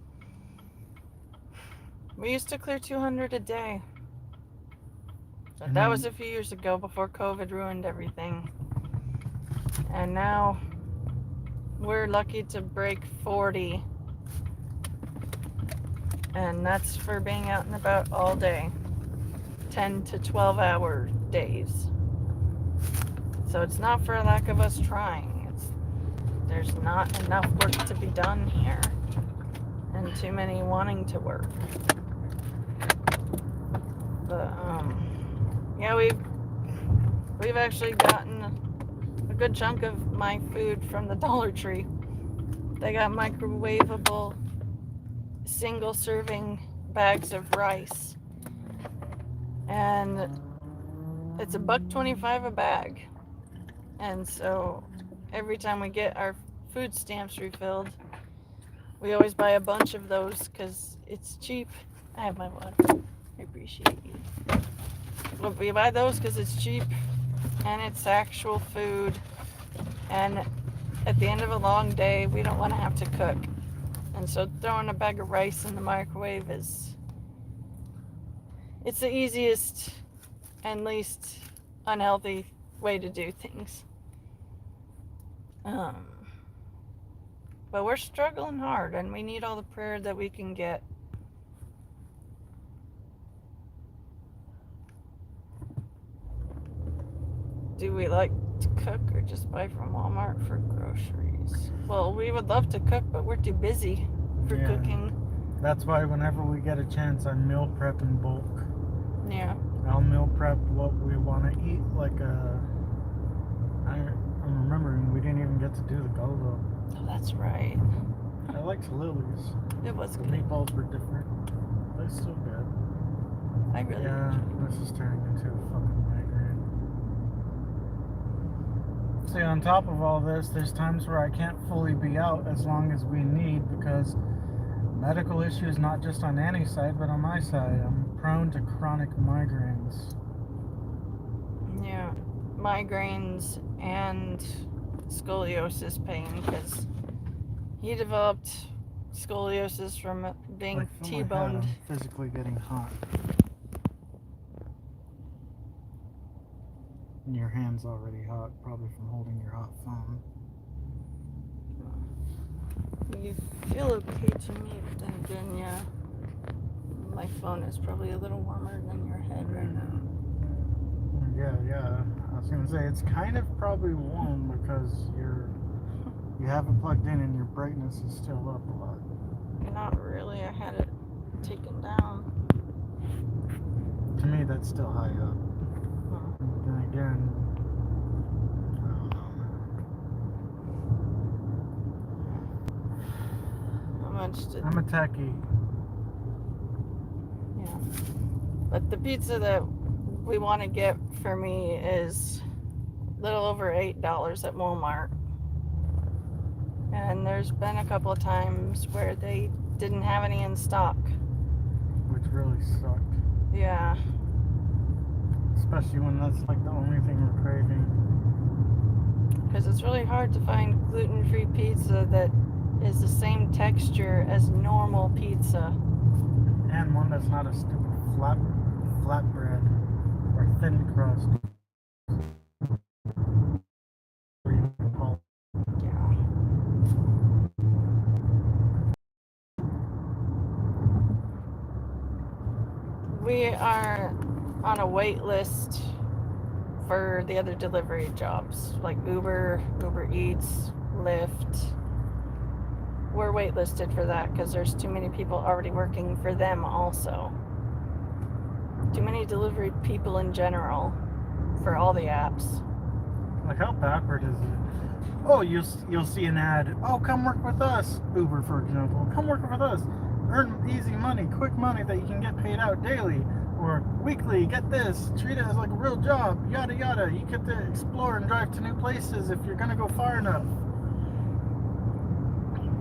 We used to clear $200 a day. But And that then- was a few years ago before COVID ruined everything. And now we're lucky to break 40. And that's for being out and about all day. 10 to 12 hour days. So it's not for lack of us trying. There's not enough work to be done here. And too many wanting to work. But yeah, we've a good chunk of my food from the Dollar Tree. They got microwavable single serving bags of rice, and it's $1.25 a bag. And so every time we get our food stamps refilled, we always buy a bunch of those because it's cheap. I have my water. I appreciate you. But we buy those because it's cheap and it's actual food. And at the end of a long day, we don't want to have to cook. And so throwing a bag of rice in the microwave it's the easiest and least unhealthy way to do things. But we're struggling hard, and we need all the prayer that we can get. Do we like to cook or just buy from Walmart for groceries? Well, we would love to cook, but we're too busy for cooking. That's why whenever we get a chance, I meal prep in bulk. Yeah. I'll meal prep what we want to eat. Like I'm remembering we didn't even get to do the gullo. Oh, that's right. I liked Lily's. It was The good. meatballs were different. They're still good. I really Yeah, enjoyed this is turning into a fucking migraine. See, on top of all this, there's times where I can't fully be out as long as we need because medical issues, not just on Annie's side, but on my side. I'm prone to chronic migraines. Yeah, migraines and scoliosis pain, because he developed scoliosis from being Like, from my head, T-boned. I'm physically getting hot. And your hand's already hot, probably from holding your hot phone. You feel okay to me, but then again, yeah, my phone is probably a little warmer than your head right now. Yeah. I was gonna say it's kind of probably warm because you have it plugged in and your brightness is still up a lot. Not really. I had it taken down. To me, that's still high up. And then again, I don't know. How much did? I'm a techie. Yeah. But the pizza that we want to get for me is a little over $8 at Walmart. And there's been a couple of times where they didn't have any in stock. Which really sucked. Yeah. Especially when that's like the only thing we're craving. Because it's really hard to find gluten-free pizza that is the same texture as normal pizza. And one that's not a stupid flatbread or thin crust. Yeah. We are on a wait list for the other delivery jobs like Uber Eats, Lyft. We're waitlisted for that because there's too many people already working for them also. Too many delivery people in general for all the apps. Like, how backward is it? Oh, you'll see an ad. Oh, come work with us. Uber, for example. Come work with us. Earn easy money, quick money that you can get paid out daily or weekly. Get this. Treat it as like a real job. Yada yada. You get to explore and drive to new places if you're gonna go far enough.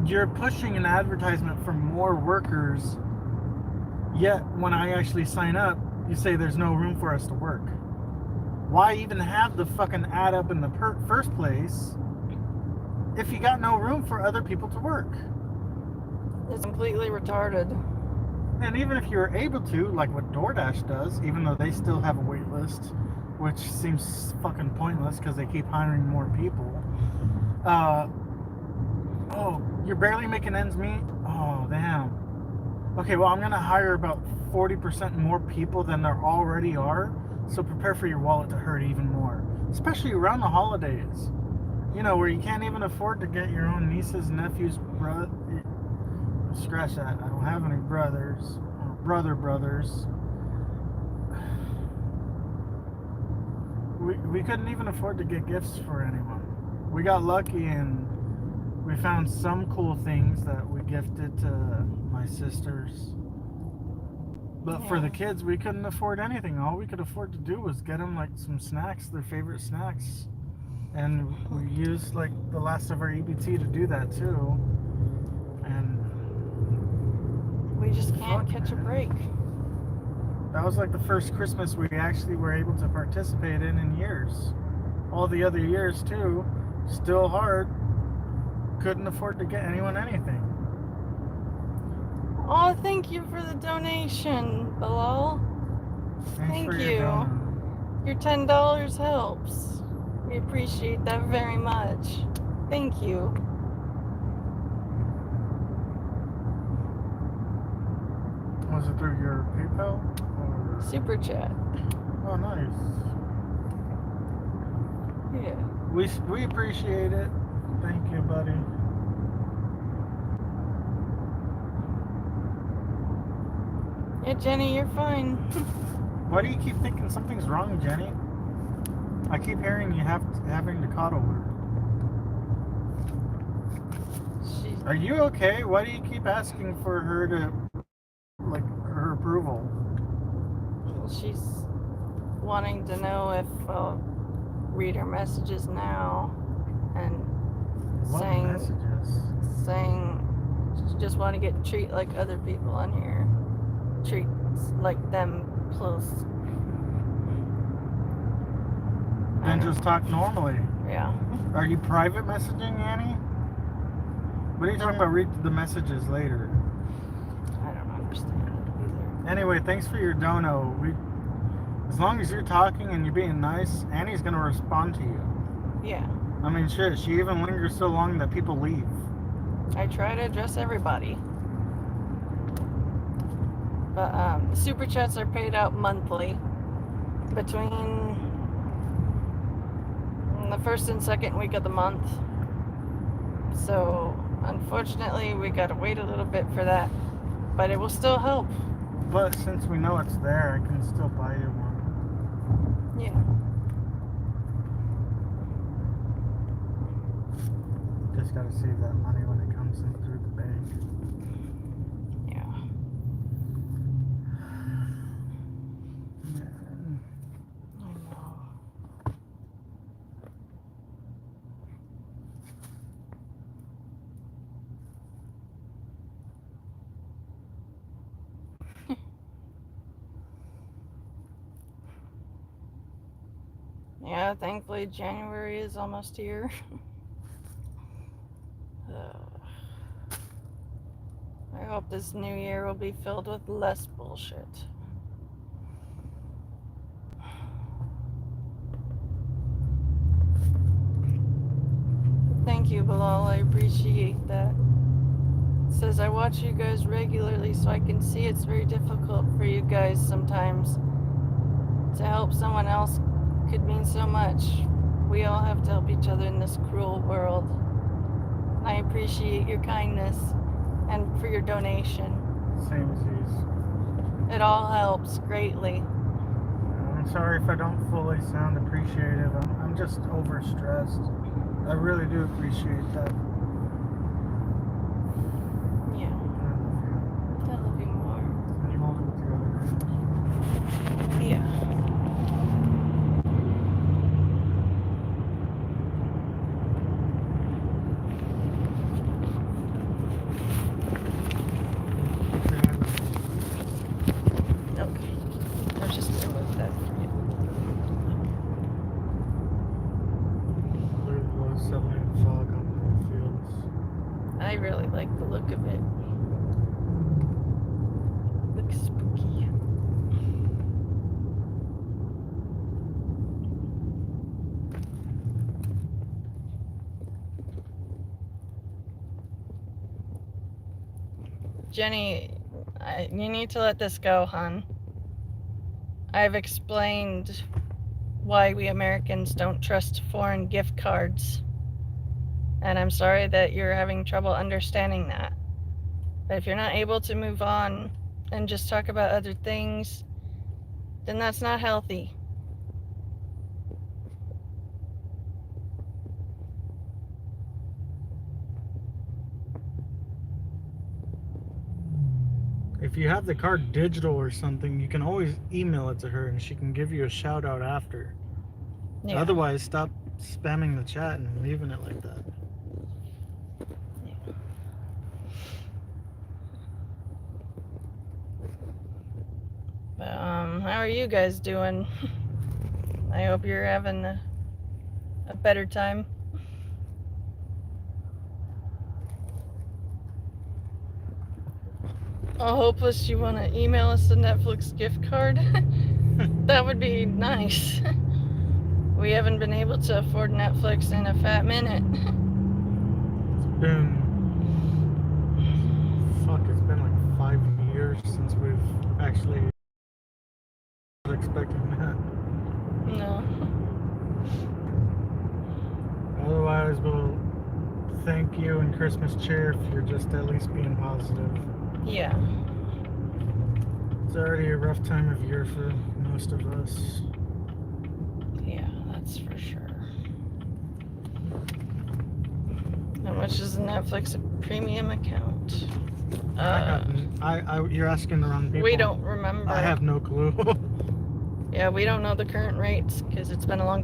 You're pushing an advertisement for more workers. Yet when I actually sign up, you say there's no room for us to work. Why even have the fucking ad up in the first place if you got no room for other people to work? It's completely retarded. And even if you're able to, like what DoorDash does, even though they still have a wait list, which seems fucking pointless because they keep hiring more people. Oh, you're barely making ends meet? Oh, damn. Okay, well, I'm going to hire about 40% more people than there already are. So prepare for your wallet to hurt even more, especially around the holidays. You know, where you can't even afford to get your own nieces, nephews, scratch that. I don't have any brothers or brothers. we couldn't even afford to get gifts for anyone. We got lucky and we found some cool things that we gifted to my sisters. But for the kids, we couldn't afford anything. All we could afford to do was get them like some snacks, their favorite snacks. And we used like the last of our EBT to do that too. And We just can't Fuck, catch a man. break. that was like the first Christmas we actually were able to participate in years. All the other years too, still hard. Couldn't afford to get anyone anything. Oh, thank you for the donation, Bilal. Thanks Thank for you. your donut. Your $10 helps. We appreciate that very much. Thank you. Was it through your PayPal? Or... Super chat. Oh, nice. Yeah. We appreciate it. Thank you, buddy. Yeah, Jenny, you're fine. Why do you keep thinking something's wrong, Jenny? I keep hearing you having to coddle her. She's Are you okay? Why do you keep asking for her to, like, her approval? she's wanting to know if I'll read her messages now, and What saying messages? she just want to get treat like other people on here, treat like them close. Then just talk normally. Yeah. Are you private messaging Annie? What are you talking about? Read the messages later. I don't understand it either. Anyway, thanks for your dono. As long as you're talking and you're being nice, Annie's gonna respond to you. Yeah. I mean, shit, she even lingers so long that people leave. I try to address everybody. But the super chats are paid out monthly between the first and second week of the month. So unfortunately we gotta wait a little bit for that. But it will still help. But since we know it's there, I can still buy you one. Yeah. Just gotta save that money when it comes in through the bank. Yeah. Man. I know. Yeah, thankfully January is almost here. I hope this new year will be filled with less bullshit. Thank you, Bilal. I appreciate that. It says I watch you guys regularly, so I can see it's very difficult for you guys sometimes. To help someone else could mean so much. We all have to help each other in this cruel world. I appreciate your kindness and for your donation. Same as these. It all helps greatly. I'm sorry if I don't fully sound appreciative. I'm just overstressed. I really do appreciate that. Yeah. I love you. I love you more. Can you hold it with your other hand? Yeah. Okay. I was just gonna move that for you. Clear the low 70 fog on the fields. I really like the look of it. Looks spooky. Jenny, you need to let this go, hon. I've explained why we Americans don't trust foreign gift cards. And I'm sorry that you're having trouble understanding that. But if you're not able to move on and just talk about other things, then that's not healthy. if you have the card digital or something, you can always email it to her and she can give you a shout out after. Yeah. Otherwise, stop spamming the chat and leaving it like that. How are you guys doing? I hope you're having a better time. Oh, Hopeless, you want to email us a Netflix gift card? That would be nice. We haven't been able to afford Netflix in a fat minute. It's been like 5 years since we've actually expecting that. No. Otherwise, we'll thank you and Christmas cheer if you're just at least being positive. Yeah. It's already a rough time of year for most of us. Yeah, that's for sure. How much is the Netflix premium account? You're asking the wrong people. We don't remember. I have no clue. Yeah, we don't know the current rates because it's been a long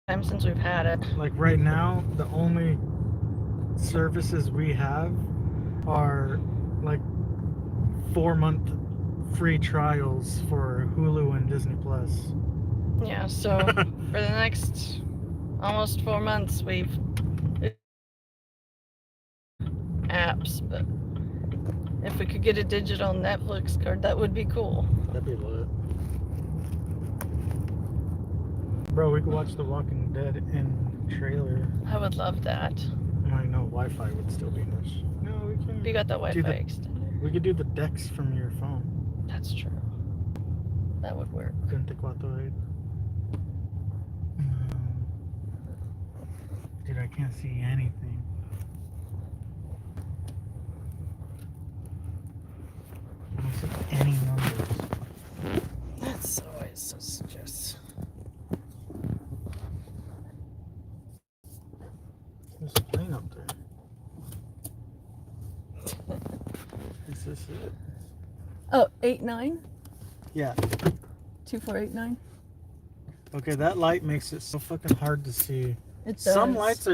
time since we've had it. Like right now, the only services we have are like 4-month free trials for Hulu and Disney Plus. Yeah, so for the next almost 4 months, we've apps, but if we could get a digital Netflix card, that would be cool. That'd be lit. Bro, we could watch The Walking Dead in trailer. I would love that. I know Wi-Fi would still be nice. No, we can. You got the Wi-Fi the- extender. We could do the decks from your phone. That's true. That would work. 24/8. Dude, I can't see anything. I don't see any numbers. That's always so stressful. There's a plane up there. Is this it? Oh, 89? Yeah. 2489? Okay, that light makes it so fucking hard to see. It does. Some lights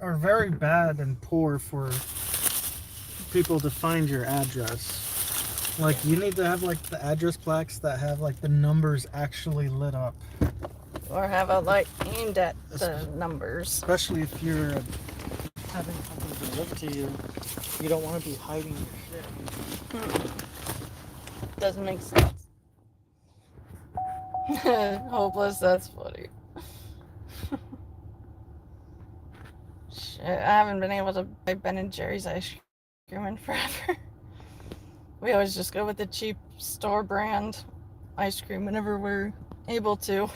are very bad and poor for people to find your address. Like, you need to have like the address plaques that have like the numbers actually lit up. Or have a light aimed at the numbers. Especially if you're having something delivered to you. You don't want to be hiding your shit. Doesn't make sense. Hopeless, that's funny. Shit, I haven't been able to buy Ben & Jerry's ice cream in forever. We always just go with the cheap store brand ice cream whenever we're able to.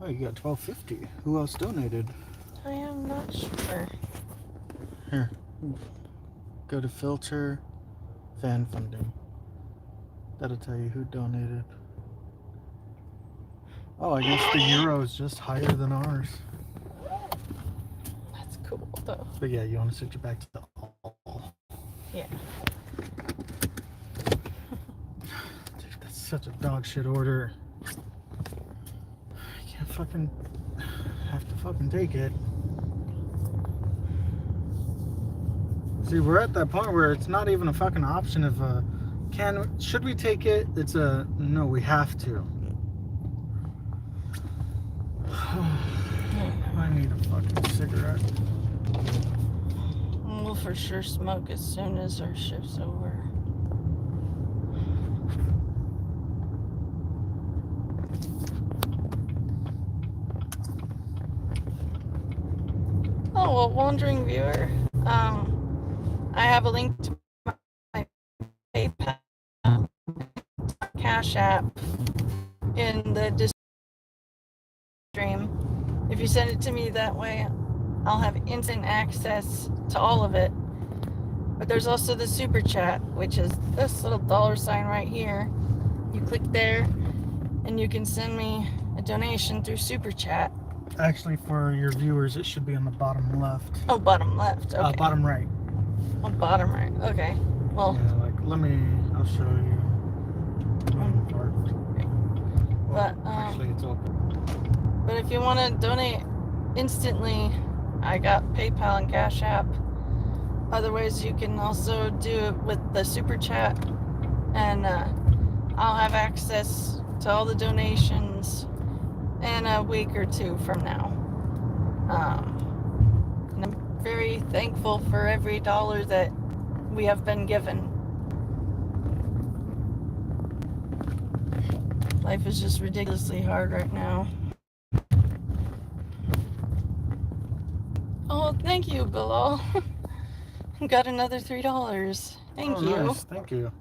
Oh, you got $12.50. Who else donated? I am not sure. Here. Go to filter, fan funding. That'll tell you who donated. Oh, I guess the euro is just higher than ours. That's cool though. But yeah, you want to switch it back to the all. Yeah. Dude, that's such a dog shit order. I can't fucking have to fucking take it. See, we're at that point where it's not even a fucking option of should we take it? It's a no, we have to. I need a fucking cigarette. We'll for sure smoke as soon as our shift's over. Oh, well, wandering viewer, I have a link to my PayPal Cash App in the stream. If you send it to me that way, I'll have instant access to all of it. But there's also the super chat, which is this little $sign right here. You click there and you can send me a donation through super chat. Actually, for your viewers, it should be on the bottom left. Oh, bottom left. Okay. Bottom right. Oh, bottom right. Okay. Well. Yeah, like I'll show you. But actually, it's open. But if you want to donate instantly, I got PayPal and Cash App. Other ways you can also do it with the super chat, and I'll have access to all the donations in a week or two from now. And I'm very thankful for every dollar that we have been given. Life is just ridiculously hard right now. Oh, thank you, Bilal. Got another $3. Thank you. Nice. Thank you.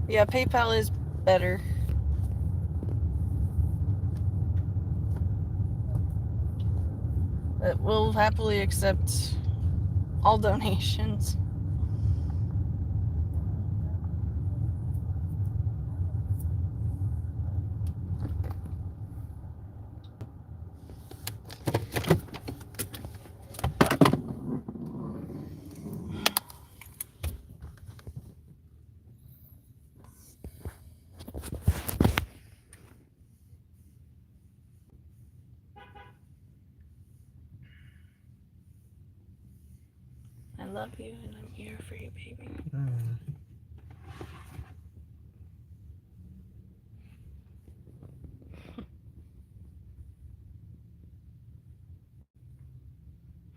Yeah, PayPal is better. But we'll happily accept all donations. I love you and I'm here for you, baby.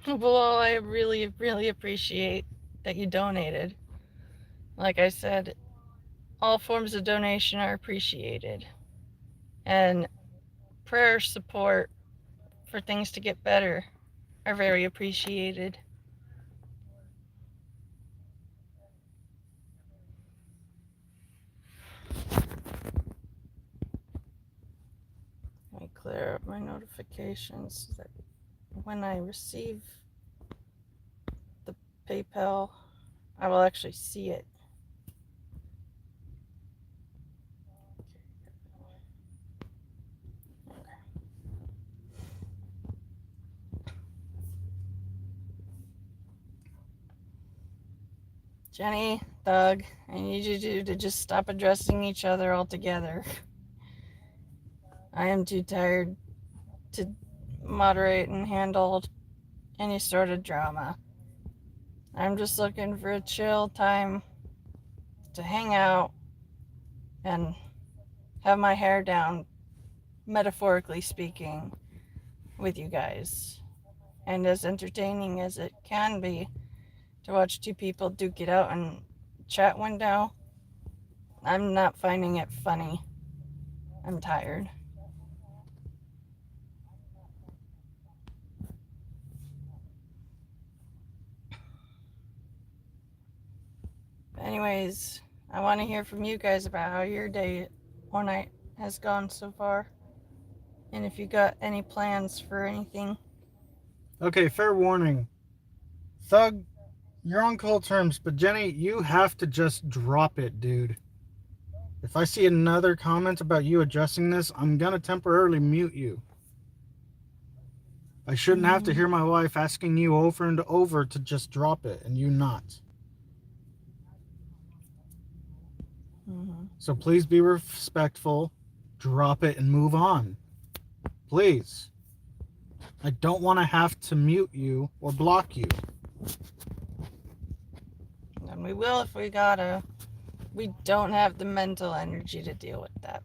Well, I really, really appreciate that you donated. Like I said, all forms of donation are appreciated. And prayer support for things to get better are very appreciated. Let me clear up my notifications so that when I receive the PayPal, I will actually see it. Jenny, Doug, I need you to just stop addressing each other altogether. I am too tired to moderate and handle any sort of drama. I'm just looking for a chill time to hang out and have my hair down, metaphorically speaking, with you guys. And as entertaining as it can be to watch two people duke it out in chat window, I'm not finding it funny. I'm tired. But anyways, I want to hear from you guys about how your day or night has gone so far. And if you got any plans for anything. Okay, fair warning. Thug, you're on cold terms, but Jenny, you have to just drop it, dude. If I see another comment about you addressing this, I'm gonna temporarily mute you. I shouldn't have to hear my wife asking you over and over to just drop it, and you not. So please be respectful, drop it, and move on. Please. I don't want to have to mute you or block you. And we will if we gotta. We don't have the mental energy to deal with that.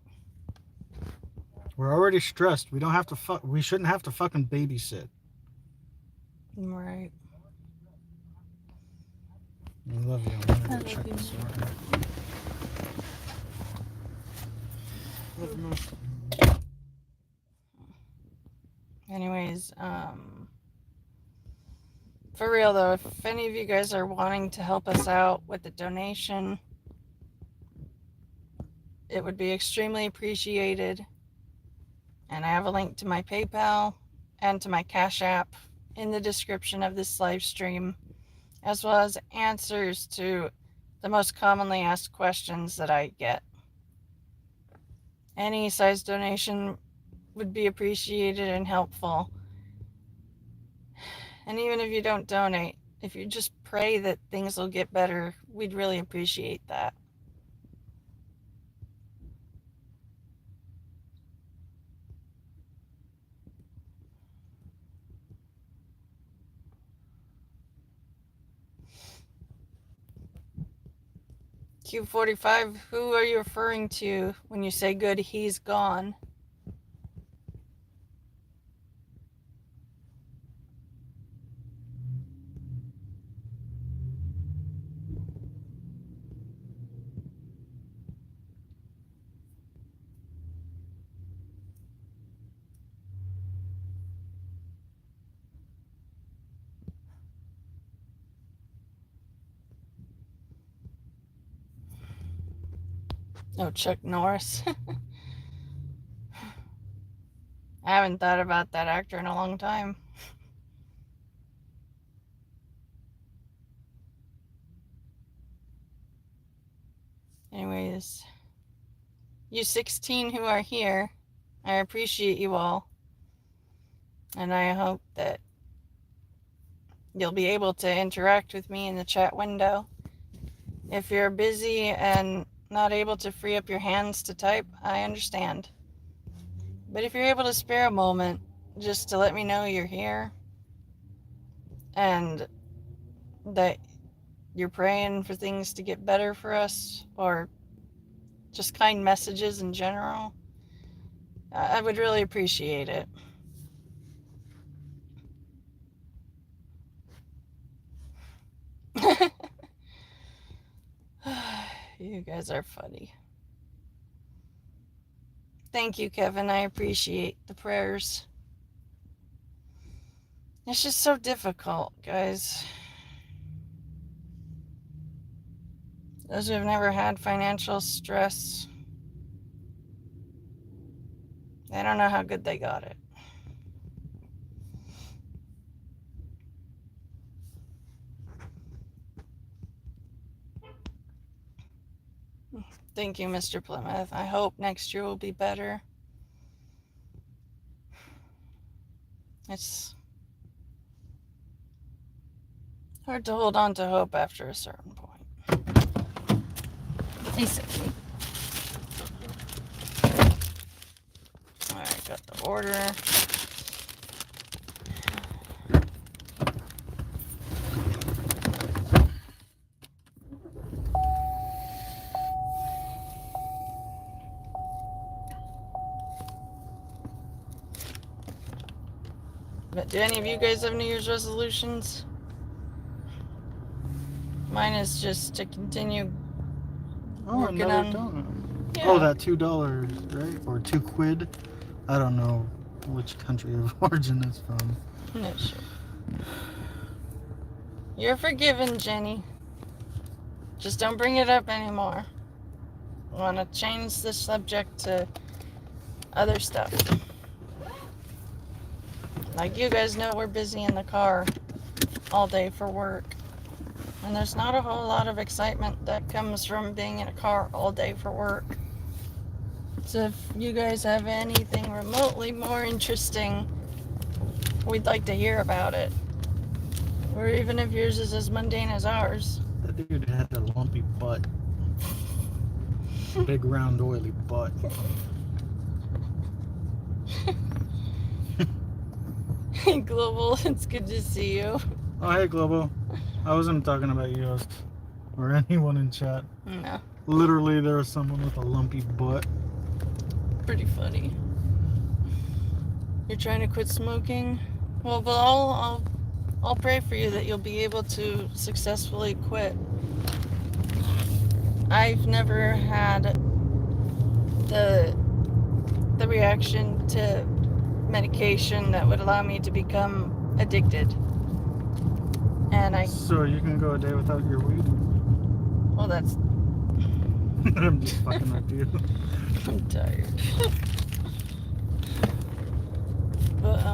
We're already stressed. We don't have to we shouldn't have to fucking babysit. Right. I love you. I'm gonna go check this out. Love you, Mom. Anyways, For real though, if any of you guys are wanting to help us out with the donation, it would be extremely appreciated. And I have a link to my PayPal and to my Cash App in the description of this live stream, as well as answers to the most commonly asked questions that I get. Any size donation would be appreciated and helpful. And even if you don't donate, if you just pray that things will get better, we'd really appreciate that. Q45, who are you referring to when you say good, he's gone? Oh, Chuck Norris. I haven't thought about that actor in a long time. Anyways, you 16 who are here, I appreciate you all. And I hope that you'll be able to interact with me in the chat window. If you're busy and not able to free up your hands to type, I understand. But if you're able to spare a moment just to let me know you're here and that you're praying for things to get better for us, or just kind messages in general, I would really appreciate it. You guys are funny. Thank you, Kevin. I appreciate the prayers. It's just so difficult, guys. Those who have never had financial stress, they don't know how good they got it. Thank you, Mr. Plymouth. I hope next year will be better. It's hard to hold on to hope after a certain point. Basically. Alright, got the order. But do any of you guys have New Year's resolutions? Mine is just to continue working another on... donut. Yeah. Oh, that $2, right? Or £2. I don't know which country of origin it's from. No, sure. You're forgiven, Jenny. Just don't bring it up anymore. I want to change the subject to other stuff. Like you guys know, we're busy in the car all day for work. And there's not a whole lot of excitement that comes from being in a car all day for work. So if you guys have anything remotely more interesting, we'd like to hear about it. Or even if yours is as mundane as ours. That dude had a lumpy butt. Big, round, oily butt. Global, it's good to see you. Oh, hey, Global. I wasn't talking about you or anyone in chat. No. Literally, there was someone with a lumpy butt. Pretty funny. You're trying to quit smoking? Well, I'll pray for you that you'll be able to successfully quit. I've never had the reaction to medication that would allow me to become addicted. And So you can go a day without your weed? well, that's, I'm just fucking with you. I'm tired. But,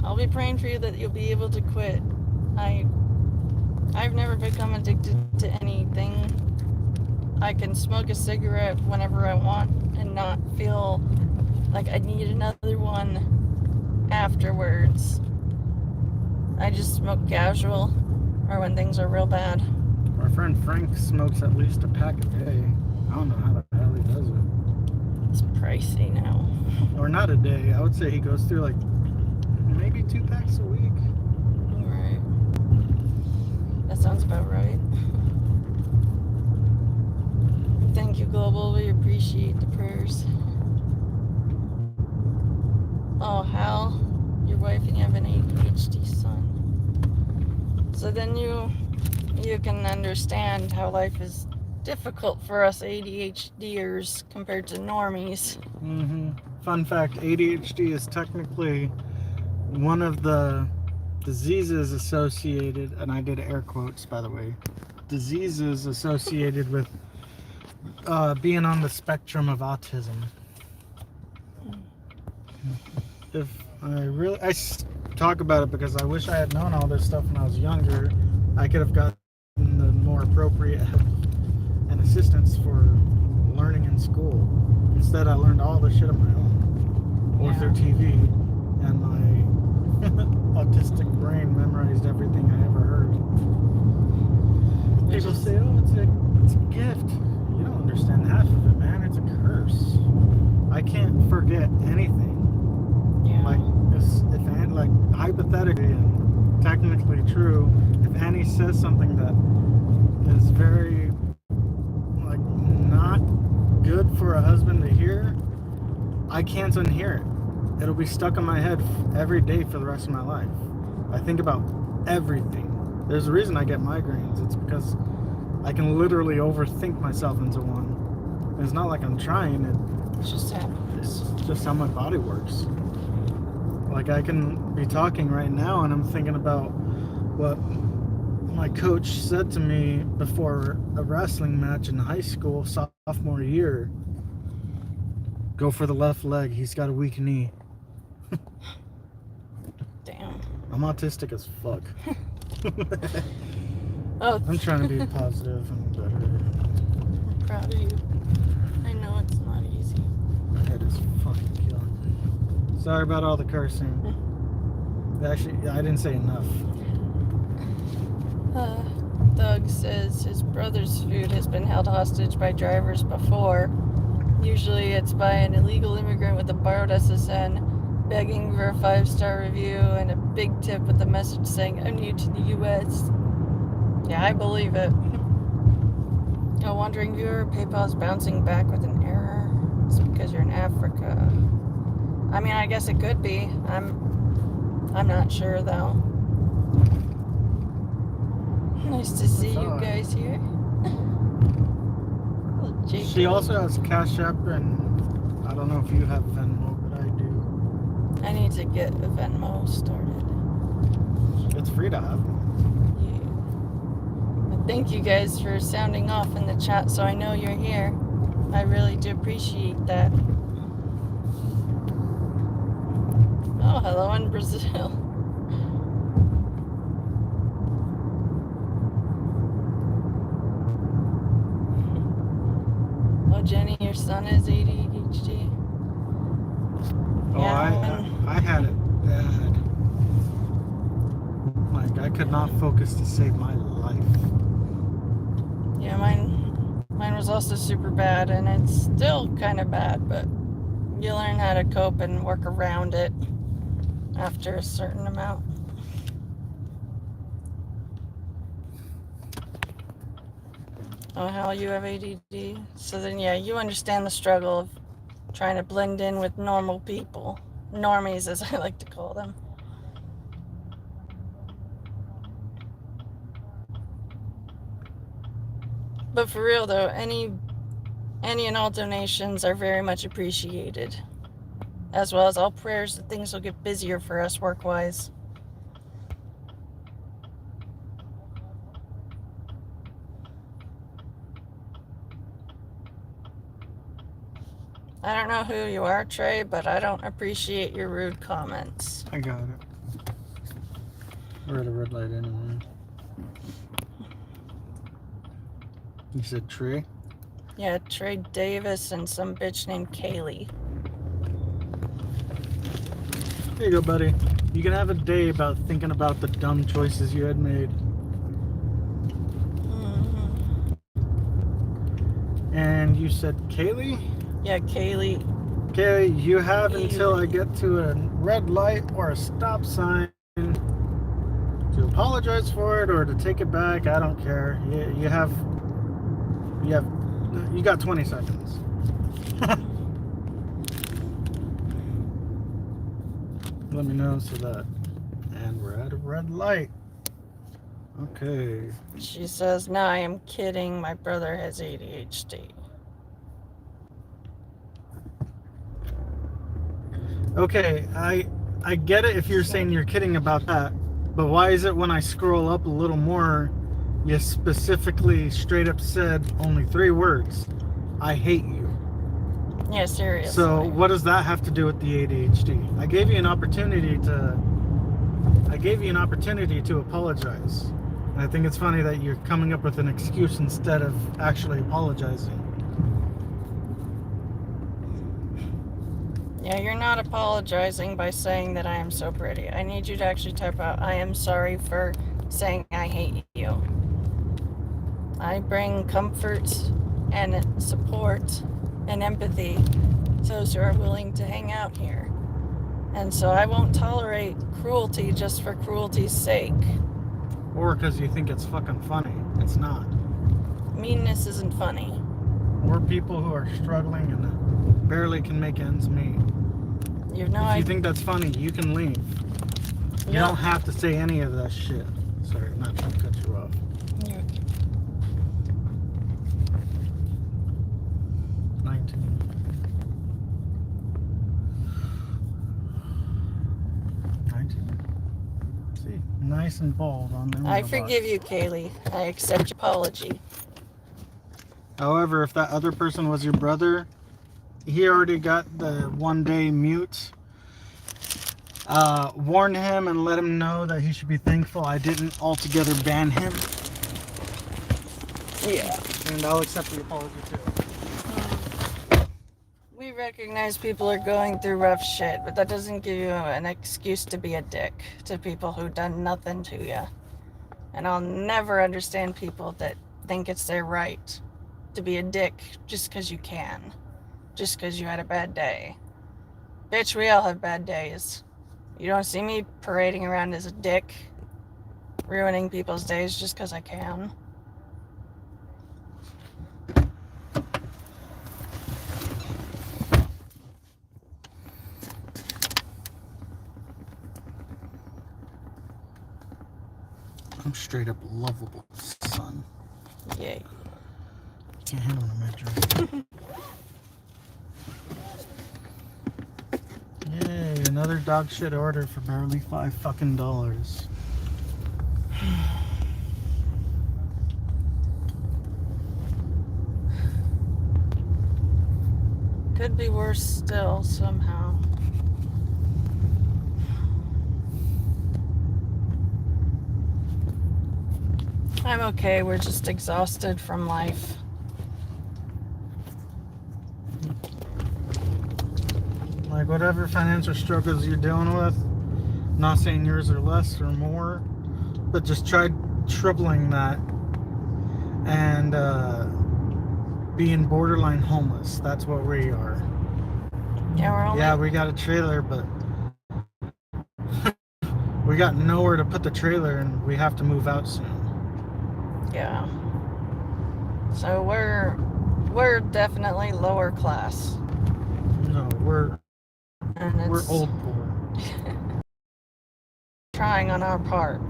I'll be praying for you that you'll be able to quit. I've never become addicted to anything. I can smoke a cigarette whenever I want and not feel like I need another one afterwards. I just smoke casual or when things are real bad. Our friend Frank smokes at least a pack a day. I don't know how the hell he does it. It's pricey now. Or not a day. I would say he goes through like maybe 2 packs a week. Right. That sounds about right. Thank you, Global. We appreciate the prayers. Oh, Hal, your wife and you have an ADHD son. So then you can understand how life is difficult for us ADHDers compared to normies. Fun fact, ADHD is technically one of the diseases associated, and I did air quotes by the way, diseases associated with being on the spectrum of autism. If I talk about it because I wish I had known all this stuff when I was younger. I could have gotten the more appropriate help and assistance for learning in school. Instead, I learned all this shit on my own, or through TV, and my autistic brain memorized everything I ever heard. People say, "Oh, it's a gift." You don't understand half of it, man. It's a curse. I can't forget anything. Yeah. Like hypothetically and technically true, if Annie says something that is very like not good for a husband to hear, I can't unhear it. It'll be stuck in my head every day for the rest of my life. I think about everything. There's a reason I get migraines. It's because I can literally overthink myself into one. It's not like I'm trying. It's just happens. It's just how my body works. Like I can be talking right now and I'm thinking about what my coach said to me before a wrestling match in high school, sophomore year. Go for the left leg. He's got a weak knee. Damn. I'm autistic as fuck. Oh, I'm trying to be positive and better. I'm proud of you. I know it's not easy. My head is fucking killing me. Sorry about all the cursing. Actually, I didn't say enough. Doug says his brother's food has been held hostage by drivers before. Usually it's by an illegal immigrant with a borrowed SSN begging for a 5-star review and a big tip with a message saying, "I'm new to the US." Yeah, I believe it. A wandering viewer, PayPal's bouncing back with an error. It's because you're in Africa. I mean, I guess it could be. I'm not sure though. Nice to see you guys here. She also has Cash App, and I don't know if you have Venmo, but I do. I need to get a Venmo started. It's free to have. Yeah. But thank you guys for sounding off in the chat so I know you're here. I really do appreciate that. Oh, hello in Brazil. Oh, Jenny, your son has ADHD. Oh, yeah, I had it bad. Like, I could not focus to save my life. Yeah, mine was also super bad, and it's still kind of bad, but you learn how to cope and work around it after a certain amount. Oh, Hal, you have ADD? So then, yeah, you understand the struggle of trying to blend in with normal people. Normies, as I like to call them. But for real, though, any and all donations are very much appreciated. As well as all prayers that things will get busier for us work-wise. I don't know who you are, Trey, but I don't appreciate your rude comments. I got it. We're at a red light anyway. You said Trey? Yeah, Trey Davis and some bitch named Kaylee. Here you go, buddy. You can have a day about thinking about the dumb choices you had made. And you said Kaylee? Yeah, Kaylee. Kaylee, you have Kaylee. until I get to a red light or a stop sign to apologize for it or to take it back. I don't care. You got 20 seconds. Let me know so that. And we're at a red light. Okay. She says, "No, I am kidding. My brother has ADHD." Okay, I get it if you're saying you're kidding about that, but why is it when I scroll up a little more, you specifically straight up said only 3 words? I hate you. Yeah, seriously. So what does that have to do with the ADHD? I gave you an opportunity to apologize. And I think it's funny that you're coming up with an excuse instead of actually apologizing. Yeah, you're not apologizing by saying that I am so pretty. I need you to actually type out, "I am sorry for saying I hate you." I bring comfort and support and empathy to those who are willing to hang out here. And so I won't tolerate cruelty just for cruelty's sake. Or because you think it's fucking funny. It's not. Meanness isn't funny. Or people who are struggling and barely can make ends meet. You know, If you think that's funny, you can leave. You No. don't have to say any of that shit. Sorry, I'm not trying to cut you off. you 19. See, nice and bold on the I mailbox. forgive you, Kaylee. I accept your apology. However, if that other person was your brother, he already got the 1-day mute. Warn him and let him know that he should be thankful I didn't altogether ban him. Yeah. And I'll accept the apology too. We recognize people are going through rough shit, but that doesn't give you an excuse to be a dick to people who done nothing to you. And I'll never understand people that think it's their right to be a dick just because you can. Just because you had a bad day. Bitch, we all have bad days. You don't see me parading around as a dick, ruining people's days just because I can. I'm straight up lovable, son. Yay. Can't handle a midget. Yay, another dog shit order for barely $5 fucking. Could be worse still somehow. I'm okay, we're just exhausted from life. Like whatever financial struggles you're dealing with, not saying yours are less or more, but just try tripling that and being borderline homeless. That's what we are. Yeah, we're only... Yeah, we got a trailer, but we got nowhere to put the trailer and we have to move out soon. Yeah. So we're definitely lower class. No, we're And it's old poor. trying on our part.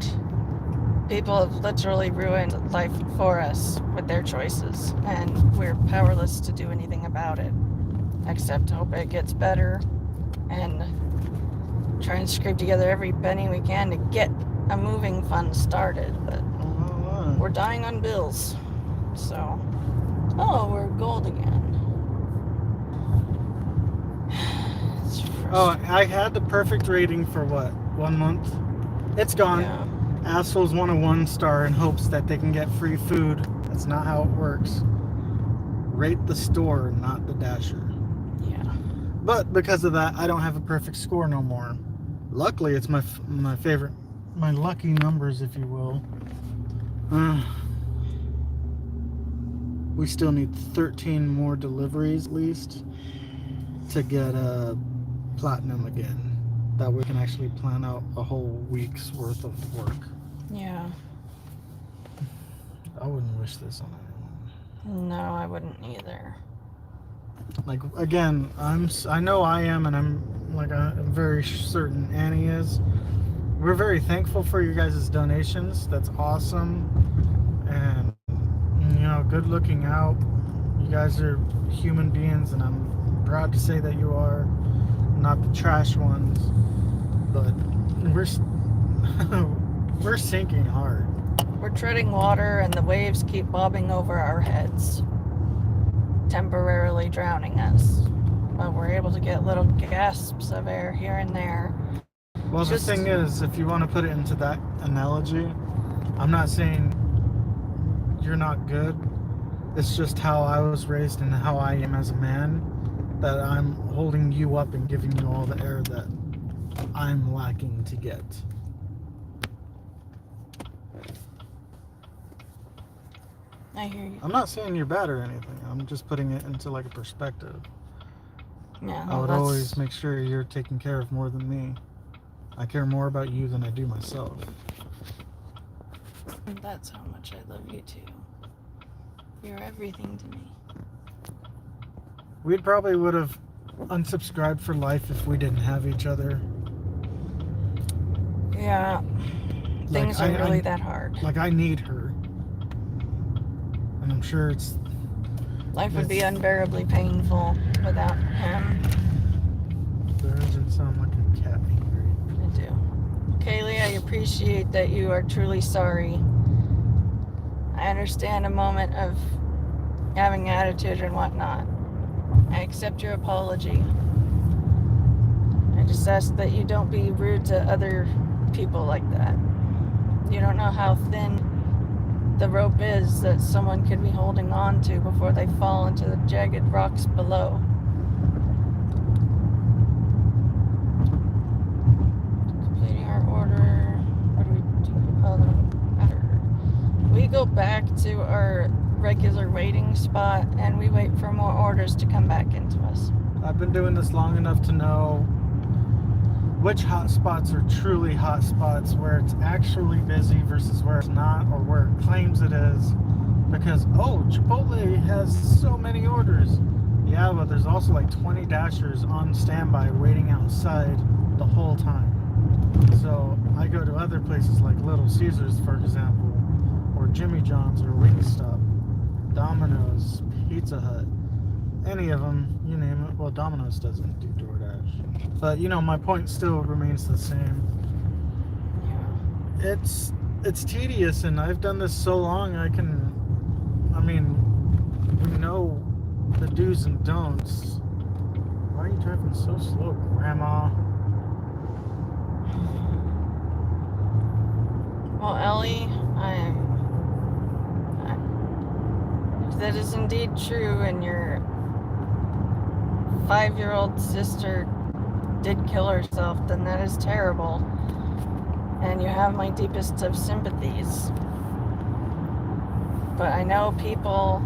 People have literally ruined life for us with their choices, and we're powerless to do anything about it, except hope it gets better and try and scrape together every penny we can to get a moving fund started. But we're dying on bills, so... Oh, we're gold again. Oh, I had the perfect rating for what? 1 month? It's gone. Yeah. Assholes want a 1 star in hopes that they can get free food. That's not how it works. Rate the store, not the dasher. Yeah. But because of that, I don't have a perfect score no more. Luckily, it's my favorite, my lucky numbers, if you will. We still need 13 more deliveries at least to get a platinum again. That we can actually plan out a whole week's worth of work. Yeah. I wouldn't wish this on anyone. No, I wouldn't either. Like, again, I know I am, and I'm very certain Annie is. We're very thankful for you guys' donations. That's awesome. And, good looking out. You guys are human beings, and I'm proud to say that you are. Not the trash ones. But we're sinking hard. We're treading water and the waves keep bobbing over our heads, temporarily drowning us. But we're able to get little gasps of air here and there. Well, the thing is, if you want to put it into that analogy, I'm not saying you're not good. It's just how I was raised and how I am as a man, that I'm holding you up and giving you all the air that I'm lacking to get. I hear you. I'm not saying you're bad or anything. I'm just putting it into like a perspective. Yeah, I would always make sure you're taken care of more than me. I care more about you than I do myself. That's how much I love you too. You're everything to me. We probably would have unsubscribed for life if we didn't have each other. Yeah. Things are really that hard. Like, I need her. And I'm sure life would be unbearably painful without him. That doesn't sound like a cat angry. I do. Kaylee, I appreciate that you are truly sorry. I understand a moment of having attitude and whatnot. I accept your apology. I just ask that you don't be rude to other people like that. You don't know how thin the rope is that someone could be holding on to before they fall into the jagged rocks below. Completing our order. What do we do? We go back to our regular waiting spot and we wait for more orders to come back into us. I've been doing this long enough to know which hot spots are truly hot spots, where it's actually busy versus where it's not, or where it claims it is. Because, Chipotle has so many orders. Yeah, but there's also like 20 dashers on standby waiting outside the whole time. So I go to other places like Little Caesars, for example, or Jimmy John's, or Wingstop, Domino's, Pizza Hut, any of them, you name it. Well, Domino's doesn't do DoorDash, but my point still remains the same. Yeah. It's tedious, and I've done this so long. We know the do's and don'ts. Why are you driving so slow, Grandma? Well, Ellie, if that is indeed true and your 5-year-old sister did kill herself, then that is terrible. And you have my deepest of sympathies. But I know people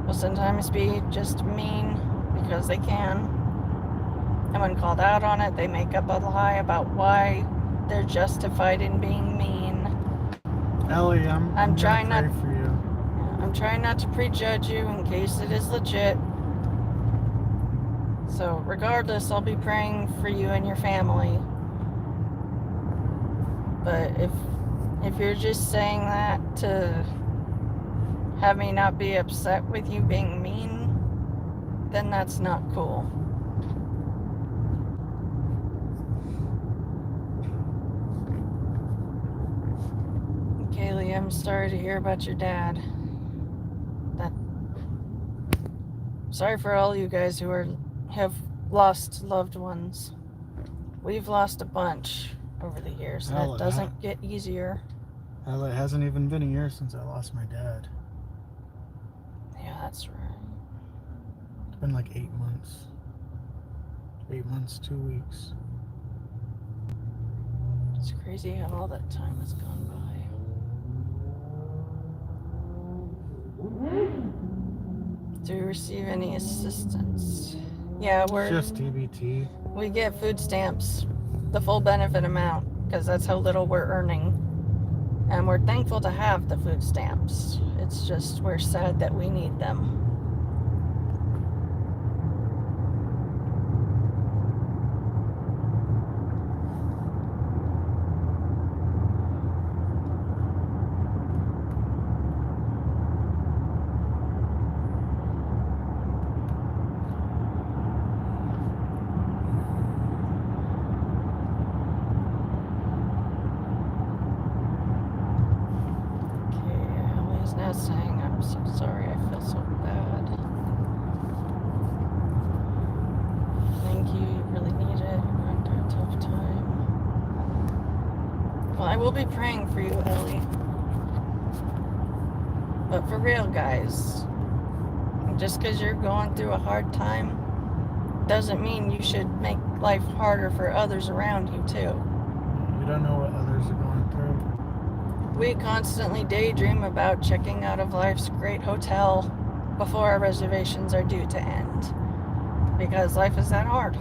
will sometimes be just mean because they can. And when called out on it, they make up a lie about why they're justified in being mean. Ellie, I'm trying gonna not pray for you. I'm trying not to prejudge you in case it is legit. So regardless, I'll be praying for you and your family. But if you're just saying that to have me not be upset with you being mean, then that's not cool. Kaylee, I'm sorry to hear about your dad. Sorry for all you guys who have lost loved ones. We've lost a bunch over the years, and Hell, it doesn't get easier. Hell, it hasn't even been a year since I lost my dad. Yeah, that's right. It's been like 8 months. 8 months, 2 weeks. It's crazy how all that time has gone by. Do we receive any assistance? Yeah, Just DBT. we get food stamps, the full benefit amount, because that's how little we're earning. And we're thankful to have the food stamps. It's just we're sad that we need them. Now saying, I'm so sorry, I feel so bad. Thank you, you really need it. You're going through a tough time. Well, I will be praying for you, Ellie. But for real, guys, just because you're going through a hard time doesn't mean you should make life harder for others around you, too. You don't know what others are going through. We constantly daydream about checking out of life's great hotel before our reservations are due to end, because life is that hard.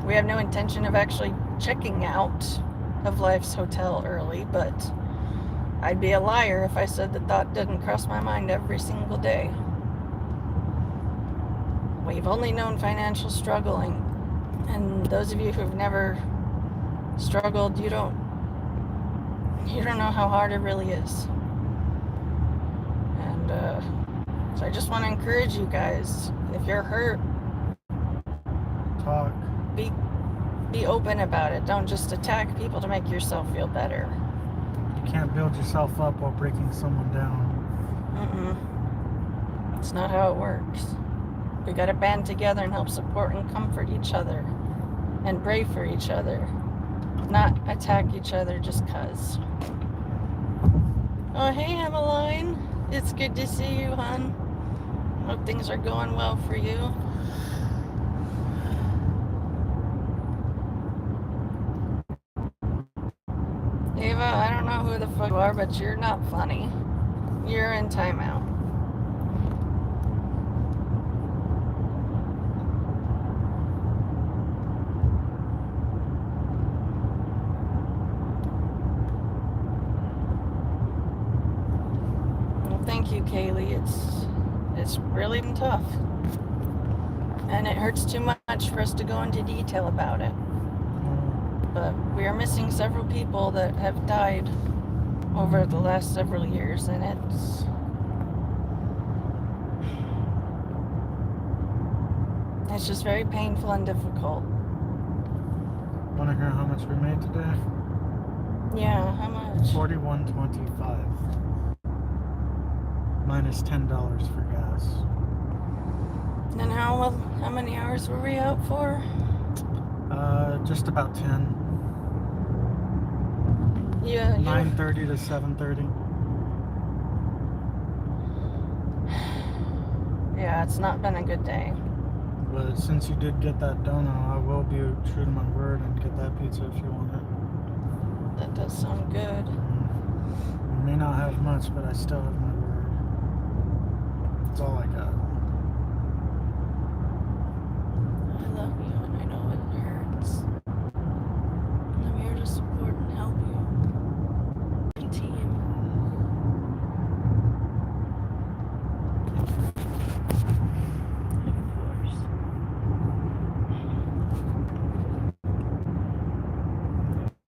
We have no intention of actually checking out of life's hotel early, but I'd be a liar if I said the thought didn't cross my mind every single day. We've only known financial struggling, and those of you who've never struggled, you don't know how hard it really is. And so I just want to encourage you guys, if you're hurt, Talk. be open about it. Don't just attack people to make yourself feel better. You can't build yourself up while breaking someone down. It's not how it works. We gotta band together and help support and comfort each other and pray for each other, not attack each other just 'cause. Oh, hey, Emmeline. It's good to see you, hon. Hope things are going well for you. Ava, I don't know who the fuck you are, but you're not funny. You're in timeout. Thank you, Kaylee. It's really been tough. And it hurts too much for us to go into detail about it. But we are missing several people that have died over the last several years, and it's just very painful and difficult. Want to hear how much we made today? Yeah, how much? $41.25. Minus $10 for gas. And how many hours were we out for? Just about 10. Yeah, 9:30 to 7:30. Yeah, it's not been a good day. But since you did get that donut, I will be true to my word and get that pizza if you want it. That does sound good. You may not have much, but I still have my word. That's all I got. I love you, and I know it hurts. I'm here to support and help you. The team. Of course.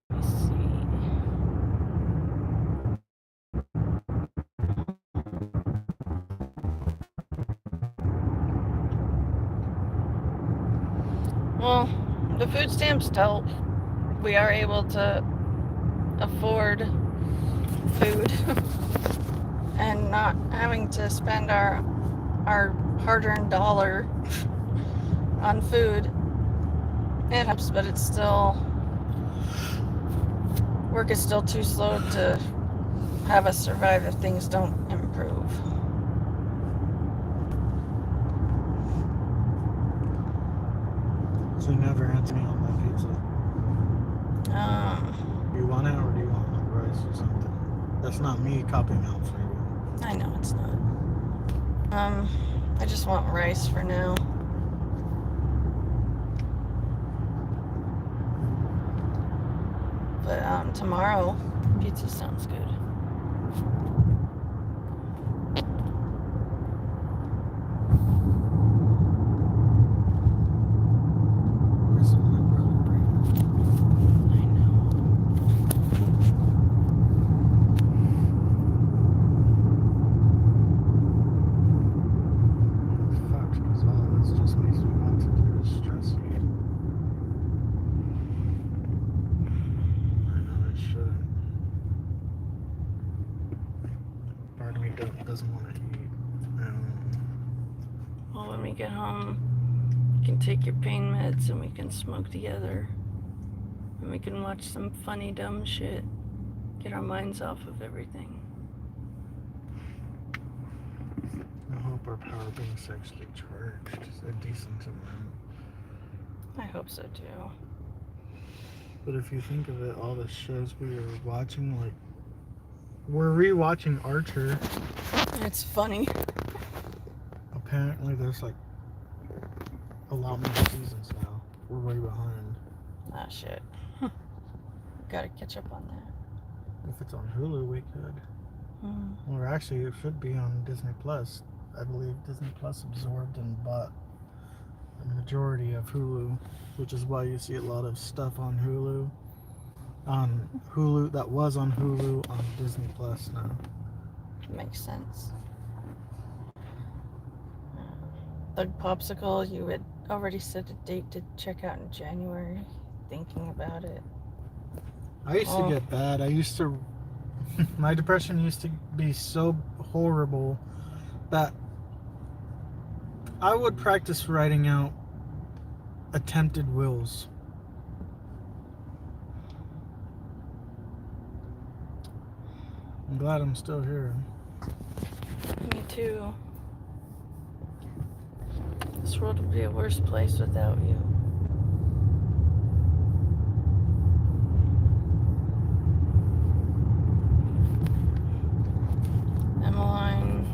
Let me see. Well, the food stamps help. We are able to afford food and not having to spend our hard-earned dollar on food. It helps, but it's still, work is still too slow to have us survive if things don't improve. So you never answer me on my pizza. Do you want it or do you want like rice or something? That's not me copying out for you. I know it's not. I just want rice for now. But tomorrow, pizza sounds good. Where's my brother Brandon? I know. Fucked, because all of this just makes me want to do is stress you. I know it shouldn't. Part of me doesn't want to eat. Well, when we get home, you can take your pain meds and we can smoke together. And we can watch some funny, dumb shit. Get our minds off of everything. I hope our power bank's actually charged a decent amount. I hope so too. But if you think of it, all the shows we were watching, like, we're rewatching Archer. It's funny. Apparently there's like a lot more seasons now. We're way behind. Ah, shit. Gotta catch up on that. If it's on Hulu, we could. Mm. Or actually, it should be on Disney Plus. I believe Disney Plus absorbed and bought the majority of Hulu, which is why you see a lot of stuff on Hulu. That was on Hulu on Disney Plus now. Makes sense. Thug Popsicle, you had already set a date to check out in January. Thinking about it. I used to get bad. My depression used to be so horrible that I would practice writing out attempted wills. I'm glad I'm still here. Me too. This world would be a worse place without you. Emmeline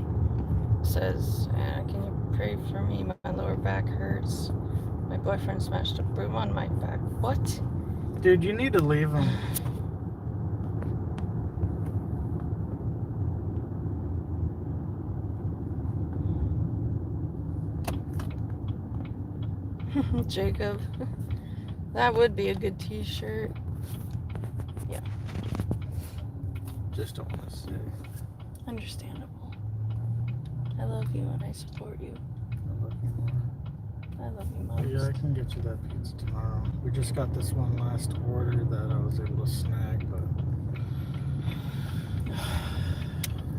says, can you pray for me? My lower back hurts. My boyfriend smashed a broom on my back. What? Dude, you need to leave him. Jacob. That would be a good t-shirt. Yeah. Just don't want to say. Understandable. I love you and I support you. I love you more. I love you most. Yeah, I can get you that pizza tomorrow. We just got this one last order that I was able to snag, but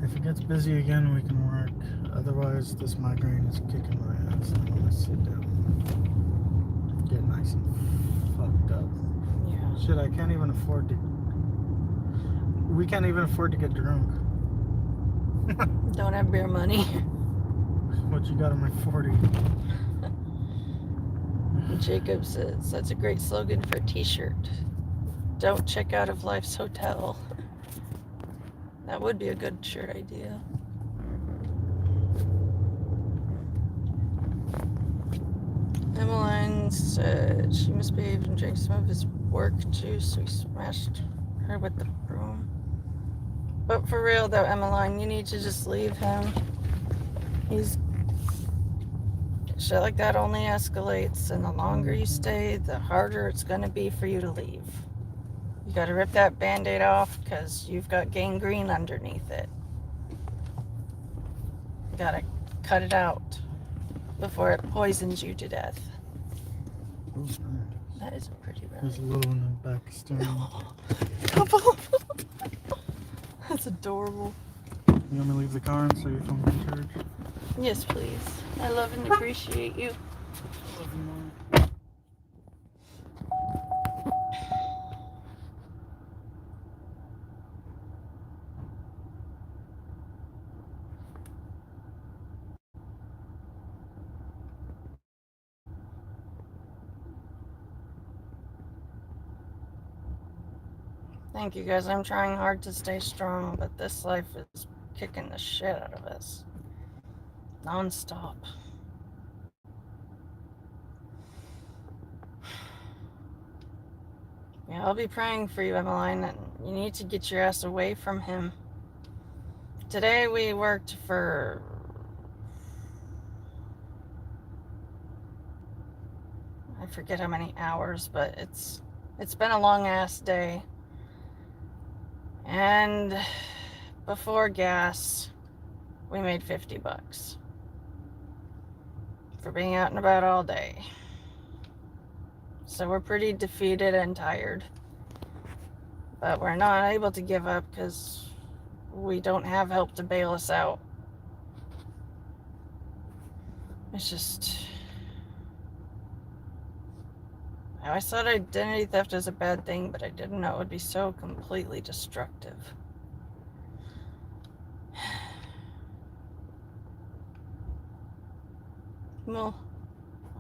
if it gets busy again, we can work. Otherwise, this migraine is kicking my ass. I'm gonna sit down and get nice and fucked up. Yeah. Shit, I can't even afford to. We can't even afford to get drunk. Don't have beer money. What you got on my 40? Jacob says, that's a great slogan for a t-shirt. Don't check out of life's hotel. That would be a good shirt idea. Emmeline said she misbehaved and drank some of his work juice, so he smashed her with the broom. But for real though, Emmeline, you need to just leave him. Shit like that only escalates, and the longer you stay, the harder it's gonna be for you to leave. You gotta rip that band-aid off because you've got gangrene underneath it. You gotta cut it out before it poisons you to death. Oh, nice. That is a pretty There's a rally. little in the back steering. That's adorable. You want me to leave the car and so your phone can charge? Yes, please. I love and appreciate you. Love you more. Thank you guys. I'm trying hard to stay strong, but this life is kicking the shit out of us. Non-stop. Yeah, I'll be praying for you, Emmeline, and you need to get your ass away from him. Today we worked for... I forget how many hours, but it's been a long-ass day. And before gas, we made $50 for being out and about all day. So we're pretty defeated and tired. But we're not able to give up because we don't have help to bail us out. It's just... I always thought identity theft was a bad thing, but I didn't know it would be so completely destructive. Well,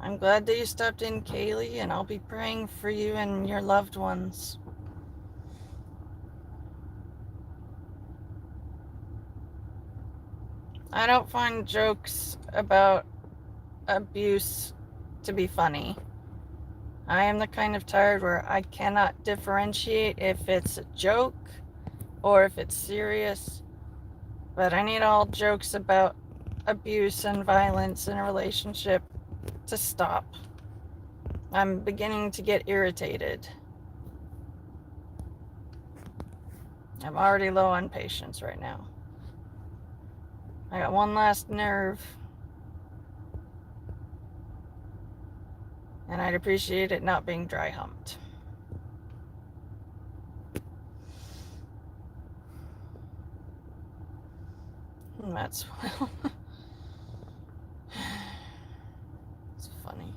I'm glad that you stopped in, Kaylee, and I'll be praying for you and your loved ones. I don't find jokes about abuse to be funny. I am the kind of tired where I cannot differentiate if it's a joke or if it's serious, but I need all jokes about abuse and violence in a relationship to stop. I'm beginning to get irritated. I'm already low on patience right now. I got one last nerve, and I'd appreciate it not being dry humped. And that's, well, it's funny.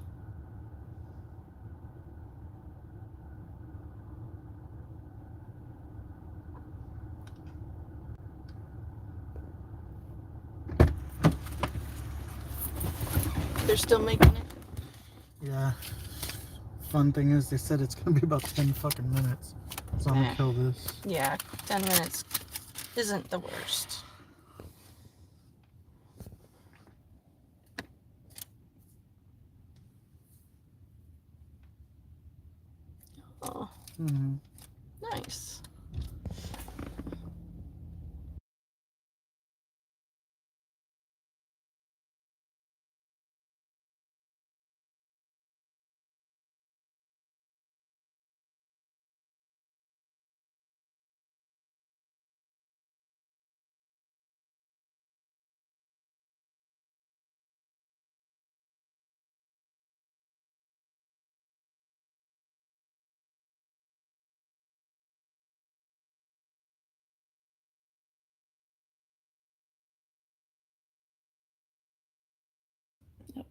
They're still making it? Yeah. Fun thing is, they said it's gonna be about 10 fucking minutes. So I'm gonna kill this. Yeah, 10 minutes isn't the worst. Oh, nice. Okay.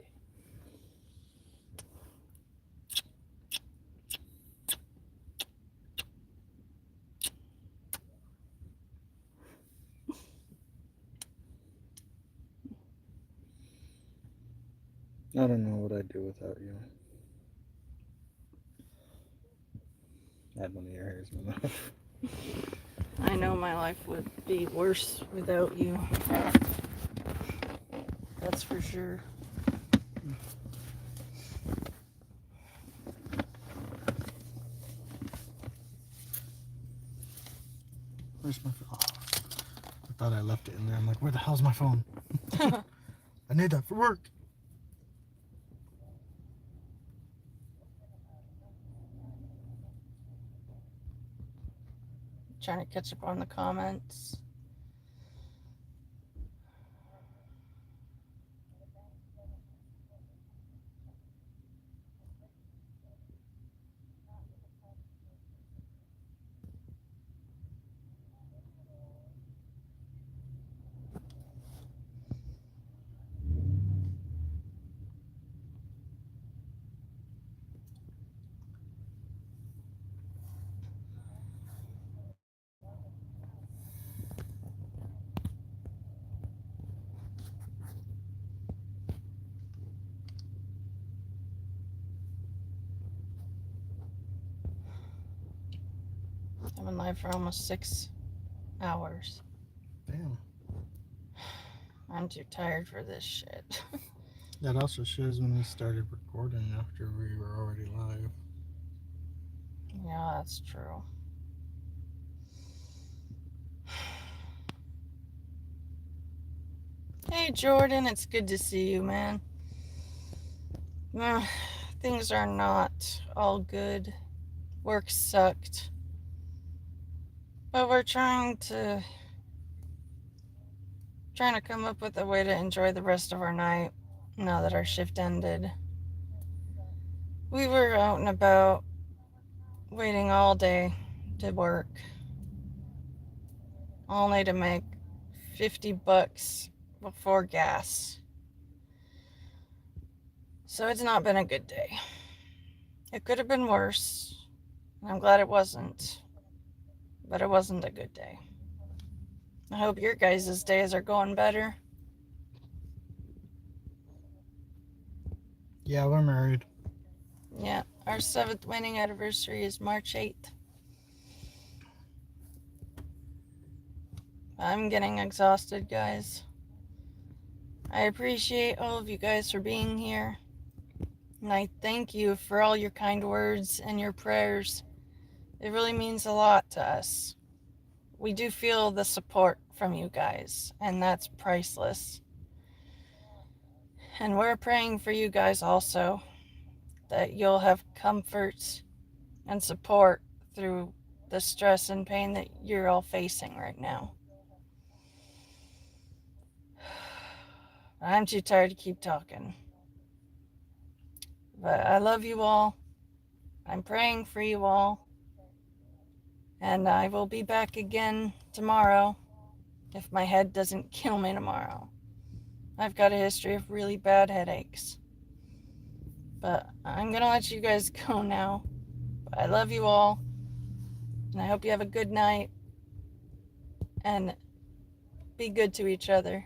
I don't know what I'd do without you. I had one of your hairs in my mouth. I know my life would be worse without you. That's for sure. Where's my phone? Oh, I thought I left it in there. I'm like, where the hell's my phone? I need that for work. Trying to catch up on the comments. I've been live for almost 6 hours. Damn. I'm too tired for this shit. That also shows when we started recording after we were already live. Yeah, that's true. Hey Jordan, it's good to see you, man. Things are not all good. Work sucked. But we're trying to come up with a way to enjoy the rest of our night now that our shift ended. We were out and about waiting all day to work, only to make $50 before gas. So it's not been a good day. It could have been worse, and I'm glad it wasn't, but it wasn't a good day. I hope your guys' days are going better. Yeah, we're married. Yeah, our 7th wedding anniversary is March 8th. I'm getting exhausted, guys. I appreciate all of you guys for being here. And I thank you for all your kind words and your prayers. It really means a lot to us. We do feel the support from you guys, and that's priceless. And we're praying for you guys also, that you'll have comfort and support through the stress and pain that you're all facing right now. I'm too tired to keep talking. But I love you all. I'm praying for you all. And I will be back again tomorrow if my head doesn't kill me tomorrow. I've got a history of really bad headaches. But I'm going to let you guys go now. But I love you all. And I hope you have a good night. And be good to each other.